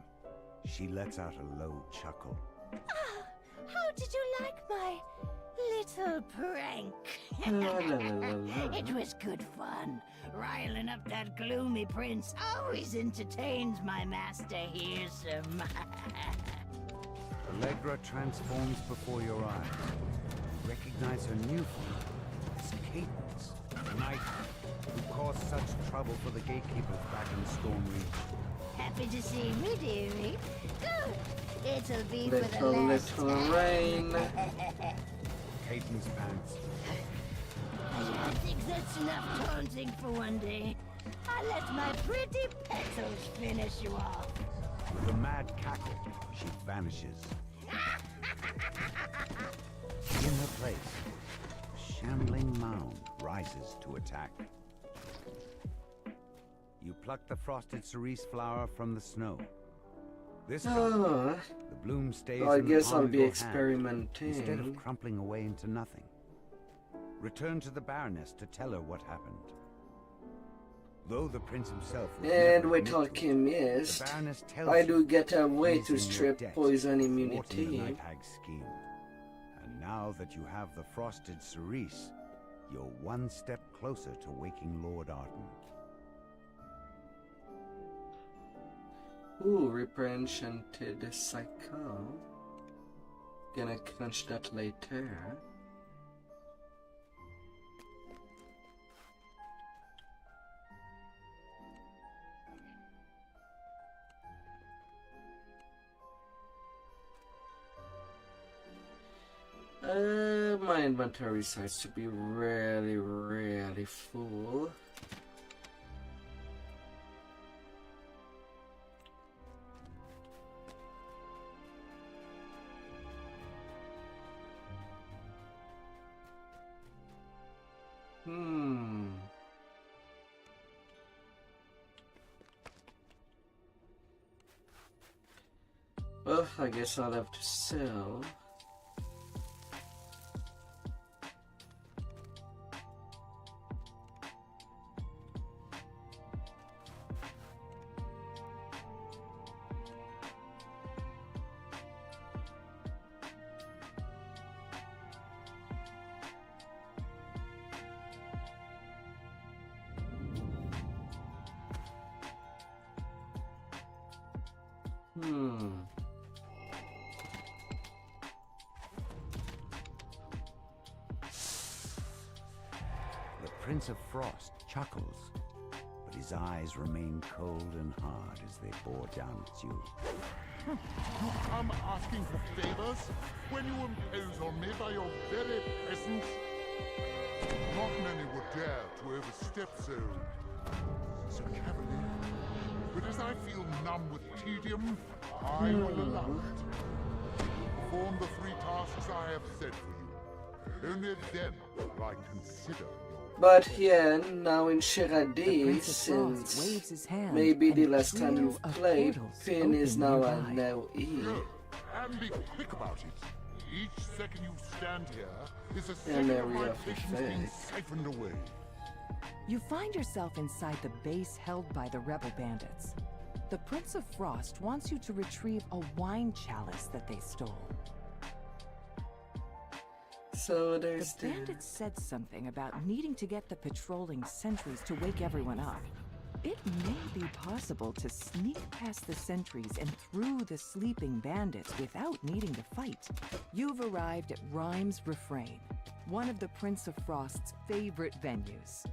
She lets out a low chuckle. Ah, how did you like my little prank? It was good fun. Riling up that gloomy prince always entertains my master here some. Allegra transforms before your eyes. Recognize her new form. It's Cadence, the knight who caused such trouble for the gatekeepers back in Storm Reach. Happy to see me, dearie. Good. It'll be Little, for the last little time. rain. Cadence pants. I think that's enough taunting for one day. I'll let my pretty petals finish you off. With a mad cackle, she vanishes. In her place, a shambling mound rises to attack. You pluck the frosted cerise flower from the snow. This time, the bloom stays I in the guess palm I'll of be your hand, experimenting. instead of crumpling away into nothing. Return to the Baroness to tell her what happened. Though the prince himself would And never we admit talk to it, him, the yes. Baroness tells I you do get a way he's to in your strip debt, poison thwarting the immunity. Night Hag's scheme. And now that you have the frosted cerise, you're one step closer to waking Lord Arden. Ooh, Reaper Enchanted Cycle. Gonna crunch that later. My inventory starts to be really, really full. Well, I guess I'll have to sell. The Prince of Frost chuckles, but his eyes remain cold and hard as they bore down at you. You come asking for favors when you impose on me by your very presence? Not many would dare to overstep so cavalier. But as I feel numb with tedium, I will allow it. Perform the 3 tasks I have set for you. Only then will I consider your... But yeah, now in Shiradi, since waves his hand, maybe the and a last time trio you've of played, portals Finn is open now a nearby. now E. Go, and be quick about it. Each second you stand here is a An second of area my of patience being effect. siphoned away. You find yourself inside the base held by the rebel bandits. The Prince of Frost wants you to retrieve a wine chalice that they stole. So there's The bandits said something about needing to get the patrolling sentries to wake everyone up. It may be possible to sneak past the sentries and through the sleeping bandits without needing to fight. You've arrived at Rhyme's Refrain, one of the Prince of Frost's favorite venues.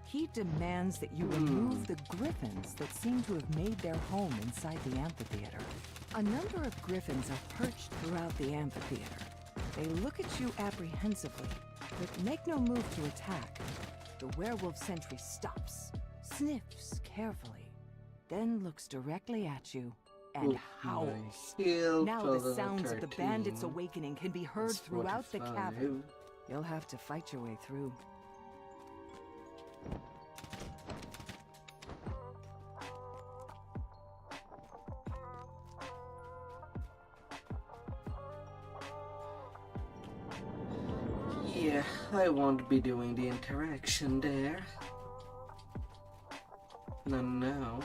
He demands that you remove the griffins that seem to have made their home inside the amphitheater. A number of griffins are perched throughout the amphitheater. They look at you apprehensively, but make no move to attack. The werewolf sentry stops, sniffs carefully, then looks directly at you and howls. Now the sounds of the bandits' awakening can be heard throughout the cavern. You'll have to fight your way through. Yeah, I won't be doing the interaction there. Not now.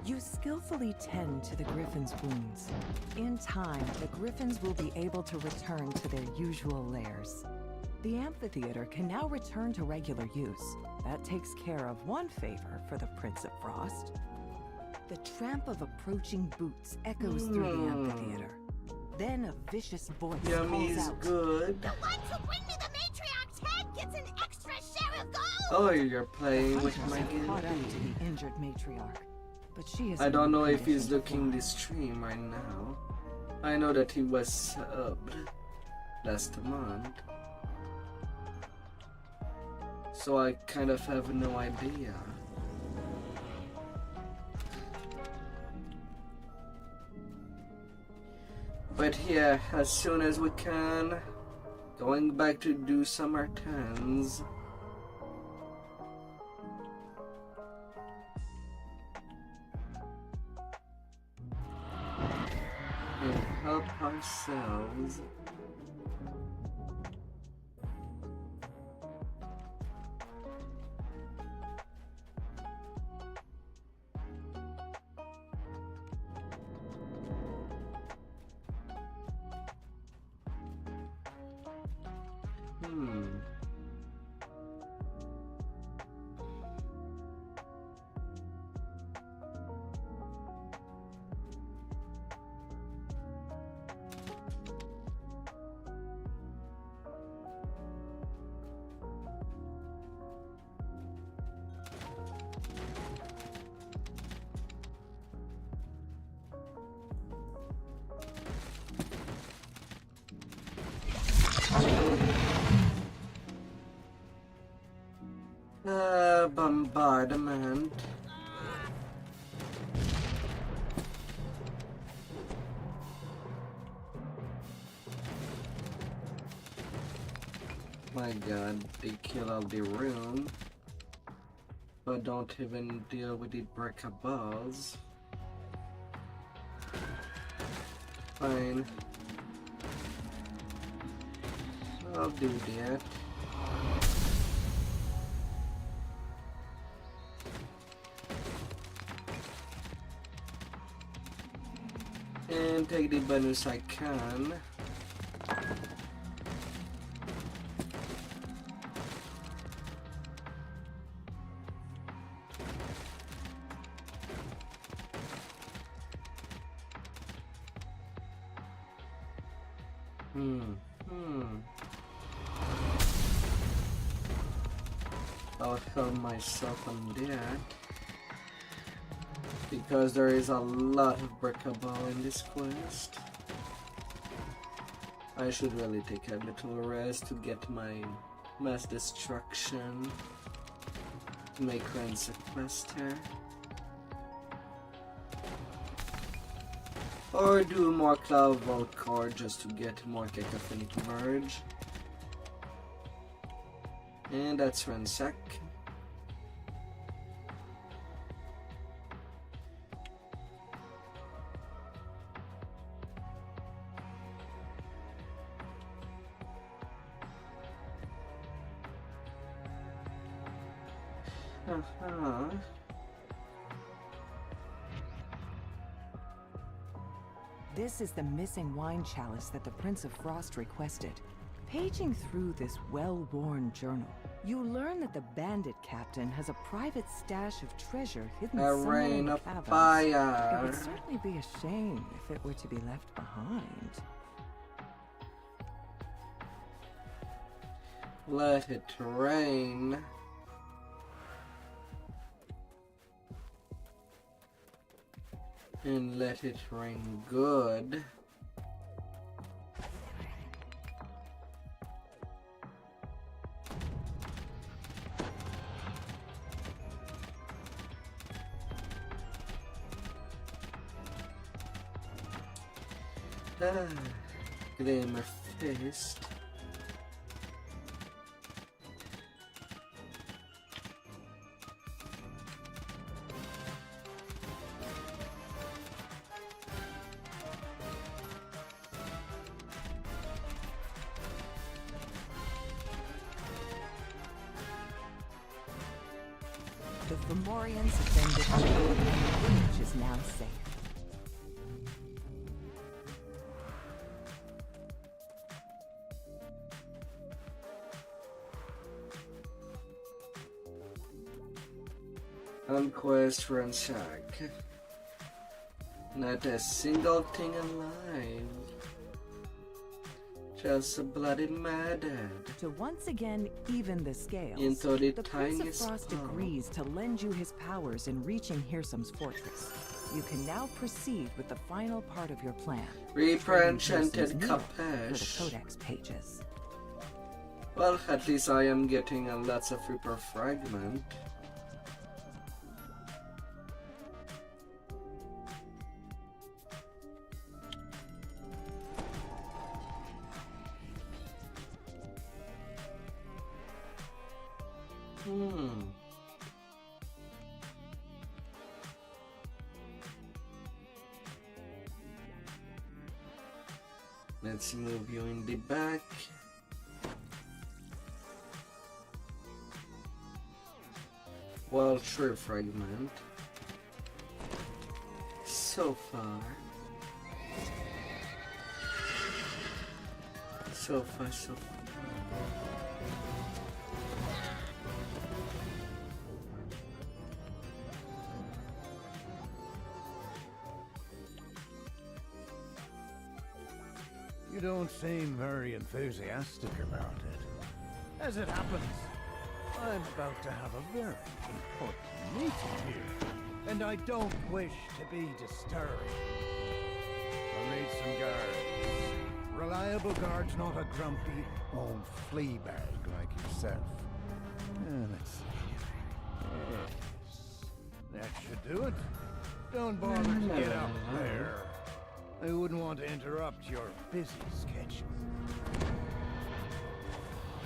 You skillfully tend to the Griffin's wounds. In time, the Griffins will be able to return to their usual lairs. The amphitheater can now return to regular use. That takes care of one favor for the Prince of Frost. The tramp of approaching boots echoes through the amphitheater. Then a vicious voice calls out. Good. The one who bring me the matriarch's head gets an extra share of gold! Oh, you're playing with my Caught up to guilty. the injured matriarch, but she is. I don't know if he's looking this stream right now. I know that he was subbed last month. So I kind of have no idea. But yeah, as soon as we can, going back to do summer 10s. And help ourselves. Bombardment. My god, they kill all the room, but don't even deal with the breakables. Fine. I'll do that. And take the bonus I can. I'll help myself on that. Because there is a lot of breakable in this quest. I should really take a little rest to get my mass destruction to make Ren's a quester. Or do more Cloud Vault core just to get more Cacophonic Merge. And that's Rensack. This is the missing wine chalice that the Prince of Frost requested. Paging through this well-worn journal, you learn that the bandit captain has a private stash of treasure hidden somewhere in the caverns. Fire. It would certainly be a shame if it were to be left behind. Let it rain. And let it rain good. Glimmer Fist. The Fomorians have been defeated, and the village is now safe. Conquest ransack. Not a single thing alive. Just a bloody murder. To once again even the scales, Into the Prince of tiniest Frost palm. agrees to lend you his powers in reaching Hirsum's fortress. You can now proceed with the final part of your plan. Reaper trading enchanted Hirsum's needle for Capesh. the codex pages. Well, at least I am getting lots of Reaper fragment. Let's move you in the back. Well, true fragment. So far. So far, so far. You don't seem very enthusiastic about it. As it happens, I'm about to have a very important meeting here, and I don't wish to be disturbed. I'll need some guards. Reliable guards, not a grumpy old flea bag like yourself. Let's see. Yes, that should do it. Don't bother to get up there. I wouldn't want to interrupt your busy schedule.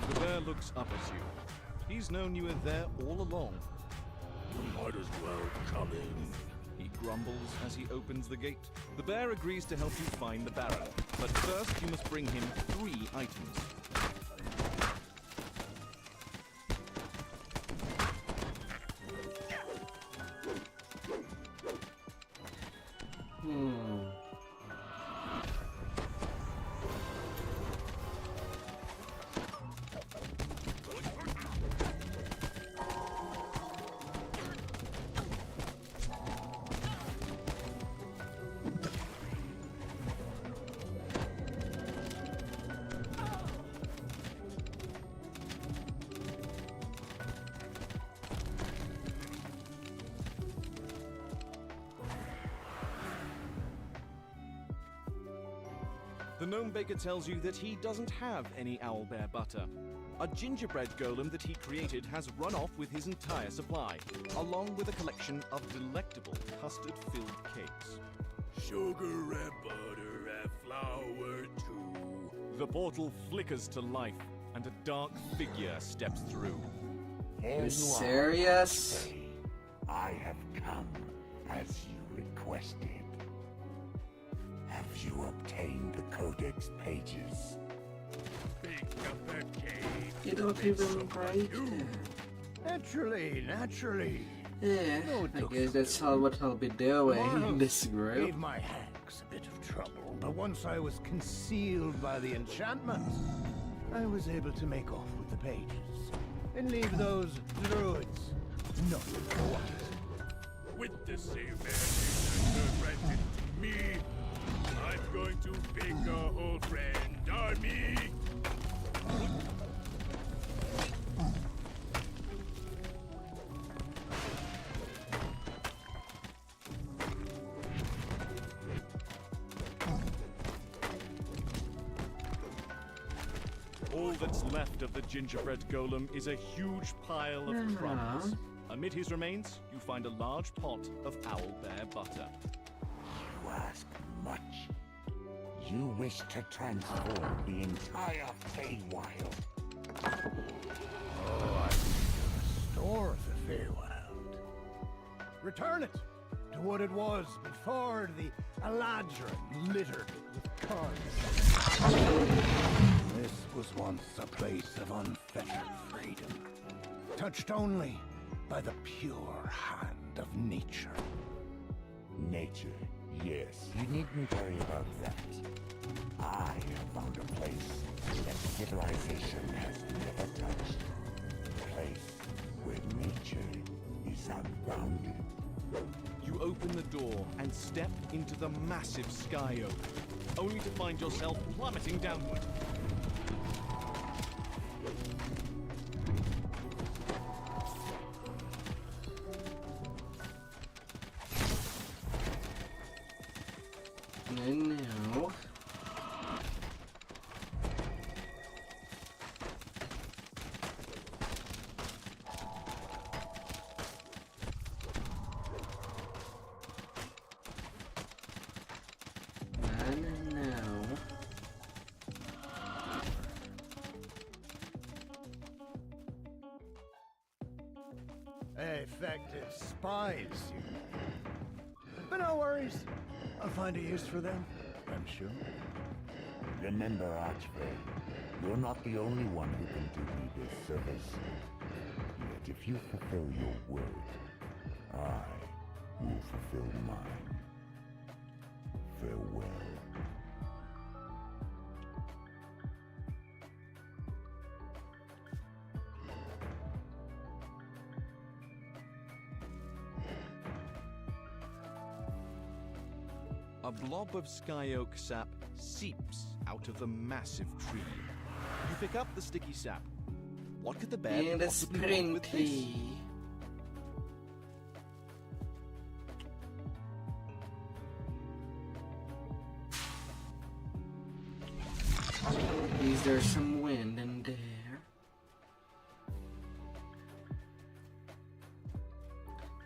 The bear looks up at you. He's known you were there all along. Might as well come in. He grumbles as he opens the gate. The bear agrees to help you find the Baron, but first you must bring him 3 items. The gnome baker tells you that he doesn't have any owlbear butter. A gingerbread golem that he created has run off with his entire supply, along with a collection of delectable custard-filled cakes. Sugar and butter and flour too. The portal flickers to life, and a dark figure steps through. There You serious? I have come as you requested. Have you obtained the codex pages? Pick up a cake. You don't even write them. Naturally. Yeah, No, I guess that's all what I'll be doing in this group. Gave my hands a bit of trouble, but once I was concealed by the enchantment, I was able to make off with the pages and leave those druids nothing to want. With the same magic that granted to me, I'm going to pick a whole friend army. All that's left of the gingerbread golem is a huge pile of crumbs. Amid his remains, you find a large pot of owlbear butter. You ask much. You wish to transform the entire Feywild. Oh, I restore the Feywild. Return it to what it was before the Eladrin littered it with cards. This was once a place of unfettered freedom, touched only by the pure hand of nature. Nature, yes. You needn't worry about that. I have found a place that civilization has never touched. A place where nature is unbounded. You open the door and step into the massive sky oak, only to find yourself plummeting downward. And now... Effective spies. But no worries. I'll find a use for them, I'm sure. Remember, Archfey, you're not the only one who can do me this service. Yet if you fulfill your word, I will fulfill mine. Farewell. A blob of sky oak sap seeps out of the massive tree. You pick up the sticky sap. What could the bear And a possibly want with this? sprinty. Is there some wind in there?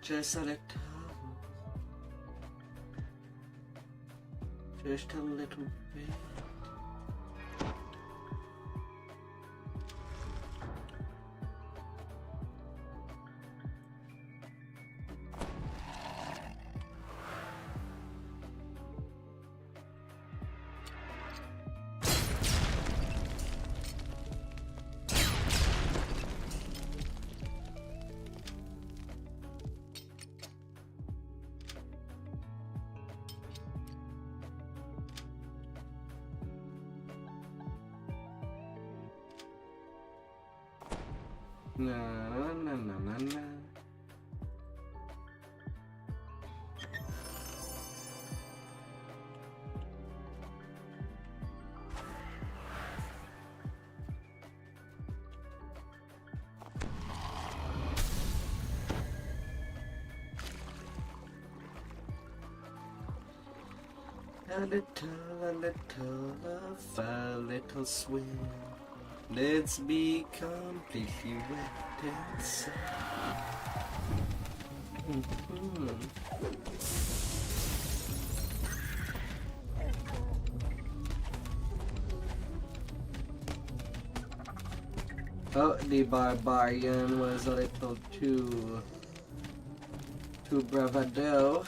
Just a little. Just a little bit. Na na na na na na. A little of a little swim. Let's be completely wet and sad. Oh, the barbarian was a little too bravado.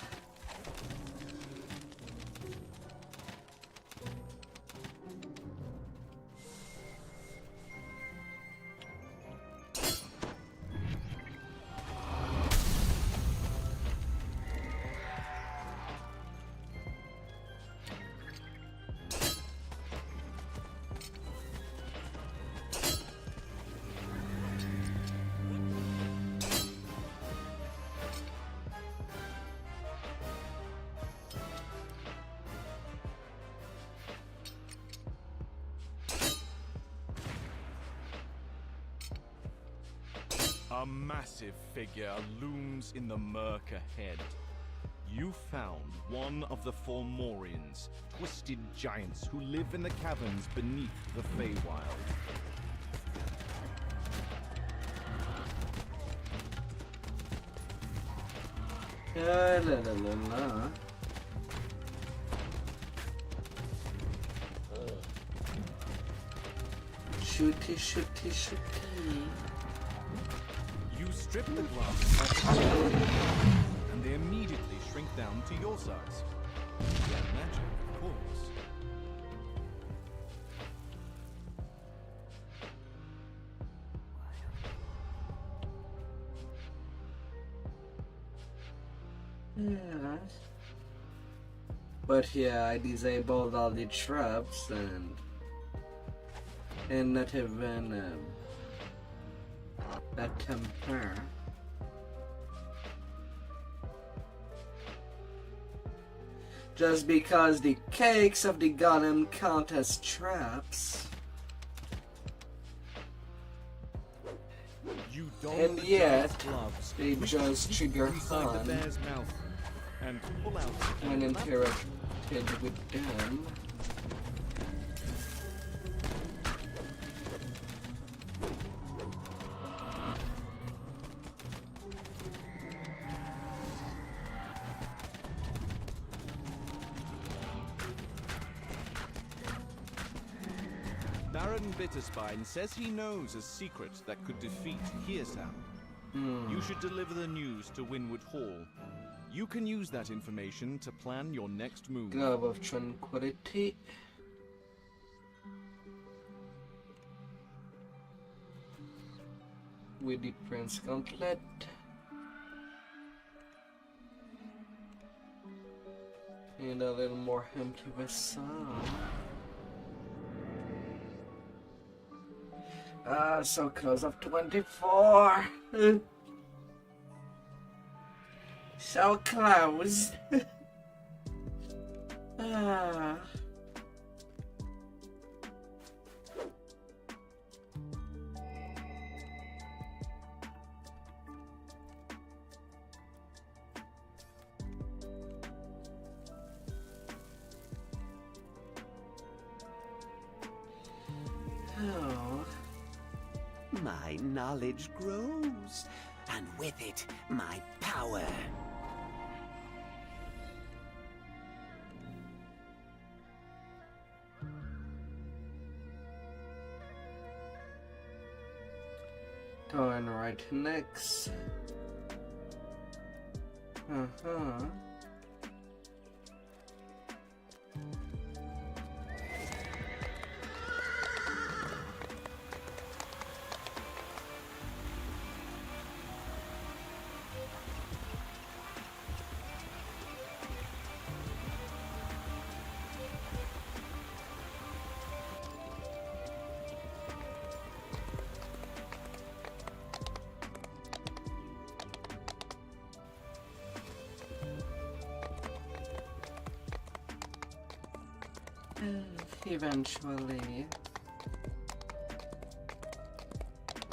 A massive figure looms in the murk ahead. You found one of the Fomorians, twisted giants who live in the caverns beneath the Feywild. La la la la. Shooty, shooty, shooty. You strip the glass off the table, and they immediately shrink down to your size. Yeah, magic, of course. Yeah. But yeah, I disabled all the traps and not even that temper. Just because the cakes of the golem count as traps. You don And the yet, giant's gloves, they reach just deep trigger inside Han the bear's mouth and pull out when interacted with them. Baron Bitterspine says he knows a secret that could defeat Hearsound. You should deliver the news to Winwood Hall. You can use that information to plan your next move. Glove of Tranquility. With the Prince Gauntlet. And a little more empty vessel. So close of 24. So close. Ah. Oh. My knowledge grows, and with it, my power. Turn right next. Eventually,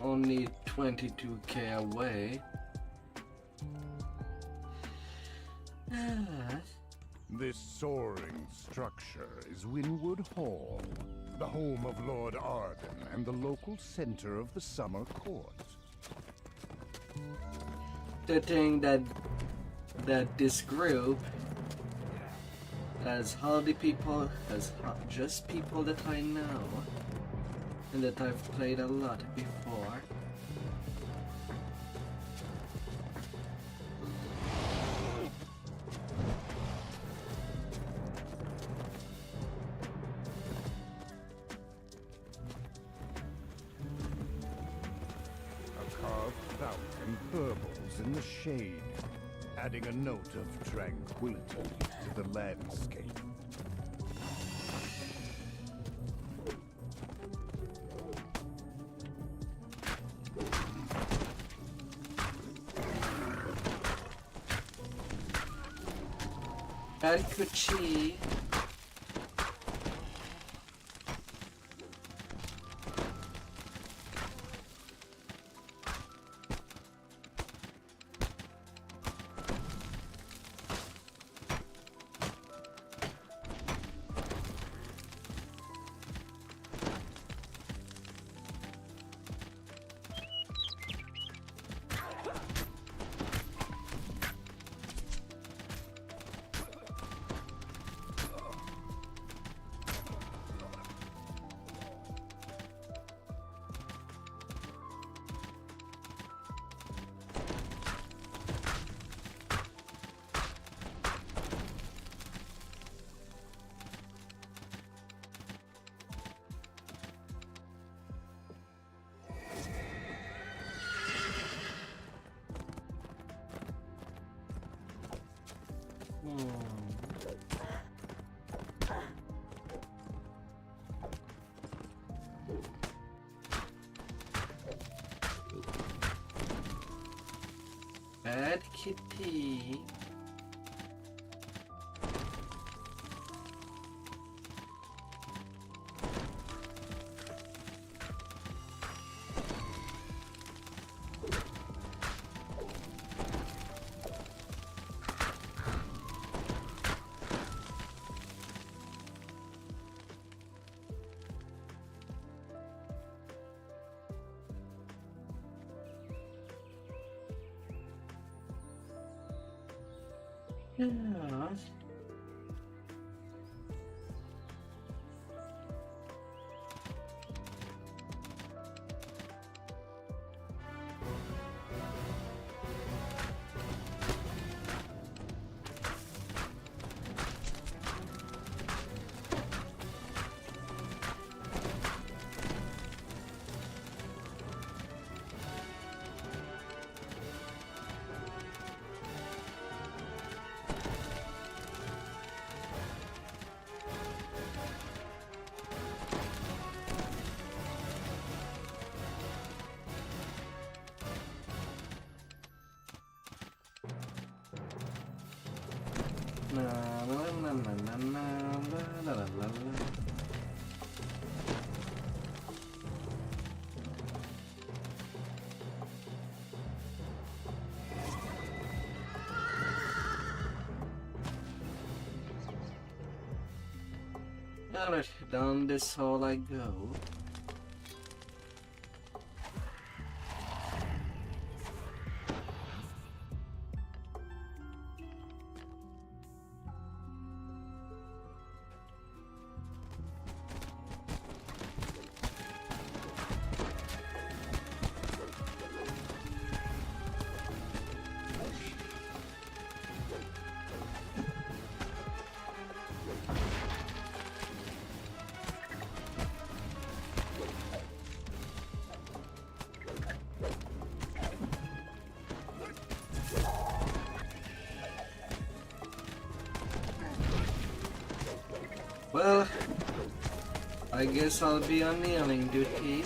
only 22k away. This soaring structure is Winwood Hall, the home of Lord Arden and the local center of the summer court. The thing that this group has all the people, just people that I know and that I've played a lot before. A carved fountain burbles in the shade, adding a note of tranquility to the landscape. Alcuchi. Bad kitty. Yeah. Alright, down this hole I go. Well, I guess I'll be on kneeling duty.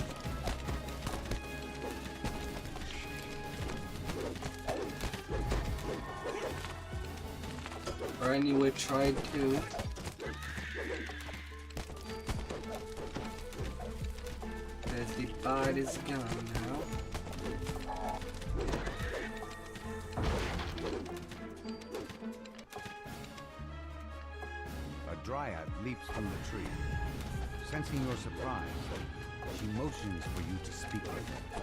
Or anyway, tried to. As the bard is gone now. Dryad leaps from the tree. Sensing your surprise, she motions for you to speak with her.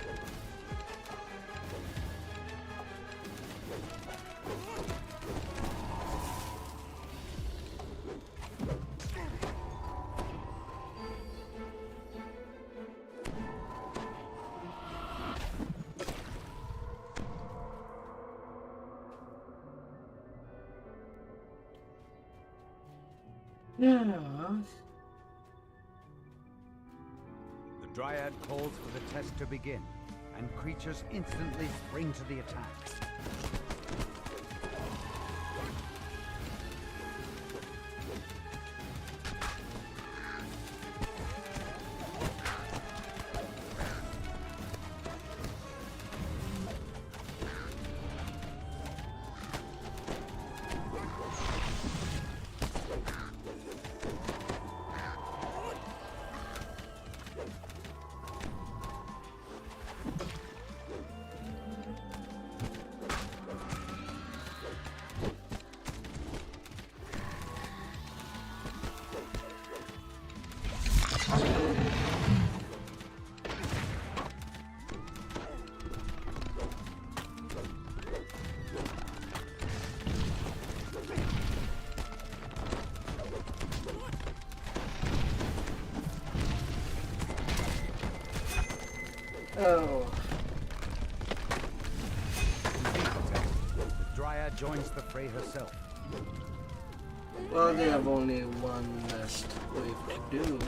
Yeah. The Dryad calls for the test to begin, and creatures instantly spring to the attack. Oh. The Dryad joins the fray herself. Well, they have only one last wave to do.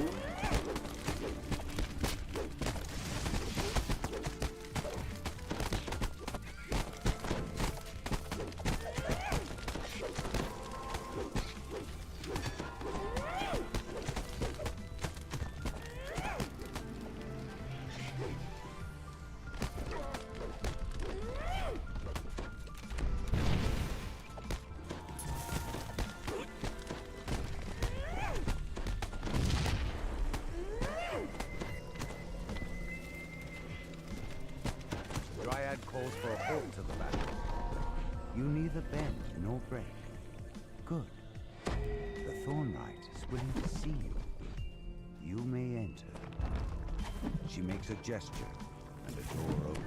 break. Good. The Thornright is willing to see you. You may enter. She makes a gesture, and a door opens.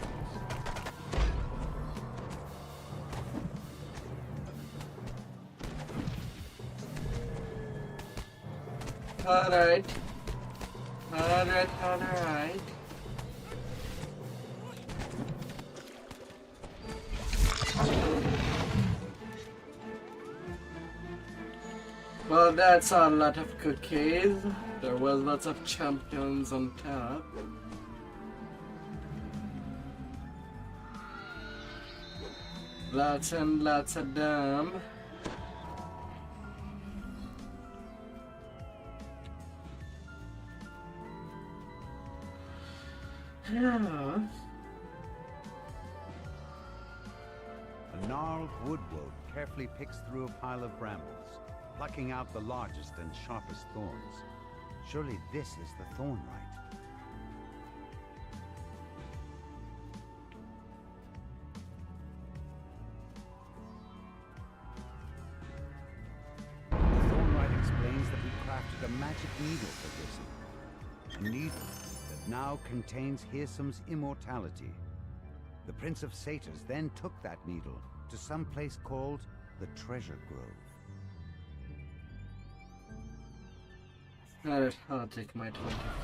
Alright. Well, that's a lot of cookies. There was lots of champions on top. Lots and lots of them. Yeah. A gnarled woodwoad carefully picks through a pile of brambles, plucking out the largest and sharpest thorns. Surely this is the Thornright. The Thornright explains that we crafted a magic needle for Hirsum. A needle that now contains Hirsum's immortality. The Prince of Satyrs then took that needle to some place called the Treasure Grove. Alright, I'll take my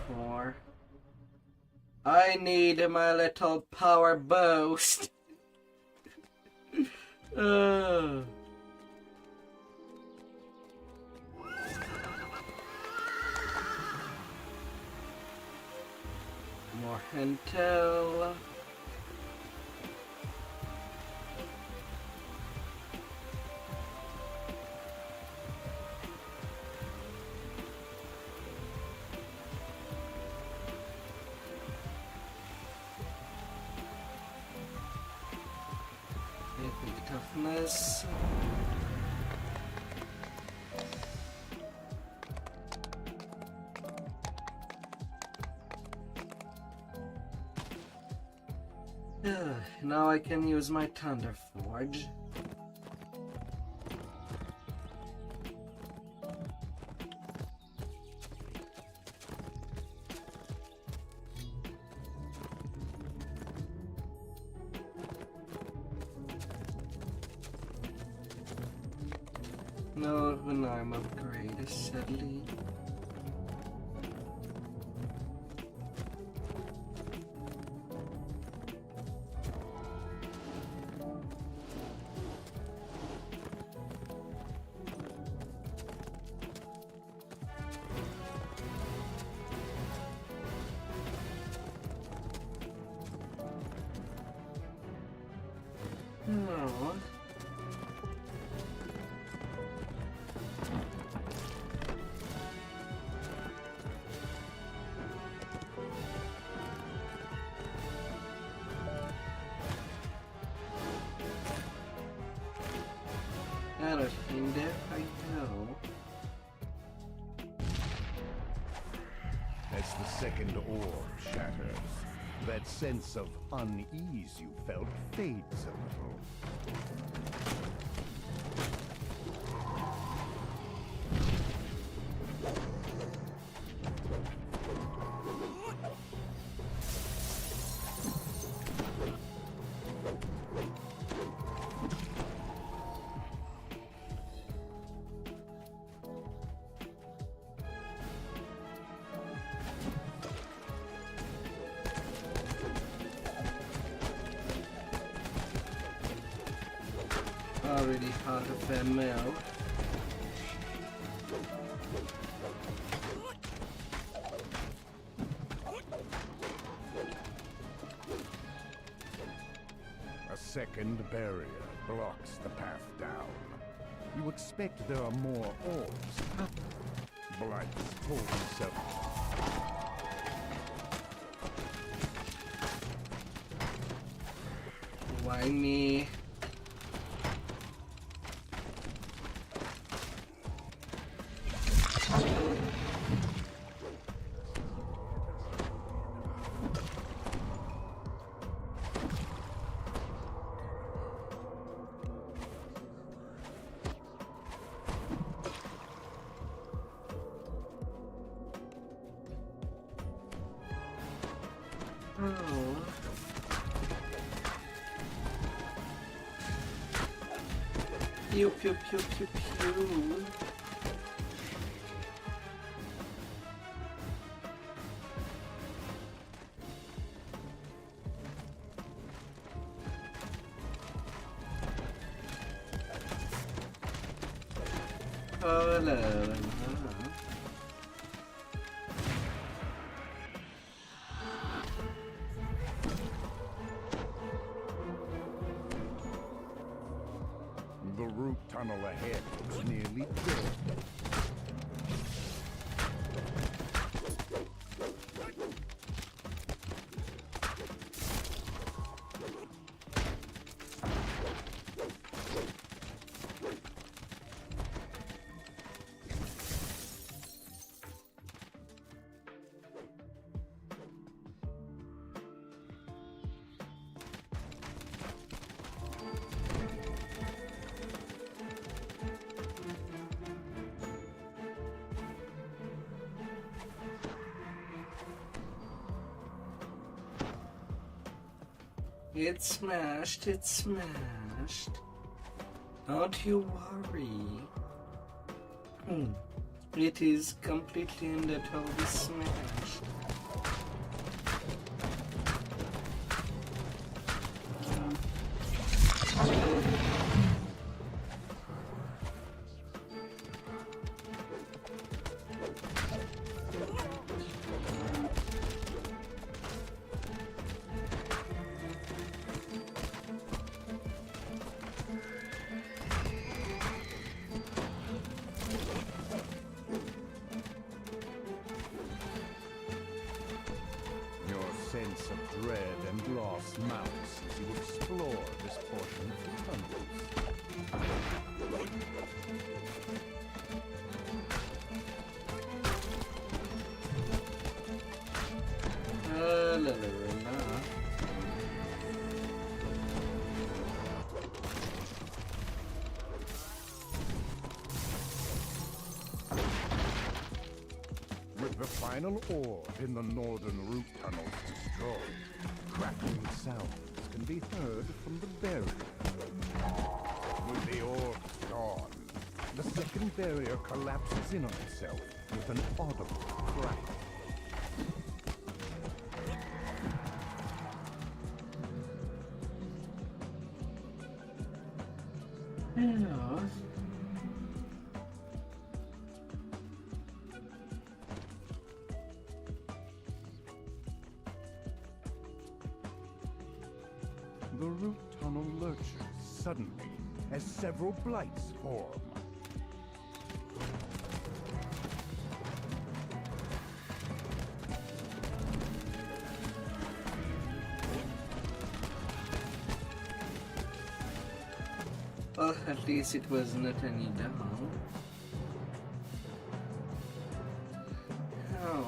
24. I need my little power boost. More intel. Toughness. Now I can use my Thunder Forge. No, an arm upgrade, sadly. No. And there I go. As the second orb shatters, that sense of unease you felt fades a little. Already half a fair mil. A second barrier blocks the path down. You expect there are more orbs. Blights told himself. Why me? Pew pew pew pew pew. Oh, la, la, la. The root tunnel ahead looks nearly dead. It's smashed, it's smashed. Don't you worry. It is completely and totally smashed. Sense of dread and loss mounts as you explore this portion of the tunnels. La, la, la. With the final orb in the northern root tunnels destroyed, crackling sounds can be heard from the barrier. With the orb gone, the second barrier collapses in on itself with an audible crack. Hello. The root tunnel lurches suddenly as several blights form. Well, at least it was not any down. Oh.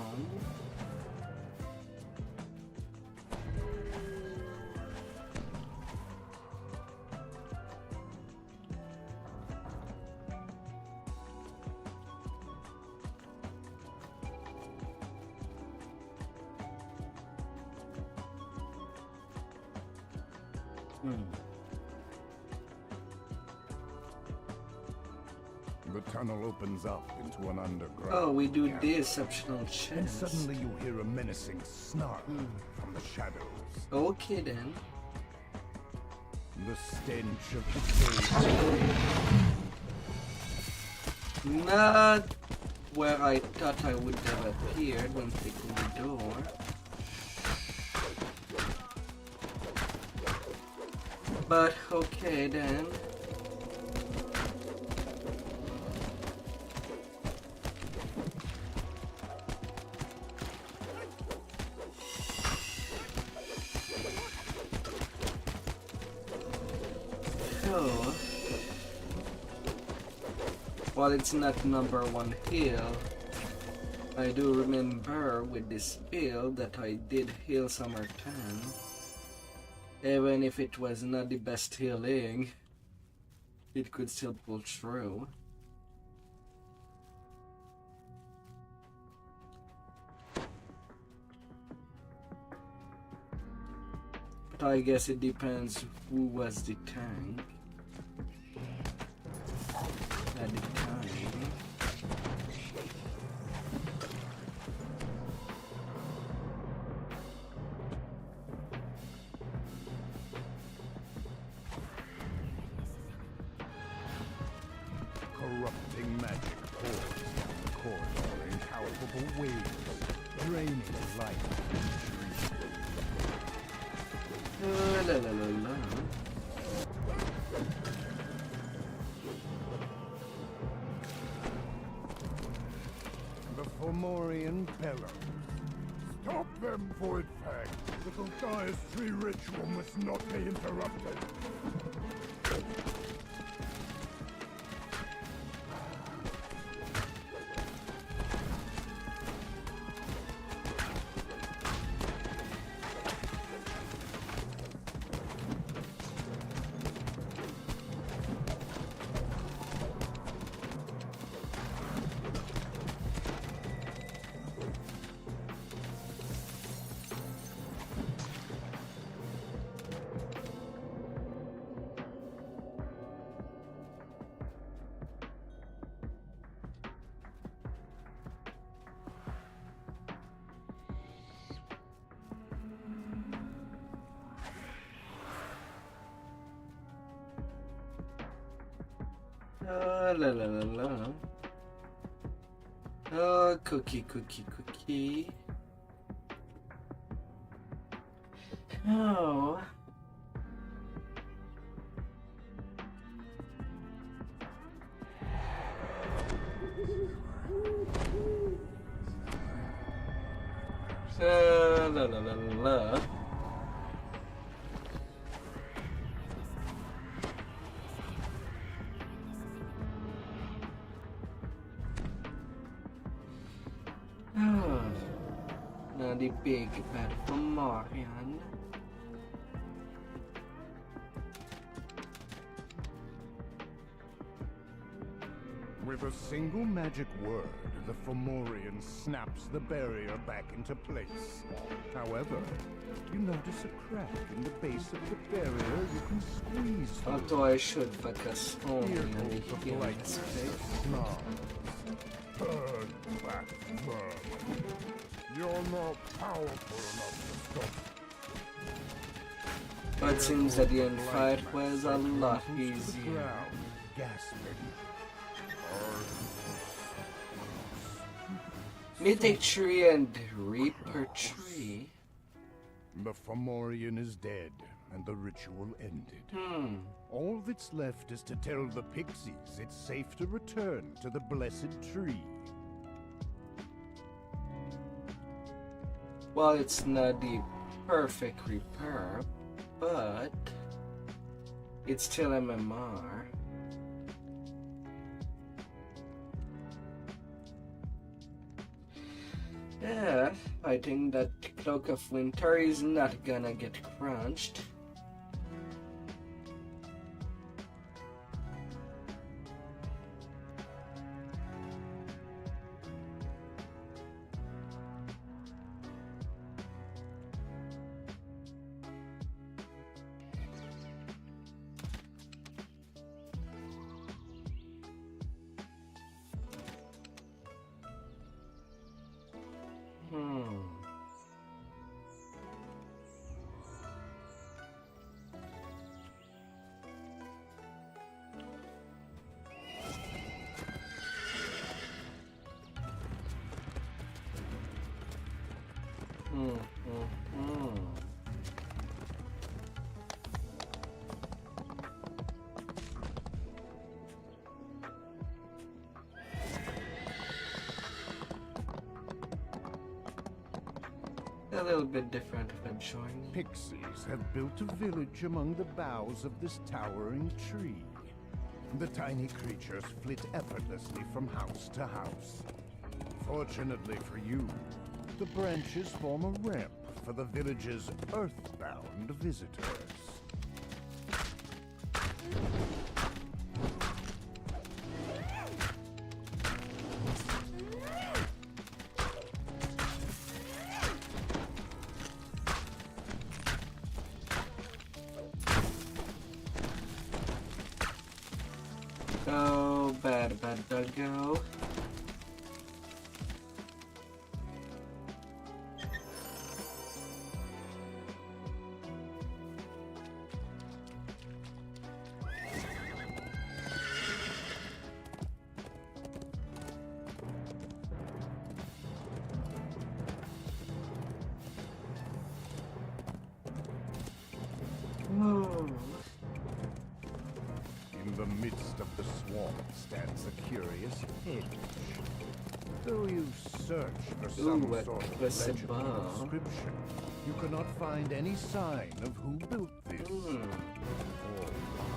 The tunnel opens up into an underground. Oh, we do cavern. this optional chest. And suddenly you hear a menacing snarl from the shadows. Okay then. The stench of the cave. Not where I thought I would have appeared when picking the door. But okay then. So, while it's not number one heal, I do remember with this build that I did heal Summer 10. Even if it was not the best healing, it could still pull through. But I guess it depends who was the tank. Erupting magic pours down the corridor in palpable waves, draining life from the tree. The Fomorian bellows. Stop them, Void Fang! Little Gaia's tree ritual must not be interrupted. La la la la. Oh, cookie. Oh. La la la la. Now the big bad Fomorian. With a single magic word, the Fomorian snaps the barrier back into place. However, you notice a crack in the base of the barrier you can squeeze through. Although I should focus only on the Of healing lightness space. snarls. Turn back, vermin. You're not powerful enough to stop. But it seems that the end fight was a lot easier. Ground, gasping. Mythic tree and Reaper tree. The Fomorian is dead, and the ritual ended. All that's left is to tell the pixies it's safe to return to the blessed tree. Well, it's not the perfect repair, but it's still MMR. Yeah, I think that Cloak of Winter is not gonna get crunched. A little bit different if I'm showing. Pixies have built a village among the boughs of this towering tree. The tiny creatures flit effortlessly from house to house. Fortunately for you, the branches form a ramp for the village's earthbound visitors. Go, bad doggo. of the swamp stands a curious hinge. Though you search for some Ooh, sort of what's legend the or bar? inscription, you cannot find any sign of who built this. Or why.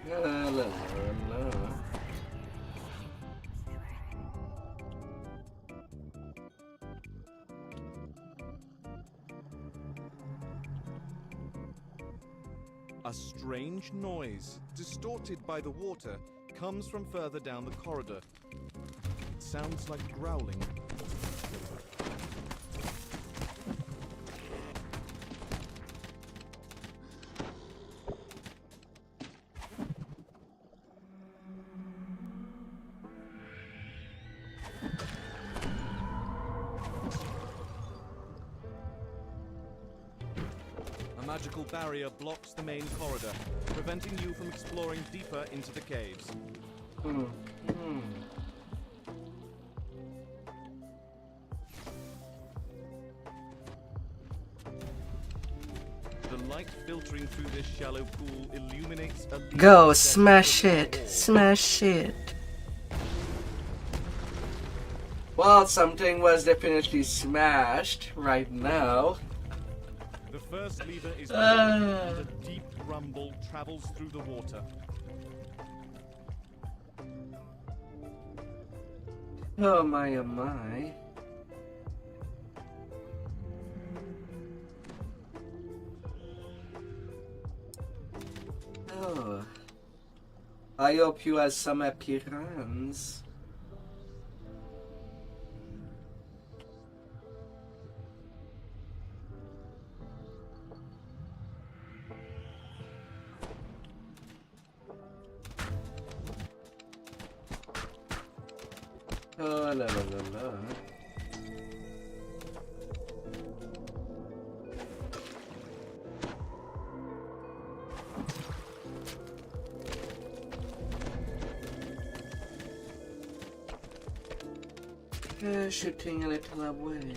La, la, la, la. A strange noise, distorted by the water, comes from further down the corridor. It sounds like growling. A magical barrier blocks the main corridor, preventing you from exploring deeper into the caves. The light filtering through this shallow pool illuminates a Go, smash it, smash it. Well, something was definitely smashed right now. The first lever is and a deep rumble travels through the water. Oh my, oh my. Oh. I hope you have some appearance. Oh, la la la la. Shooting a little away.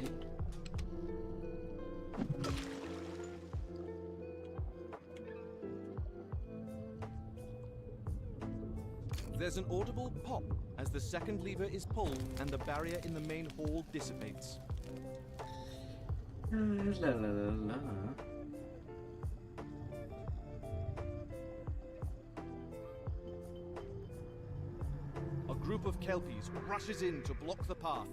There's an audible pop as the second lever is pulled and the barrier in the main hall dissipates. La la la la. A group of Kelpies rushes in to block the path.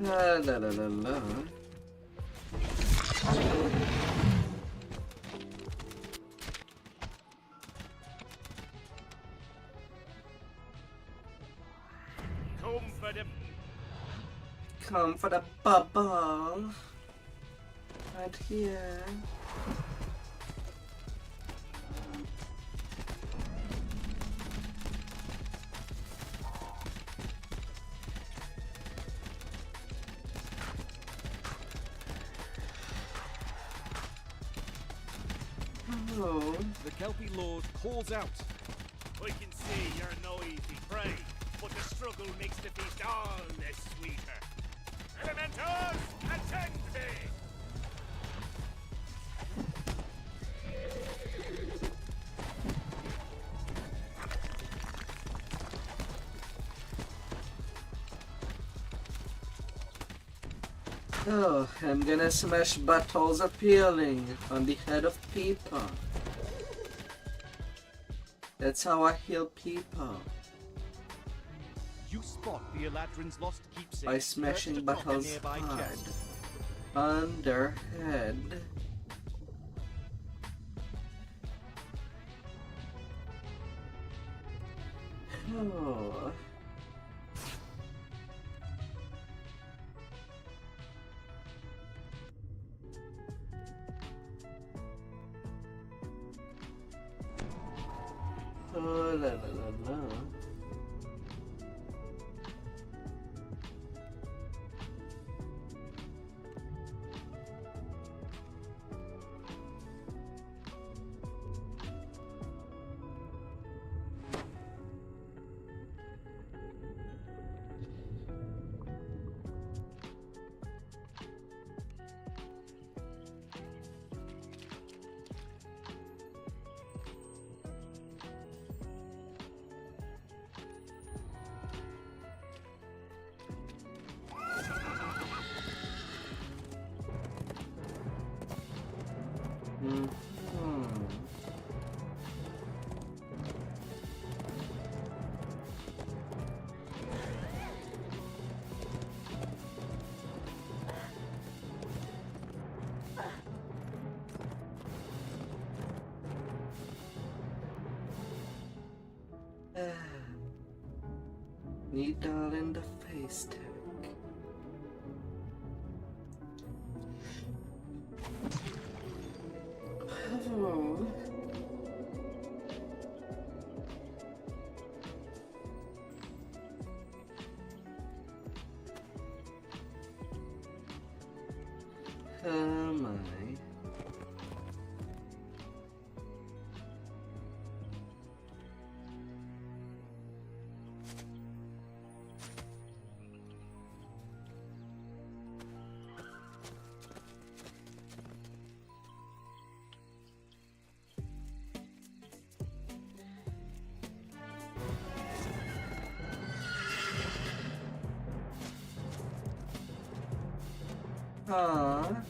La la la la la. Come for the bubble. Right here. Oh. The Kelpie Lord calls out. I can see you're no easy prey, but the struggle makes the feast all the sweeter. Elementals, attend me! Oh, I'm gonna smash buttholes of healing on the head of people. That's how I heal people. You spot the Eladrin's lost keepsake By smashing buttholes hard on their head. Oh. Oh, la la la la. Needle in the face tag. Oh. Oh my. Aww.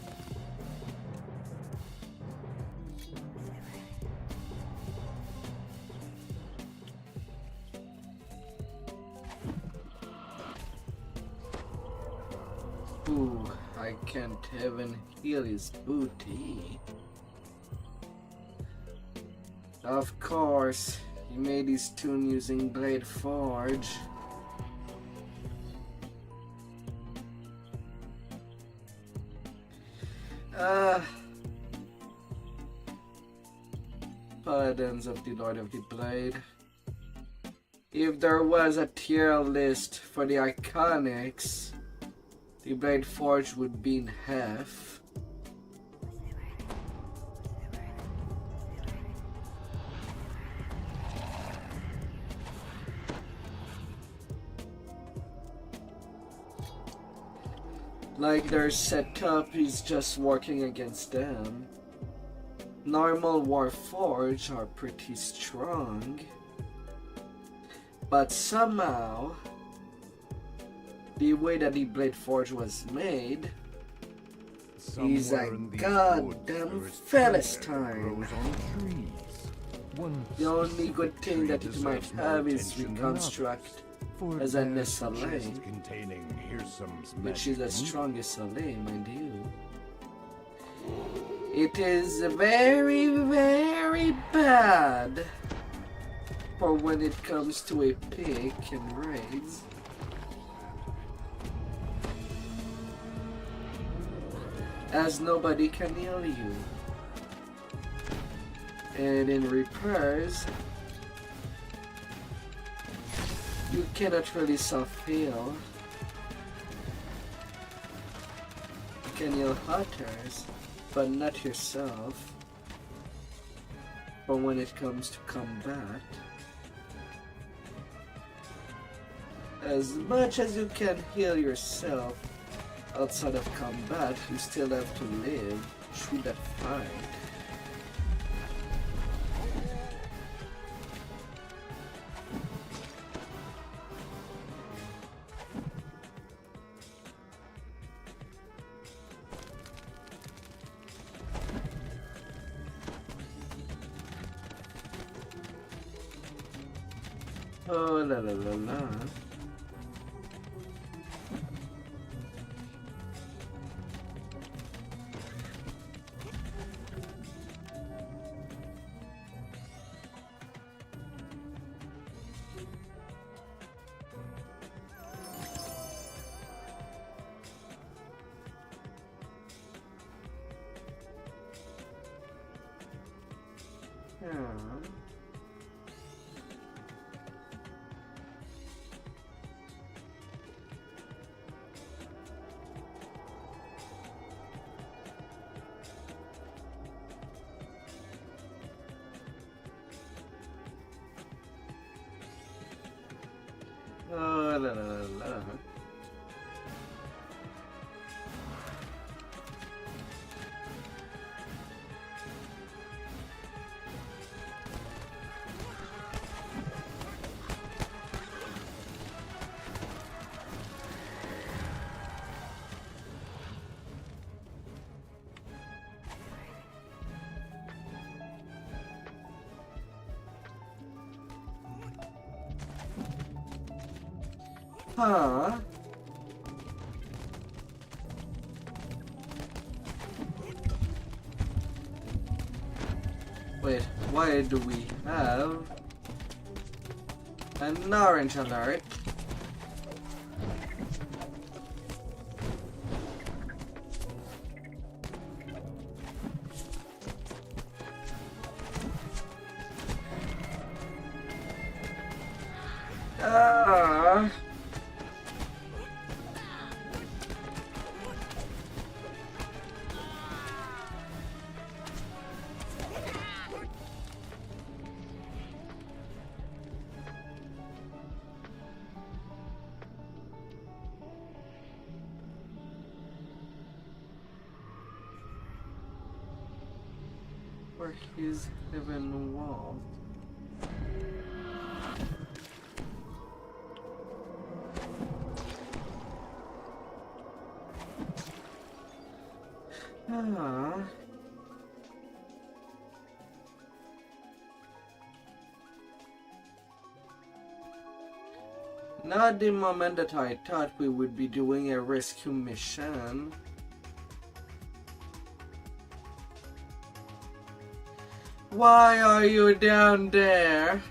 Ooh, I can't even heal his booty. Of course, he made his tune using Blade Forge. Paladins of the Lord of the Blade. If there was a tier list for the iconics, the Blade Forge would be in half. Like their setup is just working against them. Normal Warforged are pretty strong, but somehow the way that the Blade Forge was made is a goddamn Philistine. The only good thing that it might have is reconstruct as a Nessalane, which is the strongest Salane, mind you. It is very, very bad for when it comes to a pick and raids. As nobody can heal you. And in repairs, you cannot really self-heal. You can heal hunters, but not yourself. But when it comes to combat, as much as you can heal yourself outside of combat, you still have to live through that fight. Oh la la la la. Oh, la la la la. Huh? Wait, why do we have an orange alert? Ah. Where he's even wall. Ah. Not the moment that I thought we would be doing a rescue mission. Why are you down there?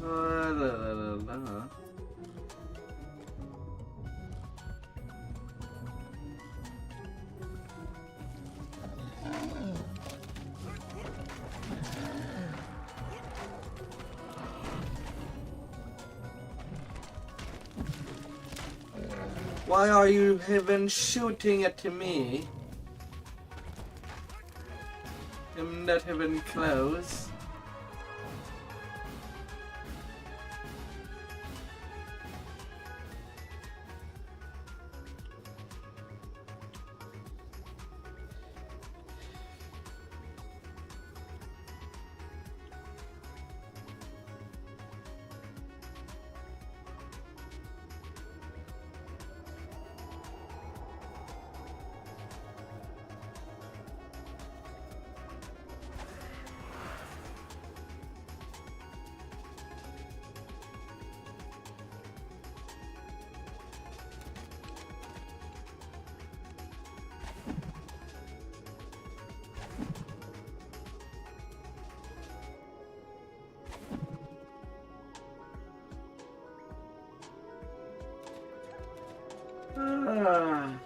La, la, la, la. Why are you even shooting at me? I'm not even close. Ah.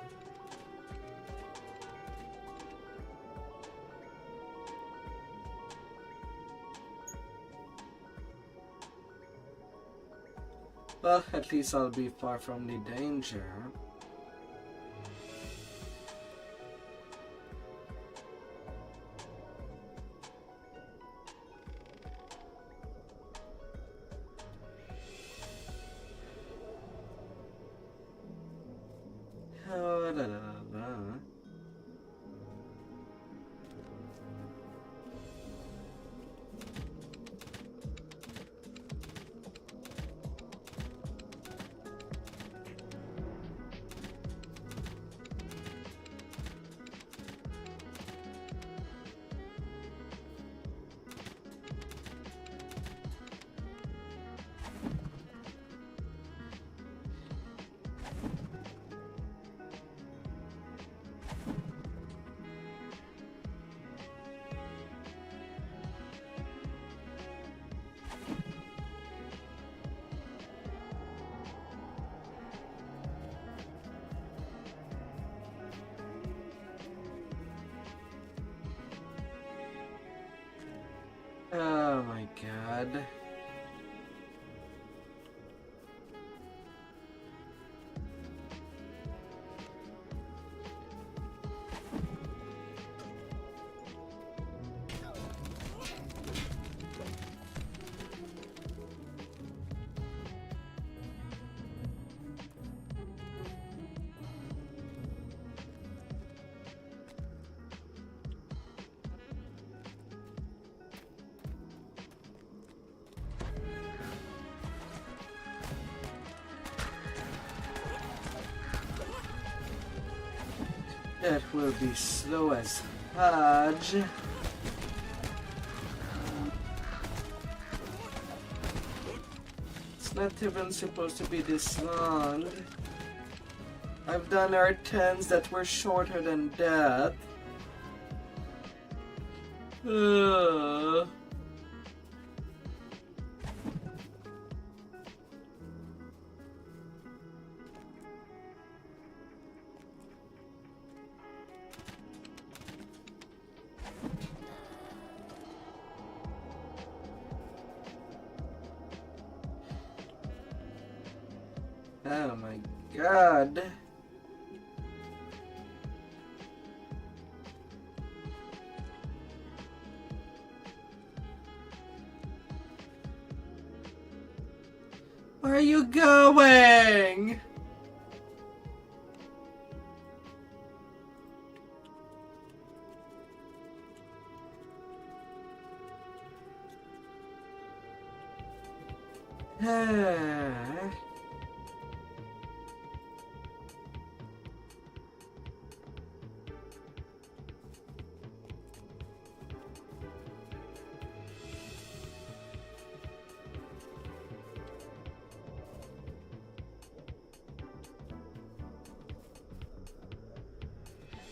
Well, at least I'll be far from the danger. Oh, la, la, la, la. Oh my god. That will be slow as fudge. It's not even supposed to be this long. I've done R10s that were shorter than that. Oh my god. Where are you going?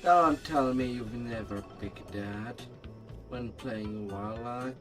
Don't tell me you've never picked that when playing Warlock.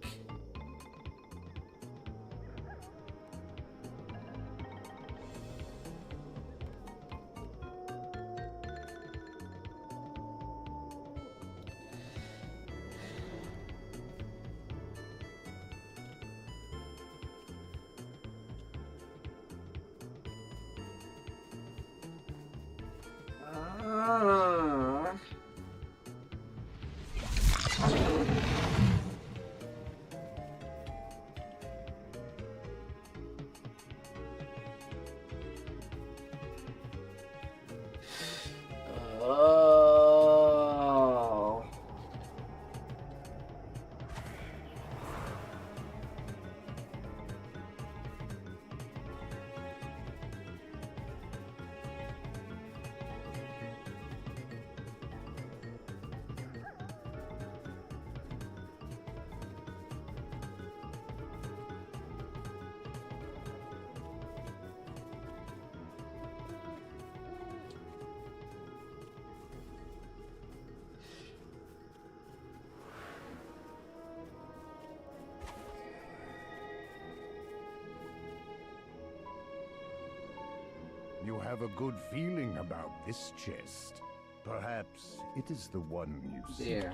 You have a good feeling about this chest. Perhaps it is the one you seek. There.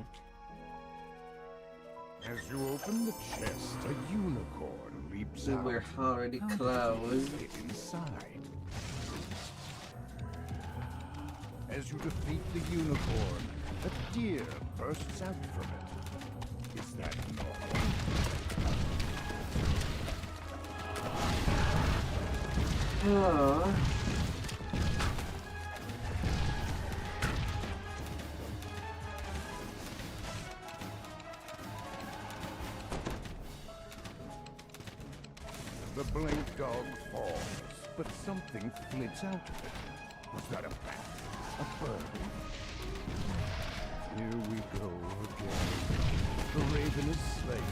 As you open the chest, a unicorn leaps We out. were already How did close. you get inside? As you defeat the unicorn, a deer bursts out from it. Is that normal? Oh. The blink dog falls, but something flits out of it. Was that a bat? A bird? Here we go again. The raven is slain.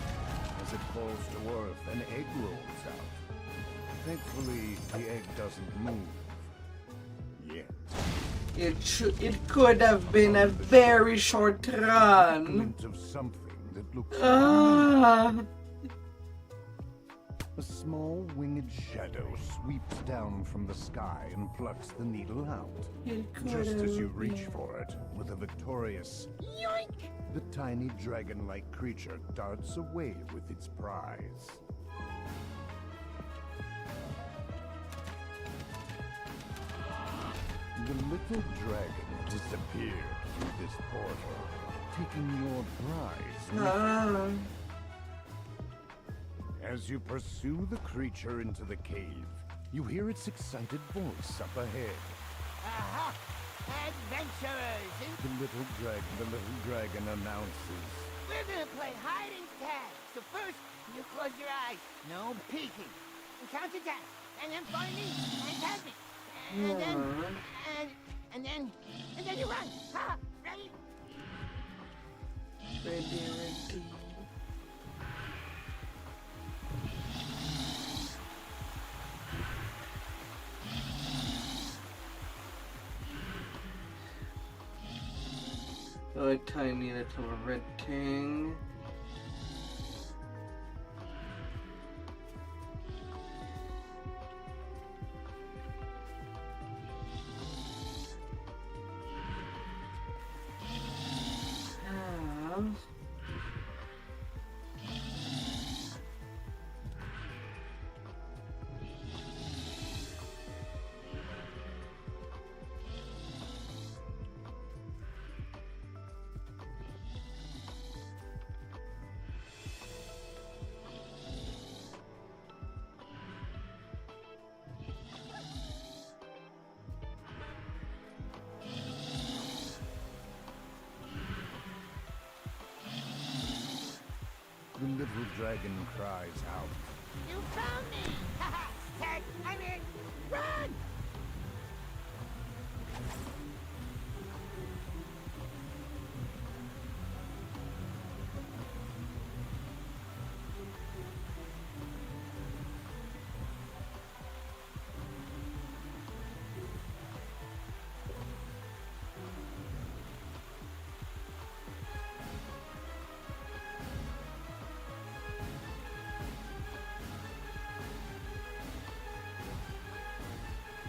As it falls to earth, an egg rolls out. Thankfully, the egg doesn't move. Yet. It could have been a very short run. Of something that looks A small winged shadow sweeps down from the sky and plucks the needle out. Just as you reach for it, with a victorious yoink, the tiny dragon-like creature darts away with its prize. The little dragon disappeared through this portal, taking your prize with it. As you pursue the creature into the cave, you hear its excited voice up ahead. Aha! Adventurers! The little dragon announces. We're gonna play hide and tag. So first, you close your eyes. No peeking. And count to 10. And then find me and tag me. And then you run. Ha! Ready? Ready. Oh, a tiny little red thing. The little dragon cries out. You found me! Haha! Tag! I'm in! Run!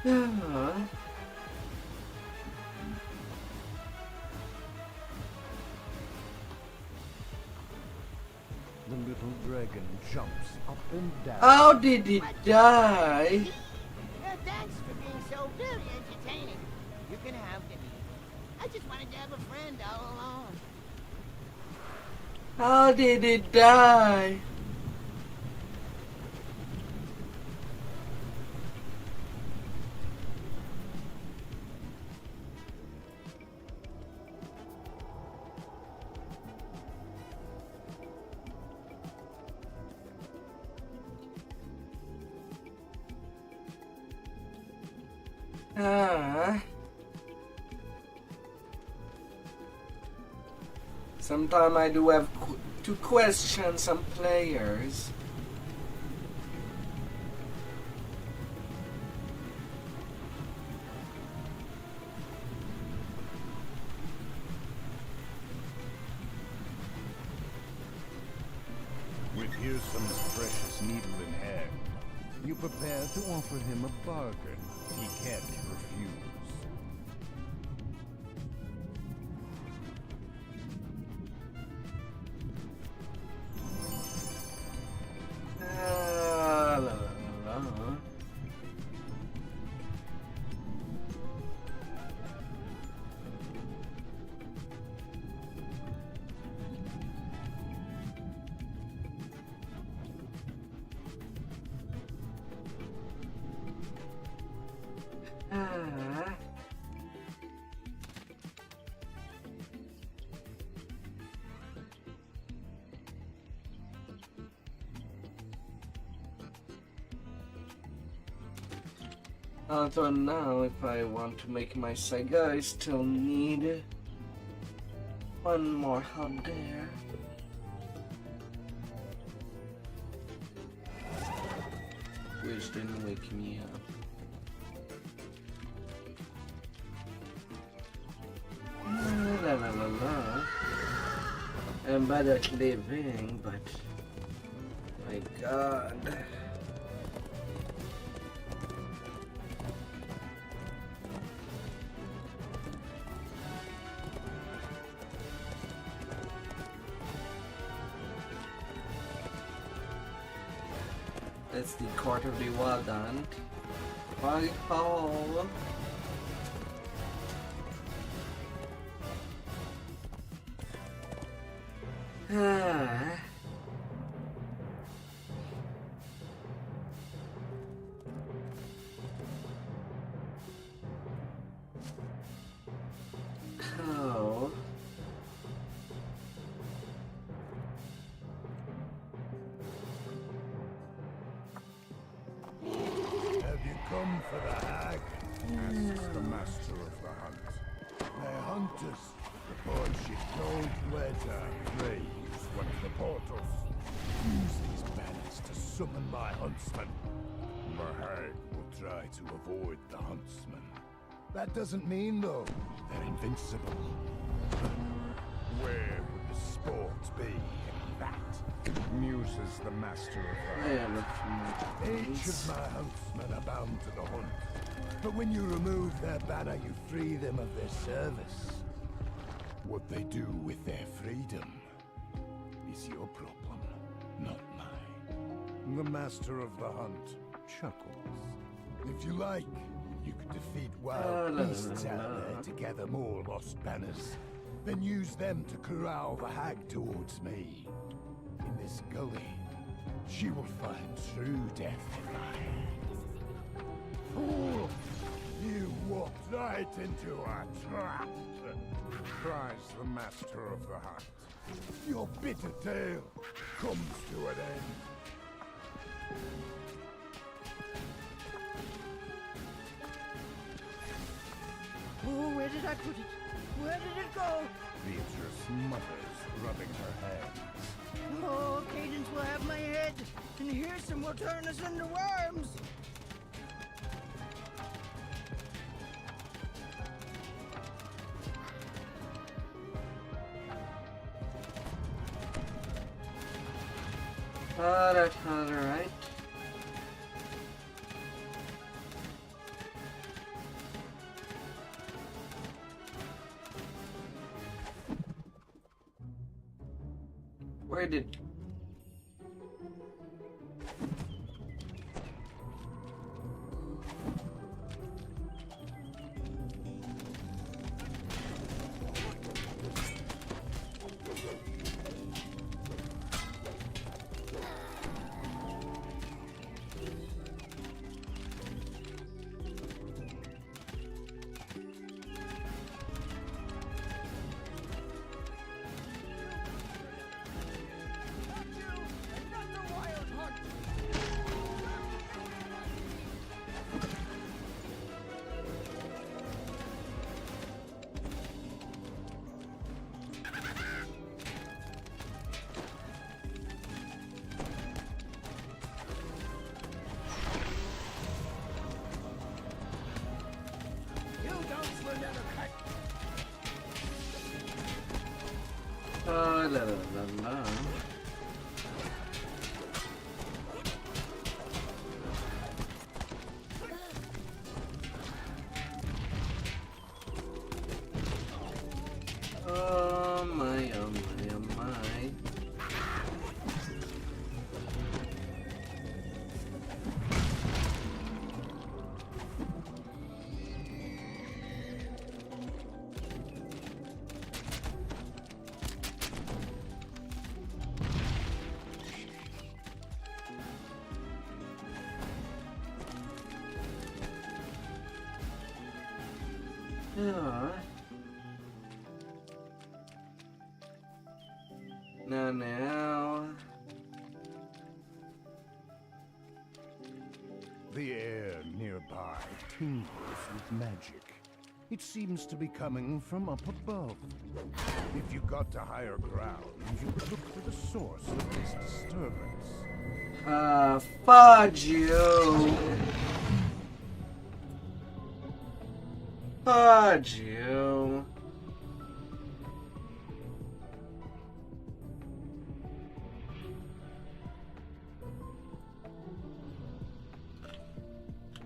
The little dragon jumps up and down. How did it die? Thanks for being so very entertaining. You can have me. I just wanted to have a friend all along. How did it die? Sometimes I do have to question some players. With Hirsum's precious needle in hand, you prepare to offer him a bargain he can't refuse. So now, if I want to make my Sega, I still need one more hub there. Which didn't wake me up. La la la la. I'm bad at living, but my god. It's the Court of the Wild Hunt. Fight hole. Oh. Have you come for the hag? Asks the master of the hunt. They're hunters. The bullshit don't let raise one of the portals. Use these banners to summon my huntsman. The hag will try to avoid the huntsman. That doesn't mean, though, they're invincible. Where would the sport be in that? Muses the master of the hunt. Each of my huntsmen are bound to the hunt. But when you remove their banner, you free them of their service. What they do with their freedom is your problem, not mine. The master of the hunt chuckles. If you like, you could defeat wild beasts out there to gather more lost banners. Then use them to corral the hag towards me. In this gully, she will find true death in my hands. Fool! You walked right into a trap! Cries the master of the hunt. Your bitter tale comes to an end. Oh, where did I put it? Where did it go? Beatrice mutters, rubbing her hands. Oh, Cadence will have my head, and Hirson will turn us into worms. Alright. Where did... La la la la. Oh my, oh my, oh my. Now. The air nearby tingles with magic. It seems to be coming from up above. If you got to higher ground, you could look for the source of this disturbance. Fudge you! Fudge you!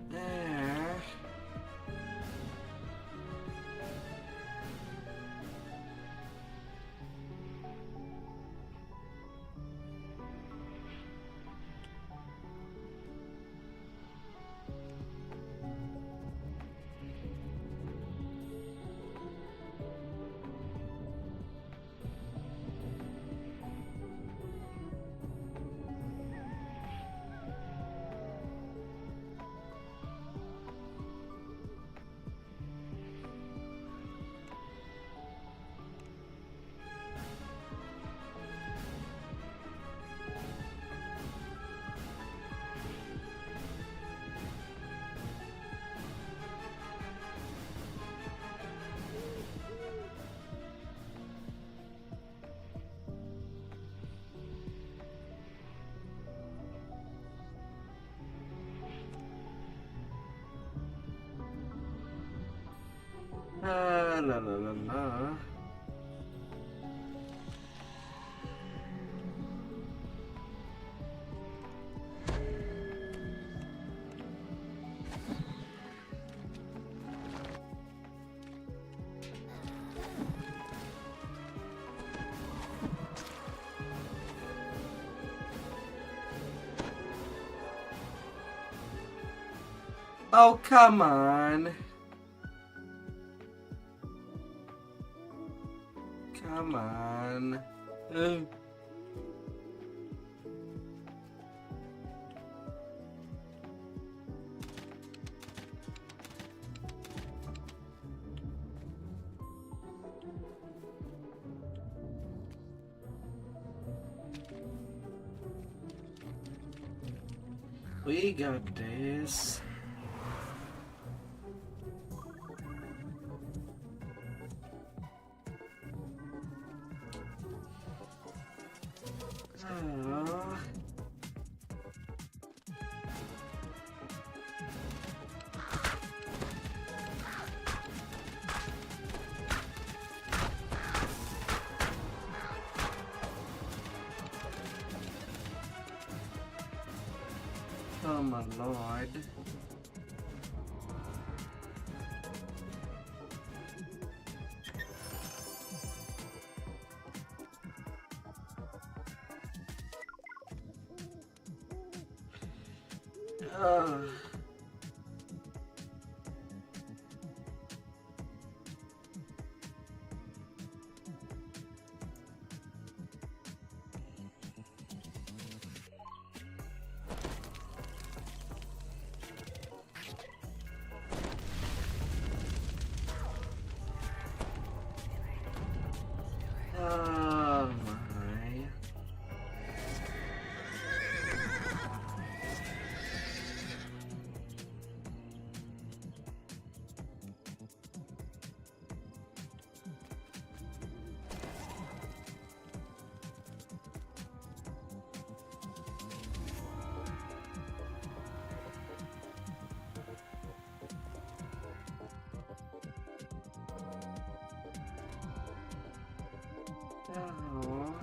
There. La la la la la. Oh, come on. Come on. We got this. Oh my lord. Oh my. Oh.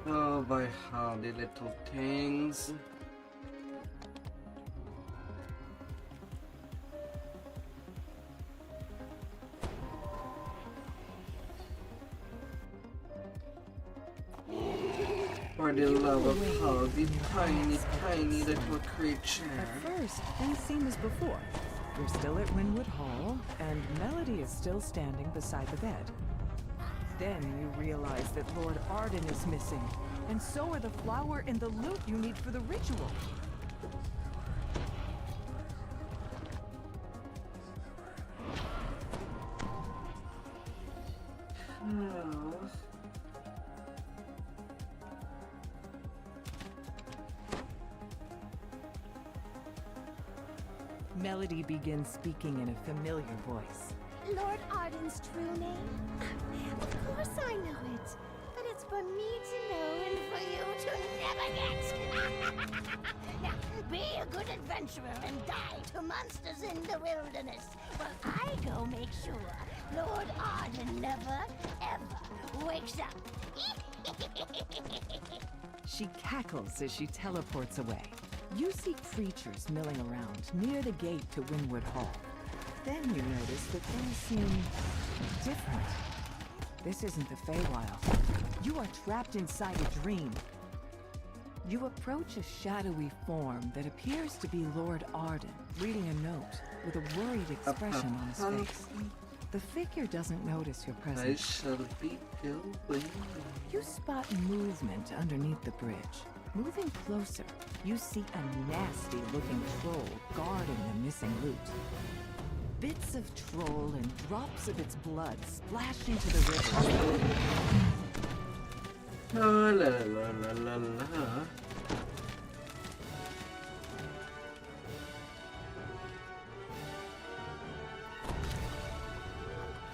Oh, by howdy little things. For the love of howdy, tiny, tiny little creature. At first, things seem as before. You're still at Wynwood Hall, and Melody is still standing beside the bed. Then you realize that Lord Arden is missing, and so are the flower and the loot you need for the ritual. Oh. Melody begins speaking in a familiar voice. Lord Arden's true name? Of course I know it. But it's for me to know and for you to never get. Now, be a good adventurer and die to monsters in the wilderness, while I go make sure Lord Arden never, ever wakes up. She cackles as she teleports away. You see creatures milling around near the gate to Wynwood Hall. Then you notice that things seem different. This isn't the Feywild. You are trapped inside a dream. You approach a shadowy form that appears to be Lord Arden, reading a note with a worried expression on his face. The figure doesn't notice your presence. I shall be going. You spot movement underneath the bridge. Moving closer, you see a nasty-looking troll guarding the missing loot. Bits of troll and drops of its blood splash into the river. Oh, la la la la la.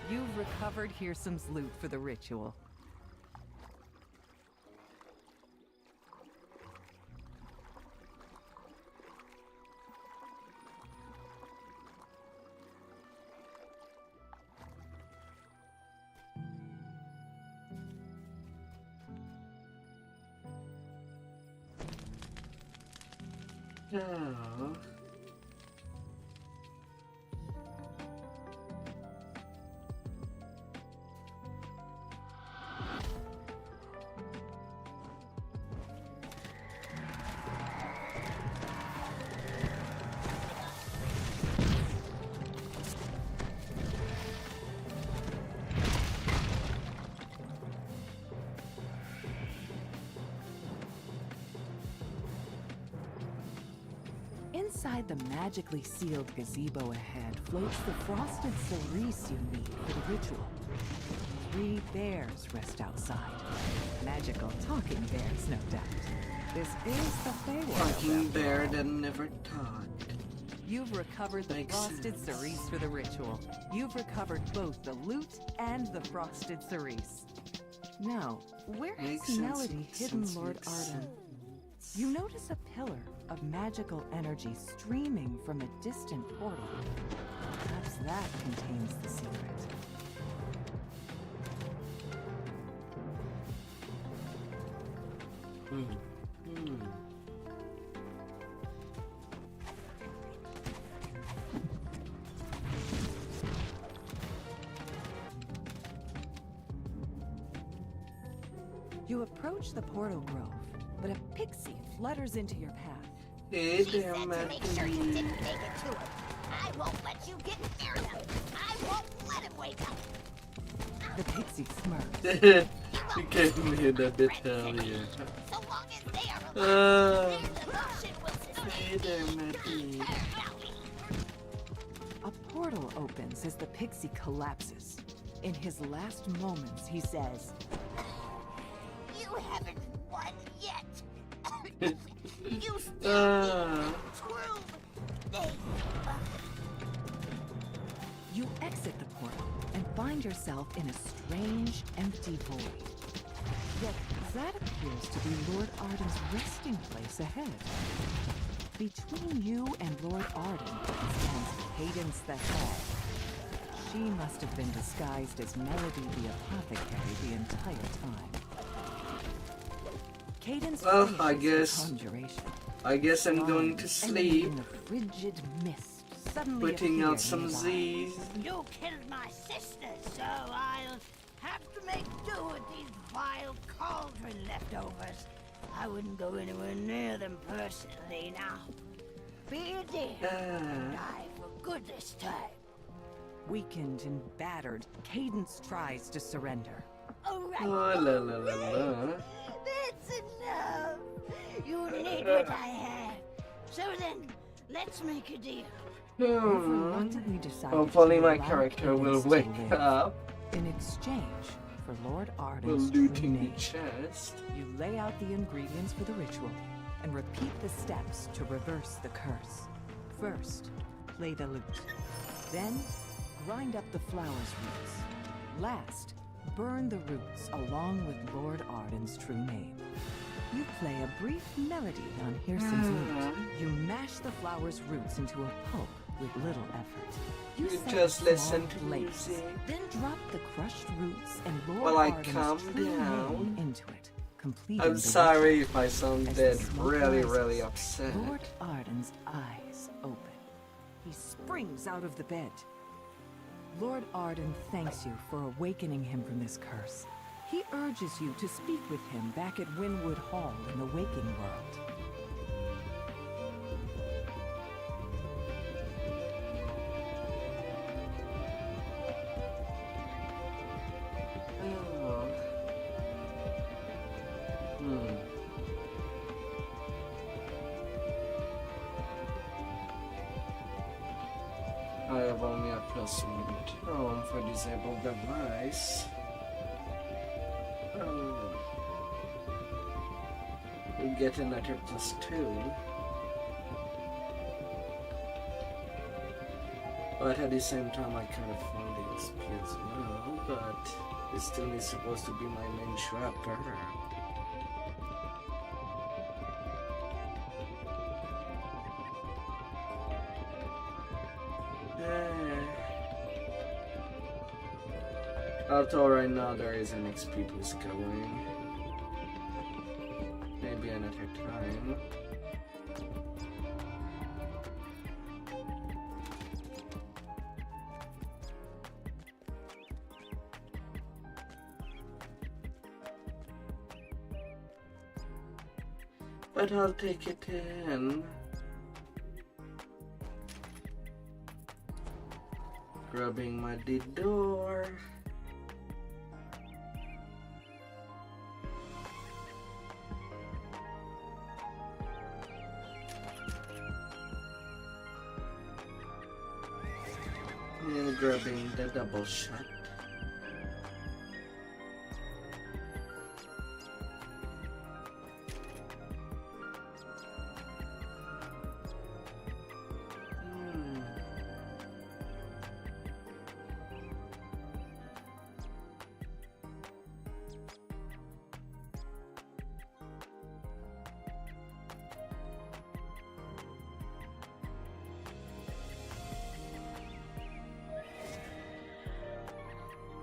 You've recovered Hearsom's loot for the ritual. Oh. Inside the magically sealed gazebo ahead floats the frosted cerise you need for the ritual. 3 bears rest outside. Magical talking bears, no doubt. This is the Feywild. Talking bear that never talked. You've recovered the frosted cerise for the ritual. You've recovered both the loot and the frosted cerise. Now, where has Melody hidden Lord Arden? You notice a pillar of magical energy streaming from a distant portal. Perhaps that contains the secret. You approach the portal grove, but a pixie flutters into your path. Hey She there, said to make sure you didn't make it to him. I won't let you get near him. I won't let him wake up. The pixie smirks. You gave me that bit earlier. So long as they are alive, their devotion will Hey there, Matty. A portal opens as the pixie collapses. In his last moments, he says, You haven't won yet. You still need 12 days. You exit the portal and find yourself in a strange, empty void. Yet that appears to be Lord Arden's resting place ahead. Between you and Lord Arden stands Cadence the Hag. She must have been disguised as Melody the Apothecary the entire time. Cadence I guess I'm going to sleep. A frigid mist suddenly Putting out some nearby. Z's. You killed my sister, so I'll have to make do with these vile cauldron leftovers. I wouldn't go anywhere near them personally now. Be a dear. Die for good this time. Weakened and battered, Cadence tries to surrender. All right. Oh, la la la la. That's enough. You need what I have. So then, let's make a deal. Hopefully my character will wake up. In exchange for Lord While Arden's looting true the name, chest. you lay out the ingredients for the ritual and repeat the steps to reverse the curse. First, play the lute. Then, grind up the flower's roots. Last, burn the roots along with Lord Arden's true name. You play a brief melody on Hearsom's lute. You mash the flower's roots into a pulp with little effort. You set just a listen small to blaze, music. Then drop the crushed roots and Lord While I Arden's calm true name down. into it, completing I'm the sorry ritual. if I sound As dead the smoke really, rises, really upset. Lord Arden's eyes open. He springs out of the bed. Lord Arden thanks you for awakening him from this curse. He urges you to speak with him back at Winwood Hall in the waking world. I have only a home for disabled device. We get another +2. But at the same time, I kind of found the XP as well, but it still is supposed to be my main trapper. Although right now there is an XP boost going. Maybe another time. But I'll take it in. Grabbing my door. And grabbing the double shot.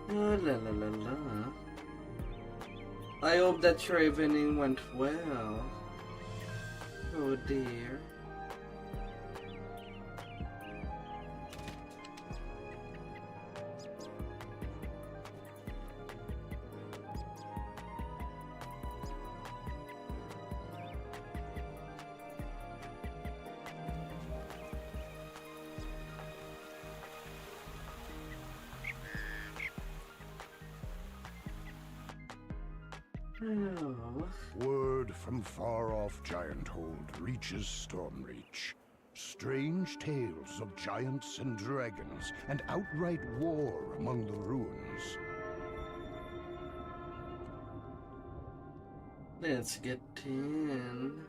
La la la la. I hope that your evening went well. Oh dear. Word from far-off Gianthold reaches Stormreach. Strange tales of giants and dragons, and outright war among the ruins. Let's get in.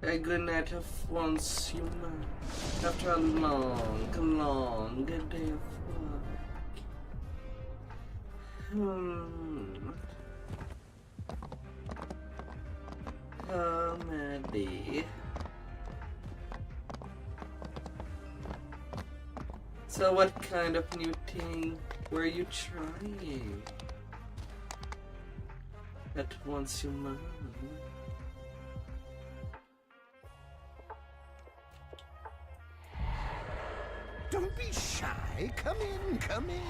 A good night of once human after a long day of work. Comedy. So what kind of new thing were you trying at once human? Don't be shy. Come in, come in.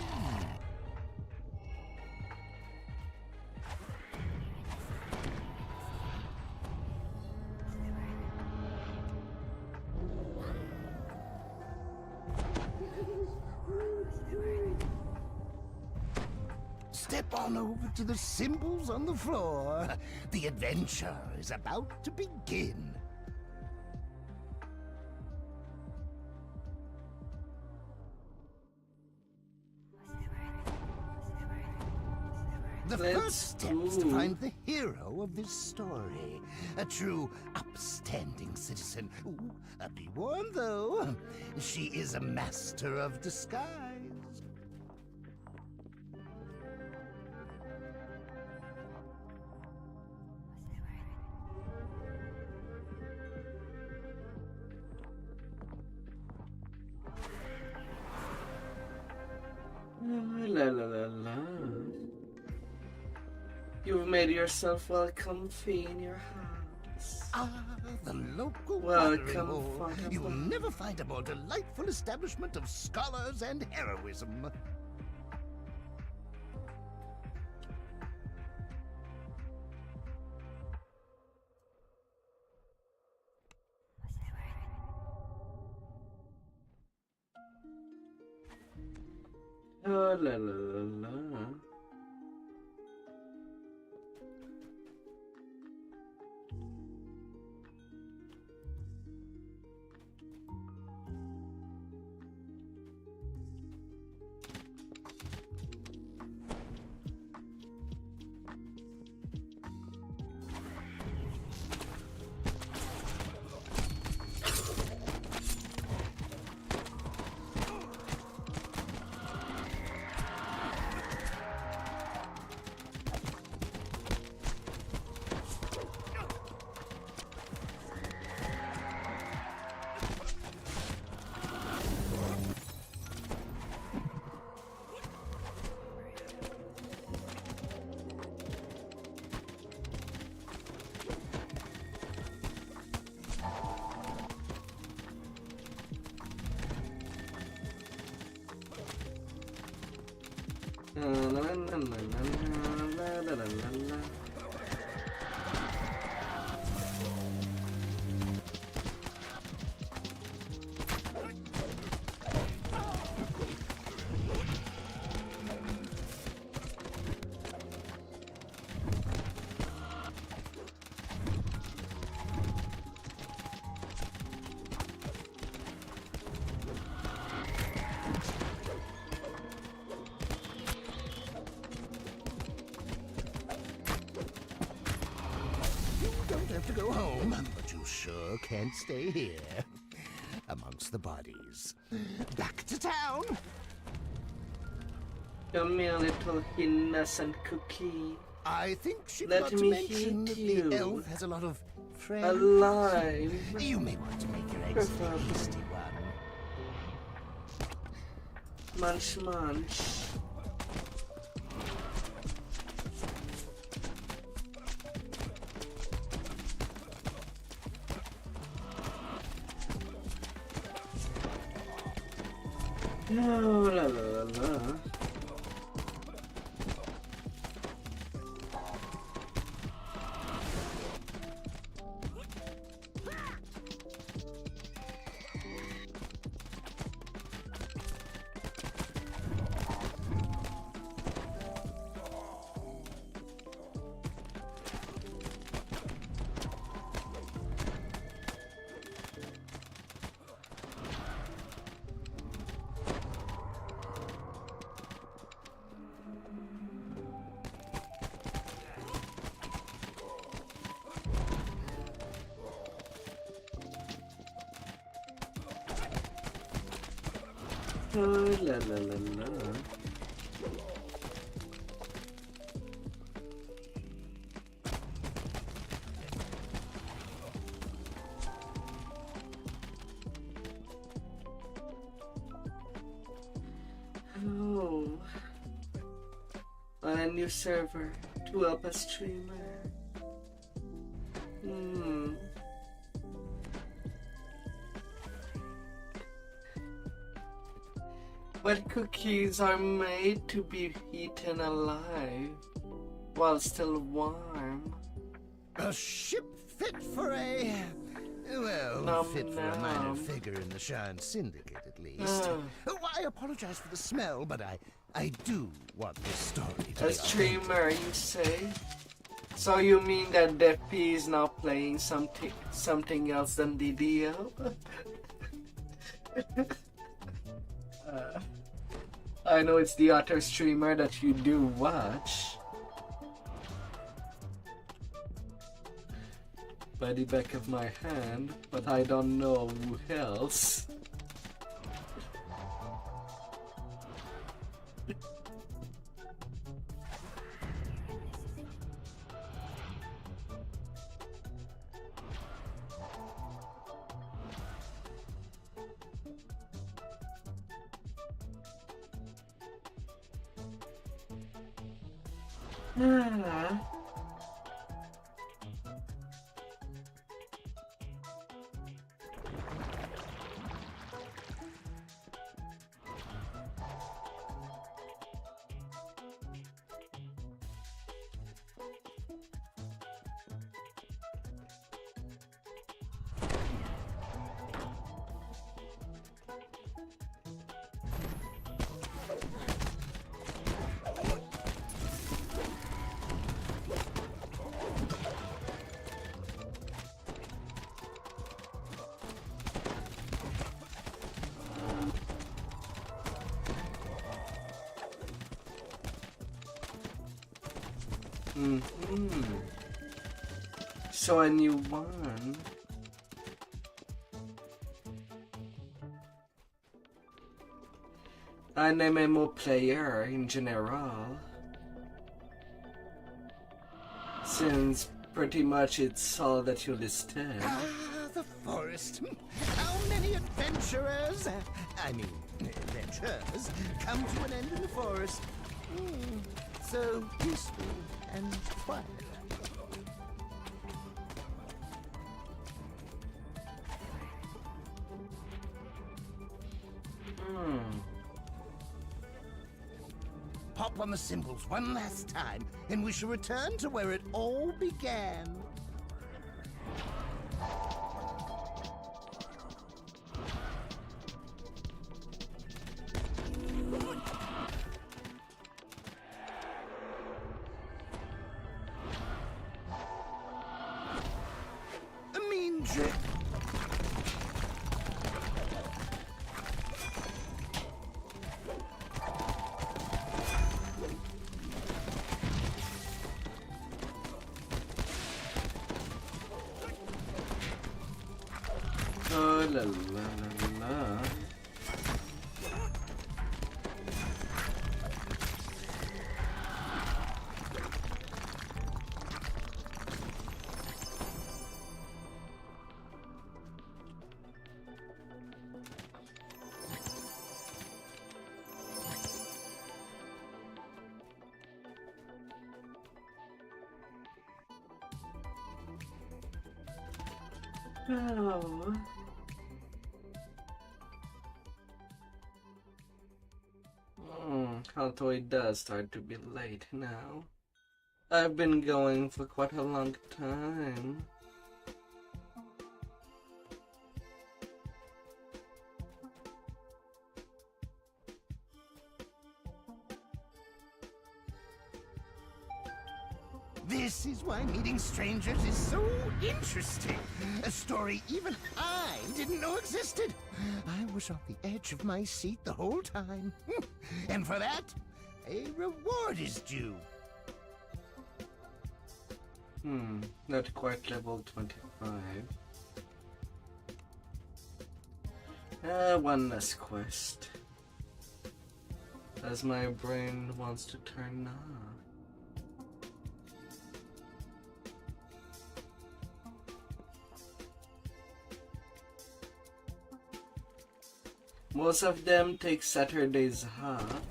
Step on over to the symbols on the floor. The adventure is about to begin. The first step is to find the hero of this story. A true upstanding citizen. Ooh, be warned, though. She is a master of disguise. La la la la. You've made yourself welcome in your house. Ah, the local welcome. You will never find a more delightful establishment of scholars and heroism. Oh la la la la. Have to go home, but you sure can't stay here amongst the bodies. Back to town. Come here, little innocent cookie. I think she Let forgot to me mention that hit the you. elf has a lot of friends. Alive. You may want to make your exit a hasty one. Munch, munch. No, la la la la. Oh, la la la la. Oh. On a new server to help a streamer. But cookies are made to be eaten alive while still warm. A ship fit for a... well, Nom fit for a minor nom. figure in the Shan Syndicate, at least. Oh, I apologize for the smell, but I do want this story to A be streamer, you say? So you mean that Deppy is now playing something else than DDO? I know it's the other streamer that you do watch. By the back of my hand, but I don't know who else. So a new one. An MMO player in general. Since pretty much it's all that you listed. Ah, the forest. How many adventurers, I mean, adventures, come to an end in the forest? So peaceful and quiet. Pop on the symbols one last time, and we shall return to where it all began. A mean trick. Oh la la la la. Oh. Although it does start to be late now. I've been going for quite a long time. This is why meeting strangers is so interesting. A story even I didn't know existed. I was on the edge of my seat the whole time. And for that, a reward is due. Not quite level 25. One less quest. As my brain wants to turn off. Most of them take Saturdays off.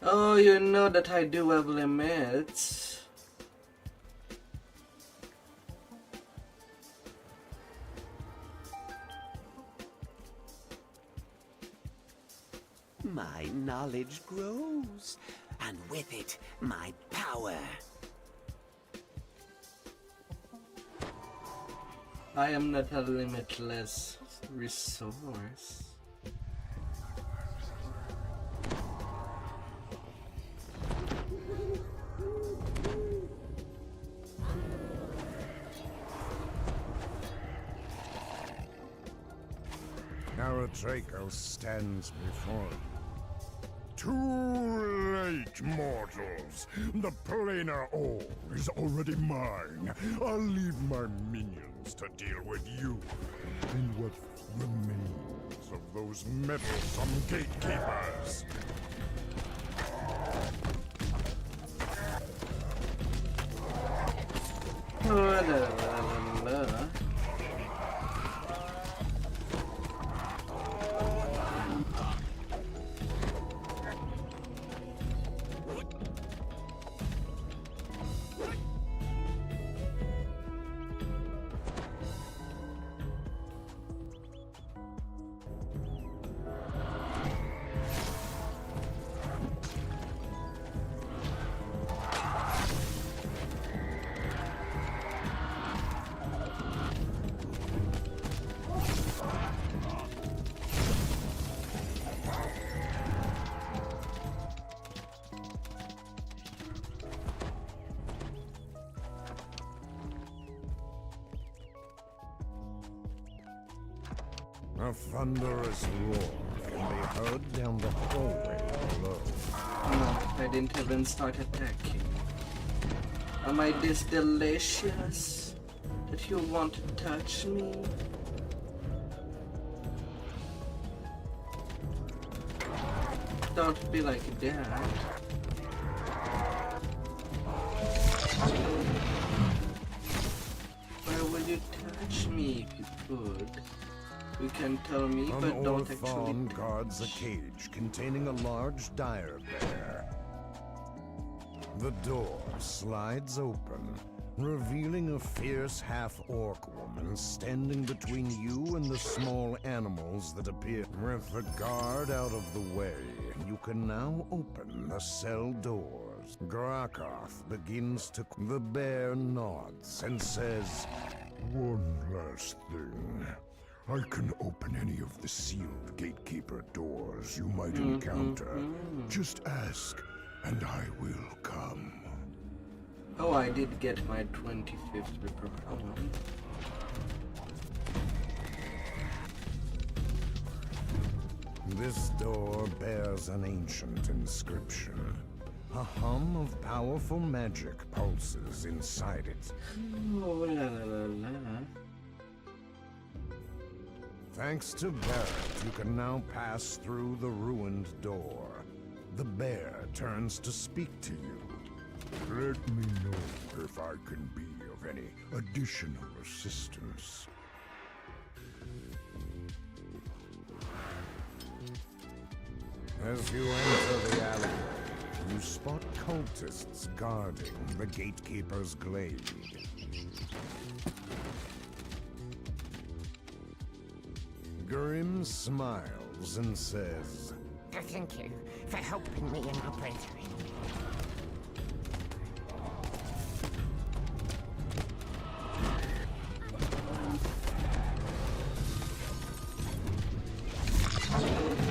Oh, you know that I do have limits. My knowledge grows, and with it, my power. I am not a limitless resource. Now a Draco stands before you. Too late, mortals. The planar orb is already mine. I'll leave my minions to deal with you and what remains of those meddlesome gatekeepers. A thunderous roar can be heard down the hallway below. No, I didn't even start attacking. Am I this delicious that you want to touch me? Don't be like that. Where will you touch me if you could? You can tell me, but don't actually touch. Guards a cage containing a large dire bear. The door slides open, revealing a fierce half-orc woman standing between you and the small animals that appear. With the guard out of the way, you can now open the cell doors. Grakoth begins to... The bear nods and says, One last thing. I can open any of the sealed gatekeeper doors you might encounter. Just ask, and I will come. Oh, I did get my 25th report. Oh, well. This door bears an ancient inscription. A hum of powerful magic pulses inside it. Oh, la la la la. Thanks to Barrett, you can now pass through the ruined door. The bear turns to speak to you. Let me know if I can be of any additional assistance. As you enter the alleyway, you spot cultists guarding the gatekeeper's glade. Grim smiles and says, Thank you for helping me in my brethren.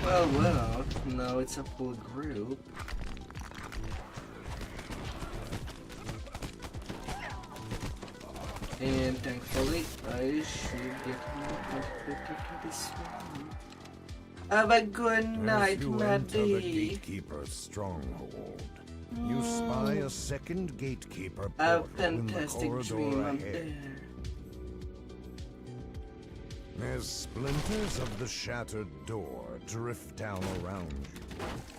Well, now it's a full group. And thankfully, I should get more to this one. Have a good night, As you enter the Maddie. gatekeeper's stronghold, you spy a second gatekeeper A portal in the fantastic corridor dream up ahead. there. As splinters of the shattered door drift down around you,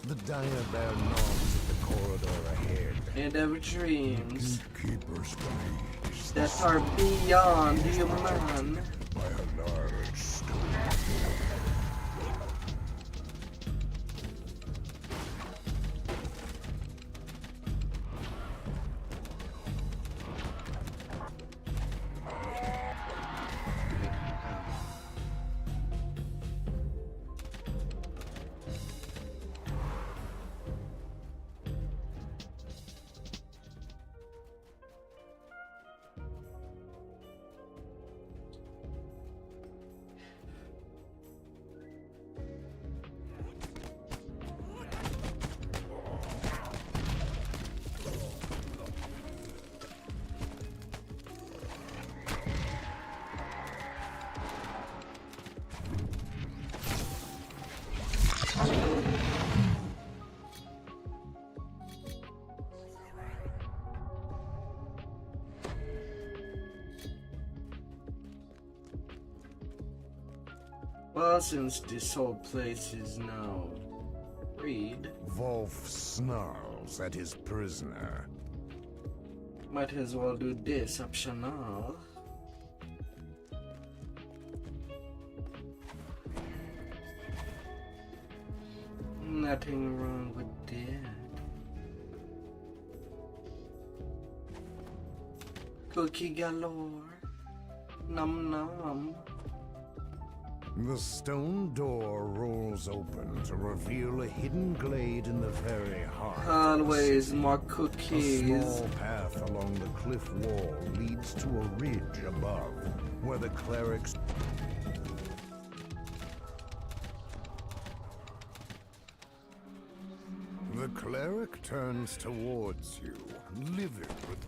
the dire bear nods at the corridor ahead. And our dreams Gatekeeper's blade that are beyond human. by a large stone. Well, since this whole place is now freed, Wolf snarls at his prisoner. might as well do this optional. Nothing wrong with that. Cookie galore. Num num. The stone door rolls open to reveal a hidden glade in the very heart. Always more A cookies. small path along the cliff wall leads to a ridge above, where the clerics... The cleric turns towards you, livid with...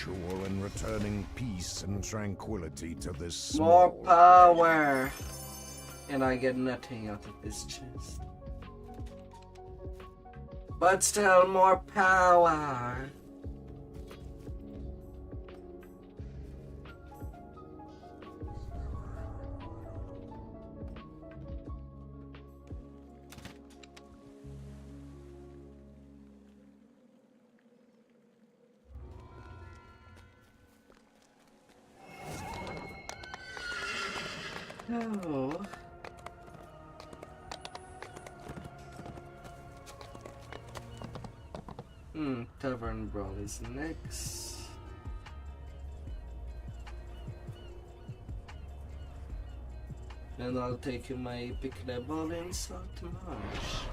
ritual in returning peace and tranquility to this More small power! And I get nothing out of this chest. But still more power! Oh. Tavern Brawl is next. And I'll take my epic level in Salt Marsh.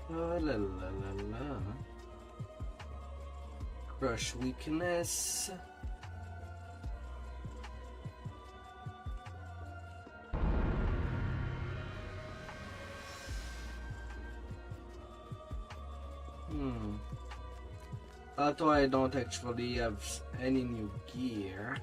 Oh, la la la la. Crush weakness. Although I don't actually have any new gear.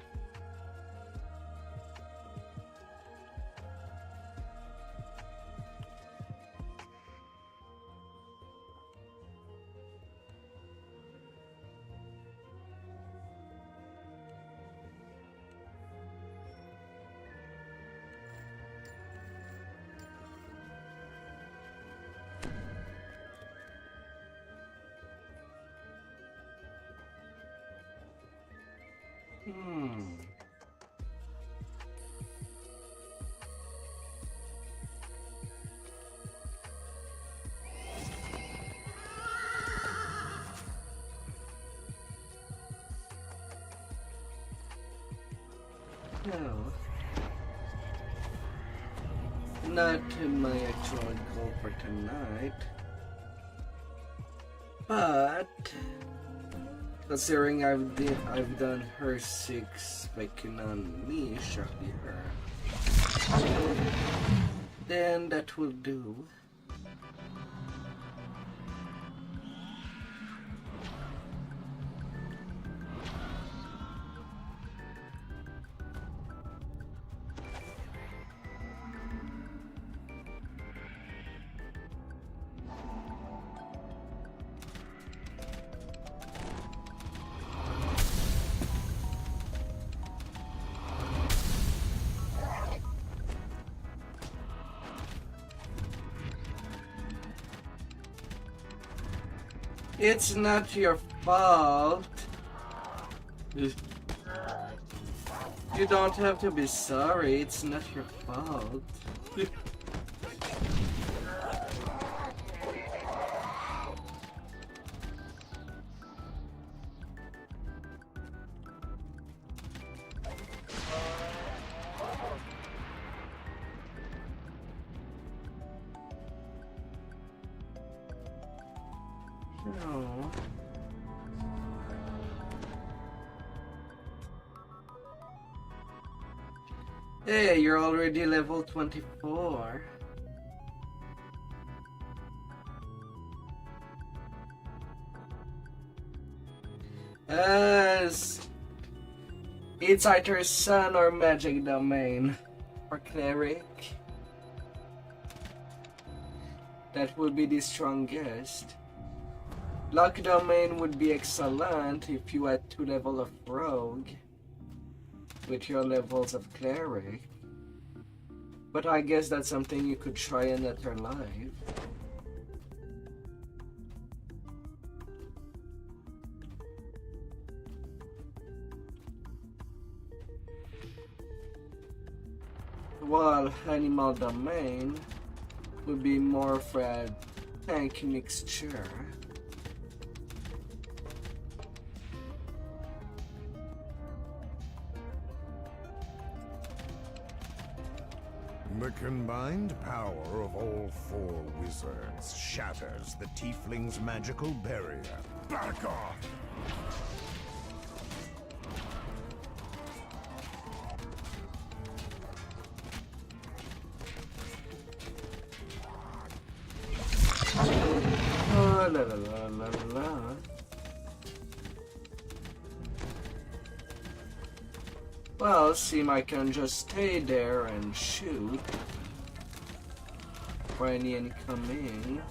No. Not my actual goal for tonight. But considering I've done her 6 picking on me, surely her. Then that will do. It's not your fault. You don't have to be sorry, it's not your fault. No. Hey, you're already level 24. It's either Sun or Magic Domain or Cleric. That would be the strongest. Luck Domain would be excellent if you had 2 levels of Rogue with your levels of Cleric. But I guess that's something you could try another life. While Animal Domain would be more for a tank mixture. The combined power of all 4 wizards shatters the tiefling's magical barrier. Back off! la la la la la. Well, seem I can just stay there and shoot for any incoming.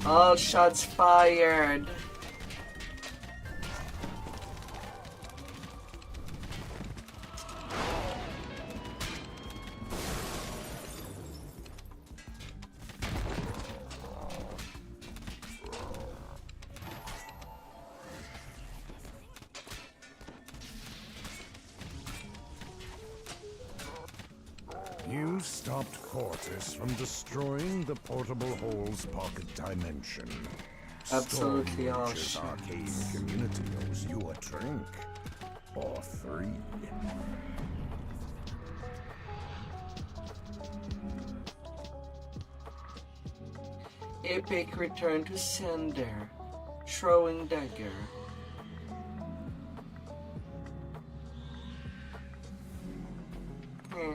All shots fired. You stopped Cortis from destroying the portable hole's pocket dimension. Absolutely all Stormwatch's shit. arcane community owes you a drink. Or 3. Epic return to sender. Throwing dagger. Hmm.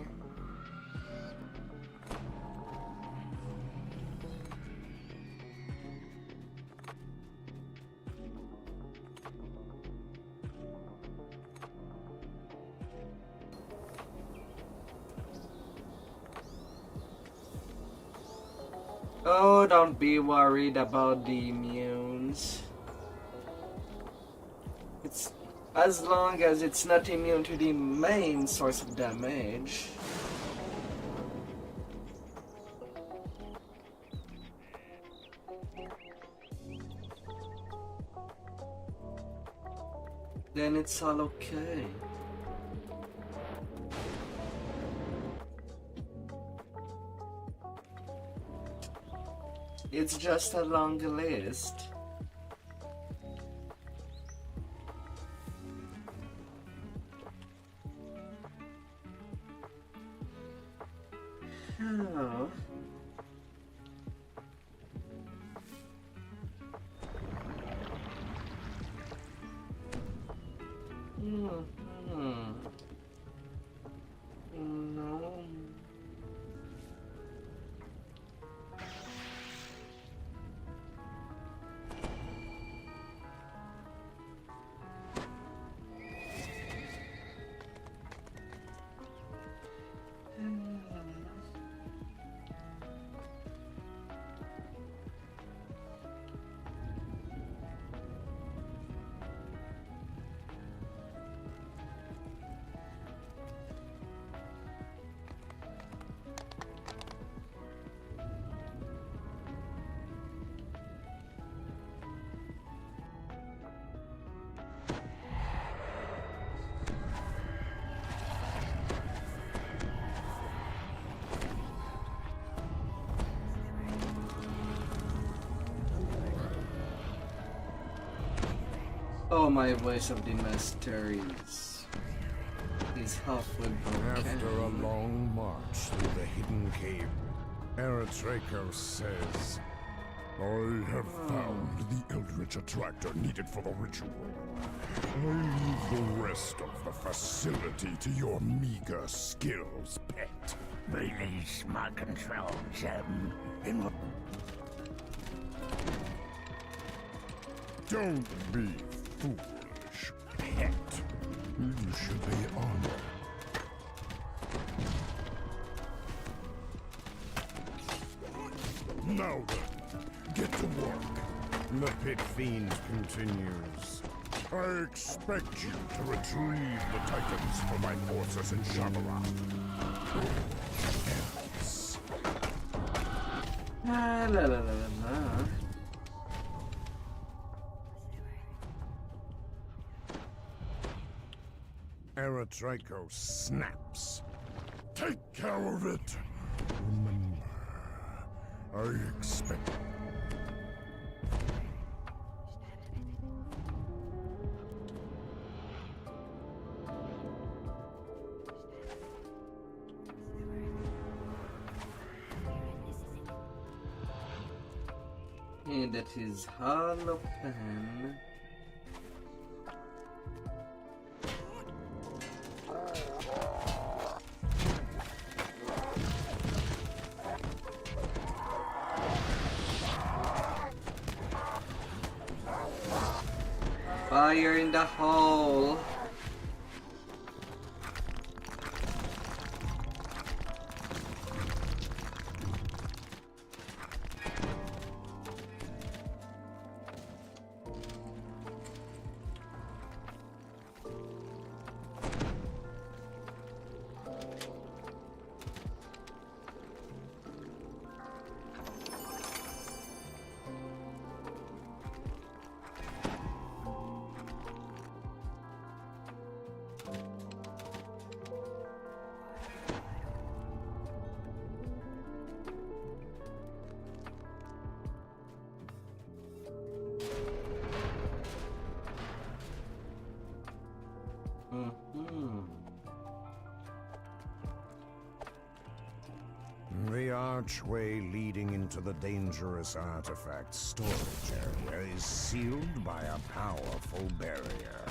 Oh, don't be worried about the immunes. It's as long as it's not immune to the main source of damage. Then it's all okay. It's just a long list. Oh. No. Oh, my voice of the mysteries is halfway broken. After a long march through the hidden cave, Eretraco says, I have found the Eldritch Attractor needed for the ritual. I leave the rest of the facility to your meager skills, pet. Release my control, Gem. Don't be foolish, pet. You should be honored. Now then, get to work. The pit fiend continues. I expect you to retrieve the Titans for my forces in Shabara. Else. La la la la la. Eretraco snaps. Take care of it. Remember, I expect... And that is hollow pen. Fire in the hole. The archway leading into the dangerous artifact storage area is sealed by a powerful barrier.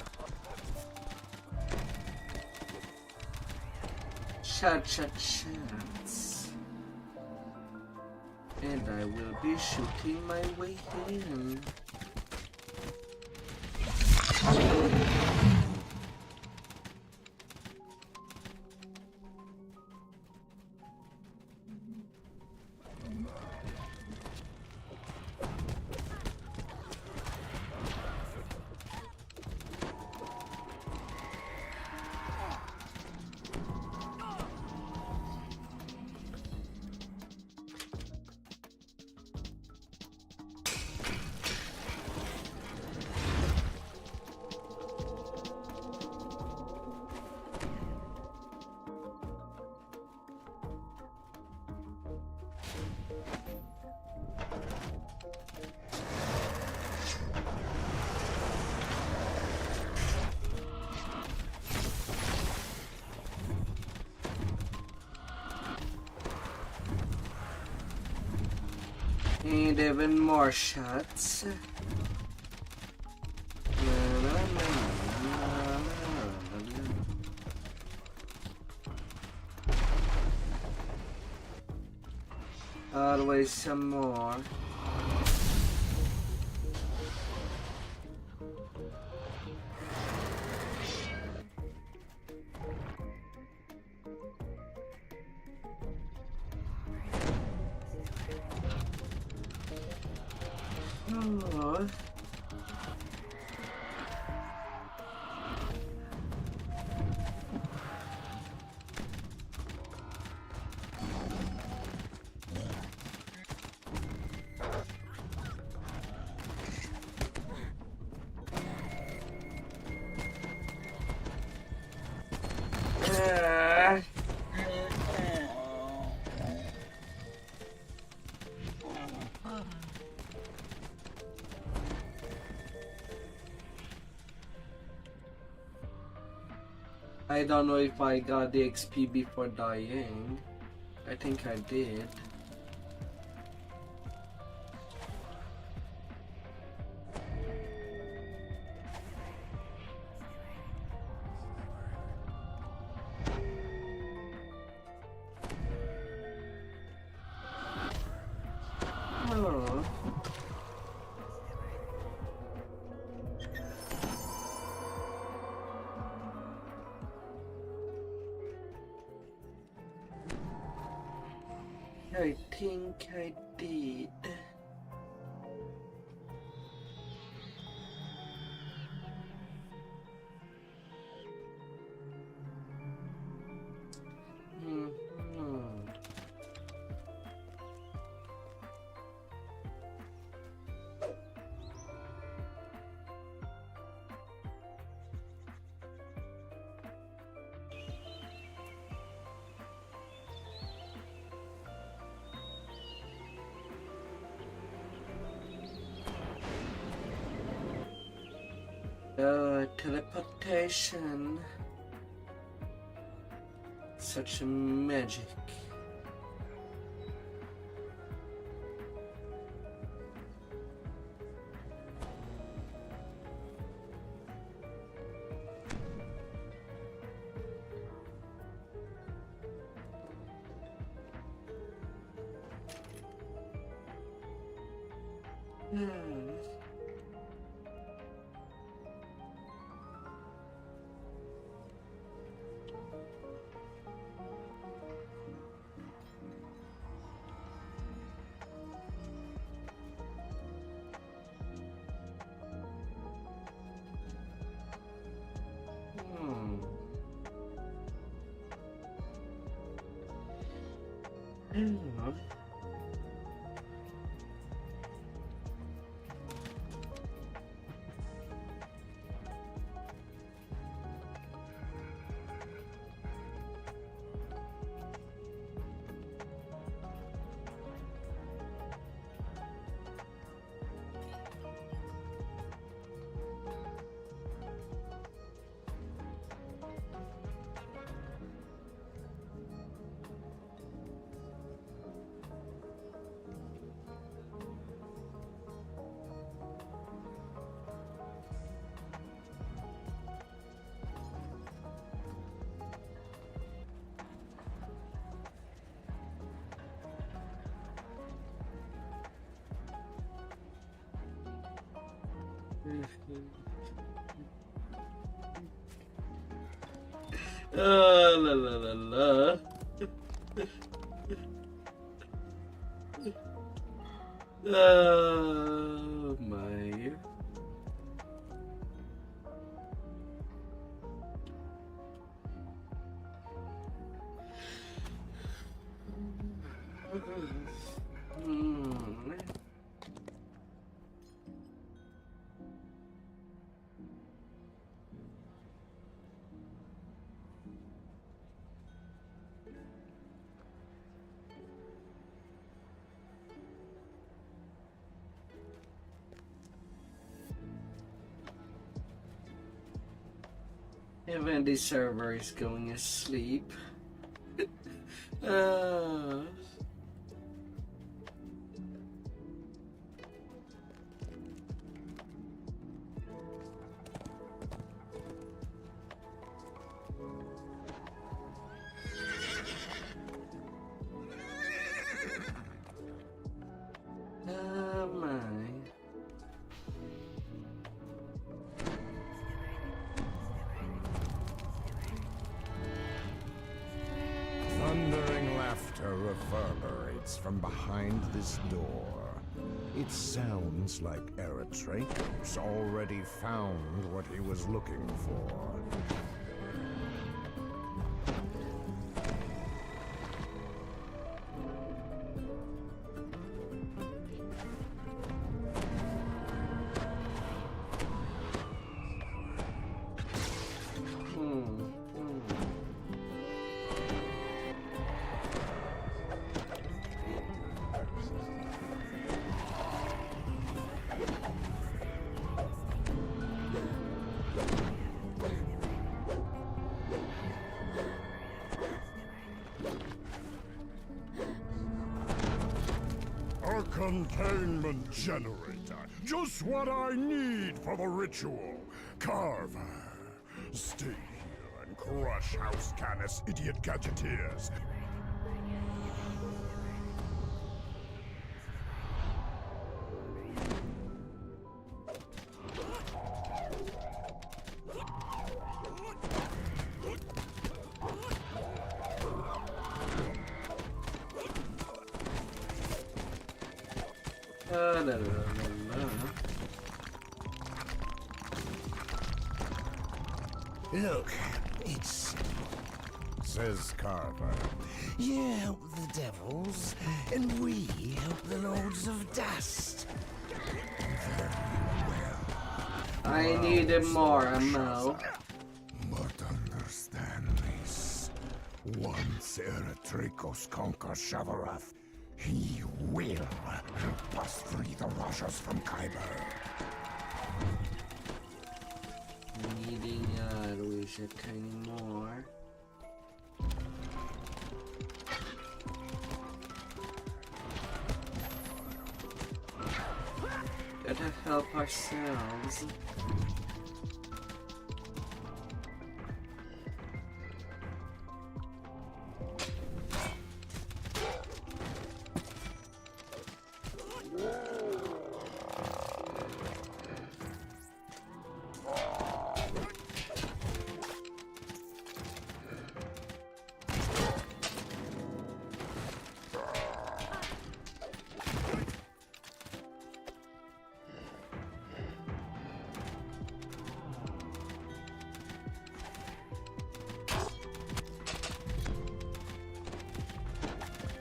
Shots. And I will be shooting my way in. And even more shots. Always some more. Oh. I don't know if I got the XP before dying. I think I did. Oh. I think I did. Teleportation. Such magic. La la la la. Oh my. Even the server is going asleep. Oh my. Thundering laughter reverberates from behind this door. It sounds like Eritreikos already found what he was looking for. A containment generator. Just what I need for the ritual. Carver, stay here and crush House Canis idiot gadgeteers. Look, it's... Says Carver. You help the devils, and we help the lords of dust. I need more ammo. But understand this. Once Eritreikos conquers Shavarath, he will help us free the Rashas from Khyber. Needing wish a tiny more. Gotta help ourselves.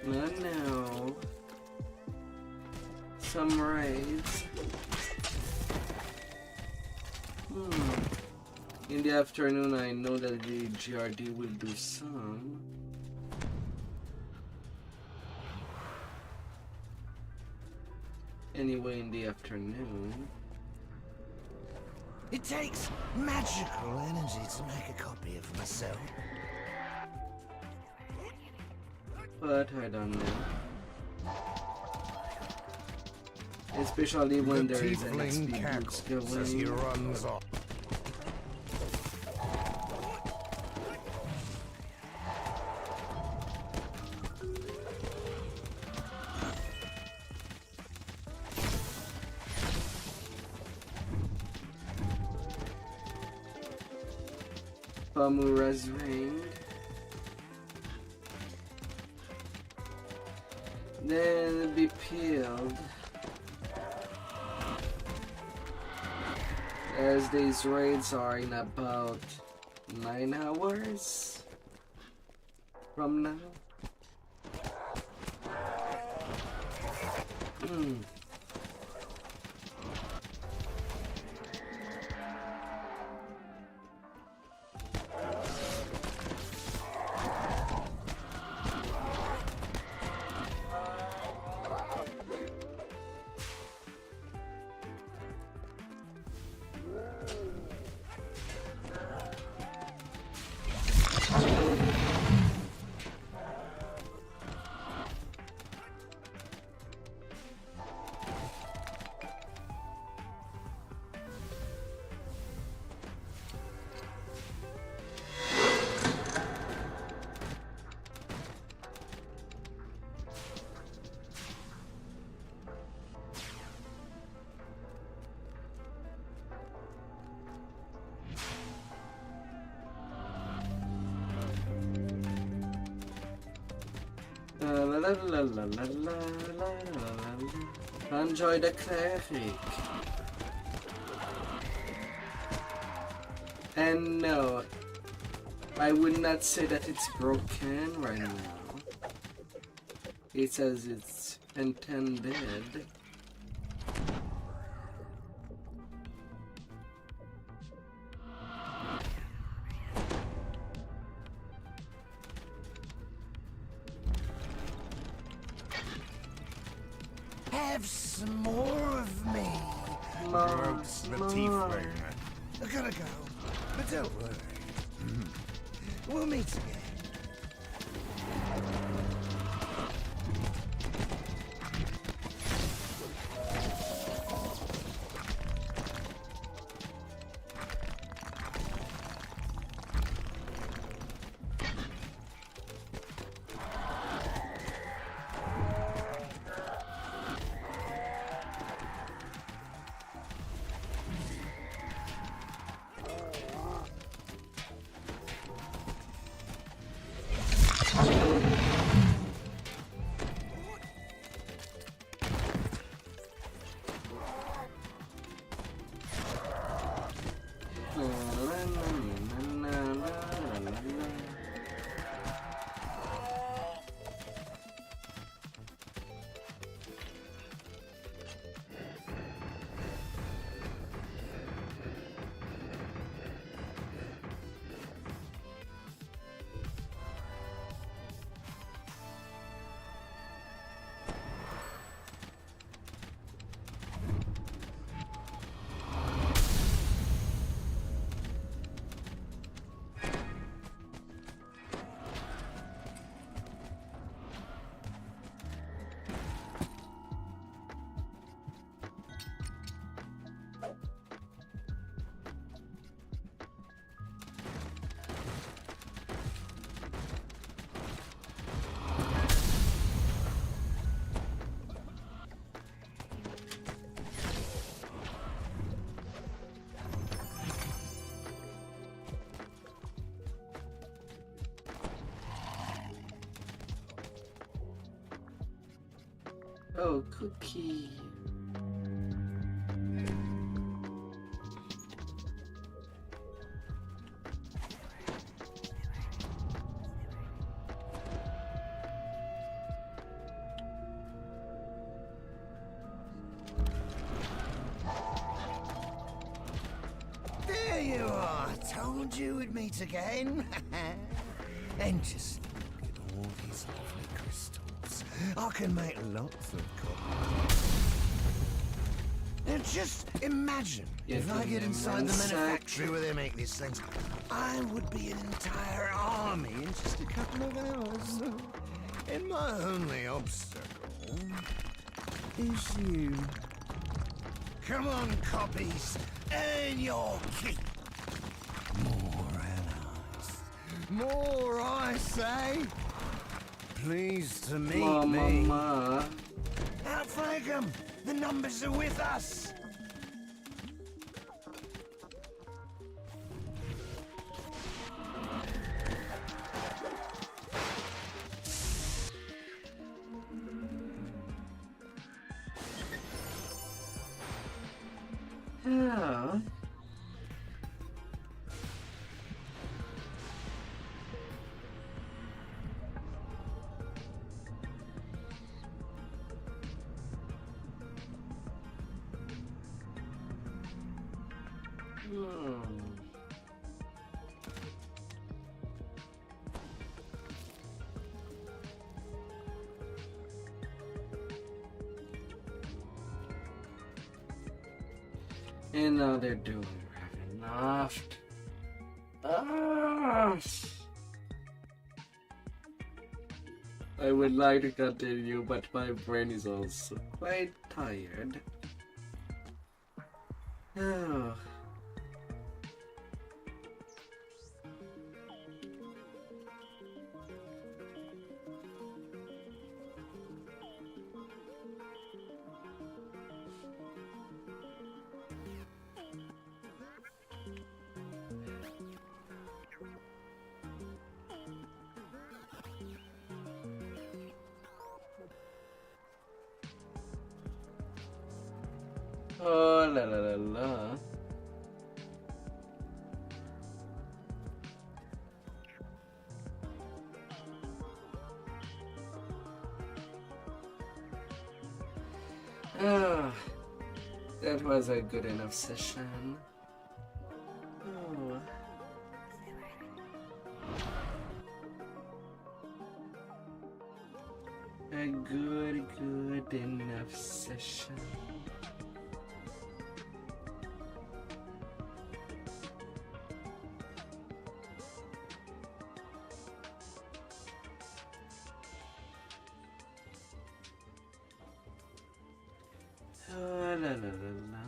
And now some raids. In the afternoon, I know that the GRD will do some. Anyway, in the afternoon. It takes magical energy to make a copy of myself. But I don't know. Especially when there is an XP boost as he going. runs off. Pamura's ring. Then be peeled. As these raids are in about 9 hours from now. Enjoy the cleric. And no, I would not say that it's broken right now. It says it's intended. Have some more of me. Gross the tiefling. I gotta go, but don't worry. We'll meet again. Oh, cookie. told you we'd meet again. And just look at all these lovely crystals. I can make lots of copies. Now just imagine if I get inside the manufactory where they make these things, I would be an entire army in just a couple of hours. And my only obstacle is you. Come on, copies, earn your keep. More allies. More, I say. Pleased to meet me. Outflank them. The numbers are with us. Yeah. And now they're doing enough. I would like to continue, but my brain is also quite tired. Oh. Oh la la la la. Ah, that was a good enough session. Oh. A good enough session. Oh, la la la la.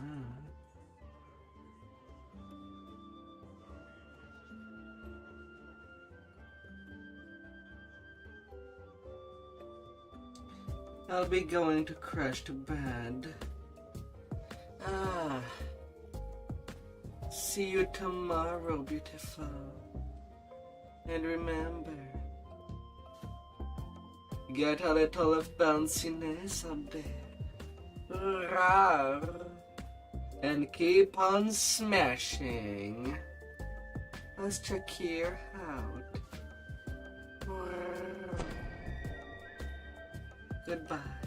I'll be going to crash to bed. See you tomorrow, beautiful. And remember, get a little of bounciness up there. Rawr. And keep on smashing. Let's check here out. Goodbye.